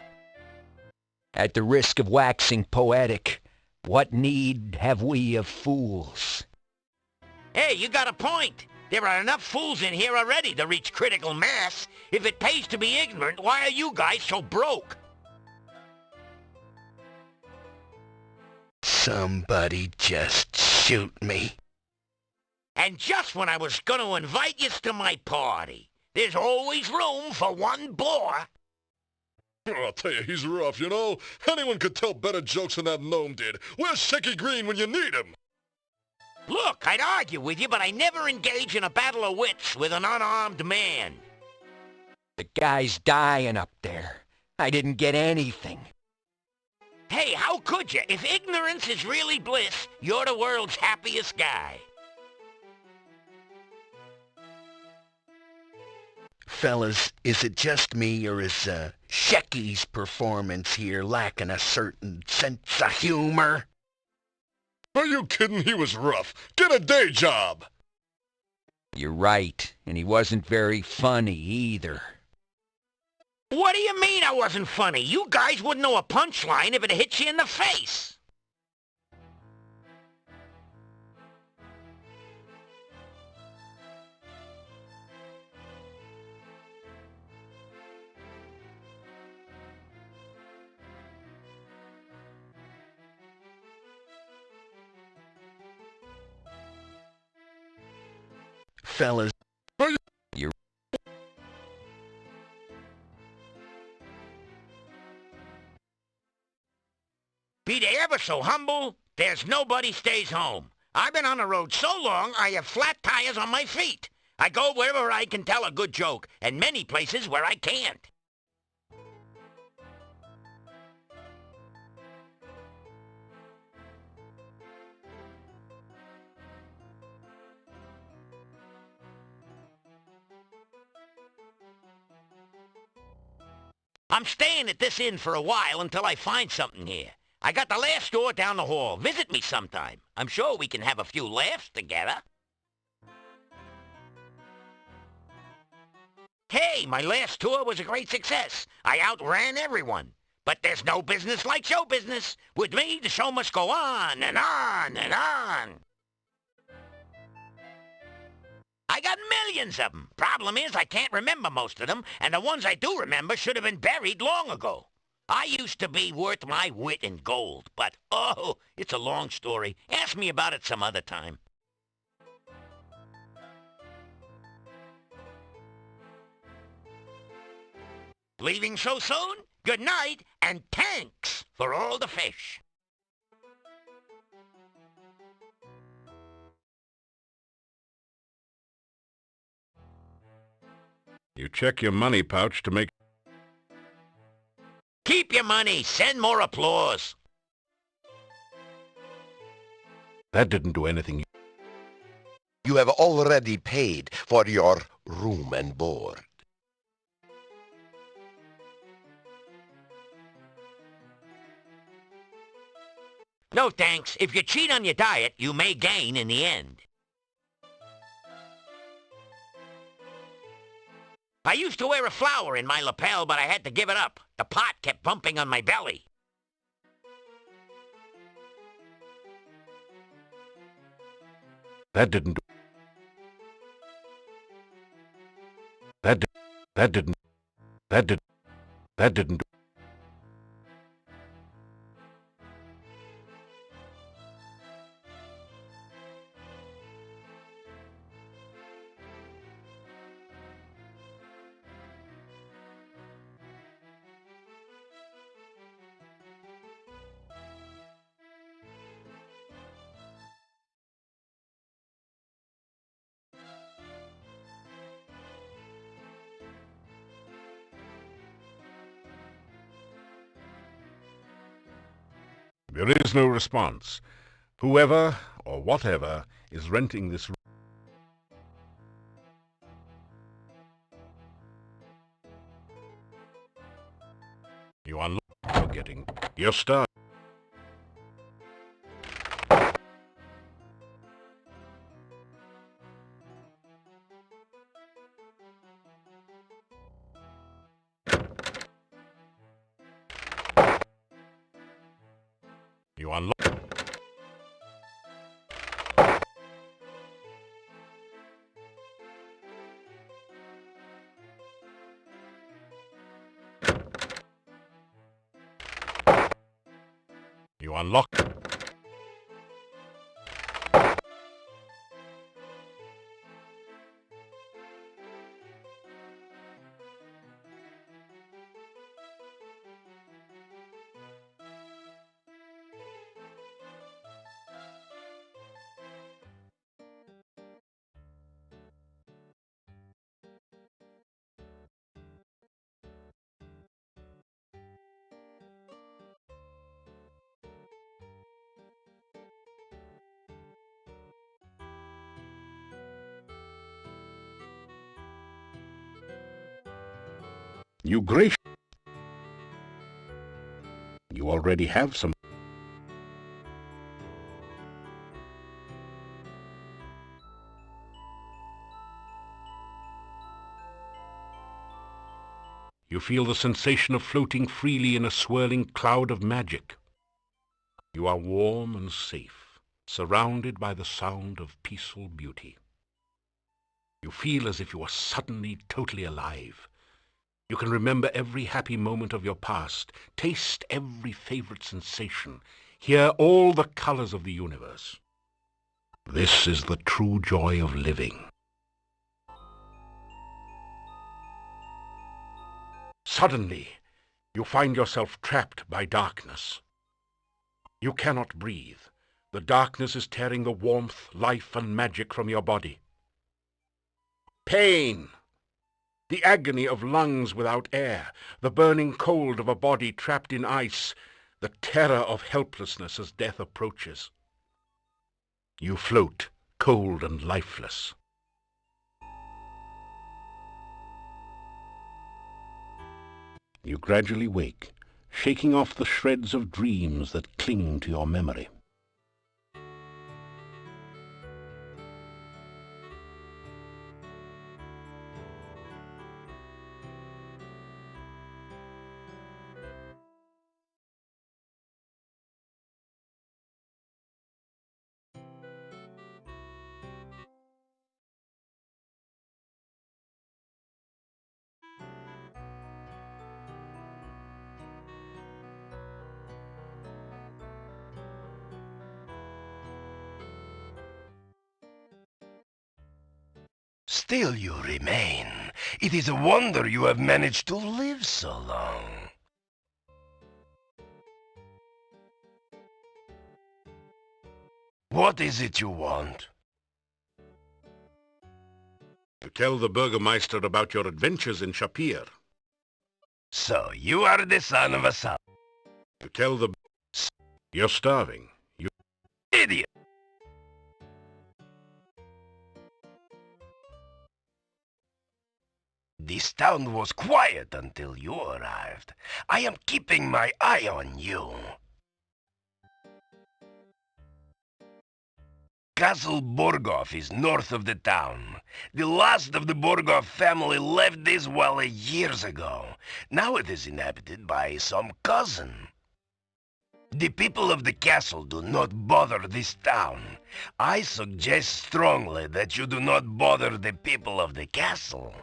At the risk of waxing poetic, what need have we of fools? Hey, you got a point. There are enough fools in here already to reach critical mass. If it pays to be ignorant, why are you guys so broke? Somebody just shoot me. And just when I was going to invite yous to my party. There's always room for one bore. Oh, I'll tell you, he's rough, you know? Anyone could tell better jokes than that gnome did. Where's Shaky Green when you need him? Look, I'd argue with you, but I never engage in a battle of wits with an unarmed man. The guy's dying up there. I didn't get anything. Hey, how could you? If ignorance is really bliss, you're the world's happiest guy. Fellas, is it just me, or is Shecky's performance here lacking a certain sense of humor? Are you kidding? He was rough. Get a day job! You're right, and he wasn't very funny either. What do you mean I wasn't funny? You guys wouldn't know a punchline if it hit you in the face. Fellas, You're Be they ever so humble, there's nobody stays home. I've been on the road so long, I have flat tires on my feet. I go wherever I can tell a good joke, and many places where I can't. I'm staying at this inn for a while until I find something here. I got the last store down the hall. Visit me sometime. I'm sure we can have a few laughs together. Hey, my last tour was a great success. I outran everyone. But there's no business like show business. With me, the show must go on and on and on. I got millions of them. Problem is, I can't remember most of them, and the ones I do remember should have been buried long ago. I used to be worth my wit in gold, but, oh, it's a long story. Ask me about it some other time. Leaving so soon? Good night, and thanks for all the fish. You check your money pouch to make... Keep your money. Send more applause. That didn't do anything. you have already paid for your room and board. No thanks. If you cheat on your diet, you may gain in the end. I used to wear a flower in my lapel, but I had to give it up. The pot kept bumping on my belly. That didn't... That didn't... There is no response. Whoever or whatever is renting this room. You unlock for getting your start. You unlock. You unlock. You gracious. You already have some. You feel the sensation of floating freely in a swirling cloud of magic. You are warm and safe, surrounded by the sound of peaceful beauty. You feel as if you are suddenly totally alive. You can remember every happy moment of your past, taste every favorite sensation, hear all the colors of the universe. This is the true joy of living. Suddenly, you find yourself trapped by darkness. You cannot breathe. The darkness is tearing the warmth, life, and magic from your body. Pain! The agony of lungs without air, the burning cold of a body trapped in ice, the terror of helplessness as death approaches. You float, cold and lifeless. You gradually wake, shaking off the shreds of dreams that cling to your memory. Still you remain. It is a wonder you have managed to live so long. What is it you want? To tell the Burgermeister about your adventures in Shapir. So, you are the son of a son. To tell the... You're starving. You Idiot! This town was quiet until you arrived. I am keeping my eye on you. Castle Borgov is north of the town. The last of the Borgov family left this valley years ago. Now it is inhabited by some cousin. The people of the castle do not bother this town. I suggest strongly that you do not bother the people of the castle.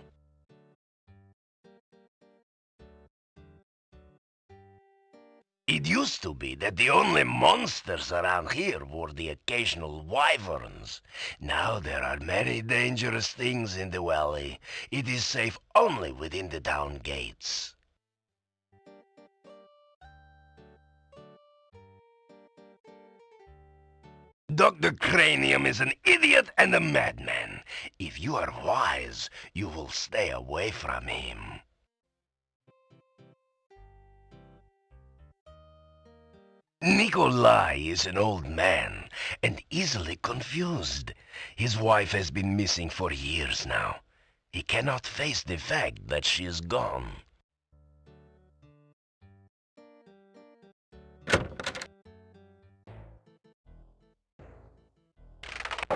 It used to be that the only monsters around here were the occasional wyverns. Now there are many dangerous things in the valley. It is safe only within the town gates. Dr. Cranium is an idiot and a madman. If you are wise, you will stay away from him. Nikolai is an old man and easily confused. His wife has been missing for years now. He cannot face the fact that she is gone.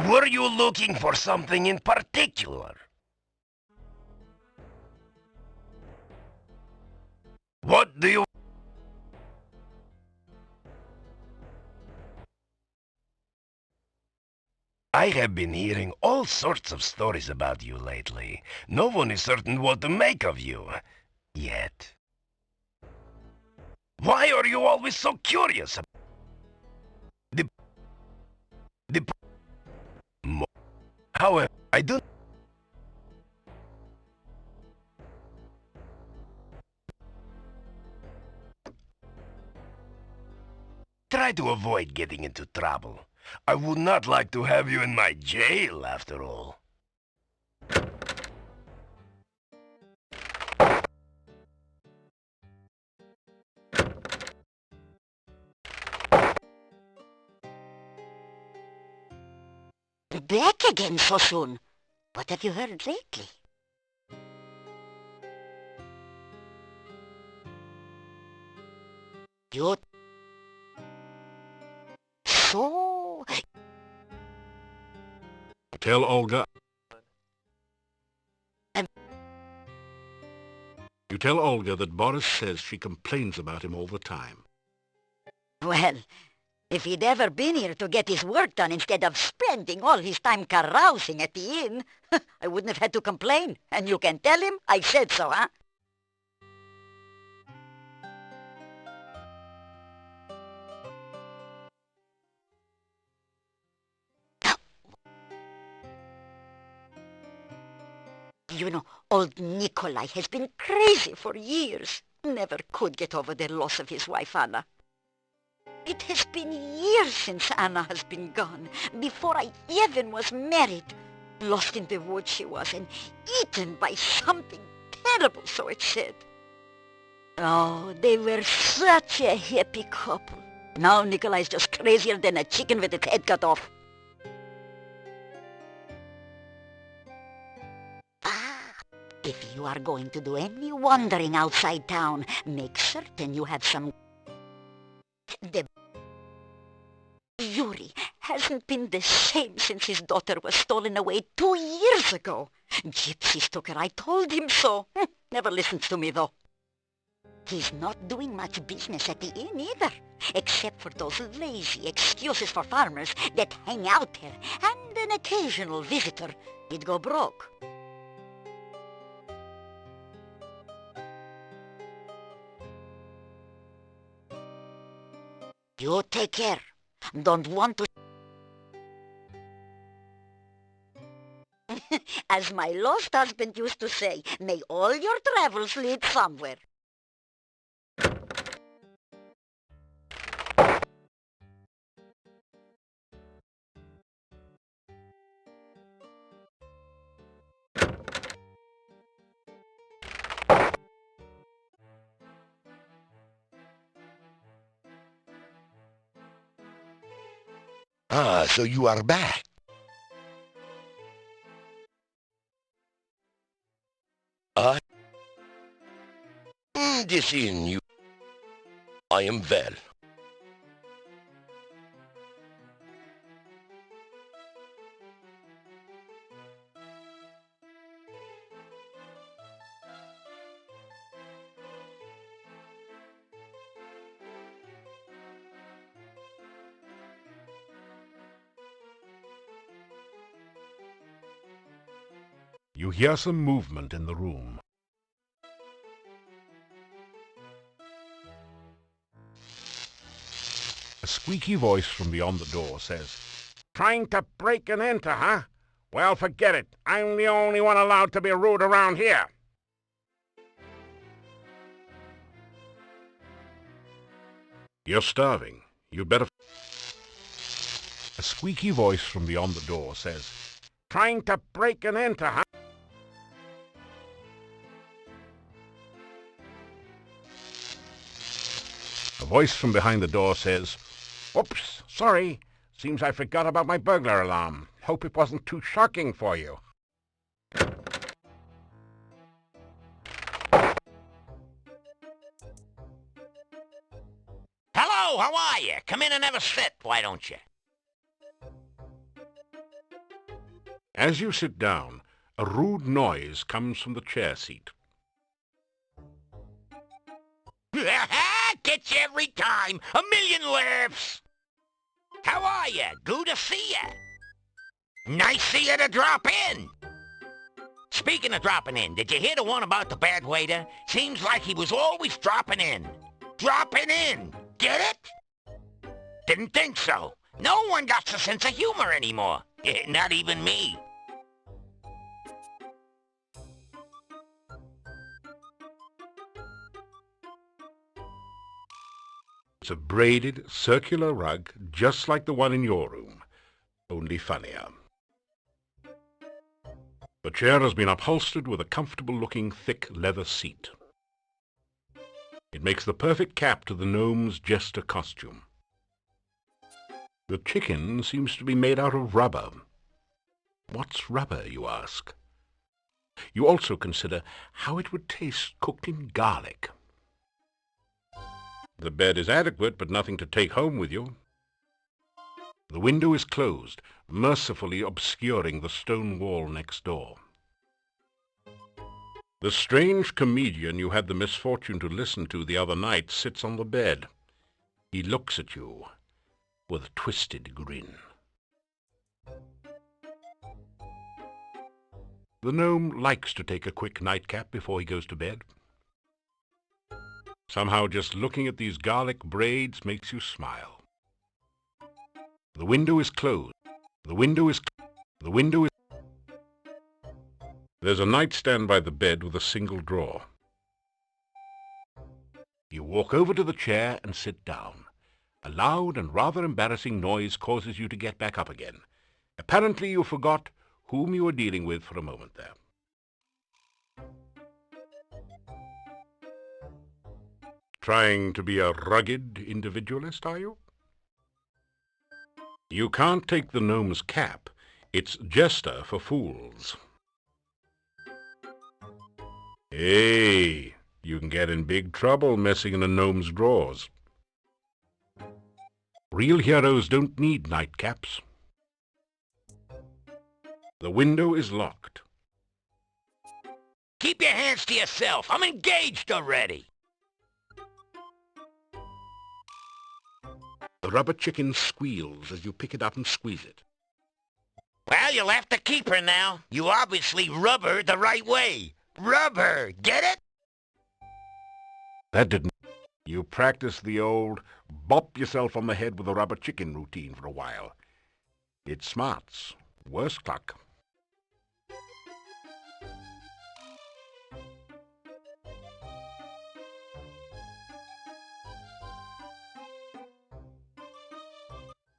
Were you looking for something in particular? What do you... I have been hearing all sorts of stories about you lately. No one is certain what to make of you. Yet. Why are you always so curious? However, I do... Try to avoid getting into trouble. I would not like to have you in my jail, after all. Back again so soon. What have you heard lately? You... So... Tell Olga... You tell Olga that Boris says she complains about him all the time. Well, if he'd ever been here to get his work done instead of spending all his time carousing at the inn, I wouldn't have had to complain. And you can tell him I said so, huh? You know, old Nikolai has been crazy for years. Never could get over the loss of his wife, Anna. It has been years since Anna has been gone, before I even was married. Lost in the woods she was, and eaten by something terrible, so it said. Oh, they were such a happy couple. Now Nikolai's just crazier than a chicken with its head cut off. If you are going to do any wandering outside town, make certain you have some... The... Yuri hasn't been the same since his daughter was stolen away 2 years ago. Gypsies took her, I told him so. Never listens to me, though. He's not doing much business at the inn either, except for those lazy excuses for farmers that hang out there, and an occasional visitor. He'd go broke. You take care. Don't want to... As my lost husband used to say, may all your travels lead somewhere. Ah, so you are back. This inn, you... I am well. You hear some movement in the room. A squeaky voice from beyond the door says, "Trying to break and enter, huh? Well, forget it. I'm the only one allowed to be rude around here." You're starving. You'd better... A squeaky voice from beyond the door says, "Trying to break and enter, huh?" A voice from behind the door says, "Oops, sorry. Seems I forgot about my burglar alarm. Hope it wasn't too shocking for you." Hello, how are you? Come in and have a sit, why don't you? As you sit down, a rude noise comes from the chair seat. Gets you every time. A million laughs. How are you? Good to see you. Nice of you to drop in. Speaking of dropping in, did you hear the one about the bad waiter? Seems like he was always dropping in. Dropping in. Get it? Didn't think so. No one got a sense of humor anymore. Not even me. It's a braided, circular rug just like the one in your room, only funnier. The chair has been upholstered with a comfortable-looking thick leather seat. It makes the perfect cap to the gnome's jester costume. The chicken seems to be made out of rubber. What's rubber, you ask? You also consider how it would taste cooked in garlic. The bed is adequate, but nothing to take home with you. The window is closed, mercifully obscuring the stone wall next door. The strange comedian you had the misfortune to listen to the other night sits on the bed. He looks at you with a twisted grin. The gnome likes to take a quick nightcap before he goes to bed. Somehow just looking at these garlic braids makes you smile. The window is closed. The window is... There's a nightstand by the bed with a single drawer. You walk over to the chair and sit down. A loud and rather embarrassing noise causes you to get back up again. Apparently you forgot whom you were dealing with for a moment there. Trying to be a rugged individualist, are you? You can't take the gnome's cap. It's jester for fools. Hey, you can get in big trouble messing in a gnome's drawers. Real heroes don't need nightcaps. The window is locked. Keep your hands to yourself. I'm engaged already. The rubber chicken squeals as you pick it up and squeeze it. Well, you'll have to keep her now. You obviously rub her the right way. Rubber, get it? That didn't... You practice the old bop yourself on the head with a rubber chicken routine for a while. It smarts. Worse luck.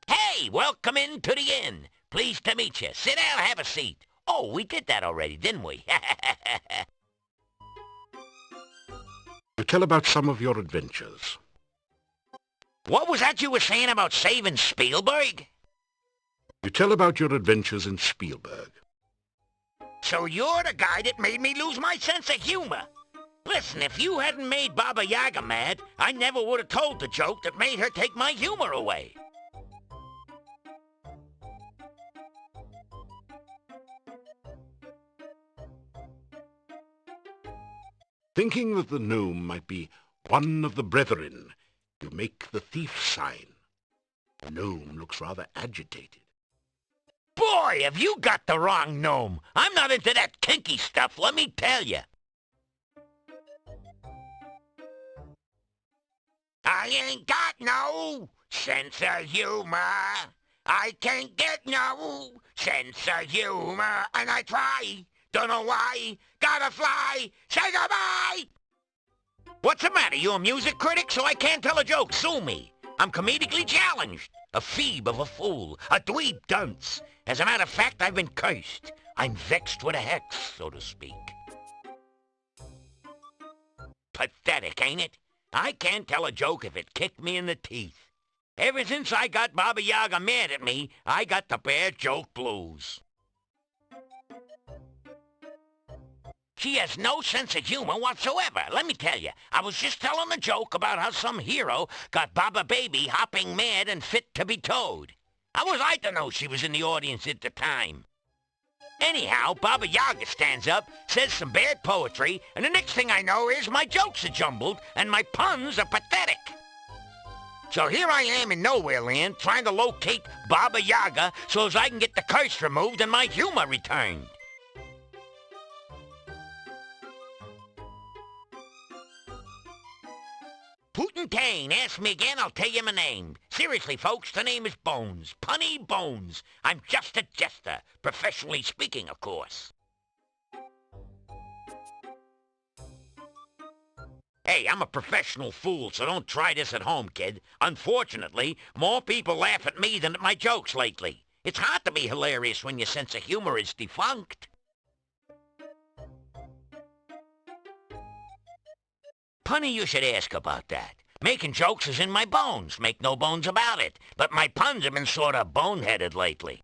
Hey, welcome into the inn. Pleased to meet you. Sit down, have a seat. Oh, we did that already, didn't we? You tell about some of your adventures. What was that you were saying about saving Spielberg? You tell about your adventures in Spielberg. So you're the guy that made me lose my sense of humor. Listen, if you hadn't made Baba Yaga mad, I never would have told the joke that made her take my humor away. Thinking that the gnome might be one of the brethren, you make the thief sign. The gnome looks rather agitated. Boy, have you got the wrong gnome. I'm not into that kinky stuff, let me tell you. I ain't got no sense of humor. I can't get no sense of humor, and I try. Don't know why. Gotta fly. Say goodbye. What's the matter? You a music critic? So I can't tell a joke. Sue me. I'm comedically challenged. A phoebe of a fool. A dweeb dunce. As a matter of fact, I've been cursed. I'm vexed with a hex, so to speak. Pathetic, ain't it? I can't tell a joke if it kicked me in the teeth. Ever since I got Baba Yaga mad at me, I got the bad joke blues. She has no sense of humor whatsoever. Let me tell you, I was just telling a joke about how some hero got Baba Baby hopping mad and fit to be towed. How was I to know she was in the audience at the time? Anyhow, Baba Yaga stands up, says some bad poetry, and the next thing I know is my jokes are jumbled and my puns are pathetic. So here I am in Nowhere Land trying to locate Baba Yaga so as I can get the curse removed and my humor returned. Poontang, ask me again, I'll tell you my name. Seriously, folks, the name is Bones. Punny Bones. I'm just a jester, professionally speaking, of course. Hey, I'm a professional fool, so don't try this at home, kid. Unfortunately, more people laugh at me than at my jokes lately. It's hard to be hilarious when your sense of humor is defunct. Punny, you should ask about that. Making jokes is in my bones, make no bones about it. But my puns have been sort of boneheaded lately.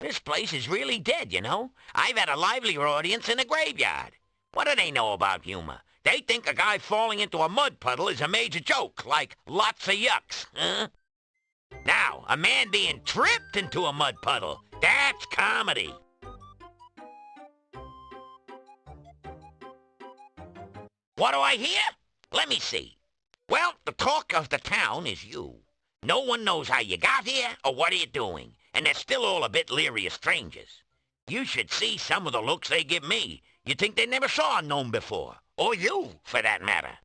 This place is really dead, you know. I've had a livelier audience in a graveyard. What do they know about humor? They think a guy falling into a mud puddle is a major joke, like lots of yucks, huh? Now, a man being tripped into a mud puddle, that's comedy. What do I hear? Let me see. Well, the talk of the town is you. No one knows how you got here or what are you doing, and they're still all a bit leery of strangers. You should see some of the looks they give me. You'd think they never saw a gnome before. Or you, for that matter.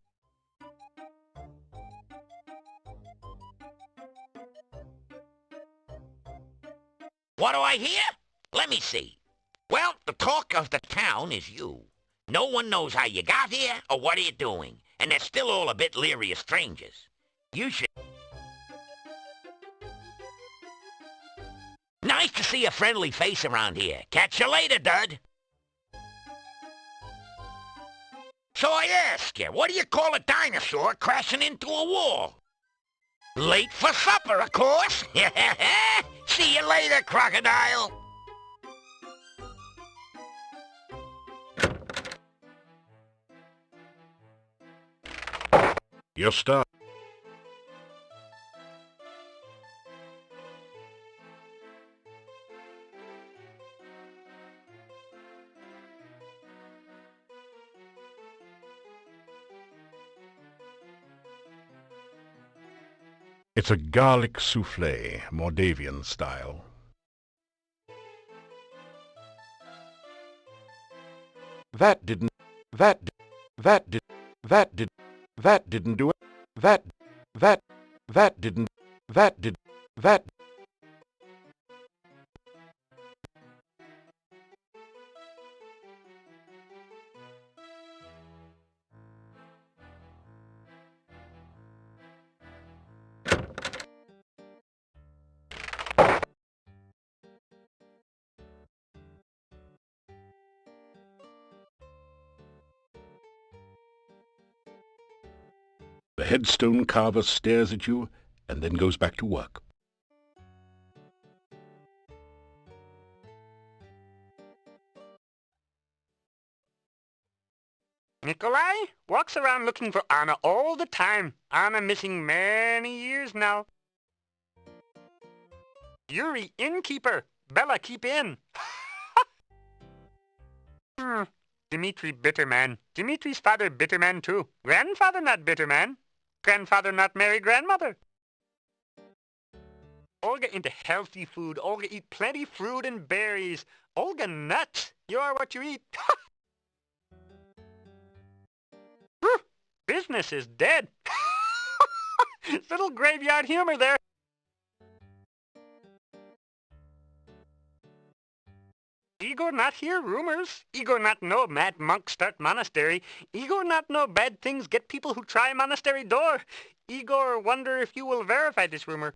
What do I hear? Let me see. Well, the talk of the town is you. No one knows how you got here or what are you doing, and they're still all a bit leery of strangers. You should... Nice to see a friendly face around here. Catch you later, Dud. So I ask you, what do you call a dinosaur crashing into a wall? Late for supper, of course. See you later, crocodile. Your star. It's a garlic souffle, Moldavian style. That didn't do it. That. The headstone carver stares at you and then goes back to work. Nikolai walks around looking for Anna all the time. Anna missing many years now. Yuri, innkeeper. Bella, keep in. Dimitri, bitter man. Dimitri's father, bitter man too. Grandfather, not bitter man. Grandfather, not marry grandmother. Olga into healthy food. Olga eat plenty fruit and berries. Olga nuts. You are what you eat. Business is dead. Little graveyard humor there. Igor not hear rumors. Igor not know mad monks start monastery. Igor not know bad things get people who try monastery door. Igor wonder if you will verify this rumor.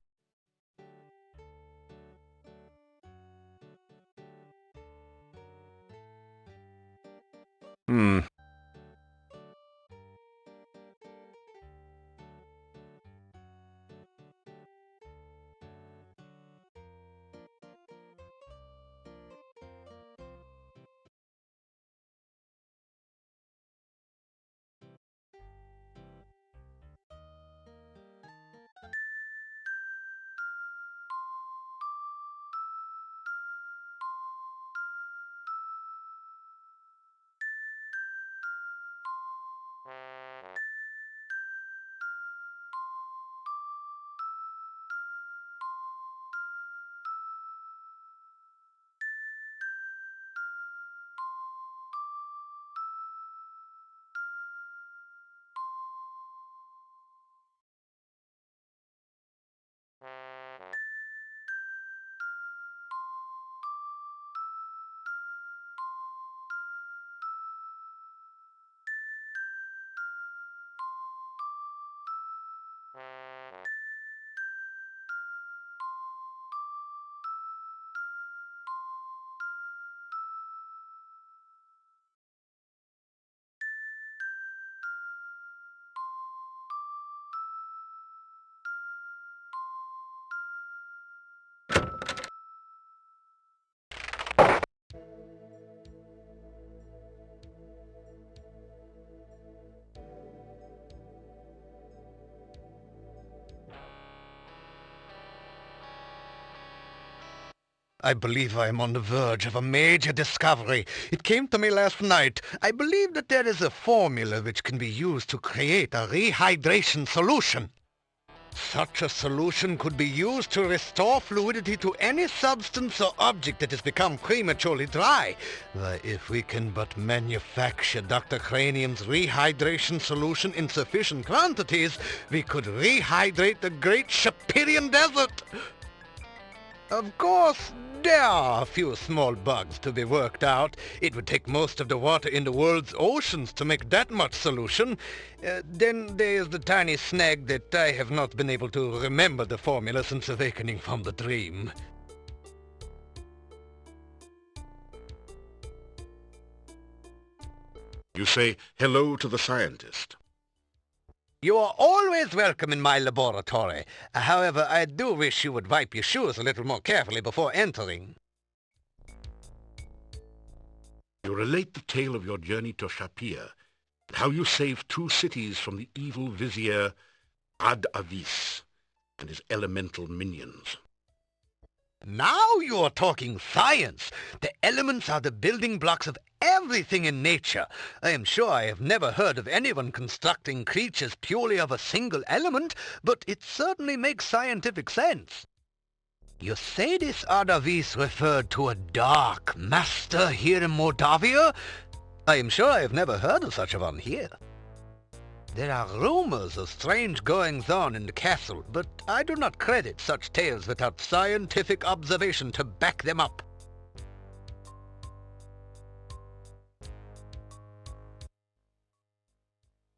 I believe I am on the verge of a major discovery. It came to me last night. I believe that there is a formula which can be used to create a rehydration solution. Such a solution could be used to restore fluidity to any substance or object that has become prematurely dry. If we can but manufacture Dr. Cranium's rehydration solution in sufficient quantities, we could rehydrate the great Shapirian Desert. Of course, there are a few small bugs to be worked out. It would take most of the water in the world's oceans to make that much solution. Then there is the tiny snag that I have not been able to remember the formula since awakening from the dream. You say hello to the scientist. You are always welcome in my laboratory. However, I do wish you would wipe your shoes a little more carefully before entering. You relate the tale of your journey to Shapir, and how you saved 2 cities from the evil vizier Ad-Avis and his elemental minions. Now you are talking science. The elements are the building blocks of everything in nature. I am sure I have never heard of anyone constructing creatures purely of a single element, but it certainly makes scientific sense. You say this Ad-Avis referred to a dark master here in Mordavia? I am sure I have never heard of such a one here. There are rumors of strange goings-on in the castle, but I do not credit such tales without scientific observation to back them up.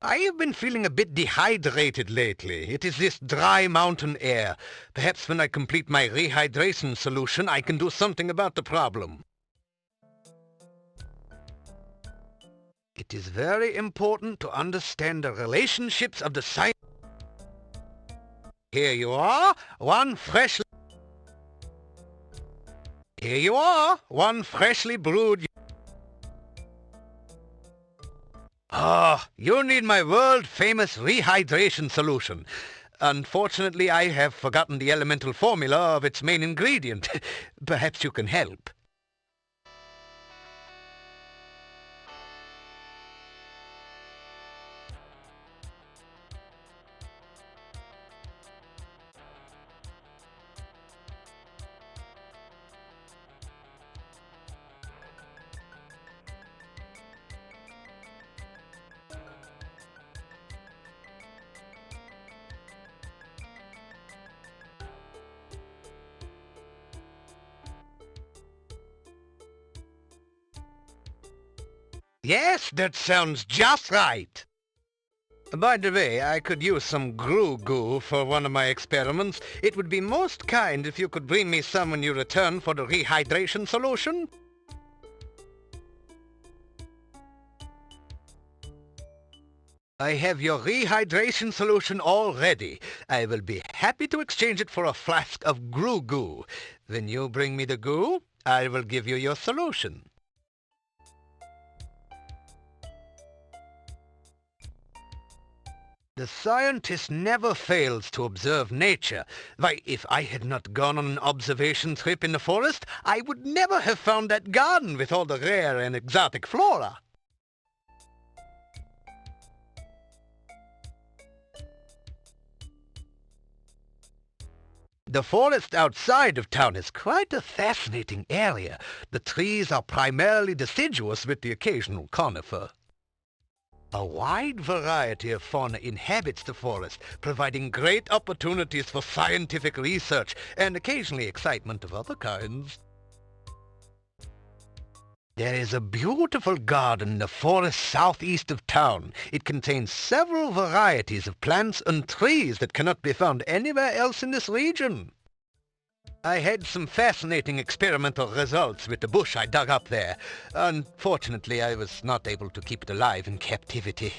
I have been feeling a bit dehydrated lately. It is this dry mountain air. Perhaps when I complete my rehydration solution, I can do something about the problem. It is very important to understand the relationships of the science. Here you are, one freshly brewed. You need my world-famous rehydration solution. Unfortunately, I have forgotten the elemental formula of its main ingredient. Perhaps you can help. Yes, that sounds just right. By the way, I could use some glue goo for one of my experiments. It would be most kind if you could bring me some when you return for the rehydration solution. I have your rehydration solution all ready. I will be happy to exchange it for a flask of glue goo. When you bring me the goo, I will give you your solution. The scientist never fails to observe nature. Why, if I had not gone on an observation trip in the forest, I would never have found that garden with all the rare and exotic flora. The forest outside of town is quite a fascinating area. The trees are primarily deciduous with the occasional conifer. A wide variety of fauna inhabits the forest, providing great opportunities for scientific research and occasionally excitement of other kinds. There is a beautiful garden in the forest southeast of town. It contains several varieties of plants and trees that cannot be found anywhere else in this region. I had some fascinating experimental results with the bush I dug up there. Unfortunately, I was not able to keep it alive in captivity.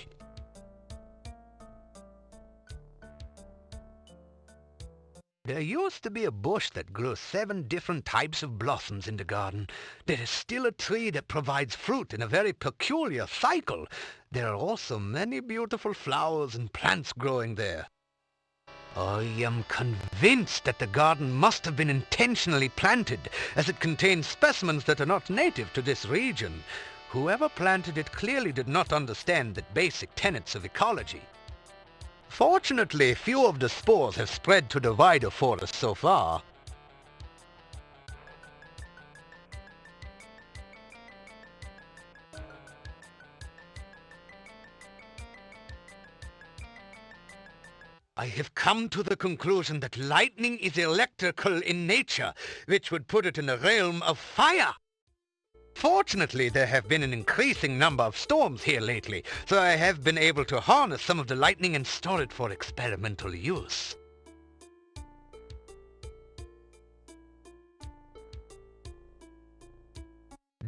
There used to be a bush that grew 7 different types of blossoms in the garden. There is still a tree that provides fruit in a very peculiar cycle. There are also many beautiful flowers and plants growing there. I am convinced that the garden must have been intentionally planted, as it contains specimens that are not native to this region. Whoever planted it clearly did not understand the basic tenets of ecology. Fortunately, few of the spores have spread to the wider forest so far. I have come to the conclusion that lightning is electrical in nature, which would put it in the realm of fire. Fortunately, there have been an increasing number of storms here lately, so I have been able to harness some of the lightning and store it for experimental use.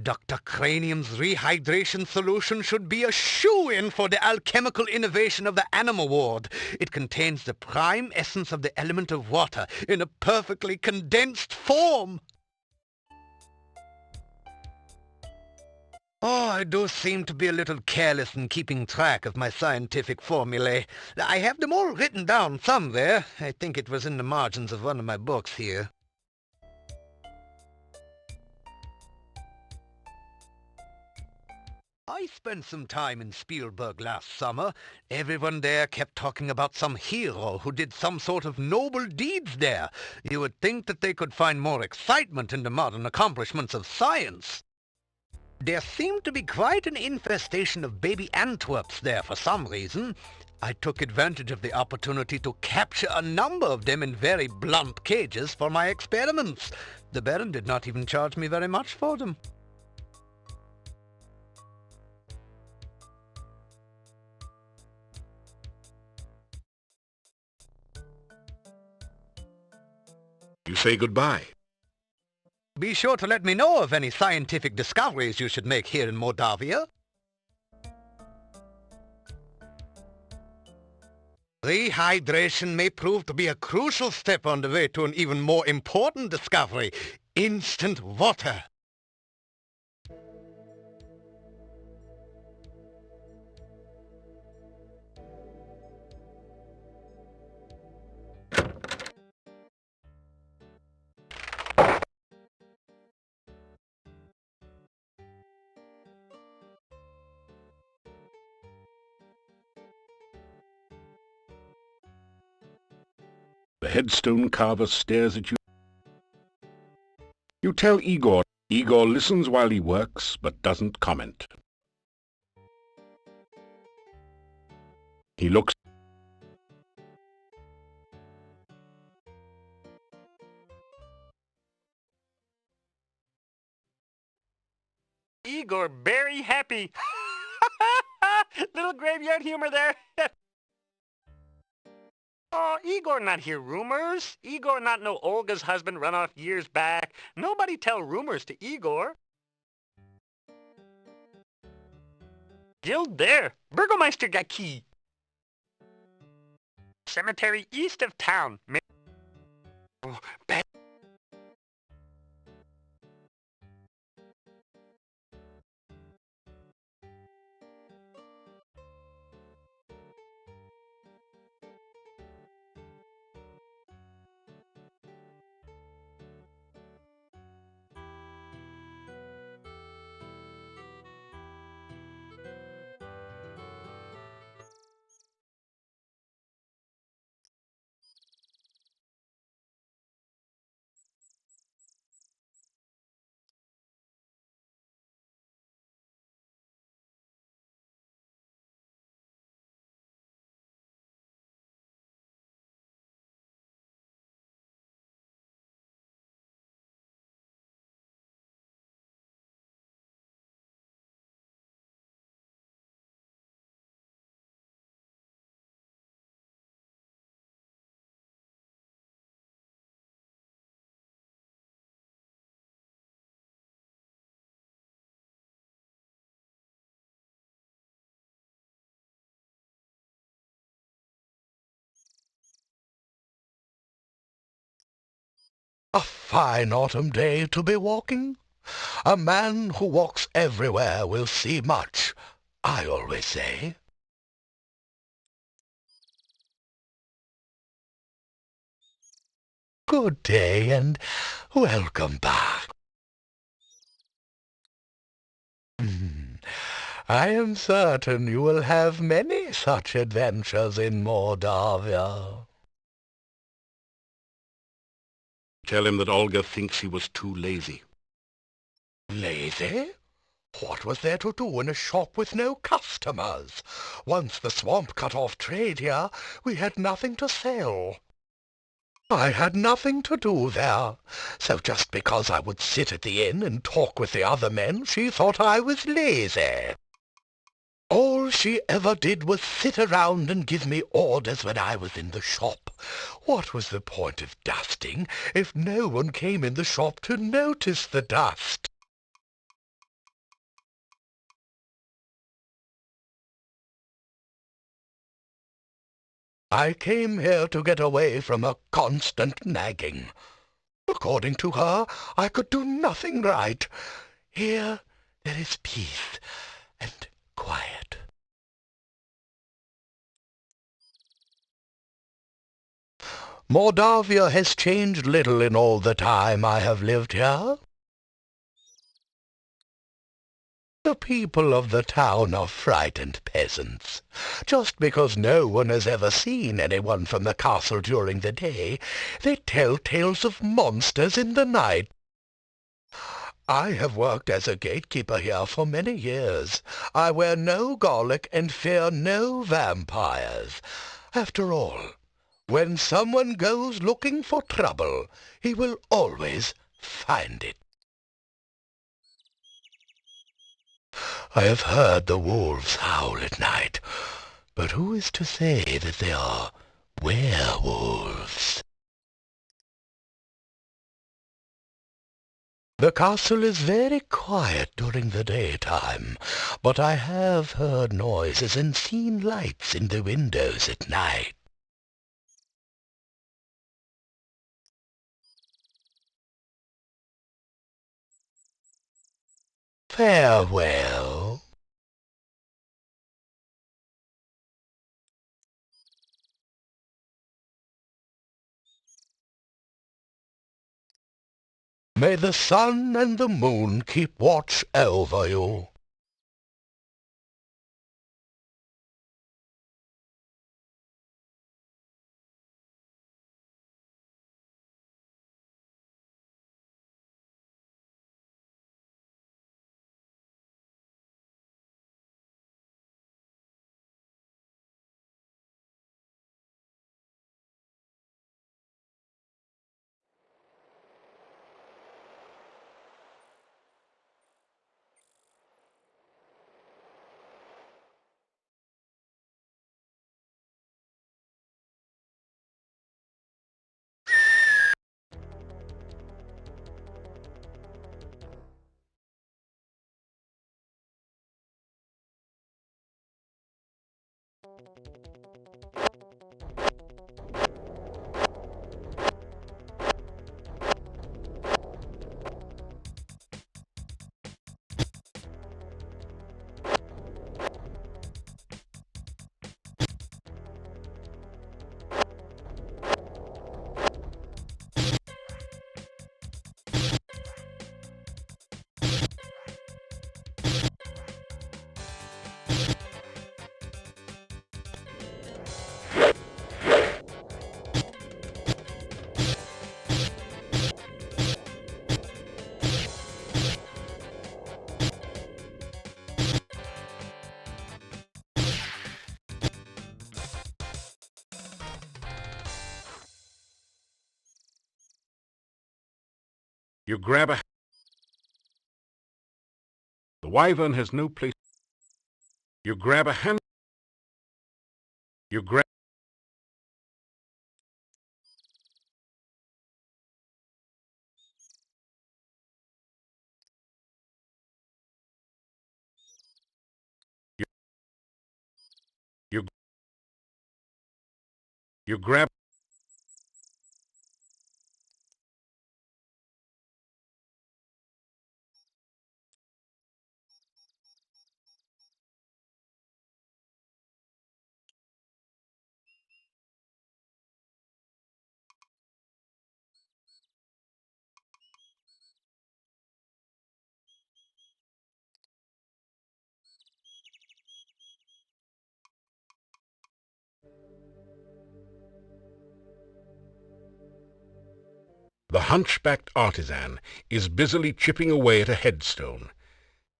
Dr. Cranium's rehydration solution should be a shoo-in for the alchemical innovation of the Animal Ward. It contains the prime essence of the element of water in a perfectly condensed form. Oh, I do seem to be a little careless in keeping track of my scientific formulae. I have them all written down somewhere. I think it was in the margins of one of my books here. I spent some time in Spielberg last summer. Everyone there kept talking about some hero who did some sort of noble deeds there. You would think that they could find more excitement in the modern accomplishments of science. There seemed to be quite an infestation of baby Antwerps there for some reason. I took advantage of the opportunity to capture a number of them in very blunt cages for my experiments. The Baron did not even charge me very much for them. You say goodbye. Be sure to let me know of any scientific discoveries you should make here in Mordavia. Rehydration may prove to be a crucial step on the way to an even more important discovery: instant water. The headstone carver stares at you. You tell Igor. Igor listens while he works, but doesn't comment. He looks. Igor very happy. Little graveyard humor there. Oh, Igor not hear rumors. Igor not know Olga's husband run off years back. Nobody tell rumors to Igor. Guild there. Burgomeister got key. Cemetery east of town. Oh, bad. A fine autumn day to be walking. A man who walks everywhere will see much, I always say. Good day, and welcome back. I am certain you will have many such adventures in Mordavia. Tell him that Olga thinks he was too lazy. Lazy? What was there to do in a shop with no customers? Once the swamp cut off trade here, we had nothing to sell. I had nothing to do there, so just because I would sit at the inn and talk with the other men, she thought I was lazy. All she ever did was sit around and give me orders when I was in the shop. What was the point of dusting if no one came in the shop to notice the dust? I came here to get away from her constant nagging. According to her, I could do nothing right. Here there is peace and quiet. Mordavia has changed little in all the time I have lived here. The people of the town are frightened peasants. Just because no one has ever seen anyone from the castle during the day, they tell tales of monsters in the night. I have worked as a gatekeeper here for many years. I wear no garlic and fear no vampires. After all, when someone goes looking for trouble, he will always find it. I have heard the wolves howl at night, but who is to say that they are werewolves? The castle is very quiet during the daytime, but I have heard noises and seen lights in the windows at night. Farewell. May the sun and the moon keep watch over you. You grab a... The wyvern has no place... You grab a hand... You grab... You... You... You grab... hunchbacked artisan is busily chipping away at a headstone.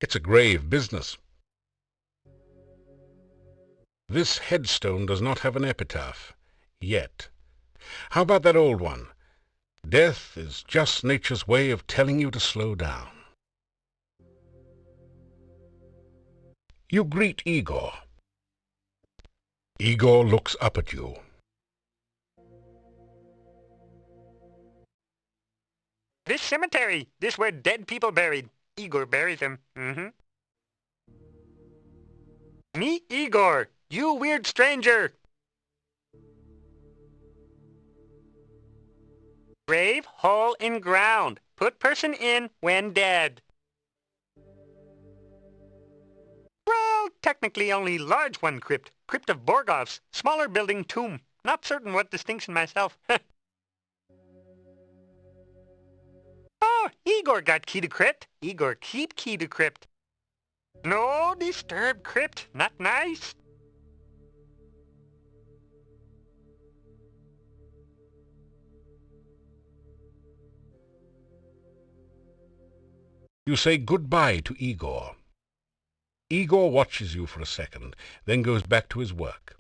It's a grave business. This headstone does not have an epitaph, yet. How about that old one? Death is just nature's way of telling you to slow down. You greet Igor. Igor looks up at you. This cemetery. This where dead people buried. Igor buried them. Me, Igor. You weird stranger. Grave, hole in ground. Put person in when dead. Well, technically only large one crypt. Crypt of Borgovs. Smaller building tomb. Not certain what distinction myself. Oh, Igor got key to crypt. Igor keep key to crypt. No disturb crypt. Not nice. You say goodbye to Igor. Igor watches you for a second, then goes back to his work.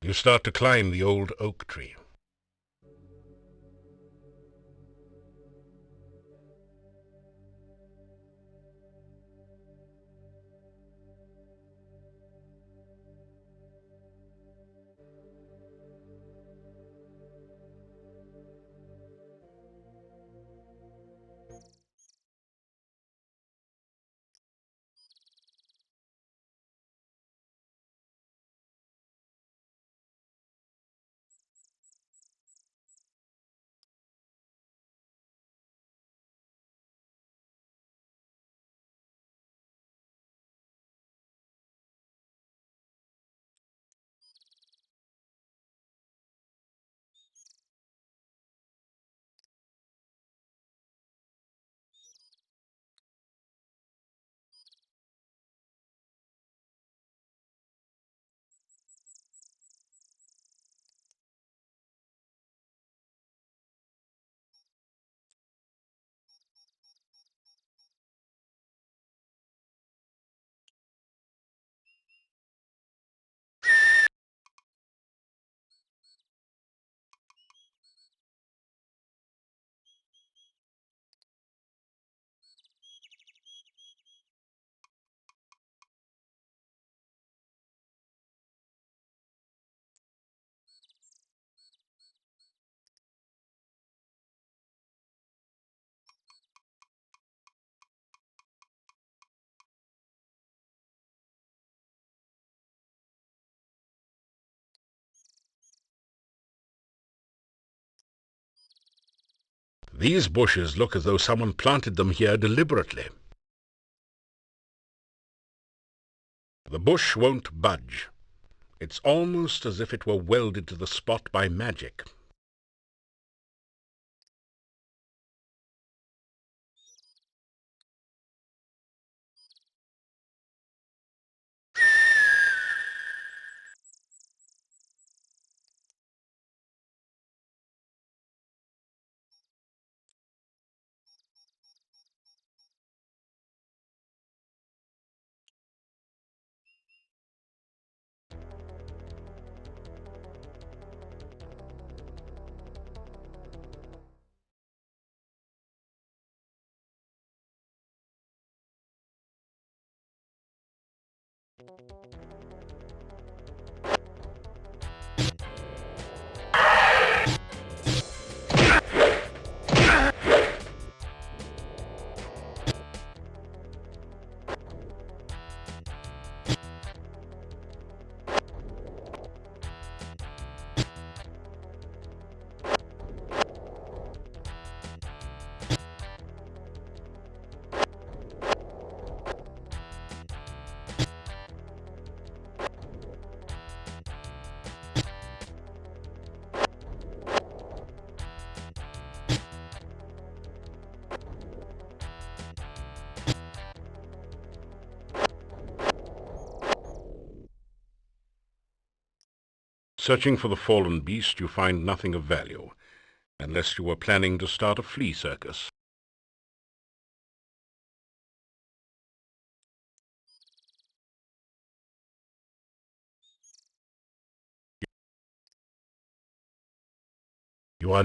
You start to climb the old oak tree. These bushes look as though someone planted them here deliberately. The bush won't budge. It's almost as if it were welded to the spot by magic. Searching for the fallen beast, you find nothing of value, unless you were planning to start a flea circus. You are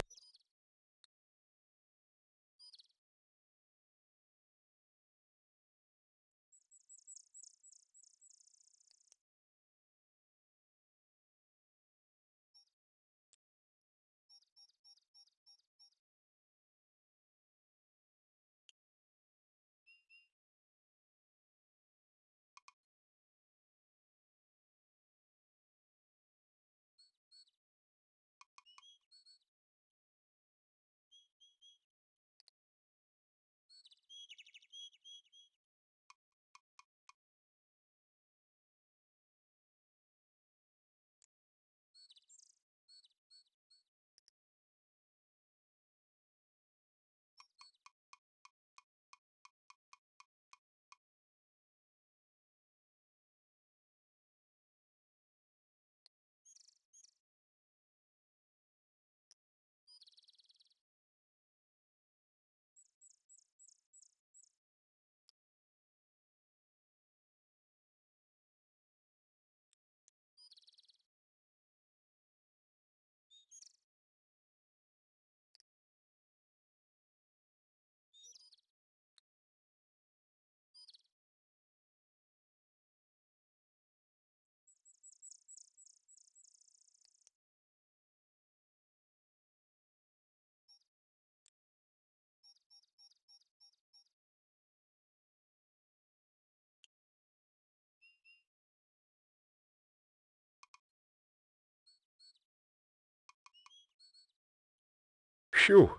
Phew.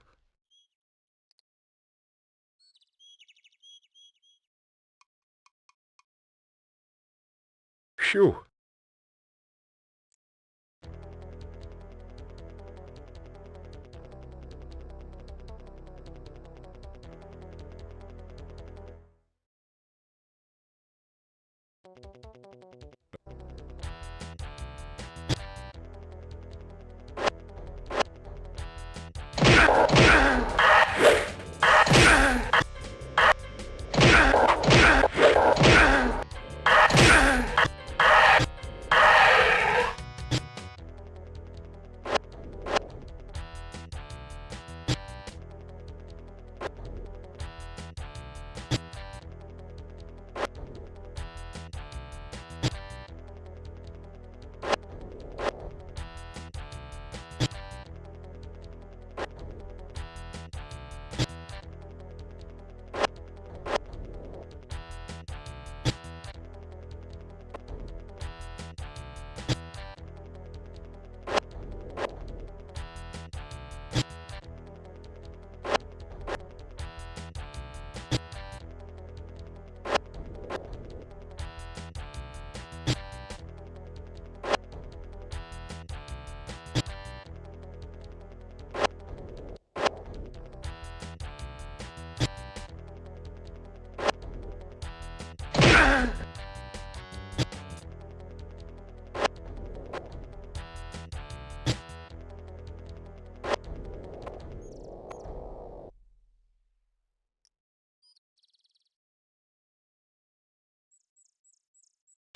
Phew.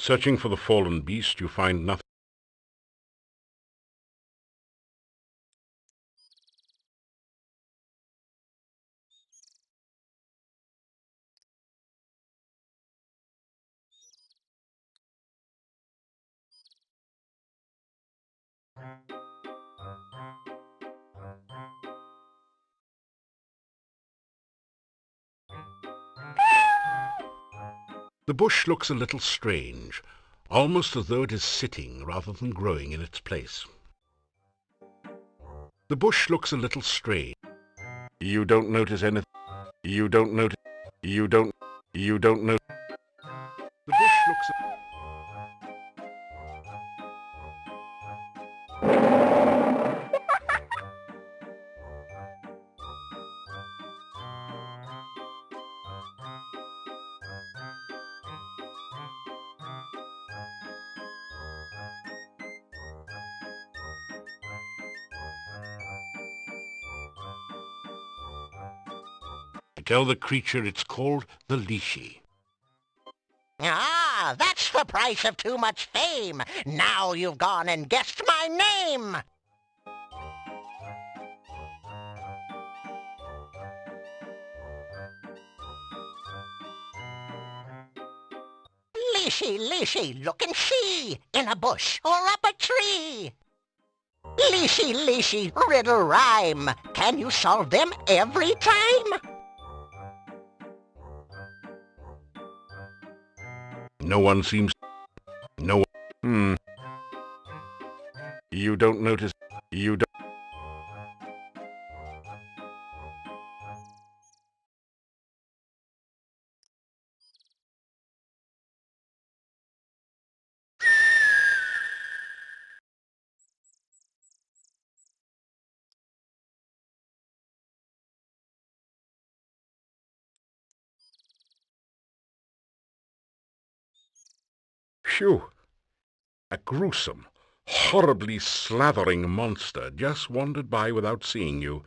Searching for the fallen beast, you find nothing. The bush looks a little strange, almost as though it is sitting rather than growing in its place. The bush looks a little strange. You don't notice anything. You don't notice. You don't notice. The bush looks. Tell the creature it's called the Lishi. Ah, that's the price of too much fame. Now you've gone and guessed my name. Lishi, Lishi, look and see, in a bush or up a tree. Lishi, Lishi, riddle rhyme. Can you solve them every time? No one seems... No one... You don't notice... You don't... Phew. A gruesome, horribly slathering monster just wandered by without seeing you.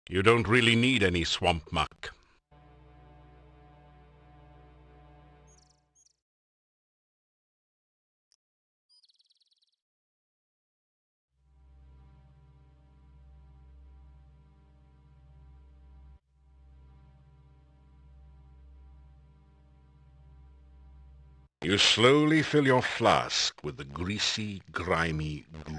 You don't really need any swamp muck. You slowly fill your flask with the greasy, grimy goo.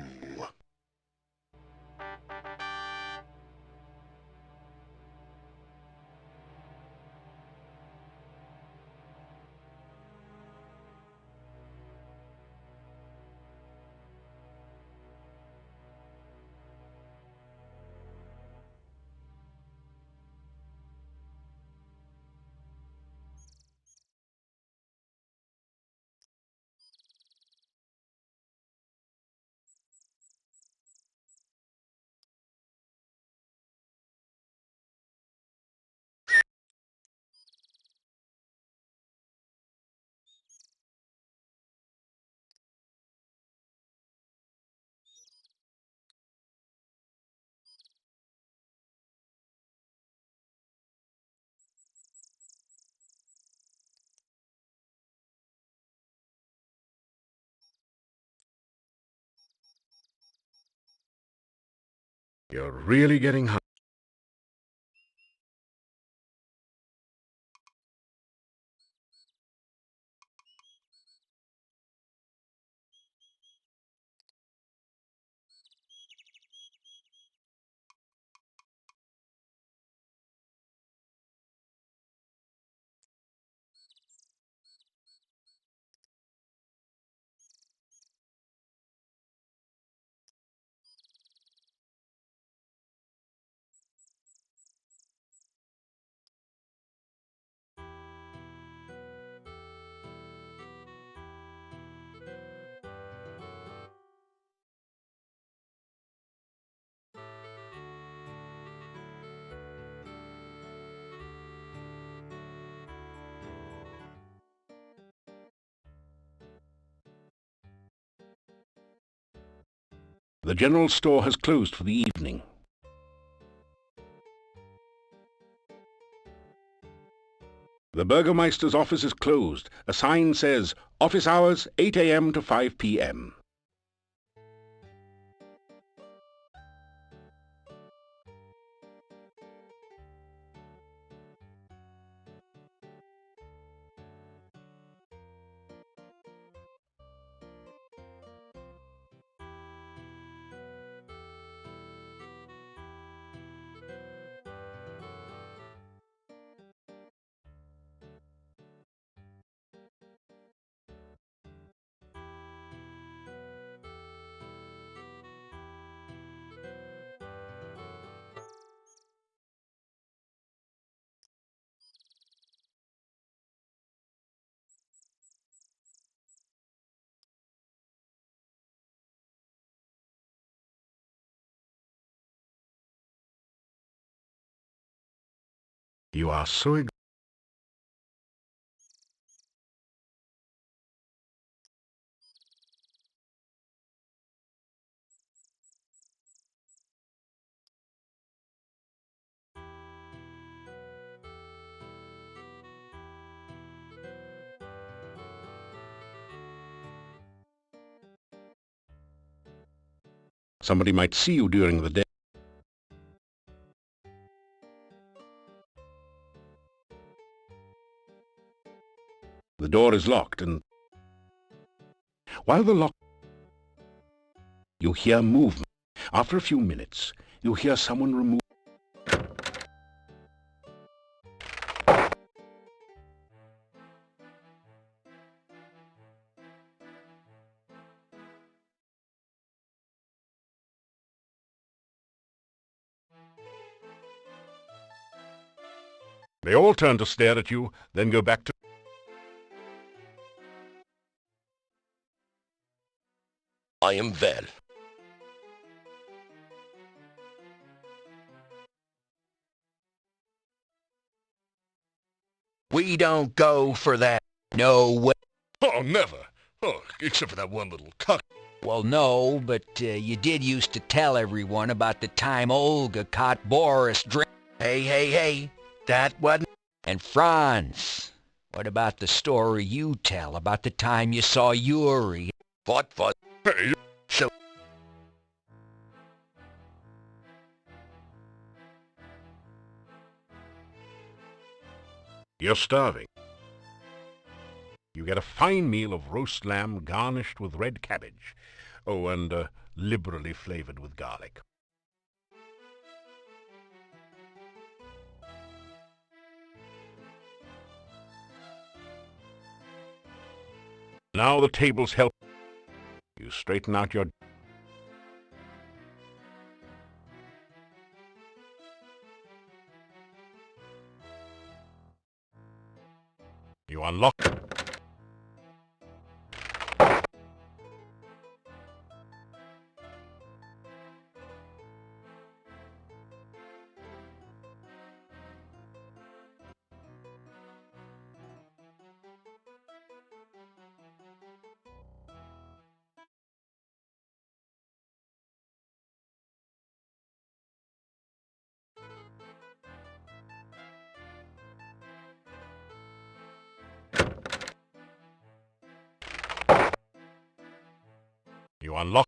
You're really getting hungry. The general store has closed for the evening. The Burgermeister's office is closed. A sign says, office hours 8 a.m. to 5 p.m. You are so Somebody might see you during the day. The door is locked and while the lock... You hear movement. After a few minutes, you hear someone remove... They all turn to stare at you, then go back to... I am well. We don't go for that. No way. Oh, never. Oh, except for that one little cuck. Well, no, but you did used to tell everyone about the time Olga caught Boris drink. Hey, that wasn't... And Franz, what about the story you tell about the time you saw Yuri? What? Hey, So... You're starving. You get a fine meal of roast lamb garnished with red cabbage. Oh, and liberally flavored with garlic. Now the tables help. You straighten out your... You unlock... You unlock...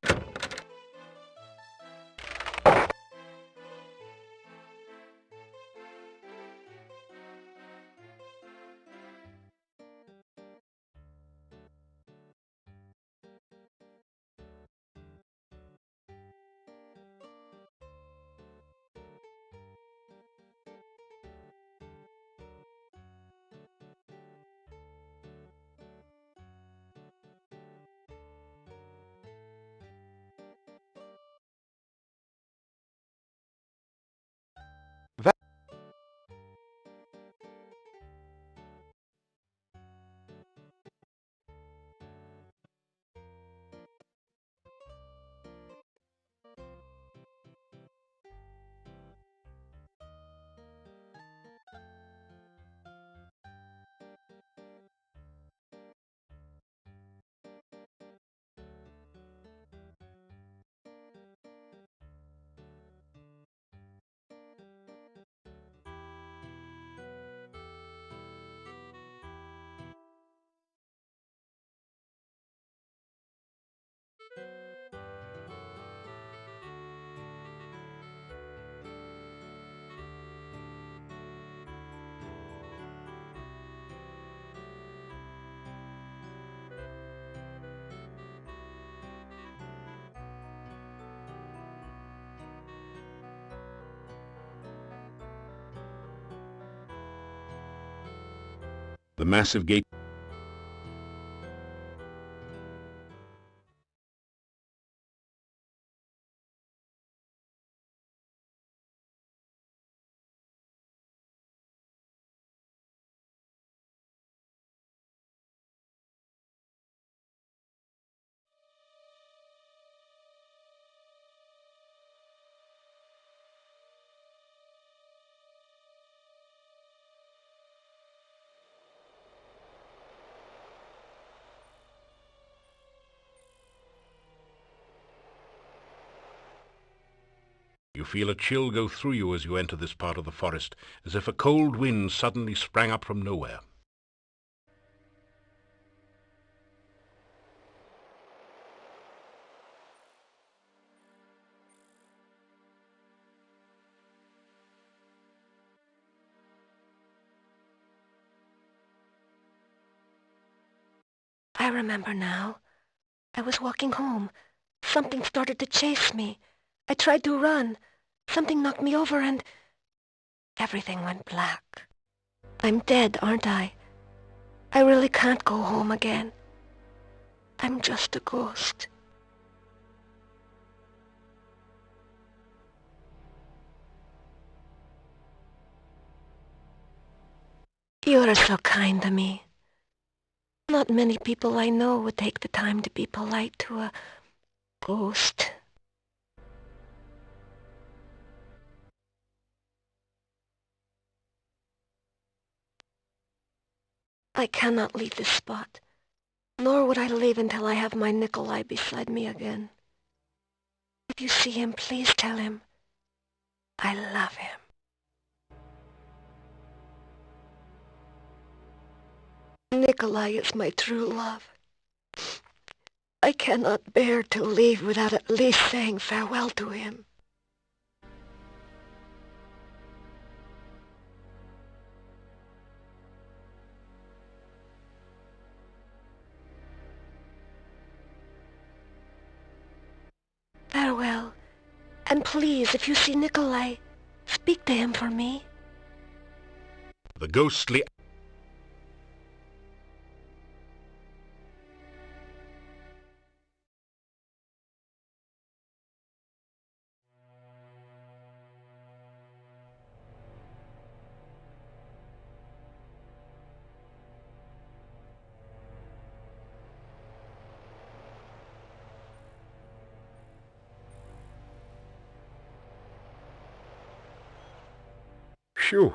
The massive gate. You feel a chill go through you as you enter this part of the forest, as if a cold wind suddenly sprang up from nowhere. I remember now. I was walking home. Something started to chase me. I tried to run. Something knocked me over and everything went black. I'm dead, aren't I? I really can't go home again. I'm just a ghost. You're so kind to me. Not many people I know would take the time to be polite to a ghost. I cannot leave this spot, nor would I leave until I have my Nikolai beside me again. If you see him, please tell him I love him. Nikolai is my true love. I cannot bear to leave without at least saying farewell to him. Farewell, and please, if you see Nikolai, speak to him for me. The ghostly... Phew.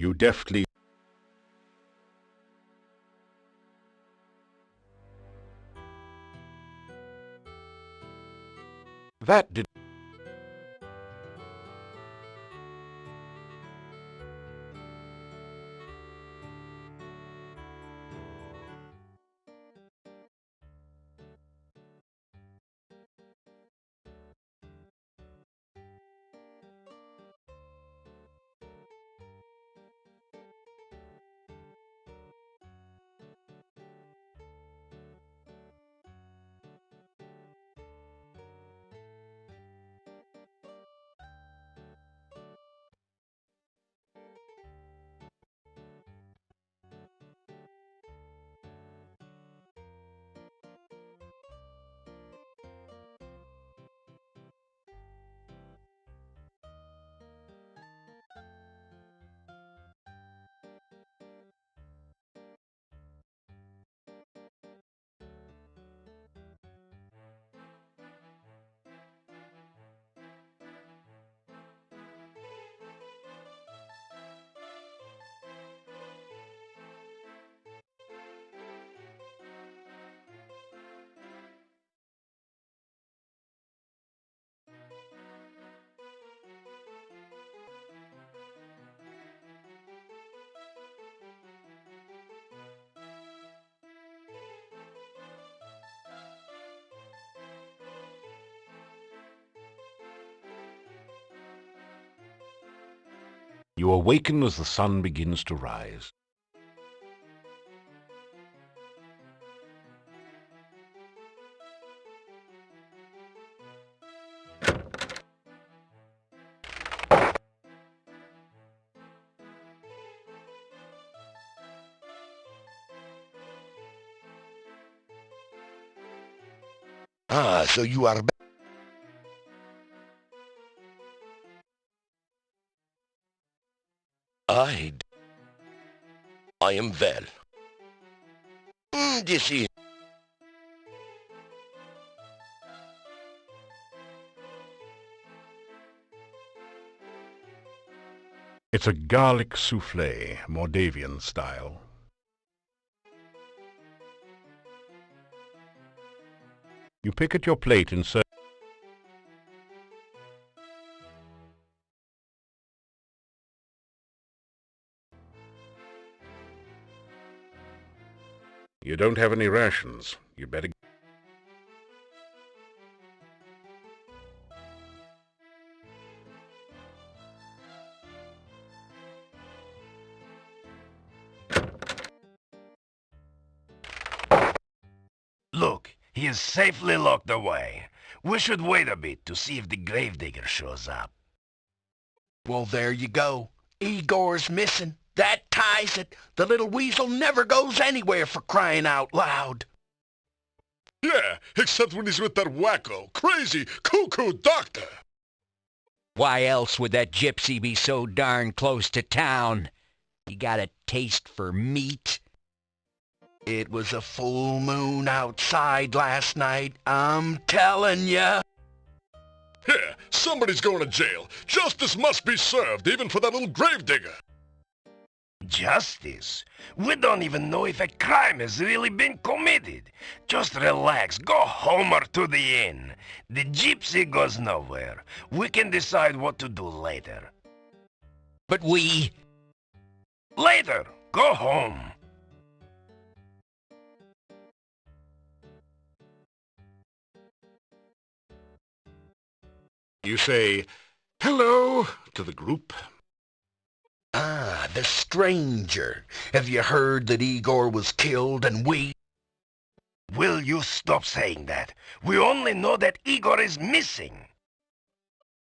You deftly... That did... You awaken as the sun begins to rise. Ah, so you are back. I am well. This is... It's a garlic soufflé, Moldavian style. You pick at your plate and serve. You don't have any rations. You better... Look, he is safely locked away. We should wait a bit to see if the gravedigger shows up. Well, there you go. Igor's missing. That ties it. The little weasel never goes anywhere, for crying out loud. Yeah, except when he's with that wacko, crazy, cuckoo doctor. Why else would that gypsy be so darn close to town? He got a taste for meat. It was a full moon outside last night, I'm telling ya. Here, somebody's going to jail. Justice must be served, even for that little gravedigger. Justice? We don't even know if a crime has really been committed. Just relax. Go home or to the inn. The gypsy goes nowhere. We can decide what to do later. But we... Later. Go home. You say, hello, to the group. Ah, the stranger. Have you heard that Igor was killed and we... Will you stop saying that? We only know that Igor is missing.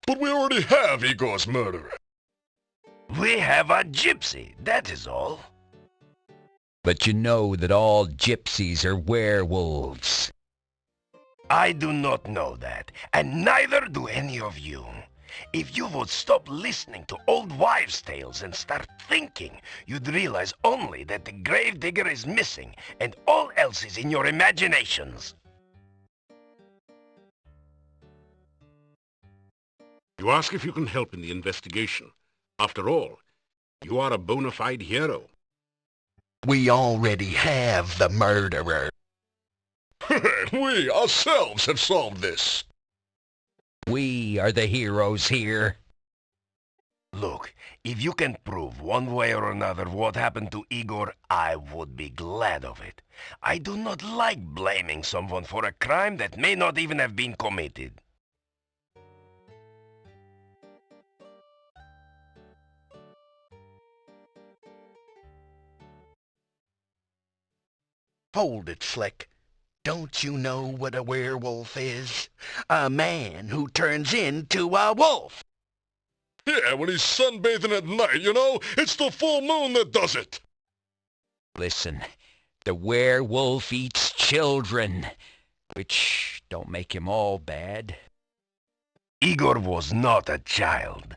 But we already have Igor's murderer. We have a gypsy, that is all. But you know that all gypsies are werewolves. I do not know that, and neither do any of you. If you would stop listening to old wives' tales and start thinking, you'd realize only that the gravedigger is missing, and all else is in your imaginations. You ask if you can help in the investigation. After all, you are a bona fide hero. We already have the murderer. We ourselves have solved this. We are the heroes here. Look, if you can prove one way or another what happened to Igor, I would be glad of it. I do not like blaming someone for a crime that may not even have been committed. Hold it, Slick. Don't you know what a werewolf is? A man who turns into a wolf. Yeah, when he's sunbathing at night, you know? It's the full moon that does it. Listen, the werewolf eats children, which don't make him all bad. Igor was not a child.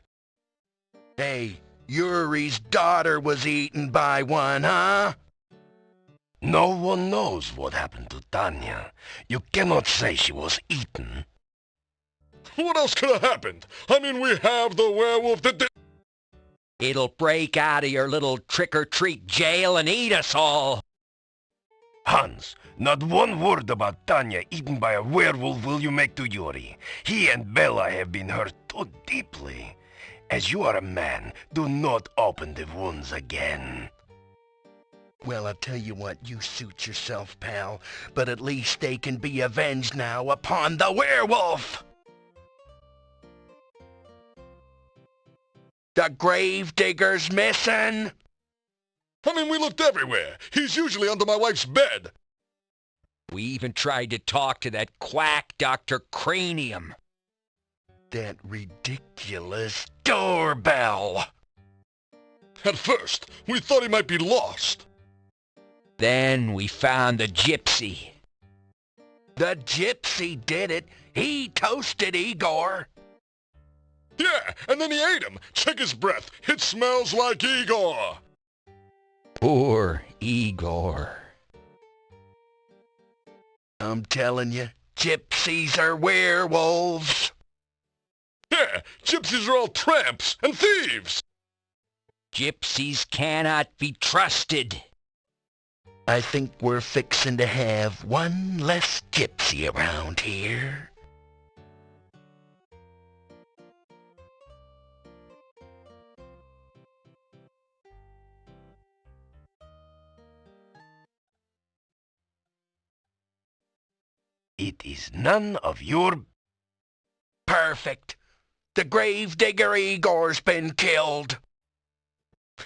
Hey, Yuri's daughter was eaten by one, huh? No one knows what happened to Tanya. You cannot say she was eaten. What else could have happened? I mean, we have the werewolf that did... It'll break out of your little trick-or-treat jail and eat us all. Hans, not one word about Tanya eaten by a werewolf will you make to Yuri. He and Bella have been hurt too deeply. As you are a man, do not open the wounds again. Well, I'll tell you what, you suit yourself, pal, but at least they can be avenged now upon the werewolf! The gravedigger's missing. I mean, we looked everywhere. He's usually under my wife's bed. We even tried to talk to that quack Dr. Cranium. That ridiculous doorbell. At first, we thought he might be lost. Then we found the gypsy. The gypsy did it. He toasted Igor. Yeah, and then he ate him. Check his breath. It smells like Igor. Poor Igor. I'm telling you, gypsies are werewolves. Yeah, gypsies are all tramps and thieves. Gypsies cannot be trusted. I think we're fixin' to have one less gypsy around here. It is none of your... Perfect. The gravedigger Igor's been killed.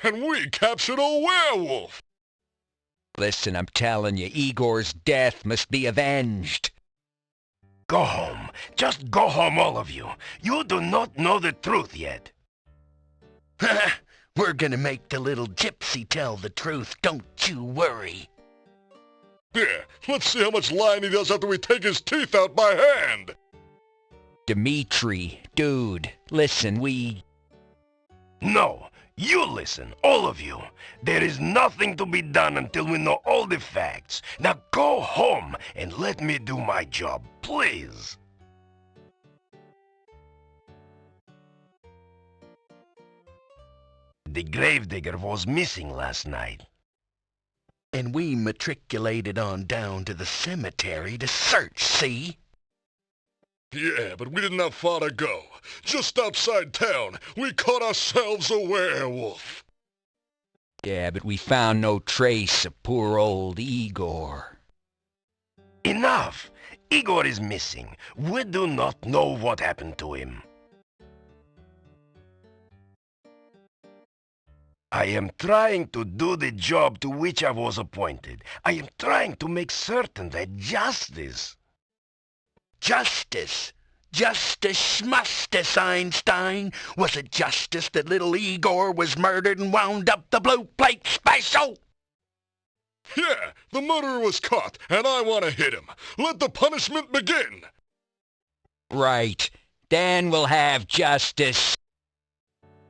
And we captured a werewolf. Listen, I'm telling you, Igor's death must be avenged. Go home. Just go home, all of you. You do not know the truth yet. We're gonna make the little gypsy tell the truth, don't you worry. Yeah, let's see how much lying he does after we take his teeth out by hand. Dimitri, dude, listen, No, you listen, all of you. There is nothing to be done until we know all the facts. Now go home and let me do my job, please. The gravedigger was missing last night. And we matriculated on down to the cemetery to search, see? Yeah, but we didn't have far to go. Just outside town, we caught ourselves a werewolf. Yeah, but we found no trace of poor old Igor. Enough! Igor is missing. We do not know what happened to him. I am trying to do the job to which I was appointed. I am trying to make certain that justice... Justice? Justice schmustice, Einstein. Was it justice that little Igor was murdered and wound up the Blue Plate Special? Yeah, the murderer was caught, and I want to hit him. Let the punishment begin. Right. Then we'll have justice.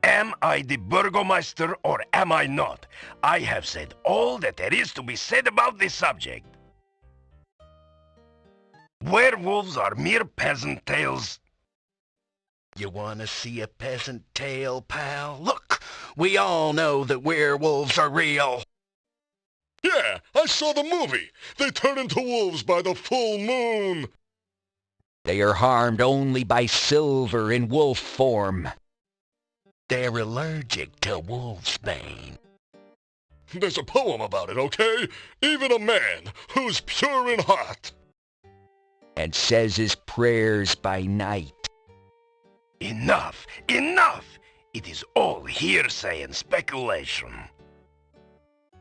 Am I the Burgomaster or am I not? I have said all that there is to be said about this subject. Werewolves are mere peasant tales. You want to see a peasant tale, pal? Look, we all know that werewolves are real. Yeah, I saw the movie. They turn into wolves by the full moon. They are harmed only by silver in wolf form. They're allergic to wolf's bane. There's a poem about it, okay? Even a man who's pure in heart. And says his prayers by night. Enough! Enough! It is all hearsay and speculation.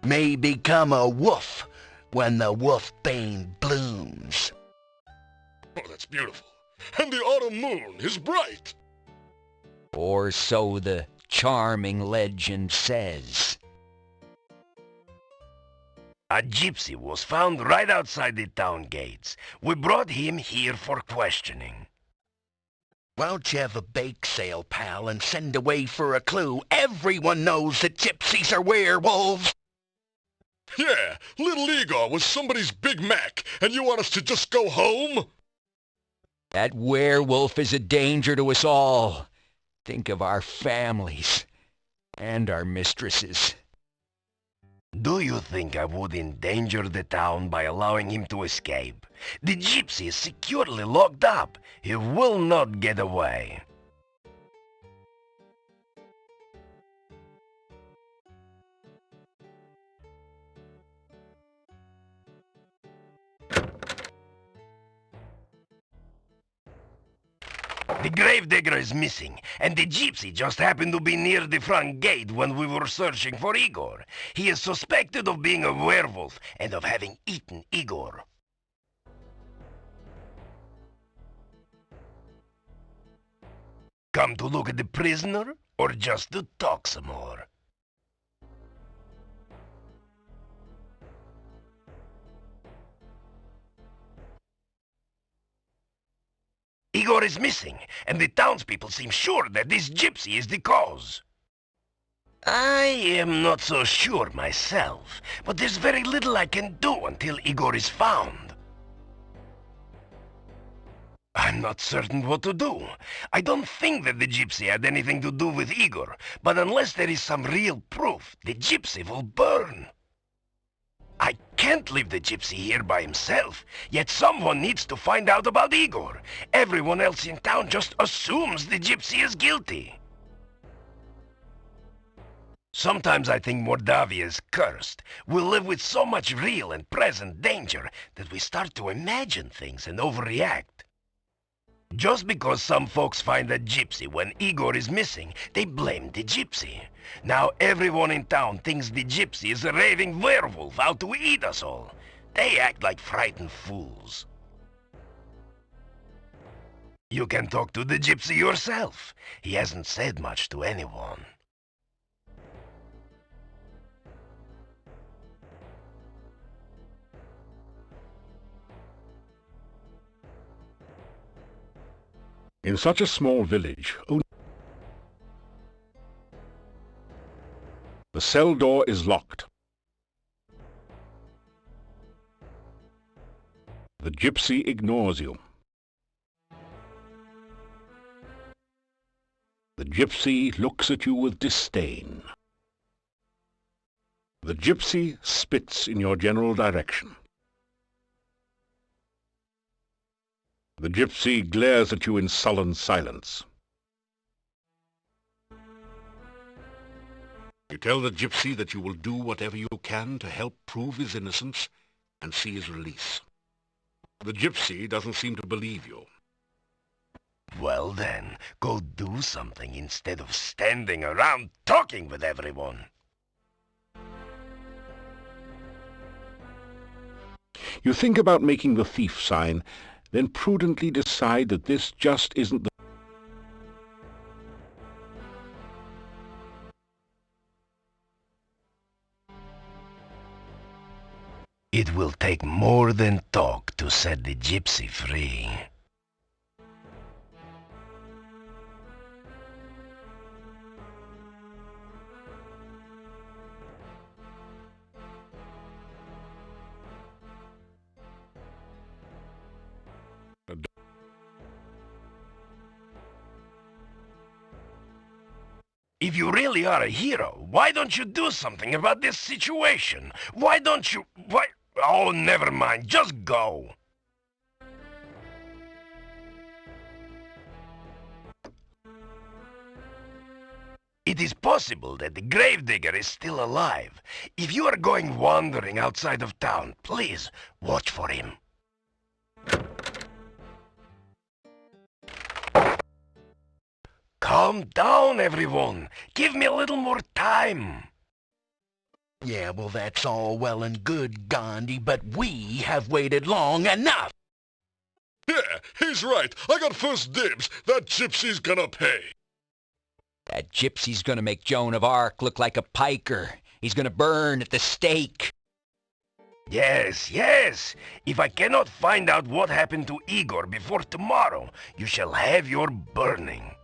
May become a wolf when the wolf bane blooms. Oh, that's beautiful. And the autumn moon is bright. Or so the charming legend says. A gypsy was found right outside the town gates. We brought him here for questioning. Why don't you have a bake sale, pal, and send away for a clue? Everyone knows that gypsies are werewolves. Yeah, little Igor was somebody's Big Mac, and you want us to just go home? That werewolf is a danger to us all. Think of our families and our mistresses. Do you think I would endanger the town by allowing him to escape? The gypsy is securely locked up. He will not get away. The gravedigger is missing, and the gypsy just happened to be near the front gate when we were searching for Igor. He is suspected of being a werewolf and of having eaten Igor. Come to look at the prisoner, or just to talk some more? Igor is missing, and the townspeople seem sure that this gypsy is the cause. I am not so sure myself, but there's very little I can do until Igor is found. I'm not certain what to do. I don't think that the gypsy had anything to do with Igor, but unless there is some real proof, the gypsy will burn. I can't leave the gypsy here by himself, yet someone needs to find out about Igor. Everyone else in town just assumes the gypsy is guilty. Sometimes I think Mordavia is cursed. We live with so much real and present danger that we start to imagine things and overreact. Just because some folks find a gypsy when Igor is missing, they blame the gypsy. Now everyone in town thinks the gypsy is a raving werewolf out to eat us all. They act like frightened fools. You can talk to the gypsy yourself. He hasn't said much to anyone. In such a small village, the cell door is locked. The gypsy ignores you. The gypsy looks at you with disdain. The gypsy spits in your general direction. The gypsy glares at you in sullen silence. You tell the gypsy that you will do whatever you can to help prove his innocence and see his release. The gypsy doesn't seem to believe you. Well then, go do something instead of standing around talking with everyone. You think about making the thief sign, then prudently decide that this just isn't the... It will take more than talk to set the gypsy free. If you really are a hero, why don't you do something about this situation? Why don't you... Why... Oh, never mind. Just go. It is possible that the gravedigger is still alive. If you are going wandering outside of town, please watch for him. Calm down, everyone. Give me a little more time. Yeah, well, that's all well and good, Gandhi, but we have waited long enough. Yeah, he's right. I got first dibs. That gypsy's gonna pay. That gypsy's gonna make Joan of Arc look like a piker. He's gonna burn at the stake. Yes, yes. If I cannot find out what happened to Igor before tomorrow, you shall have your burning.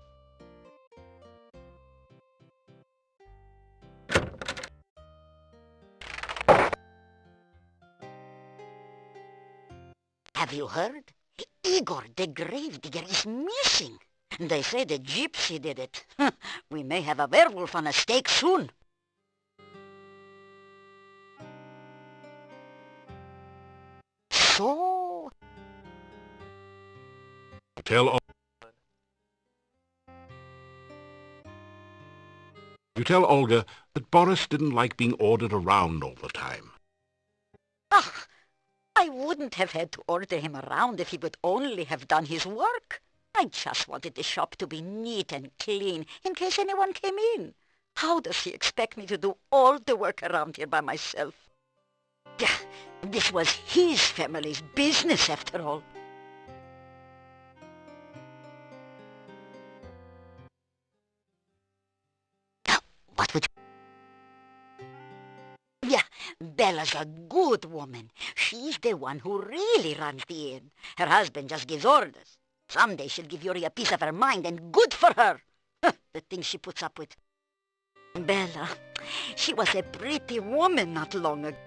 Have you heard? Igor the gravedigger is missing. They say the gypsy did it. We may have a werewolf on a stake soon. So... You tell Olga that Boris didn't like being ordered around all the time. Ah, I wouldn't have had to order him around if he would only have done his work. I just wanted the shop to be neat and clean in case anyone came in. How does he expect me to do all the work around here by myself? Yeah, this was his family's business after all. What would you... Yeah, Bella's a good woman. She's the one who really runs the inn. Her husband just gives orders. Someday she'll give Yuri a piece of her mind, and good for her. The things she puts up with. Bella, she was a pretty woman not long ago.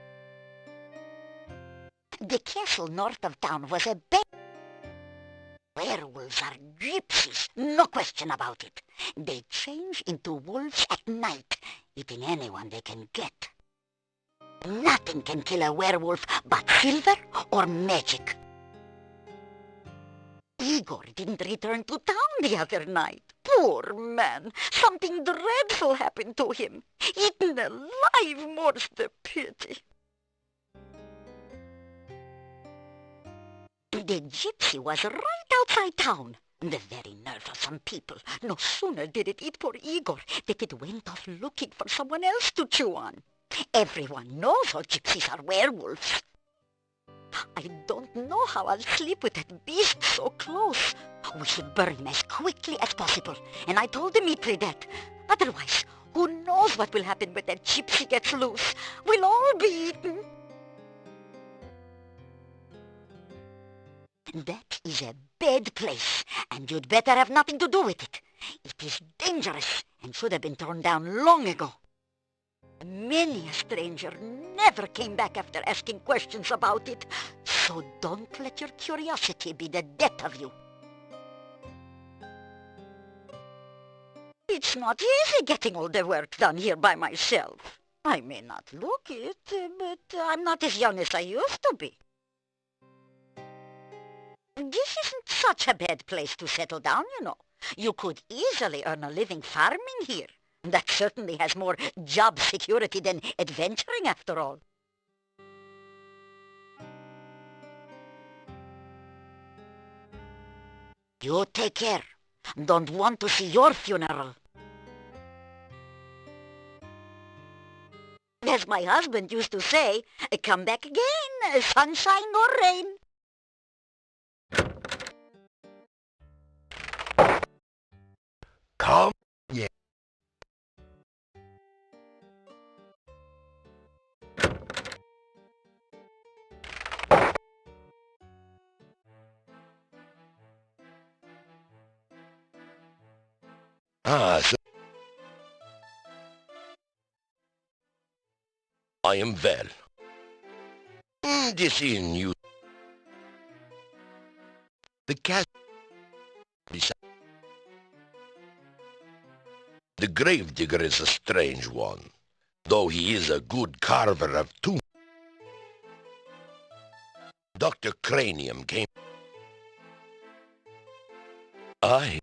The castle north of town was a bed. Werewolves are gypsies, no question about it. They change into wolves at night, eating anyone they can get. Nothing can kill a werewolf but silver or magic. Igor didn't return to town the other night. Poor man. Something dreadful happened to him. Eaten alive, more's the pity. The gypsy was right outside town. The very nerve of some people. No sooner did it eat poor Igor than it went off looking for someone else to chew on. Everyone knows all gypsies are werewolves. I don't know how I'll sleep with that beast so close. We should bury him as quickly as possible, and I told Dmitri that. Otherwise, who knows what will happen when that gypsy gets loose? We'll all be eaten. That is a bad place, and you'd better have nothing to do with it. It is dangerous and should have been torn down long ago. Many a stranger never came back after asking questions about it, so don't let your curiosity be the death of you. It's not easy getting all the work done here by myself. I may not look it, but I'm not as young as I used to be. This isn't such a bad place to settle down, you know. You could easily earn a living farming here. That certainly has more job security than adventuring, after all. You take care. Don't want to see your funeral. As my husband used to say, come back again, sunshine or rain. Come. Yeah. So I am well. This inn you... The cat... The gravedigger is a strange one, though he is a good carver of tombs. Dr. Cranium came... Aye.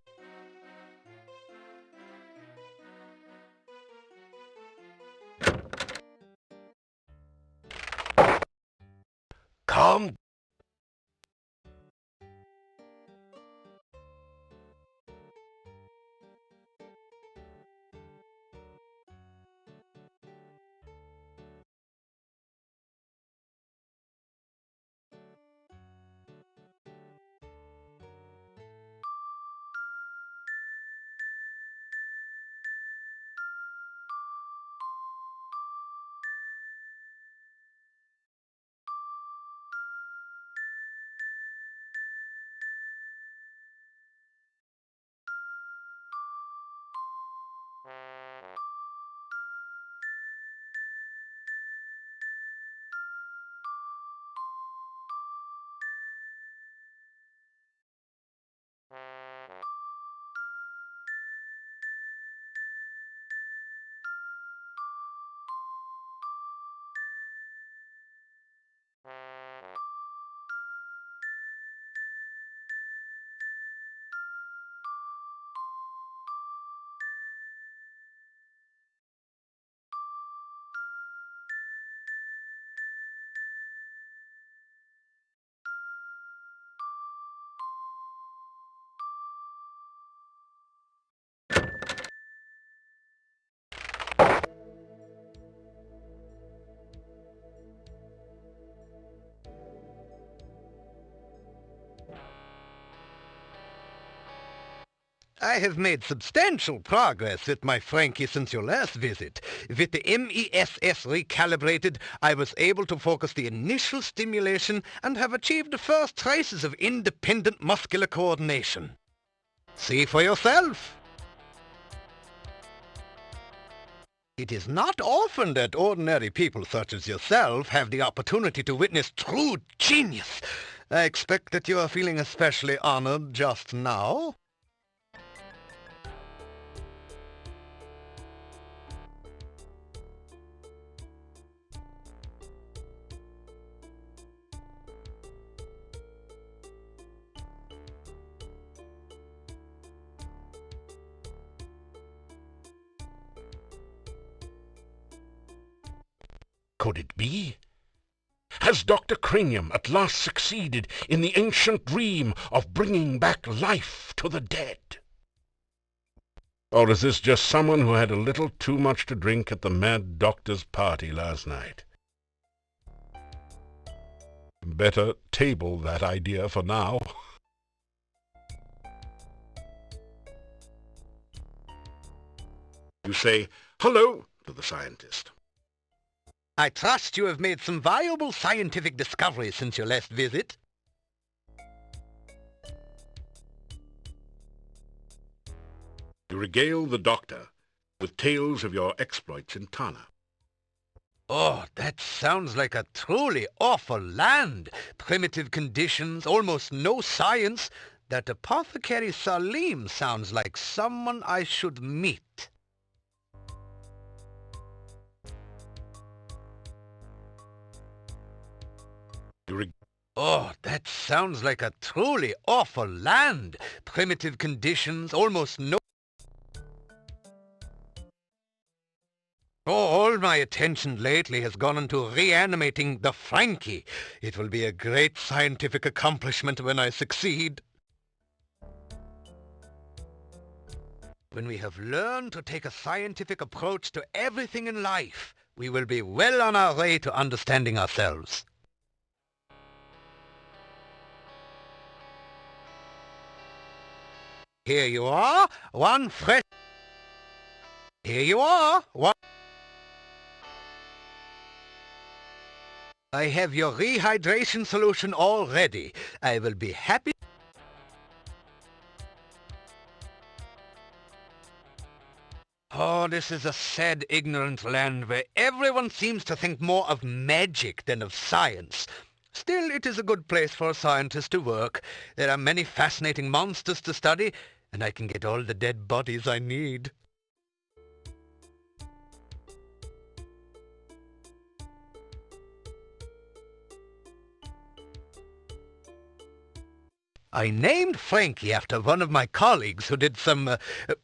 Come. I have made substantial progress with my Frankie since your last visit. With the MESS recalibrated, I was able to focus the initial stimulation and have achieved the first traces of independent muscular coordination. See for yourself. It is not often that ordinary people such as yourself have the opportunity to witness true genius. I expect that you are feeling especially honored just now. Could it be? Has Dr. Cranium at last succeeded in the ancient dream of bringing back life to the dead? Or is this just someone who had a little too much to drink at the mad doctor's party last night? Better table that idea for now. You say, "Hello," to the scientist. I trust you have made some valuable scientific discoveries since your last visit. You regale the doctor with tales of your exploits in Tana. Oh, that sounds like a truly awful land. Primitive conditions, almost no science. That apothecary Salim sounds like someone I should meet. Oh, that sounds like a truly awful land. Primitive conditions, almost no... Oh, all my attention lately has gone into reanimating the Frankie. It will be a great scientific accomplishment when I succeed. When we have learned to take a scientific approach to everything in life, we will be well on our way to understanding ourselves. Here you are, one fresh... Here you are, one... I have your rehydration solution all ready. I will be happy... Oh, this is a sad, ignorant land where everyone seems to think more of magic than of science. Still, it is a good place for a scientist to work. There are many fascinating monsters to study, and I can get all the dead bodies I need. I named Frankie after one of my colleagues who did some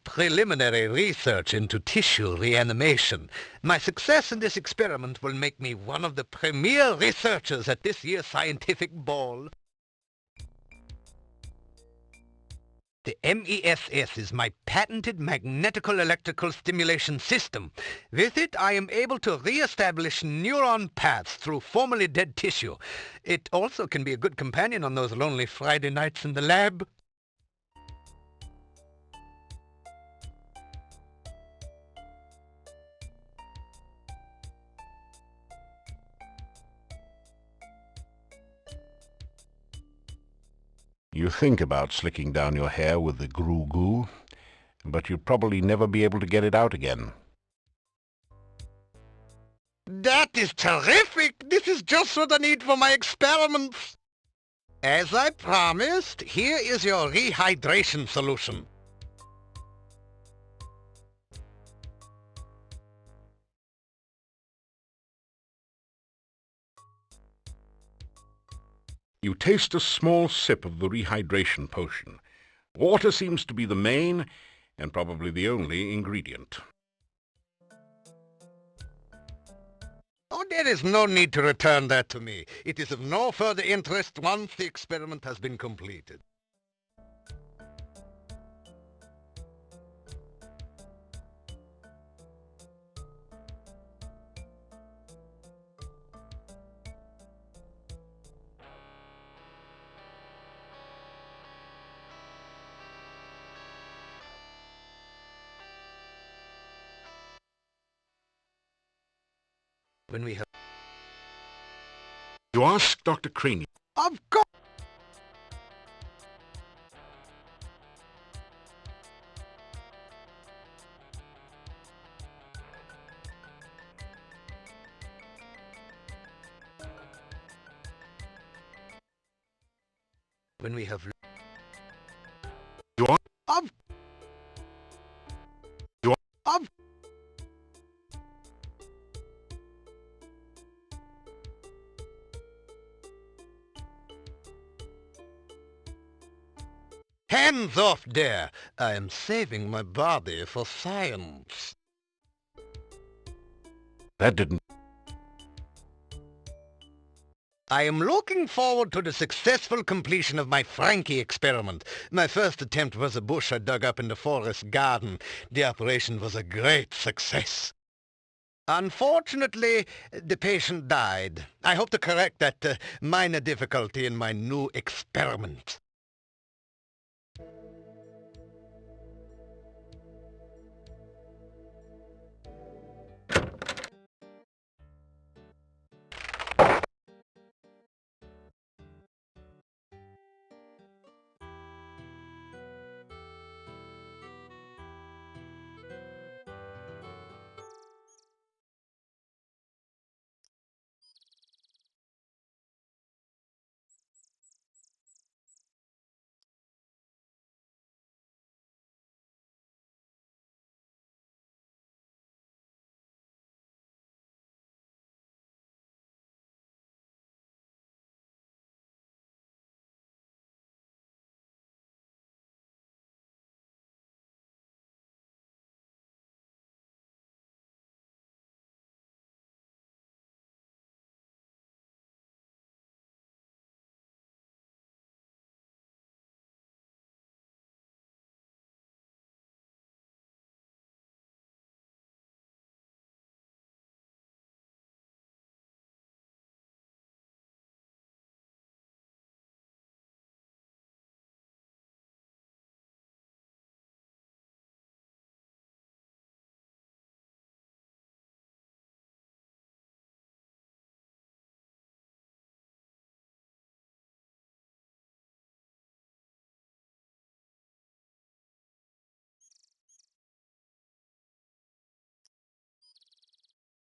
preliminary research into tissue reanimation. My success in this experiment will make me one of the premier researchers at this year's scientific ball. The MESS is my patented magnetical electrical stimulation system. With it, I am able to re-establish neuron paths through formerly dead tissue. It also can be a good companion on those lonely Friday nights in the lab. You think about slicking down your hair with the goo, but you'd probably never be able to get it out again. That is terrific! This is just what I need for my experiments! As I promised, here is your rehydration solution. You taste a small sip of the rehydration potion. Water seems to be the main and probably the only ingredient. Oh, there is no need to return that to me. It is of no further interest once the experiment has been completed. When we have... You ask Dr. Crane. Of course! When we have... You are... Of... You are... Of... Hands off there! I am saving my body for science. That didn't... I am looking forward to the successful completion of my Frankie experiment. My first attempt was a bush I dug up in the forest garden. The operation was a great success. Unfortunately, the patient died. I hope to correct that minor difficulty in my new experiment.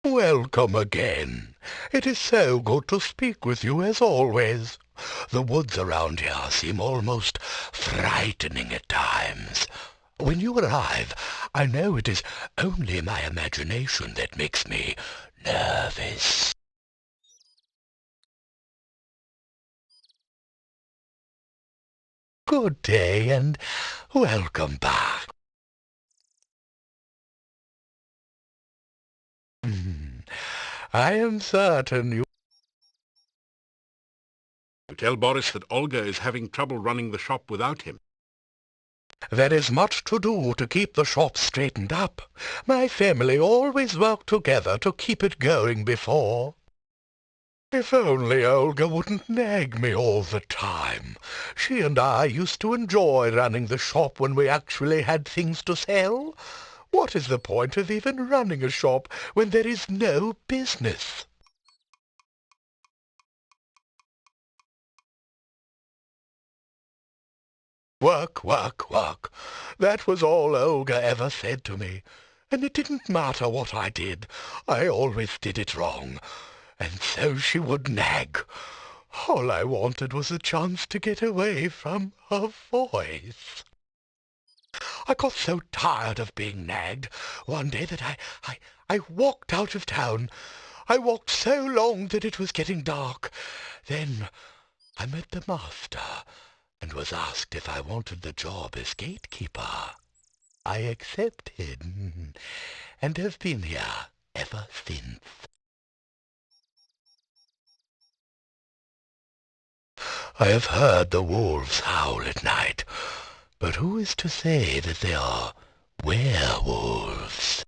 Welcome again. It is so good to speak with you as always. The woods around here seem almost frightening at times. When you arrive, I know it is only my imagination that makes me nervous. Good day and welcome back. I am certain you... You tell Boris that Olga is having trouble running the shop without him. There is much to do to keep the shop straightened up. My family always worked together to keep it going before. If only Olga wouldn't nag me all the time. She and I used to enjoy running the shop when we actually had things to sell. What is the point of even running a shop when there is no business? Work, work, work. That was all Olga ever said to me. And it didn't matter what I did. I always did it wrong. And so she would nag. All I wanted was a chance to get away from her voice. I got so tired of being nagged one day that I walked out of town. I walked so long that it was getting dark. Then I met the master and was asked if I wanted the job as gatekeeper. I accepted and have been here ever since. I have heard the wolves howl at night, but who is to say that they are werewolves?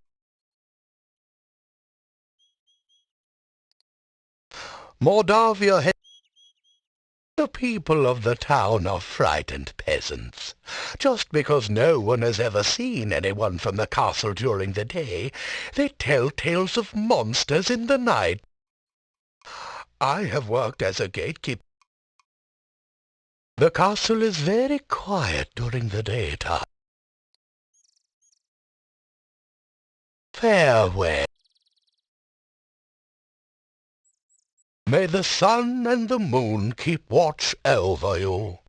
Mordavia has... The people of the town are frightened peasants. Just because no one has ever seen anyone from the castle during the day, they tell tales of monsters in the night. I have worked as a gatekeeper. The castle is very quiet during the daytime. Farewell. May the sun and the moon keep watch over you.